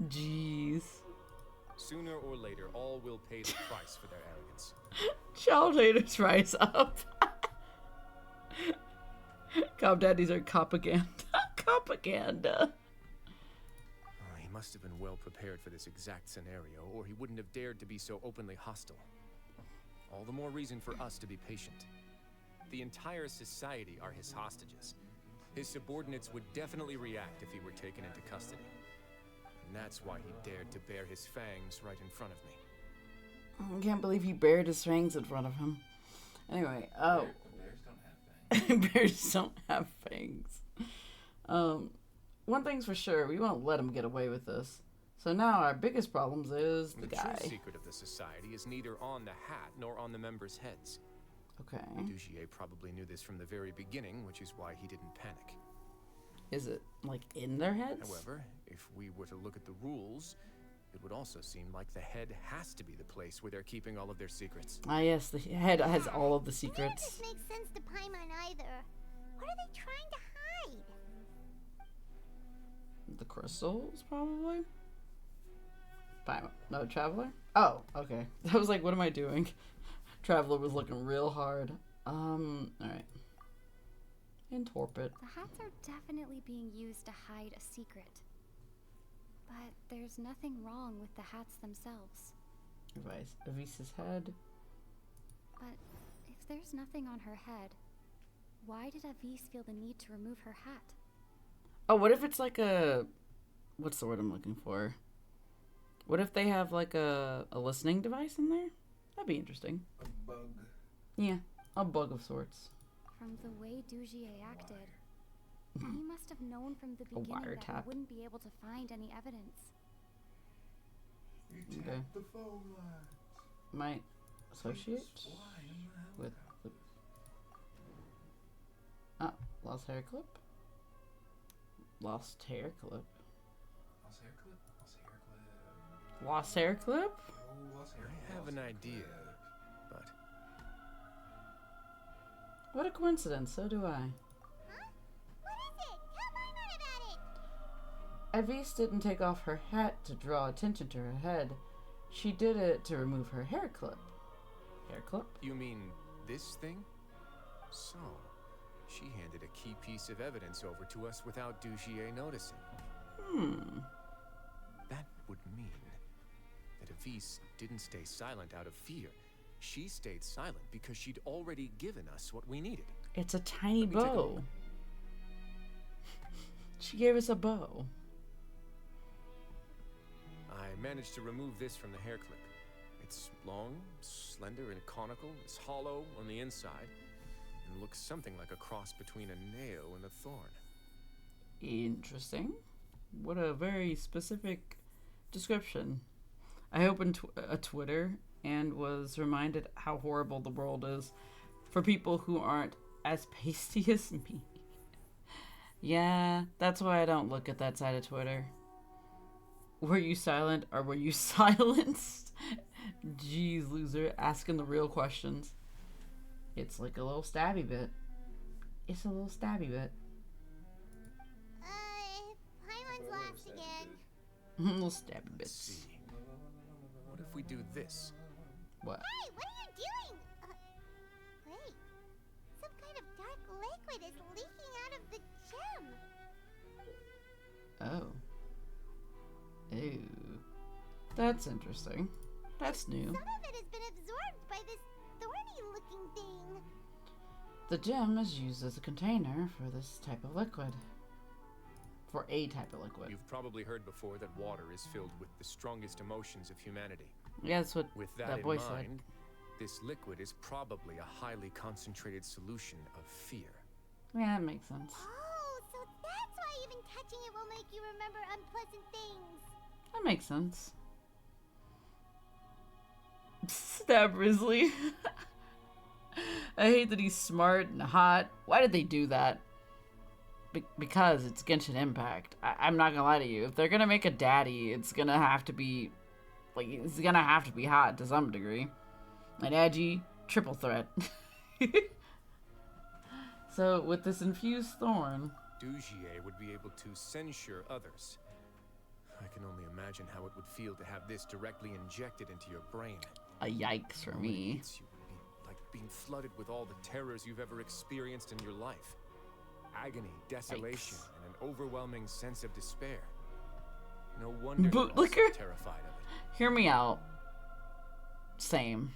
Jeez. Sooner or later, all will pay the price for their arrogance. Child haters rise up. Cop daddies are copaganda. Copaganda. He must have been well prepared for this exact scenario, or he wouldn't have dared to be so openly hostile. All the more reason for us to be patient. The entire society are his hostages. His subordinates would definitely react if he were taken into custody. And that's why he dared to bare his fangs right in front of me. I can't believe he bared his fangs in front of him. Anyway, Bears don't have fangs. Bears don't have fangs. One thing's for sure, we won't let him get away with this. So now our biggest problems is the guy. The true secret of the society is neither on the hat nor on the members' heads. Okay. Dugier probably knew this from the very beginning, which is why he didn't panic. Is it, like, in their heads? However, if we were to look at the rules, it would also seem like the head has to be the place where they're keeping all of their secrets. Ah, yes, the head has all of the secrets. None of this makes sense to Paimon either. What are they trying to hide? The crystals, probably? No, Traveler? Oh, okay. I was like, what am I doing? Traveler was looking real hard. Alright. Intorpid. The hats are definitely being used to hide a secret. But there's nothing wrong with the hats themselves. Revise Avisa's head. But if there's nothing on her head, why did Avis feel the need to remove her hat? Oh, what if it's like a... What's the word I'm looking for? What if they have like a listening device in there? That'd be interesting. A bug. Yeah, a bug of sorts. From the way Dugier acted, he must have known from the beginning that he wouldn't be able to find any evidence. Okay. The phone lines. Might associate with the... Oh, lost hair clip. Lost hair clip. Lost hair clip? Lost hair clip. Lost hair clip? Oh, lost hair clip. I have an idea, but... What a coincidence, so do I. Huh? What is it? Tell Paimon about it! Avis didn't take off her hat to draw attention to her head. She did it to remove her hair clip. Hair clip? You mean this thing? So, she handed a key piece of evidence over to us without Dugier noticing. That would mean that Avis didn't stay silent out of fear. She stayed silent because she'd already given us what we needed. It's a tiny bow. She gave us a bow. I managed to remove this from the hair clip. It's long, slender, and conical. It's hollow on the inside, and looks something like a cross between a nail and a thorn. Interesting. What a very specific description. I opened a Twitter and was reminded how horrible the world is for people who aren't as pasty as me. Yeah, that's why I don't look at that side of Twitter. Were you silent or were you silenced? Jeez, loser, asking the real questions. It's like a little stabby bit. It's a little stabby bit. Paimon's lost again. Little stabby bits. See. What if we do this? What? Hey, what are you doing? Wait. Some kind of dark liquid is leaking out of the gem. Oh. Ew. That's interesting. That's new. Some of it has been absorbed by this thorny-looking thing. The gem is used as a container for this type of liquid. For a type of liquid. You've probably heard before that water is filled with the strongest emotions of humanity. Yeah, that's what With that in boy mind, said. this liquid is probably a highly concentrated solution of fear. Yeah, that makes sense. Oh, so that's why even touching it will make you remember unpleasant things. That makes sense. Stab Grizzly. I hate that he's smart and hot. Why did they do that? Because it's Genshin Impact. I'm not gonna lie to you. If they're gonna make a daddy, it's gonna have to be... Like, it's gonna have to be hot to some degree. An edgy triple threat. So, with this infused thorn... Dugier would be able to censure others. I can only imagine how it would feel to have this directly injected into your brain. A yikes for me. It would be like being flooded with all the terrors you've ever experienced in your life. Agony, desolation, and an overwhelming sense of despair. No wonder you're also Bootlicker? terrified of it. Hear me out. Same.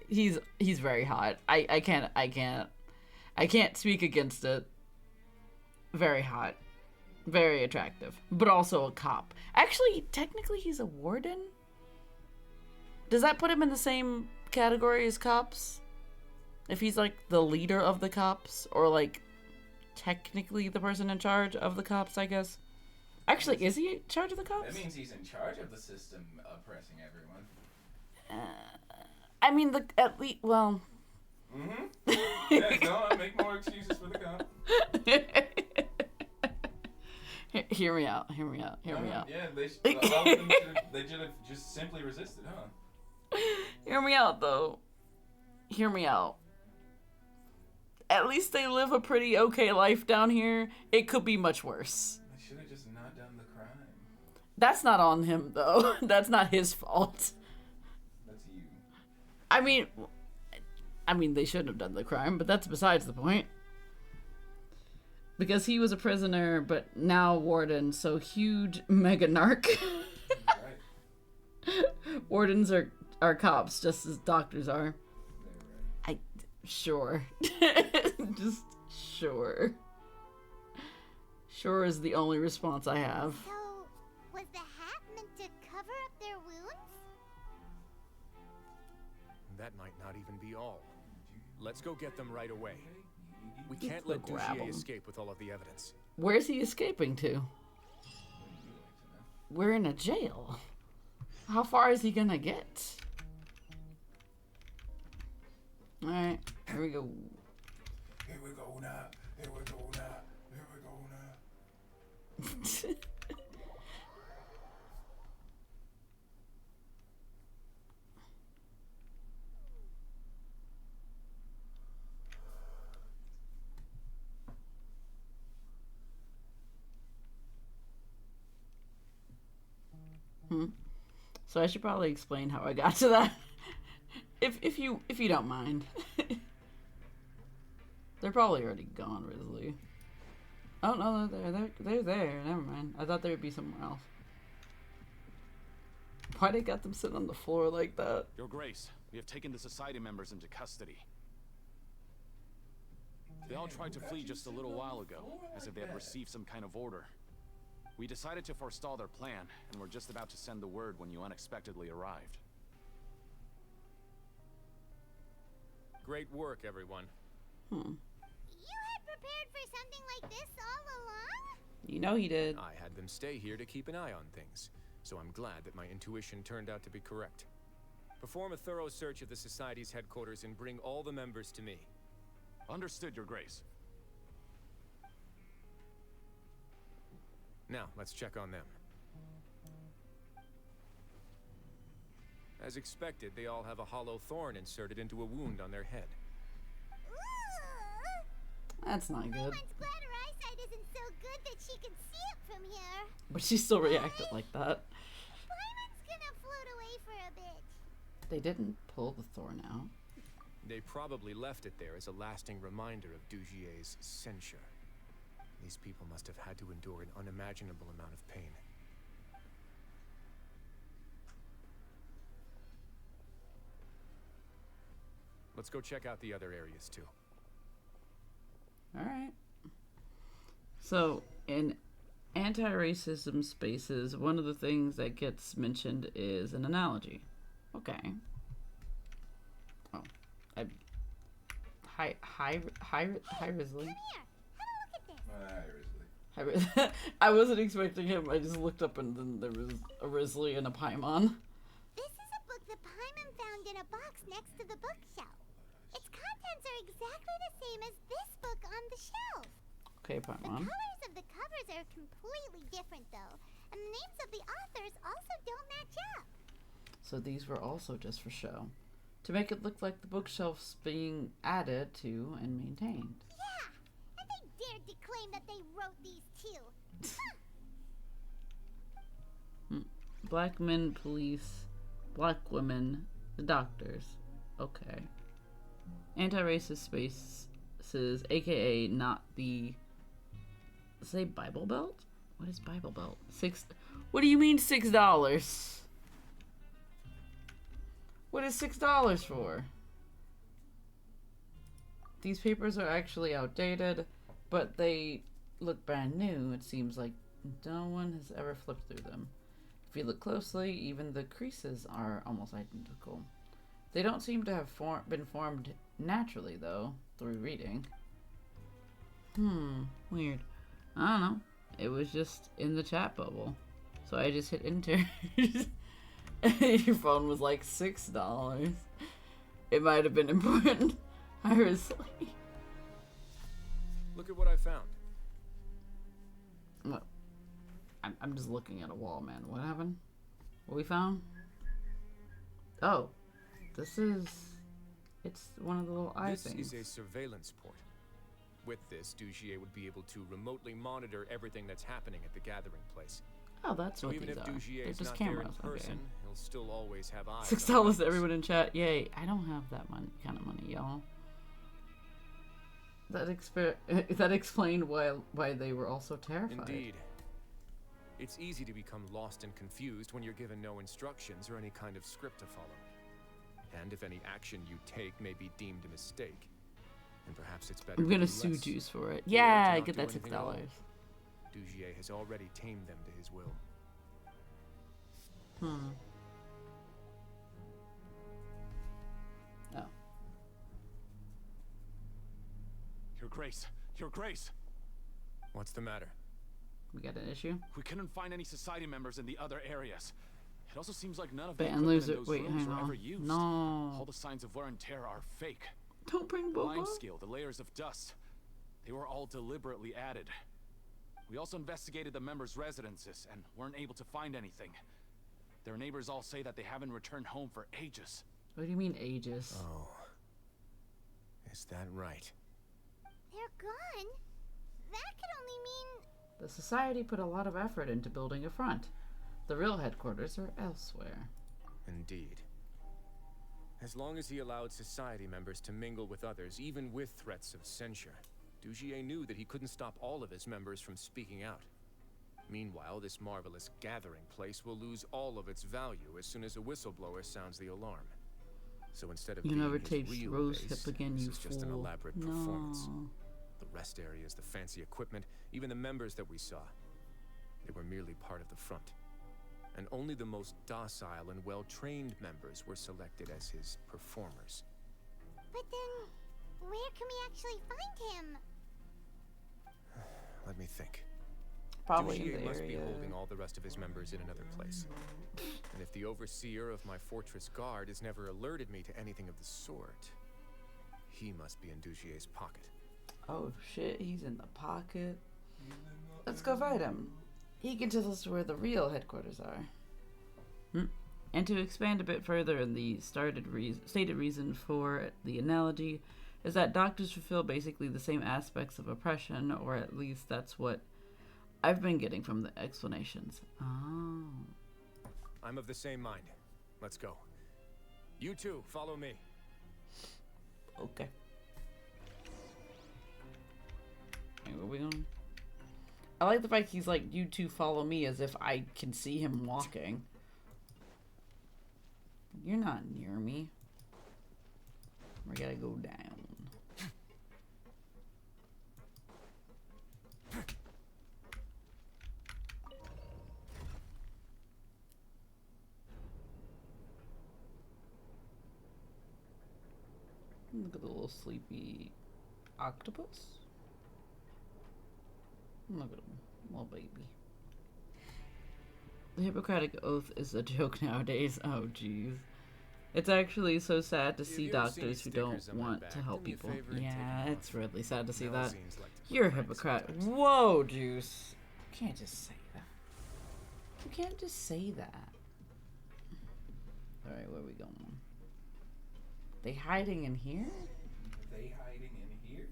he's very hot. I can't speak against it. Very hot. Very attractive. But also a cop. Actually, technically he's a warden? Does that put him in the same category as cops? If he's like the leader of the cops, or like technically the person in charge of the cops, I guess. Actually, is he in charge of the cops? That means he's in charge of the system oppressing everyone. I mean, at least, well. Mm-hmm. Yeah, go on, make more excuses for the cop. Hear me out. Yeah, they should have just simply resisted, huh? Hear me out, though. Hear me out. At least they live a pretty okay life down here. It could be much worse. They should have just not done the crime. That's not on him, though. That's not his fault. That's you. I mean, they shouldn't have done the crime, but that's besides the point. Because he was a prisoner, but now warden, so huge mega narc. Right. Wardens are cops, just as doctors are. Sure. Just sure. Sure is the only response I have. So, was the hat meant to cover up their wounds? That might not even be all. Let's go get them right away. We Let's can't go let grab Dugier 'em. escape with all of the evidence. Where's he escaping to? We're in a jail. How far is he gonna get? Alright, here we go. Here we go now. Here we go now. Here we go now. So I should probably explain how I got to that. If you don't mind. They're probably already gone, Risley. Oh no, they're there. Never mind. I thought they would be somewhere else. Why they got them sitting on the floor like that? Your Grace, we have taken the society members into custody. They all tried to flee just a little while ago, as if they had received some kind of order. We decided to forestall their plan, and were just about to send the word when you unexpectedly arrived. Great work, everyone. You had prepared for something like this all along? You know he did. I had them stay here to keep an eye on things, so I'm glad that my intuition turned out to be correct. Perform a thorough search of the Society's headquarters and bring all the members to me. Understood, Your Grace. Now, let's check on them. As expected, they all have a hollow thorn inserted into a wound on their head. That's not good. Paimon's glad her eyesight isn't so good that she can see it from here. But she still reacted like that. Paimon's gonna float away for a bit. They didn't pull the thorn out. They probably left it there as a lasting reminder of Dugier's censure. These people must have had to endure an unimaginable amount of pain. Let's go check out the other areas too. Alright. So, in anti-racism spaces, one of the things that gets mentioned is an analogy. Okay. Oh. Hi, Risley. Hi, Risley. I wasn't expecting him. I just looked up and then there was a Risley and a Paimon. This is a book that Paimon found in a box next to the bookshelf. Its contents are exactly the same as this book on the shelf. Okay, The Paimon. colors of the covers are completely different, though, and the names of the authors also don't match up. So these were also just for show. To make it look like the bookshelf's being added to and maintained. Yeah, and they dared to claim that they wrote these too. Black men police, black women, the doctors. Okay. Anti-racist spaces, aka not the... Say Bible Belt? What is Bible Belt? What do you mean $6? What is $6 for? These papers are actually outdated, but they look brand new. It seems like no one has ever flipped through them. If you look closely, even the creases are almost identical. They don't seem to have been formed naturally, though, through reading. Weird. I don't know. It was just in the chat bubble. So I just hit enter. Your phone was like $6. It might have been important. I was like... Look at what I found. What? I'm just looking at a wall, man. What happened? What we found? Oh. This is... It's one of the little eye things. This is a surveillance port. With this, Dugier would be able to remotely monitor everything that's happening at the gathering place. Oh, that's so what even these if are. Dugier They're is just not cameras. there in person, Okay. he'll still always have eyes. $6 to everyone in chat. Yay. I don't have that kind of money, y'all. That explained why they were all so terrified. Indeed. It's easy to become lost and confused when you're given no instructions or any kind of script to follow. And if any action you take may be deemed a mistake, and perhaps it's better. I'm gonna to do sue less, Juice for it. or Yeah, to I not get do that anything at all. $6. Dugier has already tamed them to his will. Oh. Your Grace. Your Grace. What's the matter? We got an issue? We couldn't find any society members in the other areas. It also seems like none of the Band equipment loser. in those Wait, rooms hang were on. ever used. No. All the signs of wear and tear are fake. Don't bring Boba. Limescale, the layers of dust. They were all deliberately added. We also investigated the members' residences and weren't able to find anything. Their neighbors all say that they haven't returned home for ages. What do you mean ages? Oh. Is that right? They're gone? That could only mean... The society put a lot of effort into building a front. The real headquarters are elsewhere. Indeed. As long as he allowed society members to mingle with others, even with threats of censure, Dugier knew that he couldn't stop all of his members from speaking out. Meanwhile, this marvelous gathering place will lose all of its value as soon as a whistleblower sounds the alarm. So instead of You being never his taste real rose base, hip again, this you is just an fool. elaborate No. performance. The rest areas, the fancy equipment, even the members that we saw, they were merely part of the front. And only the most docile and well-trained members were selected as his performers. But then, where can we actually find him? Let me think. Probably in Dugier the must be area. holding all the rest of his members in another place. And if the overseer of my fortress guard has never alerted me to anything of the sort, he must be in Dugier's pocket. Oh shit, he's in the pocket. Let's go fight him. He can tell us where the real headquarters are. And to expand a bit further in the stated reason for the analogy is that doctors fulfill basically the same aspects of oppression, or at least that's what I've been getting from the explanations. Oh. I'm of the same mind. Let's go. You two, follow me. Okay. Hey, where we going? I like the fact he's like, you two follow me, as if I can see him walking. You're not near me. We gotta go down. Look at the little sleepy octopus. Look at him, little baby. The Hippocratic Oath is a joke nowadays. Oh, jeez. It's actually so sad to see doctors who don't want to help people. Yeah, it's really sad to see that. You're a hypocrite. Whoa, Juice. You can't just say that. You can't just say that. Alright, where are we going? They hiding in here? They hiding in here?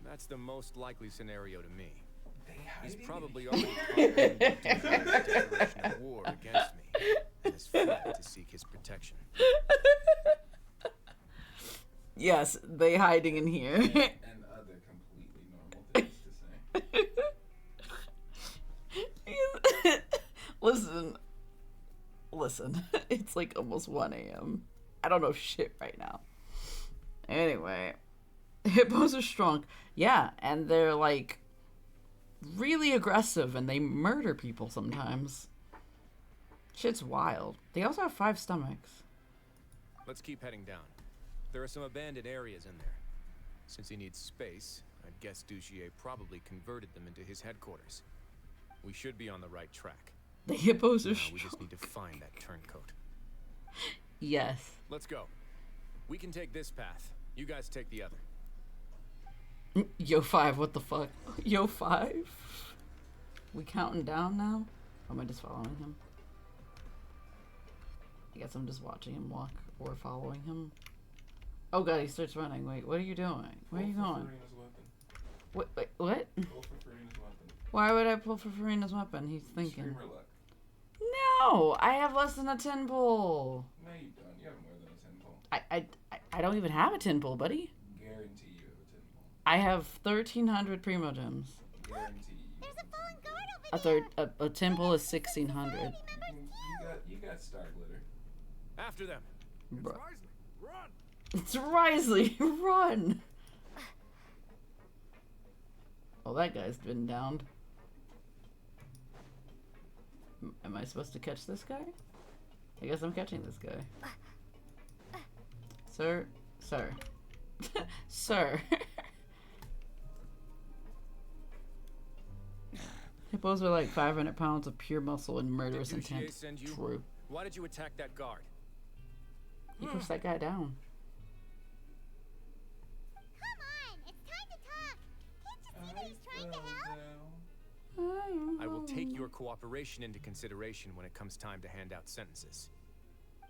That's the most likely scenario to me. He's probably already plotted a declaration of war against me and has fled to seek his protection. Yes, they hiding in here. And other completely normal things to say. Listen, Listen, it's like almost 1 a.m. I don't know shit right now. Anyway, hippos are strong. Yeah, and they're like really aggressive and they murder people sometimes. Shit's wild. They also have 5 stomachs. Let's keep heading down. There are some abandoned areas in there. Since he needs space, I'd guess Dugier probably converted them into his headquarters. We should be on the right track. The hippos are now strong. we just need to find that turncoat. Yes. Let's go. We can take this path. You guys take the other. Yo 5, what the fuck? Yo 5? We counting down now? Or am I just following him? I guess I'm just watching him walk or following him. Oh god, he starts running. Wait, what are you doing? Where are you going? What? What? Why would I pull for Farina's weapon? He's thinking. No! I have less than a 10 pull. No, you don't. You have more than a 10 pull. I don't even have a 10 pull, buddy. Guarantee you have a 10 pull. I have 1,300 primo gems. Guarantee you. There's a fallen guard over there. A 10 pull is 1,600. You got star glitter. After them. Bro. Run! It's Risley! Run! Oh, that guy's been downed. Am I supposed to catch this guy? I guess I'm catching this guy. Sir? Sir. Sir. Hippos are like 500 pounds of pure muscle and murderous Did Dugier intent. send you? True. Why did you attack that guard? He pushed that guy down. Come on, it's time to talk. Can't you see that he's trying to help? I will take your cooperation into consideration when it comes time to hand out sentences.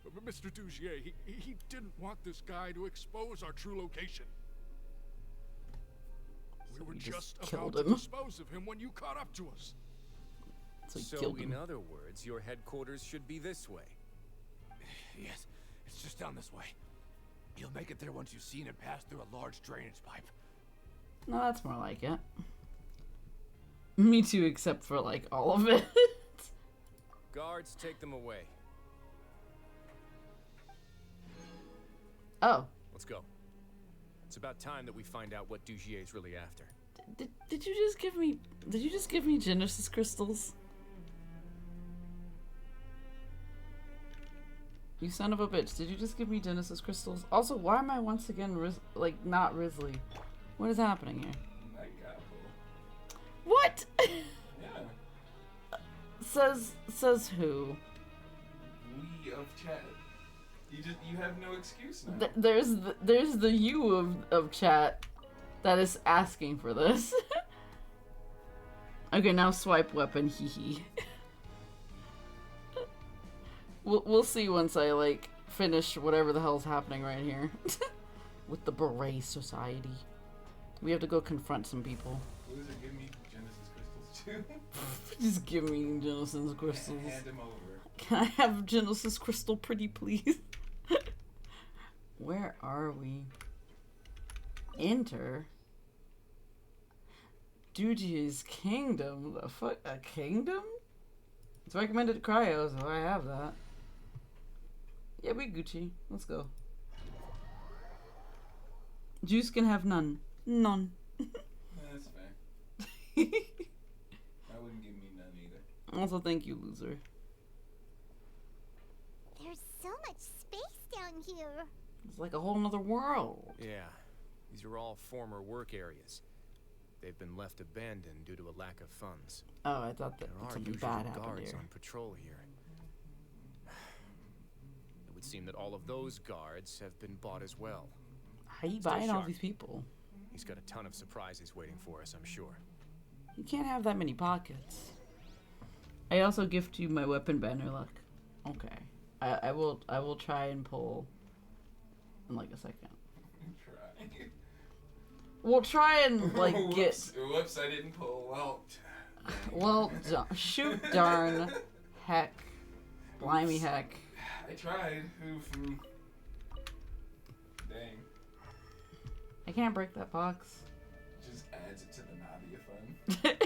But Mr. Dugier, he didn't want this guy to expose our true location. We were just about to dispose of him when you caught up to us. So in other words, your headquarters should be this way. Yes, it's just down this way. You'll make it there once you've seen it pass through a large drainage pipe. No, that's more like it. Me too, except for like all of it. Guards, take them away. Oh. Let's go. It's about time that we find out what Dugier's really after. Did you just give me Genesis crystals? You son of a bitch, did you just give me Genesis crystals? Also, why am I once again not Risley? What is happening here? What? Yeah. Says who? We of chat. You have no excuse now. There's the you of chat that is asking for this. Okay, now swipe weapon, hee hee. We'll see once I like finish whatever the hell's happening right here with the Beret Society. We have to go confront some people. Loser, give me Genesis crystals too. Just give me Genesis crystals. Hand him over. Can I have Genesis crystal, pretty please? Where are we? Enter. Dugier's kingdom. The fuck? A kingdom? It's recommended cryo, so I have that. Yeah, we Gucci. Let's go. Juice can have none. None. That's fair. I wouldn't give me none either. Also, thank you, loser. There's so much space down here. It's like a whole nother world. Yeah, these are all former work areas. They've been left abandoned due to a lack of funds. Oh, I thought that there are something usually bad happened guards here. on patrol here. It would seem that all of those guards have been bought as well. How you Stay buying all sharp. these people? He's got a ton of surprises waiting for us, I'm sure. You can't have that many pockets. I also gift you my weapon banner luck. Okay. I will try and pull in like a second. Try. We'll try and like get. Whoops! I didn't pull. Well, shoot, darn, heck, blimey, heck. I tried. Oof. Dang. I can't break that box. Just adds it to the Nadia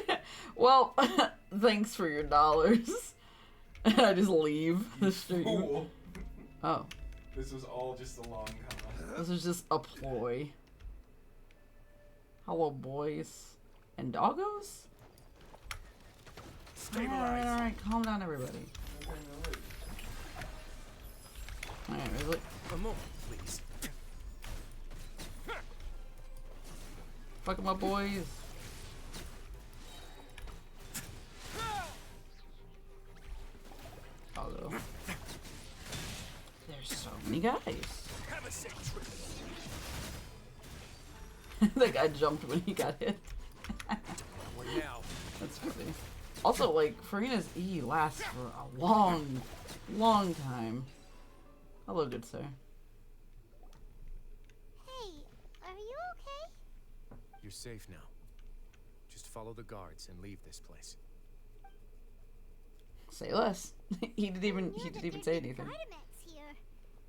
fun. Well, thanks for your dollars. I just leave the stream. Fool. Oh. This was all just a long con. This is just a ploy. Hello, boys and doggos. Alright, calm down, everybody. Alright, really? A moment, please. Fuck 'em up, boys. Hello. There's so many guys. Have a safe trip. That guy jumped when he got hit. Where now? That's funny. Also, like, Farina's E lasts for a long, long time. Hello, good sir. Hey, are you okay? You're safe now. Just follow the guards and leave this place. Say less. he didn't even say anything. Artemex here.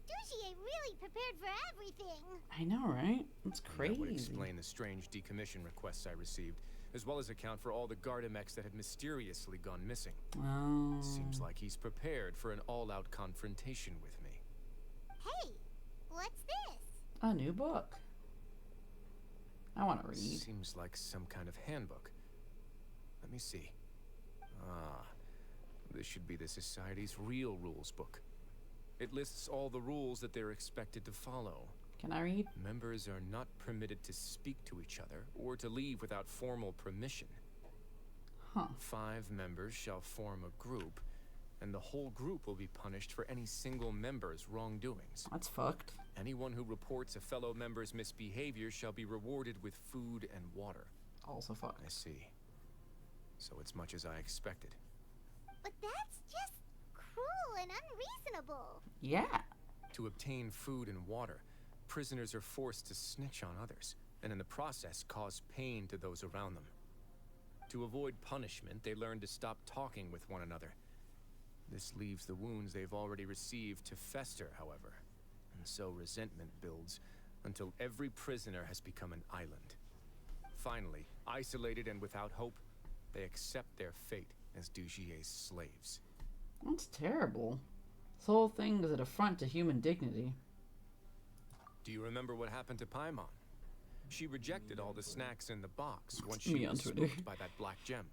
Dugier really prepared for everything. I know, right? It's crazy. That would explain the strange decommission requests I received, as well as account for all the Gardamex that had mysteriously gone missing. Oh. Seems like he's prepared for an all-out confrontation with me. Hey, what's this? A new book. I want to read. Seems like some kind of handbook. Let me see. Ah, this should be the Society's real rules book. It lists all the rules that they're expected to follow. Can I read? Members are not permitted to speak to each other or to leave without formal permission. Huh. 5 members shall form a group, and the whole group will be punished for any single member's wrongdoings. That's fucked. Anyone who reports a fellow member's misbehavior shall be rewarded with food and water. Also fucked. I see. So it's much as I expected. But that's just cruel and unreasonable. Yeah. To obtain food and water, prisoners are forced to snitch on others, and in the process cause pain to those around them. To avoid punishment, they learn to stop talking with one another. This leaves the wounds they've already received to fester, however, and so resentment builds until every prisoner has become an island. Finally, isolated and without hope, they accept their fate as Dugier's slaves. That's terrible. This whole thing is an affront to human dignity. Do you remember what happened to Paimon? She rejected all the snacks in the box once she was spooked by that black gem.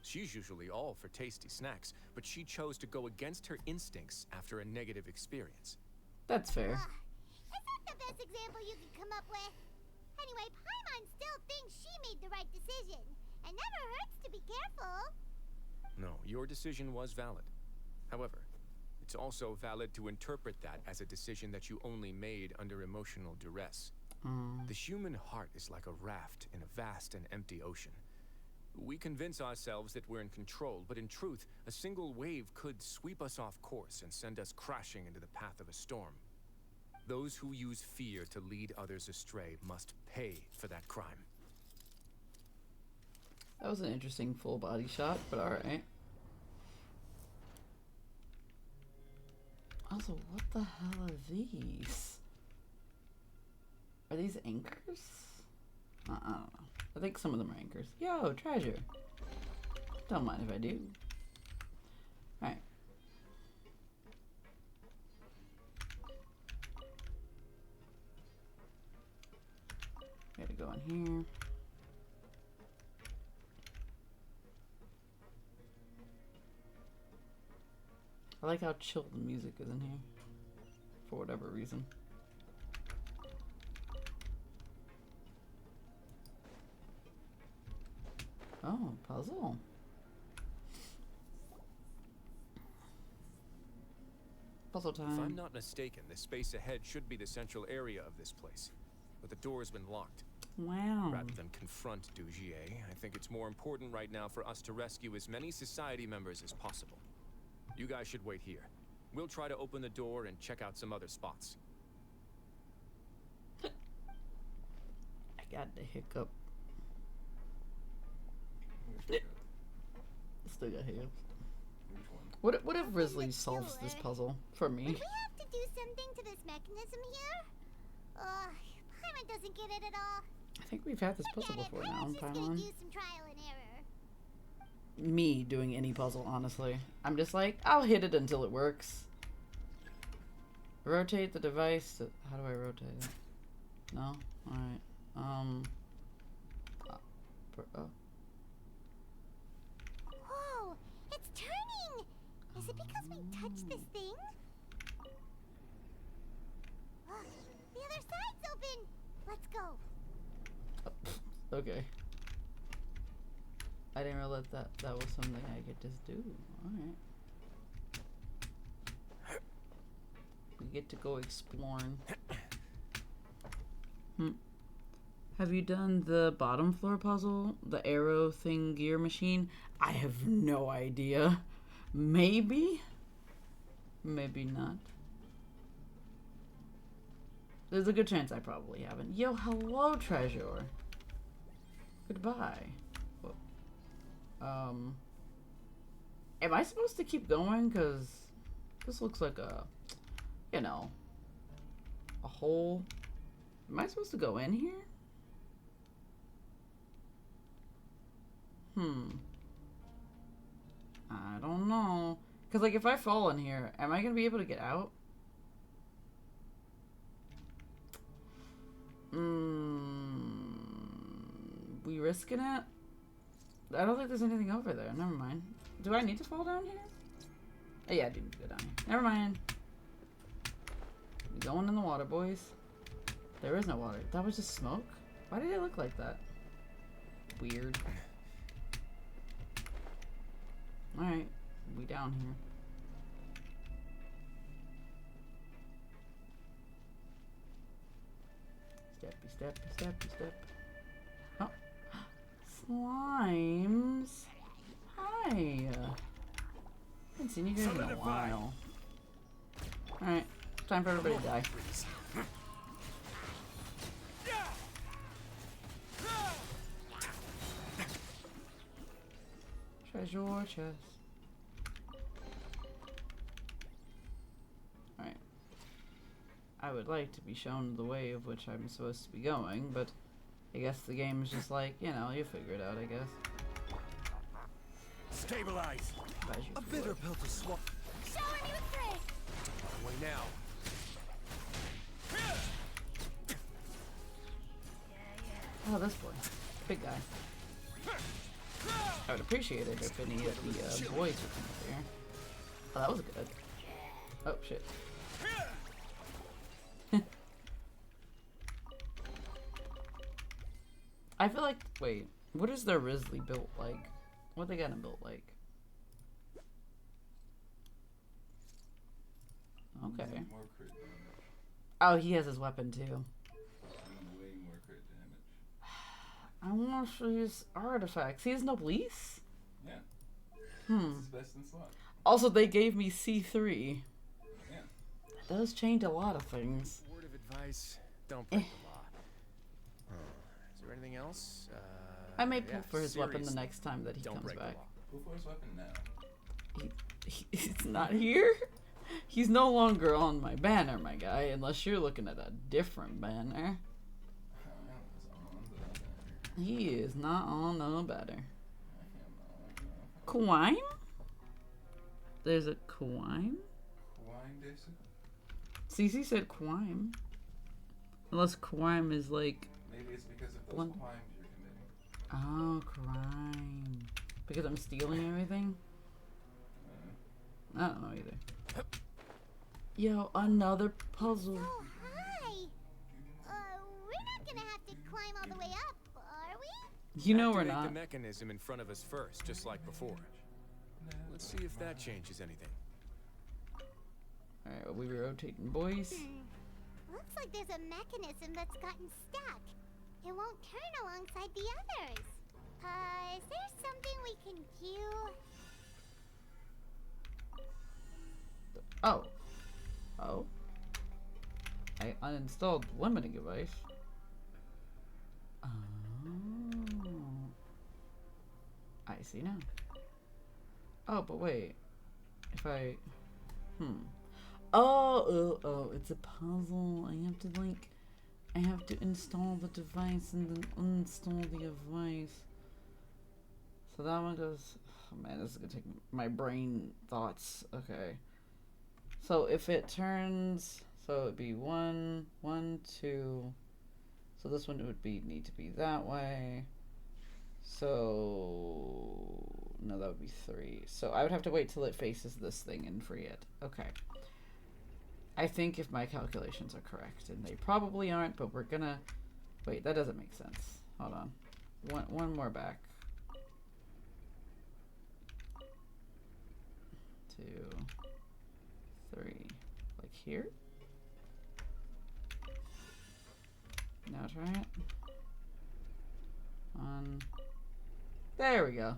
She's usually all for tasty snacks, but she chose to go against her instincts after a negative experience. That's fair. Is that the best example you could come up with? Anyway, Paimon still thinks she made the right decision. It never hurts to be careful. No, your decision was valid. However, it's also valid to interpret that as a decision that you only made under emotional duress. The human heart is like a raft in a vast and empty ocean. We convince ourselves that we're in control, but in truth, a single wave could sweep us off course and send us crashing into the path of a storm. Those who use fear to lead others astray must pay for that crime. That was an interesting full body shot, but alright. Also, what the hell are these? Are these anchors? I don't know. I think some of them are anchors. Yo, treasure. Don't mind if I do. Alright. Gotta go in here. I like how chill the music is in here. For whatever reason. Oh, puzzle. Puzzle time. If I'm not mistaken, the space ahead should be the central area of this place. But the door's been locked. Wow. Rather than confront Dugier, I think it's more important right now for us to rescue as many society members as possible. You guys should wait here. We'll try to open the door and check out some other spots. I got the hiccup. Still got hiccups. What if Risley solves this puzzle for me? Would we have to do something to this mechanism here? Paimon doesn't get it at all. I think we've had this puzzle before now, Paimon's just gonna Paimon. do some trial and error. me doing any puzzle, honestly. I'm just like, I'll hit it until it works. Rotate the device. How do I rotate it? No? Alright. Whoa, it's turning! Is it because we touched this thing? Look, the other side's open! Let's go. Okay. I didn't realize that was something I could just do. Alright. We get to go exploring. Have you done the bottom floor puzzle? The arrow thing gear machine? I have no idea. Maybe? Maybe not. There's a good chance I probably haven't. Yo, hello, treasure. Goodbye. Whoa. Am I supposed to keep going? Because this looks like a, you know, a hole. Am I supposed to go in here? I don't know. Because, like, if I fall in here, am I going to be able to get out? We risking it? I don't think there's anything over there. Never mind. Do I need to fall down here? Oh, yeah, I do need to go down here. Never mind. We going in the water, boys. There is no water. That was just smoke? Why did it look like that? Weird. Alright. We down here. Steppy, steppy, steppy, step. Oh. Slimes. Hi. Haven't seen you guys in a while. Alright. Time for everybody to die. Treasure chest. Alright. I would like to be shown the way of which I'm supposed to be going, but I guess the game is just like, you know, you figure it out, I guess. Stabilize! A bitter pill to swallow. Shower me with grace! Way now. Oh, this boy. Big guy. I would appreciate it if any of the boys would come up here. Oh, that was good. Oh, shit. I feel like... Wait. What is their Risley built like? What they got him built like? Okay. Oh, he has his weapon too. Way more crit damage. I want to use artifacts. He has no police? Yeah. Hmm. This is best in slot. Also, they gave me C3. Yeah. That does change a lot of things. Word of advice: don't break the law. Is there anything else? I may pull for his weapon the next time that he comes back. Pull for his weapon now. He's not here? He's no longer on my banner, my guy, unless you're looking at a different banner. He is not on the banner. Quine? There's a Quine? Quine, Jason? Cece said Quine. Unless crime is like... Maybe it's because of those crimes you're committing. Oh, crime. Because I'm stealing everything? I don't know either. Yo, another puzzle. Oh, hi! We're not gonna have to climb all the way up, are we? You know we're Activate not. the mechanism in front of us first, just like before. Let's see if that changes anything. Alright, well, we were rotating, boys. Looks like there's a mechanism that's gotten stuck. It won't turn alongside the others. Is there something we can do? Oh. Oh. I uninstalled the limiting device. Oh. I see now. Oh, but wait. If I... Oh, it's a puzzle. I have to install the device and then uninstall the device. So that one goes... man, this is gonna take my brain thoughts. Okay. So if it turns, so it'd be 1, 1, 2. So this one would need to be that way. So no, that would be 3. So I would have to wait till it faces this thing and free it. Okay. I think if my calculations are correct, and they probably aren't, but we're gonna wait. That doesn't make sense. Hold on. One more back. 2, 3, like here. Now try it. 1. There we go.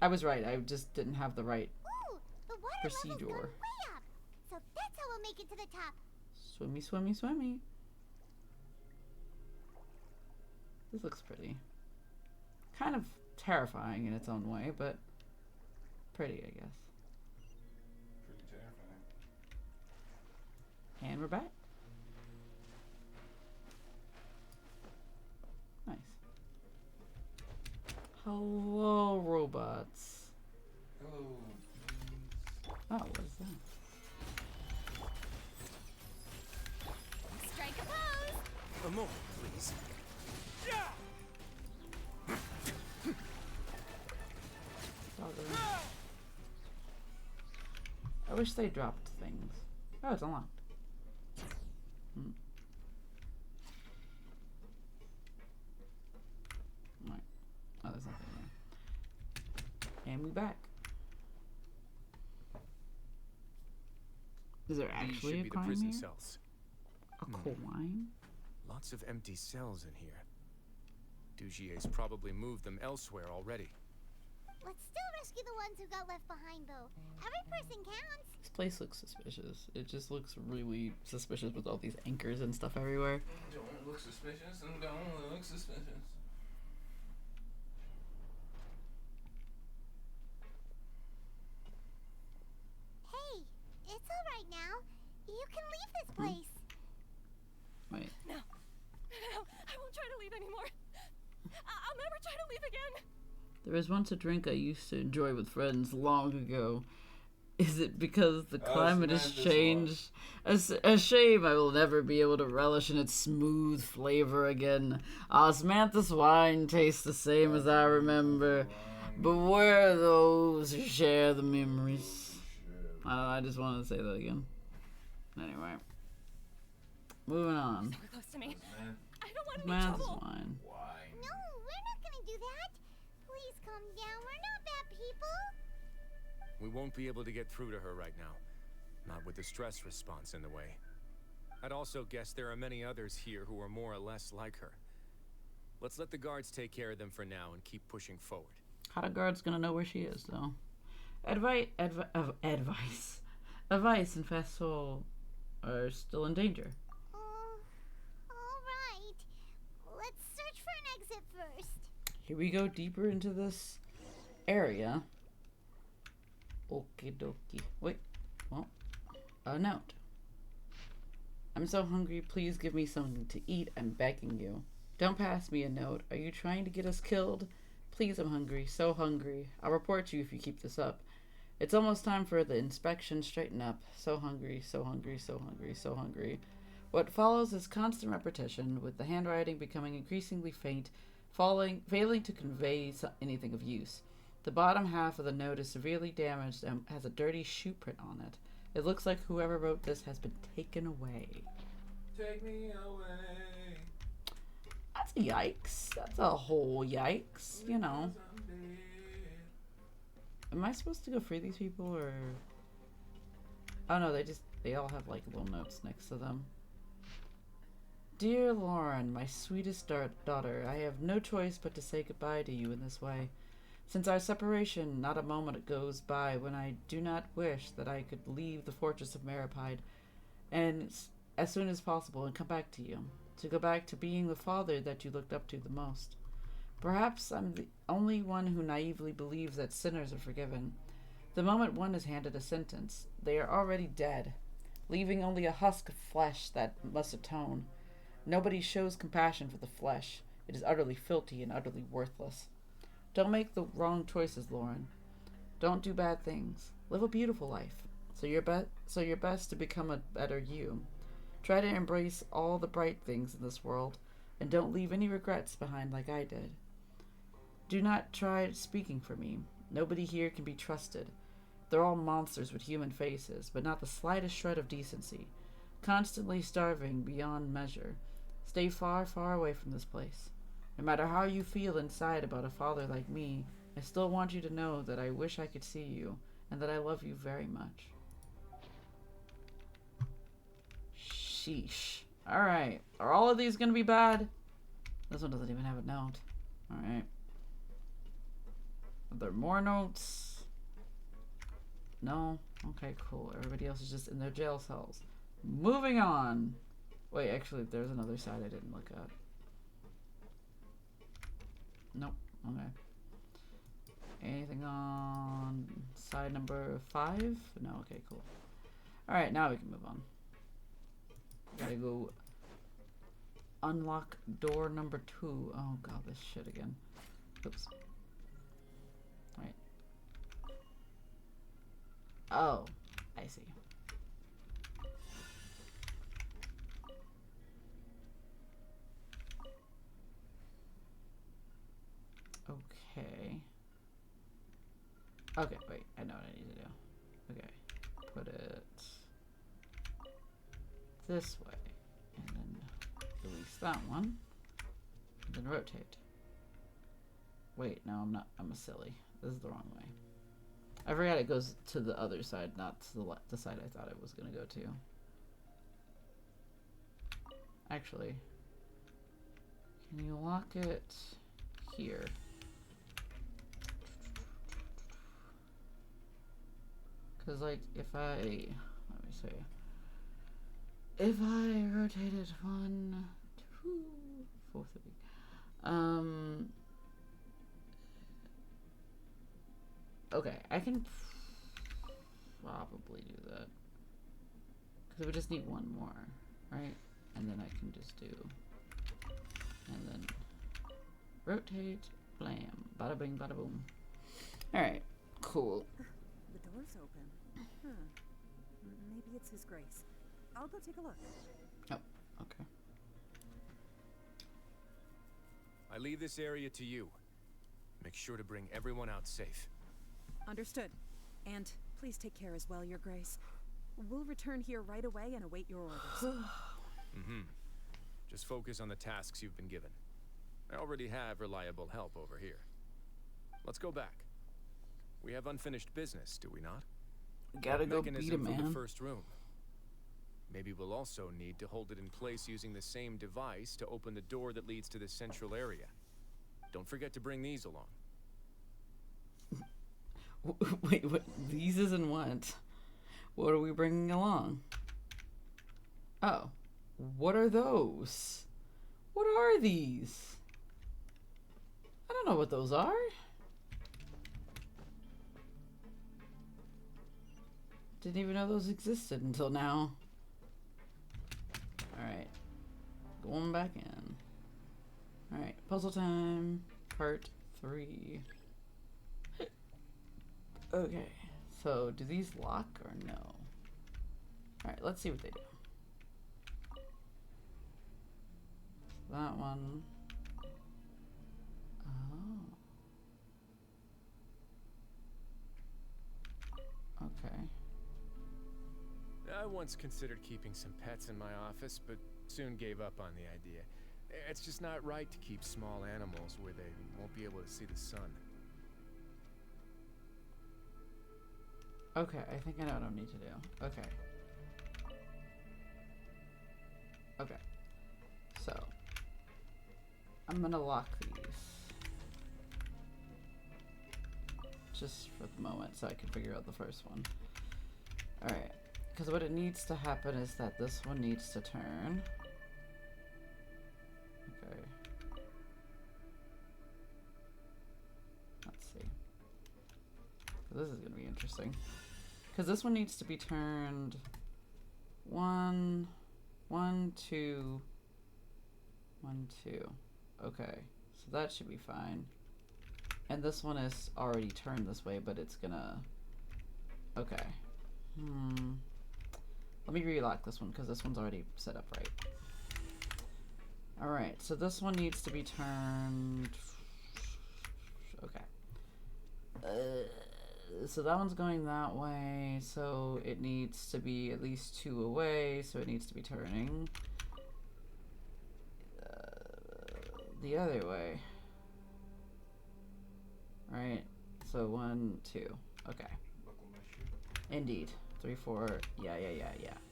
I was right. I just didn't have the right procedure. Way up. So that's how we'll make it to the top. Swimmy, swimmy, swimmy. This looks pretty. Kind of terrifying in its own way, but pretty, I guess. Pretty terrifying. And we're back. Nice. Hello, robots. Hello. Oh, what is that? Strike a pose. A moment, please. I wish they dropped things. Oh, it's unlocked. Right. Oh, there's nothing there. And we back. Is there These actually should a be the crime prison here? cells. A crime? Lots of empty cells in here. Dugier's probably moved them elsewhere already. Let's still rescue the ones who got left behind, though. Every person counts. This place looks suspicious. It just looks really suspicious with all these anchors and stuff everywhere. Don't look suspicious and don't look suspicious. Hey, it's all right now. You can leave this place. Wait. No. No, I won't try to leave anymore. I'll never try to leave again. There was once a drink I used to enjoy with friends long ago. Is it because the climate has changed? A shame I will never be able to relish in its smooth flavor again. Osmanthus wine tastes the same as I remember. But where are those who share the memories? I don't know, I just wanted to say that again. Anyway. Moving on. So close to me. I don't want to be Osmanthus trouble. wine. No, we're not gonna do that. Please calm down. We're not bad people. We won't be able to get through to her right now. Not with the stress response in the way. I'd also guess there are many others here who are more or less like her. Let's let the guards take care of them for now and keep pushing forward. How the guard's gonna know where she is, though? Advice and Fastsoul are still in danger. All right. Let's search for an exit first. Here we go deeper into this area. Okie dokie. Wait. Well, a note. I'm so hungry. Please give me something to eat. I'm begging you. Don't pass me a note. Are you trying to get us killed? Please, I'm hungry. So hungry. I'll report you if you keep this up. It's almost time for the inspection. Straighten up. So hungry, so hungry, so hungry, so hungry. What follows is constant repetition, with the handwriting becoming increasingly faint, failing to convey anything of use. The bottom half of the note is severely damaged and has a dirty shoe print on it. It looks like whoever wrote this has been taken away. Take me away. That's a yikes. That's a whole yikes, you know. Am I supposed to go free these people, or... Oh no, they all have like little notes next to them. Dear Lauren, my sweetest daughter, I have no choice but to say goodbye to you in this way. Since our separation, not a moment goes by when I do not wish that I could leave the fortress of Maripide, and as soon as possible, and come back to you, to go back to being the father that you looked up to the most. Perhaps I'm the only one who naively believes that sinners are forgiven. The moment one is handed a sentence, they are already dead, leaving only a husk of flesh that must atone. Nobody shows compassion for the flesh. It is utterly filthy and utterly worthless. Don't make the wrong choices, Lauren. Don't do bad things. Live a beautiful life. So your best to become a better you. Try to embrace all the bright things in this world, and don't leave any regrets behind like I did. Do not try speaking for me. Nobody here can be trusted. They're all monsters with human faces, but not the slightest shred of decency. Constantly starving beyond measure. Stay far, far away from this place. No matter how you feel inside about a father like me, I still want you to know that I wish I could see you, and that I love you very much. Sheesh. Alright. Are all of these gonna be bad? This one doesn't even have a note. Alright. Are there more notes? No? Okay, cool. Everybody else is just in their jail cells. Moving on. Wait, actually, there's another side I didn't look at. Nope. Okay. Anything on side number 5? No, okay, cool. Alright, now we can move on. Gotta go unlock door number 2. Oh god, this shit again. Oops. Alright. Oh, I see. Okay. Okay, wait, I know what I need to do. Okay, put it this way, and then release that one, and then rotate. Wait, no, I'm not, I'm a silly. This is the wrong way. I forgot it goes to the other side, not to the side I thought it was gonna go to. Actually, can you lock it here? Cause like if I, let me see, if I rotated 1, 2, 4, 3, okay, I can probably do that. Cause we just need one more, right? And then I can just do, and then rotate, blam, bada bing, bada boom. All right, cool. The door's open. Maybe it's His Grace. I'll go take a look. Oh, okay. I leave this area to you. Make sure to bring everyone out safe. Understood. And please take care as well, Your Grace. We'll return here right away and await your orders. Just focus on the tasks you've been given. I already have reliable help over here. Let's go back. We have unfinished business, do we not? Gotta go beat him, for the man. first room. Maybe we'll also need to hold it in place using the same device to open the door that leads to the central area. Don't forget to bring these along. Wait, what? These isn't what? What are we bringing along? Oh. What are those? What are these? I don't know what those are. Didn't even know those existed until now. Alright. Going back in. Alright, puzzle time. Part 3. Okay. So, do these lock or no? Alright, let's see what they do. That one. Oh. Okay. I once considered keeping some pets in my office, but soon gave up on the idea. It's just not right to keep small animals where they won't be able to see the sun. Okay, I think I know what I need to do. Okay. Okay. So, I'm gonna lock these. Just for the moment, so I can figure out the first one. Alright. Because what it needs to happen is that this one needs to turn. Okay. Let's see. This is going to be interesting. Because this one needs to be turned 1, 1, 2, 1, 2. Okay. So that should be fine. And this one is already turned this way, but it's gonna... Okay. Let me relock this one, because this one's already set up right. Alright, so this one needs to be turned... Okay. So that one's going that way, so it needs to be at least 2 away, so it needs to be turning the other way. Right, so 1, 2, okay. Indeed. 3, 4, yeah,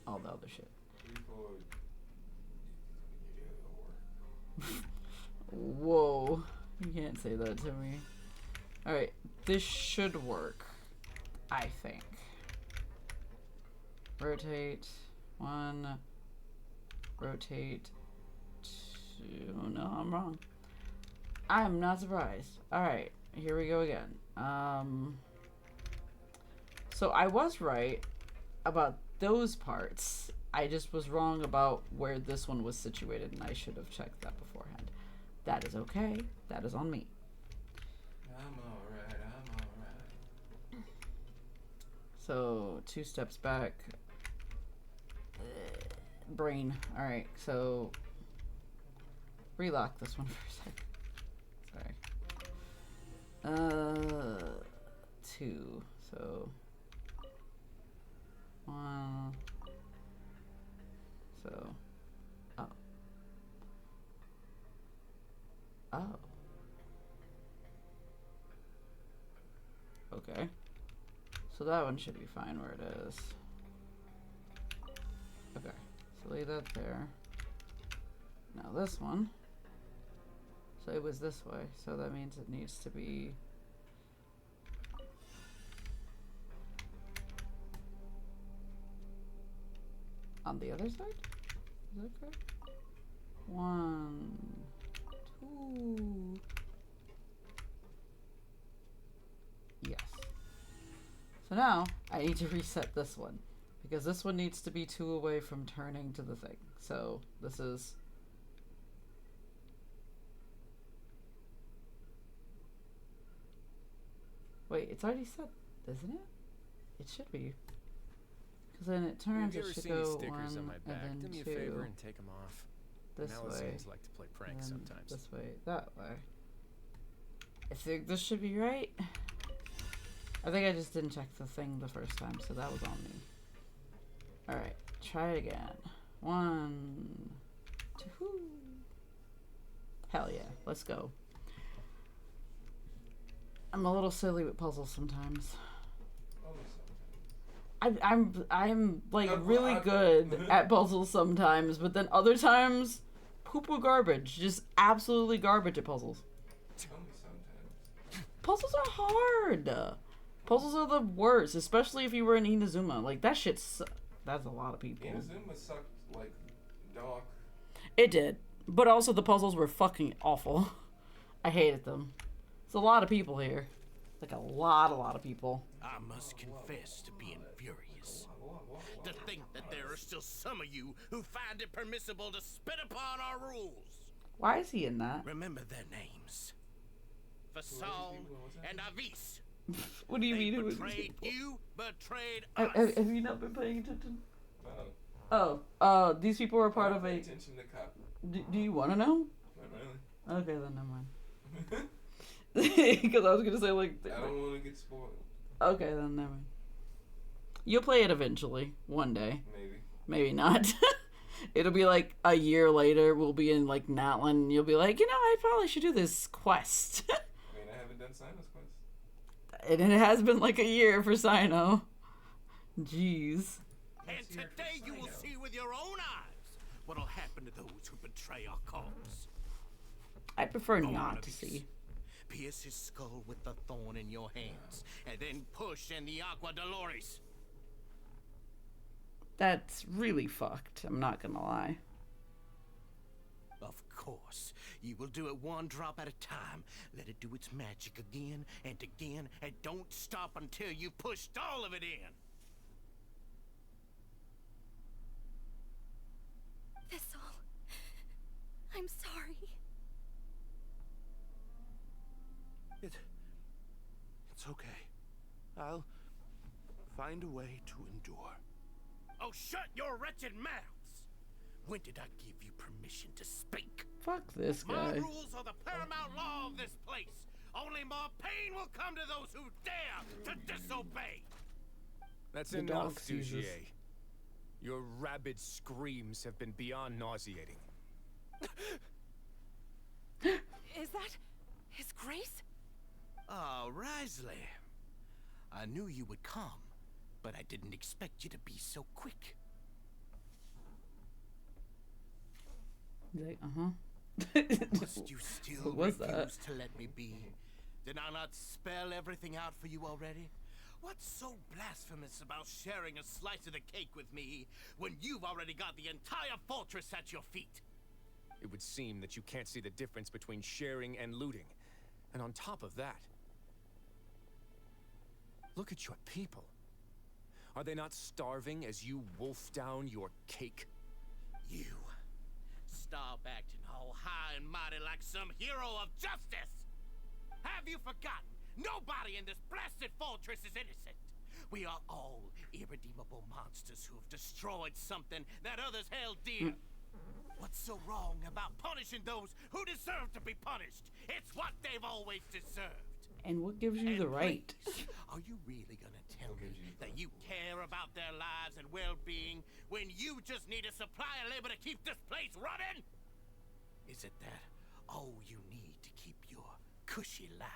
all the other shit. 3, 4. Whoa, you can't say that to me. Alright, this should work, I think. Rotate 1, rotate 2. No, I'm wrong. I'm not surprised. Alright, here we go again. So I was right about those parts. I just was wrong about where this one was situated, and I should have checked that beforehand. That is okay. That is on me. I'm alright. So 2 steps back. Brain. Alright, so relock this one for a second. Sorry. 2. So 1. So oh. Okay. So that one should be fine where it is. Okay. So lay that there. Now this one. So it was this way. So that means it needs to be on the other side? Is that correct? 1, 2. Yes. So now I need to reset this one, because this one needs to be 2 away from turning to the thing. So this is... Wait, it's already set, isn't it? It should be. Because then it turns, it should go 1, on my back? and Do then me a 2. favor and take them off. This way. Seems like to play pranks sometimes. This way, that way. I think this should be right. I think I just didn't check the thing the first time, so that was on me. Alright, try it again. 1, 2. Hell yeah, let's go. I'm a little silly with puzzles sometimes. I'm like really good at puzzles sometimes, but then other times, poo-poo garbage. Just absolutely garbage at puzzles. Puzzles are hard. Puzzles are the worst, especially if you were in Inazuma. Like, that shit's... That's a lot of people. Inazuma sucked like dog. It did. But also the puzzles were fucking awful. I hated them. There's a lot of people here. Like a lot of people. I must confess to being furious. To think that there are still some of you who find it permissible to spit upon our rules. Why is he in that? Remember their names. Fasal and Avis. What do you mean? Betrayed you, betrayed us. Have you not been paying attention? Oh, these people were part of a... Attention to cop. Do you want to know? Not really. Okay, then never mind. Because I was going to say, like... I don't want to get spoiled. Okay, then never mind. You'll play it eventually. One day. Maybe. Maybe not. It'll be like a year later. We'll be in like Natlan. And you'll be like, you know, I probably should do this quest. I mean, I haven't done Sino's quest. And it has been like a year for Sino. Jeez. And today you will see with your own eyes what'll happen to those who betray our cause. I prefer not to see. Pierce his skull with the thorn in your hands, and then push in the Aqua Dolores. That's really fucked. I'm not gonna lie. Of course. You will do it 1 drop at a time. Let it do its magic again and again, and don't stop until you've pushed all of it in. Thistle, I'm sorry. That's okay. I'll find a way to endure. Oh, shut your wretched mouths! When did I give you permission to speak? Fuck this My guy. rules are the paramount law of this place. Only more pain will come to those who dare to disobey. That's The enough, dog seizes. Dugier. Your rabid screams have been beyond nauseating. Is that His Grace? Oh, Risley. I knew you would come, but I didn't expect you to be so quick. He's like, uh-huh. Must you still What was refuse that? to let me be? Did I not spell everything out for you already? What's so blasphemous about sharing a slice of the cake with me when you've already got the entire fortress at your feet? It would seem that you can't see the difference between sharing and looting. And on top of that, look at your people. Are they not starving as you wolf down your cake? You, star-backed and all high and mighty like some hero of justice! Have you forgotten? Nobody in this blasted fortress is innocent. We are all irredeemable monsters who have destroyed something that others held dear. What's so wrong about punishing those who deserve to be punished? It's what they've always deserved. And what gives you the right? Please, are you really gonna tell me that you care about their lives and well-being when you just need a supply of labor to keep this place running? Is it that all you need to keep your cushy life?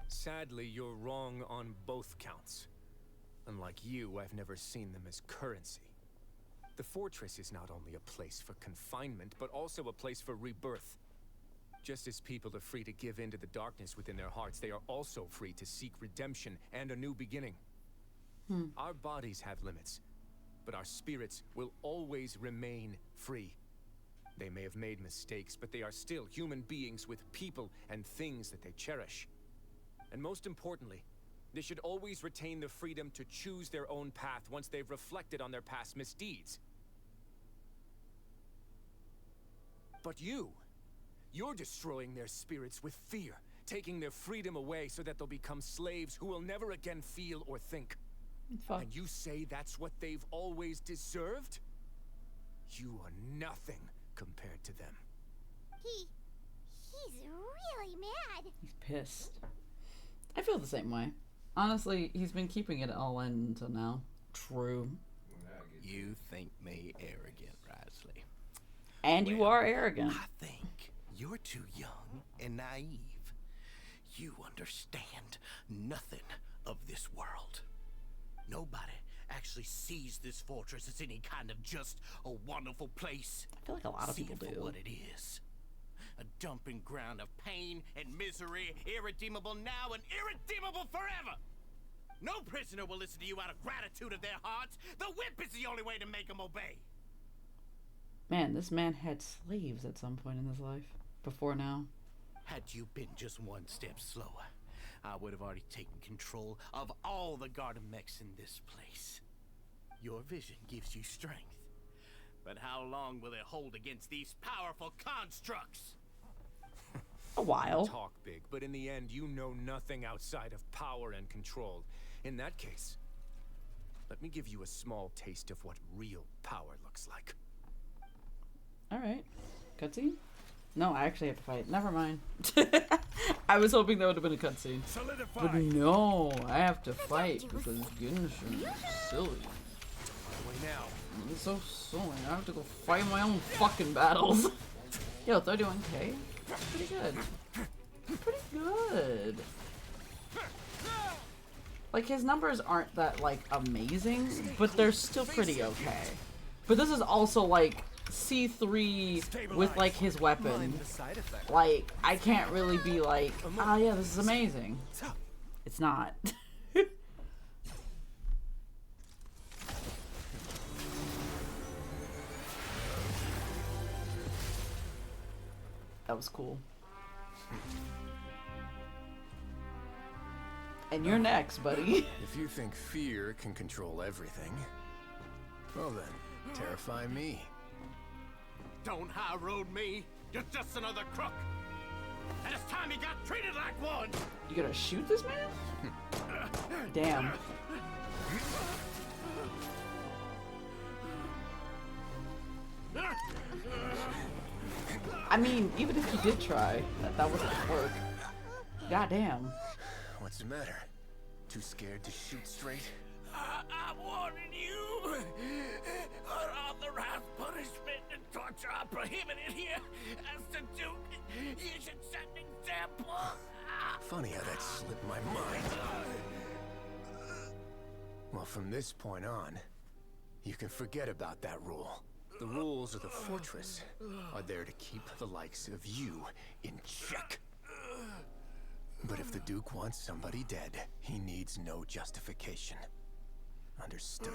Sadly, you're wrong on both counts. Unlike you, I've never seen them as currency. The fortress is not only a place for confinement, but also a place for rebirth. Just as people are free to give in to the darkness within their hearts, they are also free to seek redemption and a new beginning. Our bodies have limits, but our spirits will always remain free. They may have made mistakes, but they are still human beings with people and things that they cherish. And most importantly, they should always retain the freedom to choose their own path once they've reflected on their past misdeeds. But you're destroying their spirits with fear, taking their freedom away so that they'll become slaves who will never again feel or think. Fuck. And you say that's what they've always deserved? You are nothing compared to them. He's really mad. He's pissed. I feel the same way. Honestly, he's been keeping it all in until now. True. You think me arrogant, Risley. And you are arrogant. I think you're too young and naive. You understand nothing of this world. Nobody actually sees this fortress as any kind of just a wonderful place. I feel like a lot of See people it for do. what it is. A dumping ground of pain and misery, irredeemable now and irredeemable forever. No prisoner will listen to you out of gratitude of their hearts. The whip is the only way to make them obey. Man, this man had slaves at some point in his life. Before now. Had you been just one step slower, I would have already taken control of all the garden mechs in this place. Your vision gives you strength. But how long will it hold against these powerful constructs? A while. You talk big, but in the end, you know nothing outside of power and control. In that case, let me give you a small taste of what real power looks like. Alright. Cutscene? No, I actually have to fight. Never mind. I was hoping that would have been a cutscene. But no, I have to fight because Genshin is silly. Now. It's so silly. I have to go fight my own fucking battles. Yo, 31k? Pretty good. Pretty good. Like, his numbers aren't that, like, amazing, but they're still pretty okay. But this is also, like, C3 with, like, his weapon. Like, I can't really be like, ah, yeah, this is amazing. It's not. That was cool. And you're next, buddy. If you think fear can control everything, well then, terrify me. Don't high road me. You're just another crook. and it's time he got treated like one! You gonna shoot this man? Damn. I mean, even if you did try, that wouldn't work. Goddamn. What's the matter? Too scared to shoot straight? I'm warning you. Unauthorized punishment and torture are prohibited here. As the Duke, you should set an example. Funny how that slipped my mind. Well, from this point on, you can forget about that rule. The rules of the fortress are there to keep the likes of you in check. But if the Duke wants somebody dead, he needs no justification. Understood?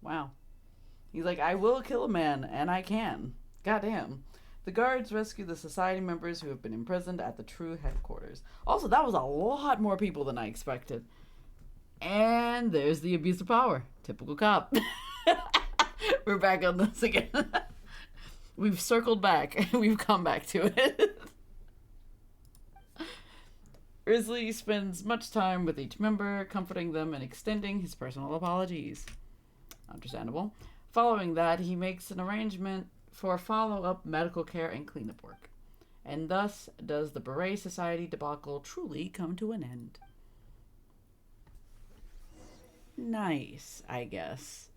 Wow. He's like, I will kill a man, and I can. Goddamn. The guards rescue the society members who have been imprisoned at the true headquarters. Also, that was a lot more people than I expected. And there's the abuse of power. Typical cop. We're back on this again. We've circled back. We've come back to it. Risley spends much time with each member, comforting them and extending his personal apologies. Understandable. Following that, he makes an arrangement for follow-up medical care and cleanup work. And thus does the Beret Society debacle truly come to an end. Nice, I guess.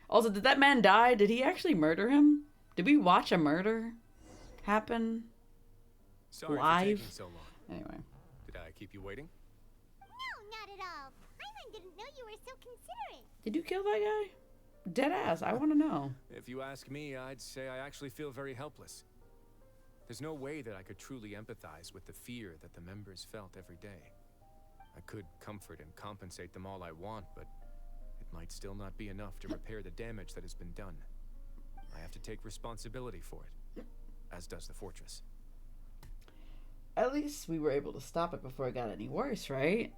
Also, did that man die? Did he actually murder him? Did we watch a murder happen Sorry live? for taking so long. Anyway. Did I keep you waiting? No, not at all. Paimon didn't know you were so considerate. Did you kill that guy? Dead ass. I want to know. If you ask me, I'd say I actually feel very helpless. There's no way that I could truly empathize with the fear that the members felt every day. I could comfort and compensate them all I want, but it might still not be enough to repair the damage that has been done. I have to take responsibility for it, as does the fortress. At least we were able to stop it before it got any worse, right?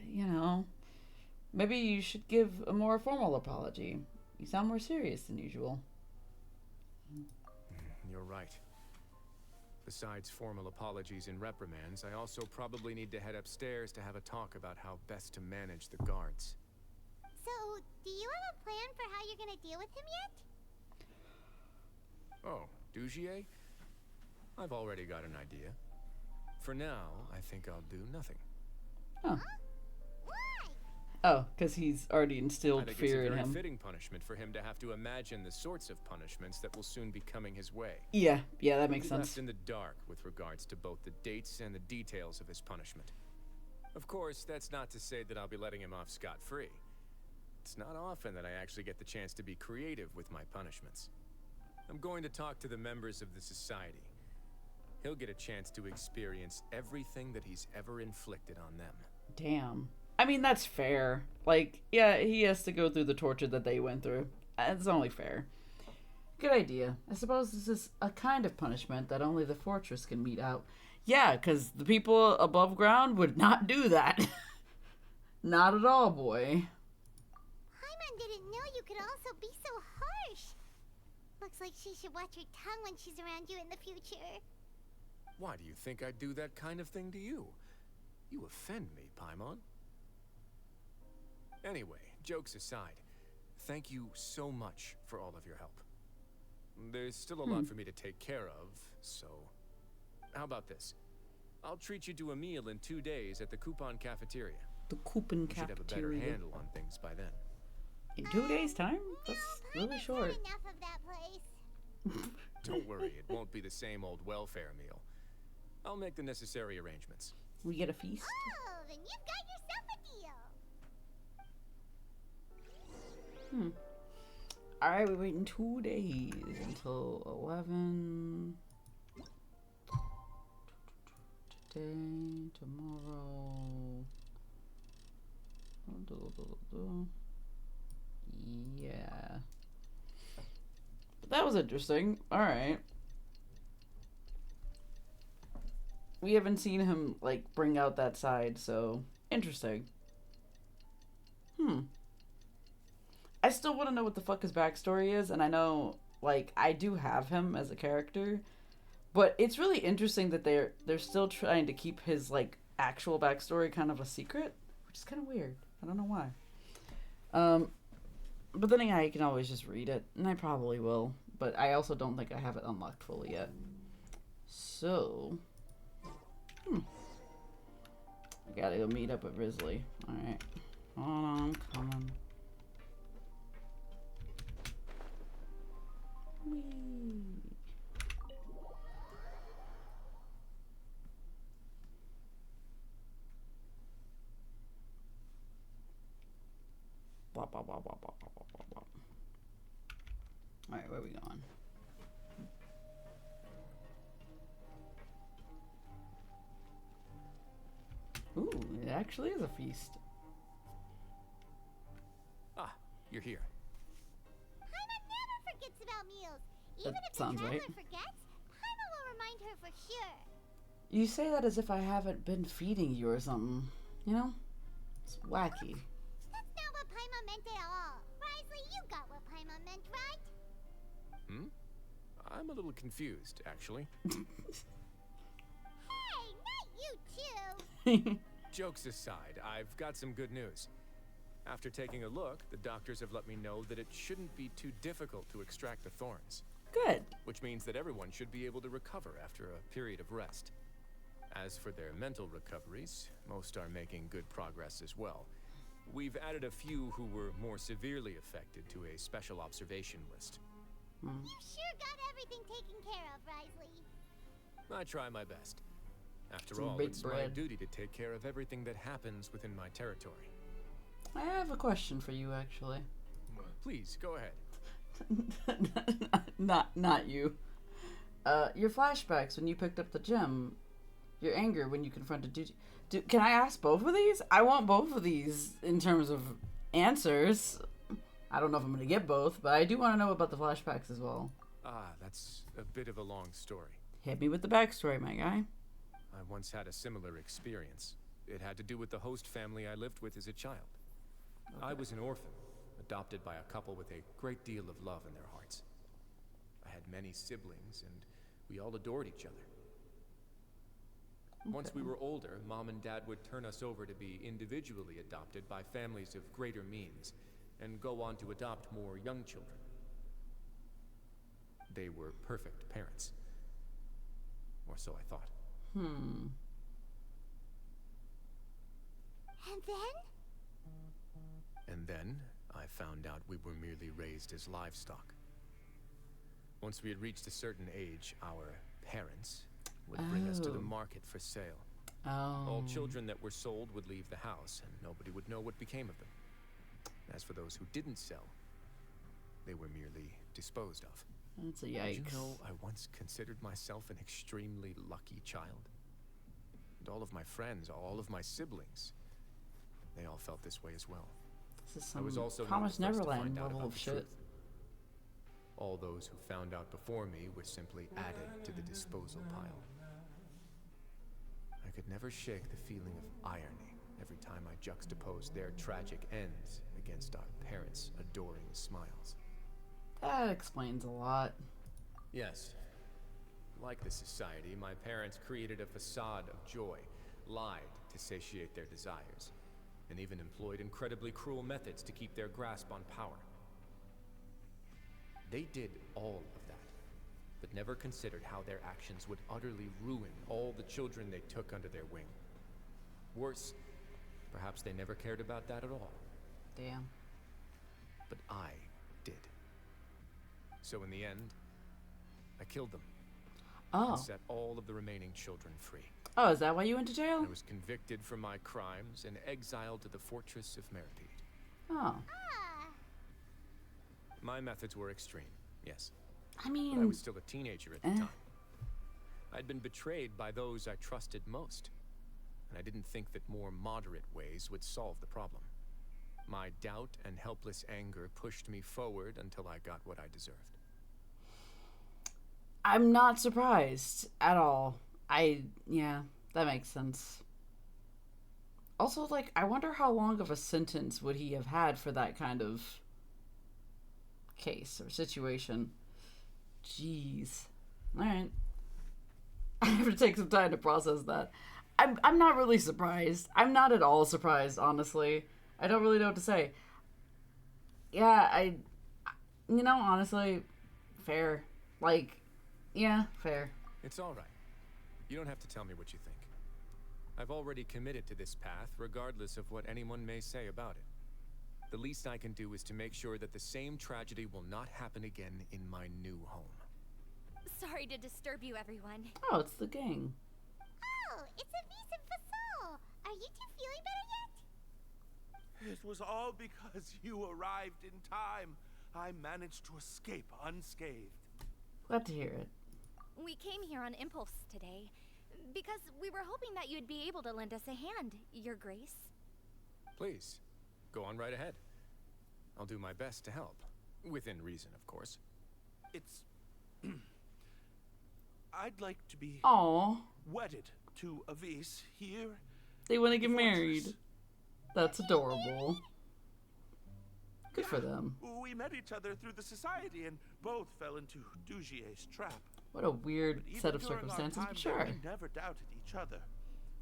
You know, maybe you should give a more formal apology. You sound more serious than usual. You're right. Besides formal apologies and reprimands, I also probably need to head upstairs to have a talk about how best to manage the guards. So, do you have a plan for how you're gonna deal with him yet? Oh, Dugier? I've already got an idea. For now, I think I'll do nothing. Oh. Oh, because he's already instilled fear in it's a very him. fitting punishment for him to have to imagine the sorts of punishments that will soon be coming his way. Yeah, that makes He'll be sense. left in the dark with regards to both the dates and the details of his punishment. Of course, that's not to say that I'll be letting him off scot-free. It's not often that I actually get the chance to be creative with my punishments. I'm going to talk to the members of the society. He'll get a chance to experience everything that he's ever inflicted on them. Damn. I mean, that's fair. Like, yeah, he has to go through the torture that they went through. It's only fair. Good idea. I suppose this is a kind of punishment that only the fortress can mete out. Yeah, because the people above ground would not do that. Not at all, boy. Paimon didn't know you could also be so harsh. Looks like she should watch her tongue when she's around you in the future. Why do you think I'd do that kind of thing to you? You offend me, Paimon. Anyway, jokes aside, thank you so much for all of your help. There's still a lot for me to take care of, so... How about this? I'll treat you to a meal in 2 days at the Coupon Cafeteria. The Coupon Cafeteria. Should have a better handle on things by then. In 2 days' time? That's really short. Enough of that place. Don't worry, it won't be the same old welfare meal. I'll make the necessary arrangements. We get a feast? Oh, then you've got yourself a deal. Alright, we're waiting 2 days until 11. Today, tomorrow. Yeah. But that was interesting. Alright. We haven't seen him, like, bring out that side, so interesting. I still want to know what the fuck his backstory is, and I know, like, I do have him as a character, But it's really interesting that they're still trying to keep his like actual backstory kind of a secret, which is kind of weird. I don't know why. But then again, I can always just read it, and I probably will. But I also don't think I have it unlocked fully yet. So, I gotta go meet up with Risley. All right, hold on, I'm coming. Whee. Blah, blah, blah, blah, blah, blah, blah, blah. All right, where are we going? Ooh, it actually is a feast. Ah, you're here. Paimon never forgets about meals. Even That if the sounds traveler right. forgets, Paimon will remind her for sure. You say that as if I haven't been feeding you or something. You know? It's wacky. That's not what Paimon meant at all. Risley, you got what Paimon meant, right? I'm a little confused, actually. Hey, not you too. Jokes aside, I've got some good news. After taking a look, the doctors have let me know that it shouldn't be too difficult to extract the thorns. Good. Which means that everyone should be able to recover after a period of rest. As for their mental recoveries, most are making good progress as well. We've added a few who were more severely affected to a special observation list. You sure got everything taken care of, Risley. I try my best. After Some all, big it's my bread. duty to take care of everything that happens within my territory. I have a question for you, actually. Please, go ahead. Not you. Your flashbacks when you picked up the gem, your anger when you confronted can I ask both of these? I want both of these in terms of answers. I don't know if I'm gonna get both, but I do want to know about the flashbacks as well. Ah, that's a bit of a long story. Hit me with the backstory, my guy. I once had a similar experience. It had to do with the host family I lived with as a child. I was an orphan, adopted by a couple with a great deal of love in their hearts. I had many siblings, and we all adored each other. Once we were older, Mom and Dad would turn us over to be individually adopted by families of greater means, and go on to adopt more young children. They were perfect parents. Or so I thought. And then? And then, I found out we were merely raised as livestock. Once we had reached a certain age, our parents would bring us to the market for sale. All children that were sold would leave the house, and nobody would know what became of them. As for those who didn't sell, they were merely disposed of. That's a Did yikes. you know I once considered myself an extremely lucky child? And all of my friends, all of my siblings, they all felt this way as well. This is I was some also Promised not the first to Neverland find out level about of the shit. truth. All those who found out before me were simply added to the disposal pile. I could never shake the feeling of irony every time I juxtaposed their tragic ends against our parents' adoring smiles. That explains a lot. Yes. Like the society, my parents created a facade of joy, lied to satiate their desires, and even employed incredibly cruel methods to keep their grasp on power. They did all of that, but never considered how their actions would utterly ruin all the children they took under their wing. Worse, perhaps they never cared about that at all. Damn. But I did. So in the end, I killed them. And set all of the remaining children free. Oh, is that why you went to jail? I was convicted for my crimes and exiled to the fortress of Meripede. Oh. My methods were extreme, yes. I mean... But I was still a teenager at the time. I'd been betrayed by those I trusted most, and I didn't think that more moderate ways would solve the problem. My doubt and helpless anger pushed me forward until I got what I deserved. I'm not surprised at all. Yeah, that makes sense. Also, like, I wonder how long of a sentence would he have had for that kind of case or situation. Jeez. Alright. I have to take some time to process that. I'm not really surprised. I'm not at all surprised, honestly. I don't really know what to say. Yeah, honestly, fair. Like, yeah, fair. It's all right. You don't have to tell me what you think. I've already committed to this path, regardless of what anyone may say about it. The least I can do is to make sure that the same tragedy will not happen again in my new home. Sorry to disturb you, everyone. Oh, it's the gang. Oh, it's Avis and Fasol. Are you two feeling better yet? It was all because you arrived in time. I managed to escape unscathed. Glad to hear it. We came here on impulse today, because we were hoping that you'd be able to lend us a hand, Your Grace. Please, go on right ahead. I'll do my best to help. Within reason, of course. It's... I'd like to be... Aww. wedded to Avis here. They want to get married. That's adorable. Good for them. We met each other through the society and both fell into Dugier's trap. What a weird But set of even during our circumstances, time but there, sure. We never doubted each other.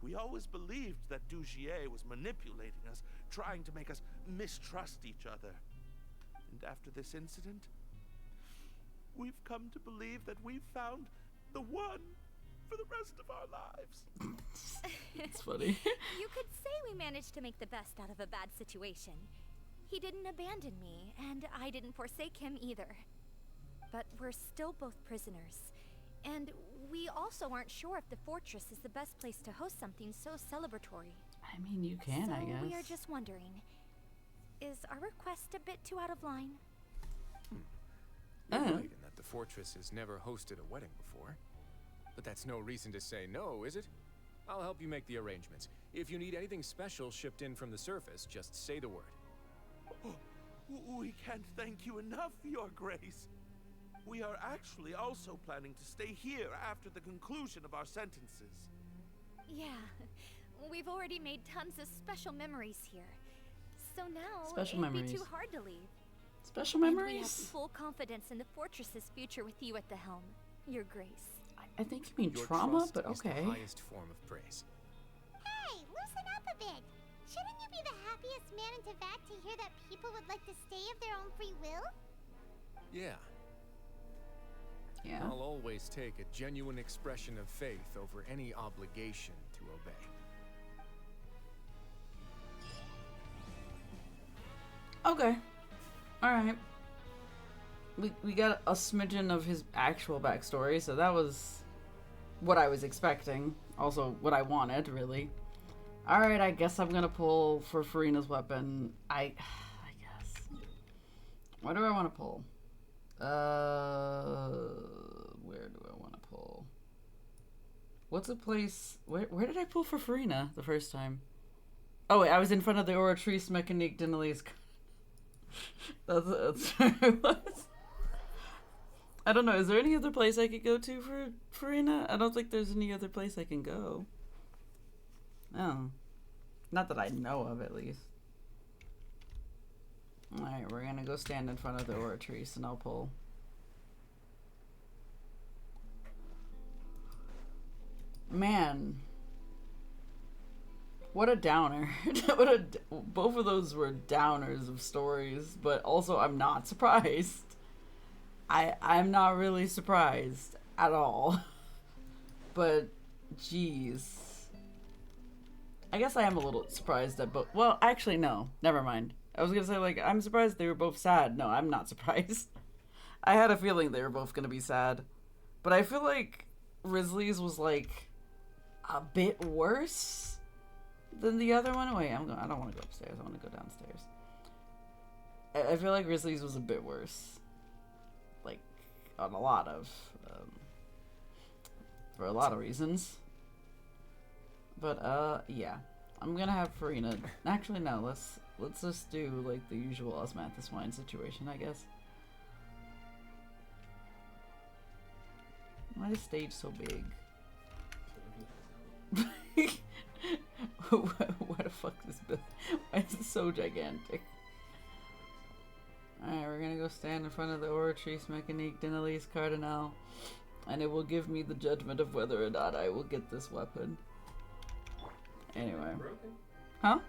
We always believed that Dugier was manipulating us, trying to make us mistrust each other. And after this incident, we've come to believe that we've found the one for the rest of our lives. It's funny. You could say we managed to make the best out of a bad situation. He didn't abandon me, and I didn't forsake him either. But we're still both prisoners. And we also aren't sure if the fortress is the best place to host something so celebratory. I mean, you can, I guess. So we are just wondering, is our request a bit too out of line? You're right in that the fortress has never hosted a wedding before. But that's no reason to say no, is it? I'll help you make the arrangements. If you need anything special shipped in from the surface, just say the word. We can't thank you enough, Your Grace. We are actually also planning to stay here after the conclusion of our sentences. Yeah, we've already made tons of special memories here. So now Special it'd memories. be too hard to leave. Special And we have memories? full confidence in the fortress's future with you at the helm, Your Grace. I think you mean Your trauma, trust but is okay. the highest form of praise. Hey, loosen up a bit. Shouldn't you be the happiest man in Teyvat to hear that people would like to stay of their own free will? Yeah. Yeah. I'll always take a genuine expression of faith over any obligation to obey. Okay. Alright. We got a smidgen of his actual backstory, so that was what I was expecting. Also, what I wanted, really. Alright, I guess I'm gonna pull for Farina's weapon. I guess. What do I want to pull? Where do I want to pull? What's a place... Where did I pull for Farina the first time? Oh, wait, I was in front of the Oratrice Mécanique Denelise. That's where I was. I don't know, is there any other place I could go to for Farina? I don't think there's any other place I can go. Oh. Not that I know of, at least. Alright, we're gonna go stand in front of the Oratrice and I'll pull. Man. What a downer. Both of those were downers of stories, but also I'm not surprised. I'm not really surprised at all. But, jeez. I guess I am a little surprised at both. Well, actually, no. Never mind. I was gonna say, like, I'm surprised they were both sad. No, I'm not surprised. I had a feeling they were both gonna be sad. But I feel like Risley's was, like, a bit worse than the other one. Wait, I don't want to go upstairs. I want to go downstairs. I feel like Risley's was a bit worse. Like, on a lot of... for a lot of reasons. But, yeah. I'm gonna have Farina... Actually, no. Let's just do, like, the usual Osmanthus wine situation, I guess. Why is stage so big? What the fuck is this building? Why is it so gigantic? Alright, we're gonna go stand in front of the Oratrice Mécanique Denelise Cardinal. and it will give me the judgment of whether or not I will get this weapon. Anyway. Huh?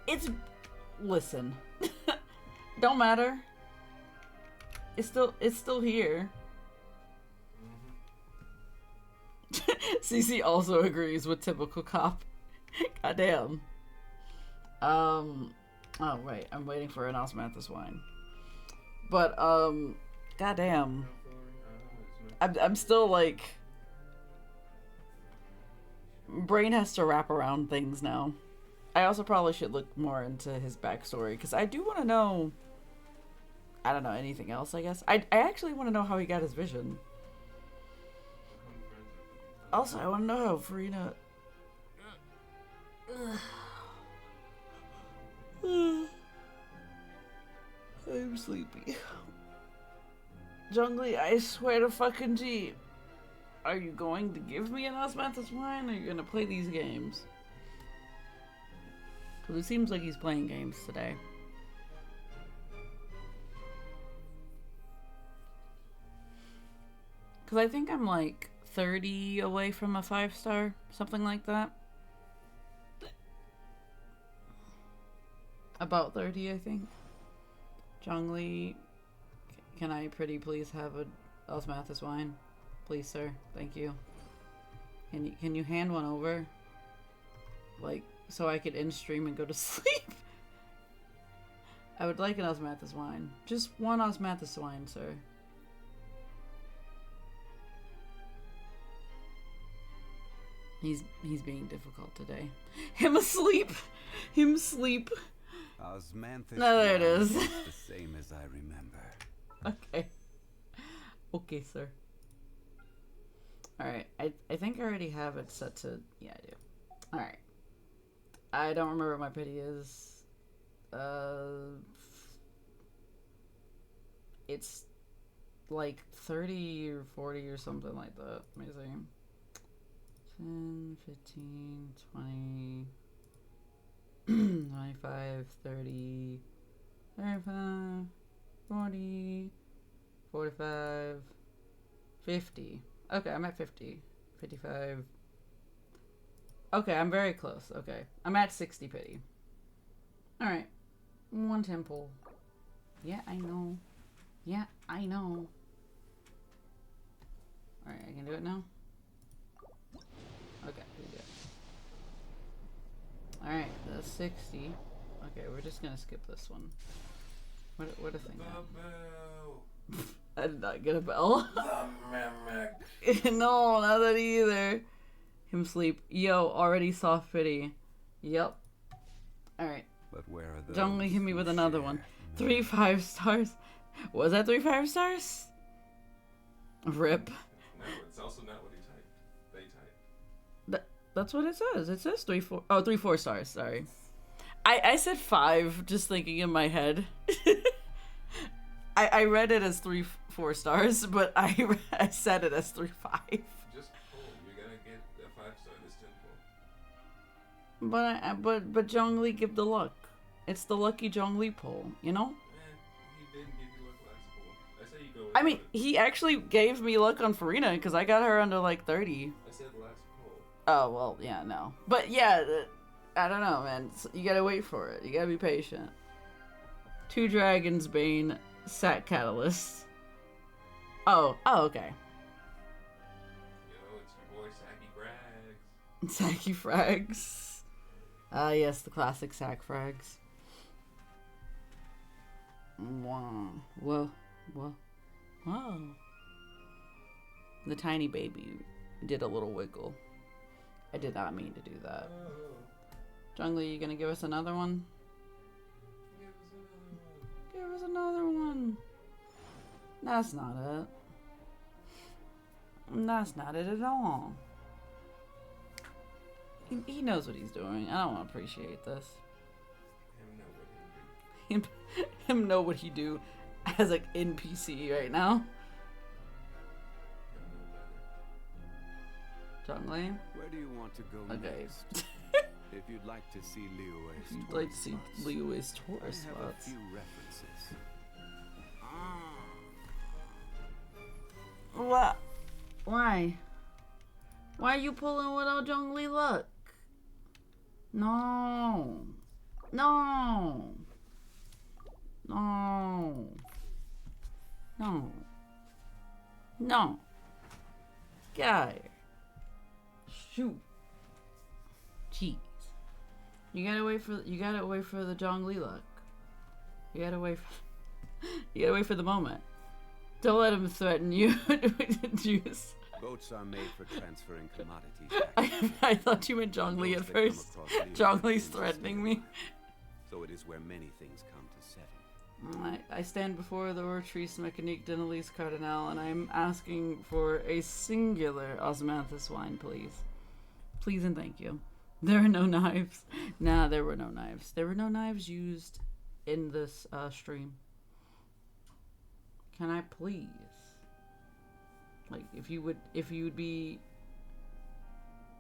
It's... Listen. Don't matter. It's still here. CC also agrees with typical cop. Goddamn. Oh, right. I'm waiting for an osmanthus wine. But, goddamn. I'm still, like... Brain has to wrap around things now. I also probably should look more into his backstory, because I do want to know... I don't know, anything else, I guess. I actually want to know how he got his vision. Also, I want to know how Farina... I'm sleepy. Jungly, I swear to fucking G. Are you going to give me an osmanthus wine, or are you going to play these games? Because it seems like he's playing games today. Because I think I'm like 30 away from a 5-star, something like that. About 30, I think. Zhongli, can I pretty please have a osmanthus wine? Please, sir. Thank you. Can you hand one over? Like, so I could end stream and go to sleep? I would like an osmanthus wine. Just one osmanthus wine, sir. He's being difficult today. Him asleep. Him sleep. Osmanthus. No, there it is. The same as I remember. Okay. Okay, sir. Alright, I think I already have it set to... Yeah, I do. Alright. I don't remember what my pity is. It's like 30 or 40 or something like that. Let me see. 10, 15, 20... 25, 30, 35, 40, 45, 50. Okay, I'm at 50. 55. Okay, I'm very close. Okay. I'm at 60 pity. Alright. One temple. Yeah, I know. Yeah, I know. Alright, I can do it now? Okay, we do it. Alright, that's 60. Okay, we're just gonna skip this one. What a thing. I did not get a bell. No, not that either. Him sleep. Yo, already soft pity. Yep. Alright. But where are those? Don't hit me with another one. 3 5-stars. Was that 3 5-stars? Rip. No, it's also not what he typed. They typed. That's what it says. It says 3 4 stars. Sorry. I said 5, just thinking in my head. I read it as 3 4 stars, but I said it as 3 5. Just pull. You're gonna get a 5-star this 10 pull. But Zhongli give the luck. It's the lucky Zhongli pull, you know? He didn't give you luck last pull. I say you go. I mean, he actually gave me luck on Farina because I got her under like 30. I said last pull. Oh well, yeah, no. But yeah, I don't know, man. You gotta wait for it. You gotta be patient. 2 Dragons Bane. Sack Catalyst. Oh, okay. Yo, it's your boy Sacky Frags. Sacky Frags. Ah, yes, the classic Sack Frags. Wow. Wow. The tiny baby did a little wiggle. I did not mean to do that. Jungly, you gonna give us another one? Give us another one. That's not it. That's not it at all. He knows what he's doing. I don't want to appreciate this. Him know what he do as an NPC right now. Jungli? Where do you want to go next? If you'd like to see Liyue's If you'd like to see Liyue's tourist I have spots. a few references. What? Why? Why are you pulling without Zhongli luck? No. No. No. No. No. Guy. Shoot. Jeez. You gotta wait for the Zhongli luck. You gotta wait for the moment. Don't let him threaten you with juice. Boats are made for transferring commodities. I thought you meant Zhongli at first. Zhongli's threatening me. So it is where many things come to settle. I stand before the Ortrice Mécanique de Annelise Cardinal, and I'm asking for a singular osmanthus wine, please. Please and thank you. There are no knives. Nah, there were no knives. There were no knives used in this stream. Can I please? Like, if you would be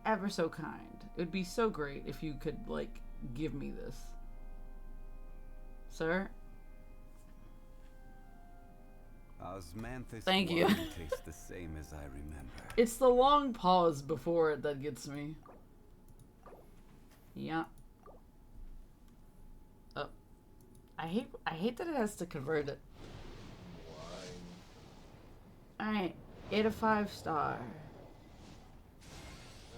ever so kind. It would be so great if you could, like, give me this. Sir? Osmanthus Thank you. wine tastes the same as I remember. It's the long pause before it that gets me. Yeah. Oh. I hate that it has to convert it. Alright. 8 of 5 star.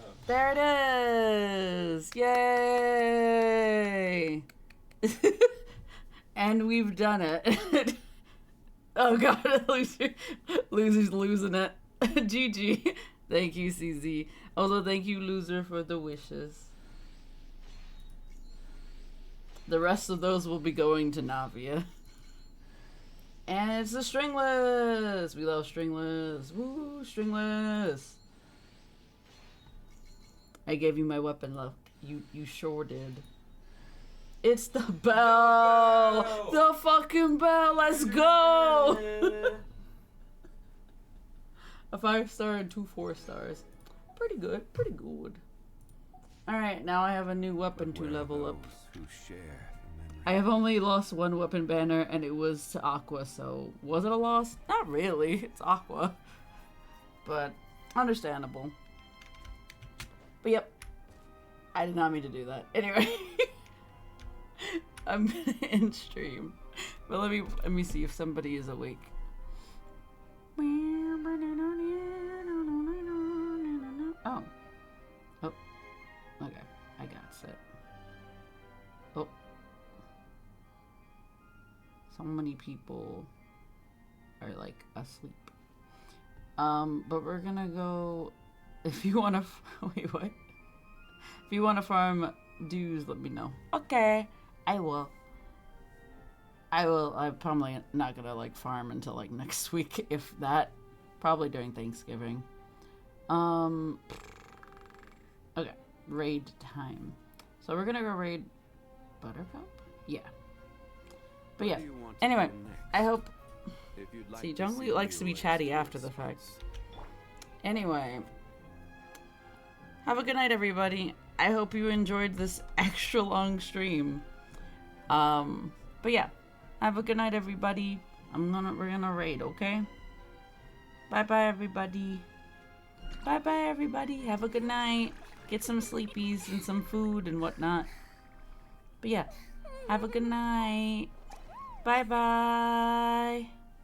Oh. There it is! Yay! And we've done it. Oh god, loser's losing it. GG. Thank you, CZ. Also, thank you, loser, for the wishes. The rest of those will be going to Navia. And it's the stringless! We love stringless. Woo, stringless! I gave you my weapon, love. You sure did. It's the bell! The fucking bell! Let's go! A 5-star and 2 4-stars. Pretty good, pretty good. Alright, now I have a new weapon to level up. Who share the memory? I have only lost one weapon banner, and it was to Aqua, so was it a loss? Not really, it's Aqua. But, understandable. But yep, I did not mean to do that. Anyway, I'm in stream. But let me see if somebody is awake. Oh. Oh. Okay, I got set. Oh. So many people are like asleep. But we're gonna go. If you wanna, wait, what? If you wanna farm dues, let me know. Okay, I will. I'm probably not gonna like farm until like next week, if that. Probably during Thanksgiving. Okay, raid time. So we're gonna go raid Buttercup? Yeah. But yeah. Anyway, I hope. See, Zhongli likes to be chatty after the fact. Anyway. Have a good night, everybody. I hope you enjoyed this extra long stream. But yeah. Have a good night, everybody. We're gonna raid, okay? Bye-bye, everybody. Bye-bye, everybody. Have a good night. Get some sleepies and some food and whatnot. But yeah. Have a good night. Bye-bye.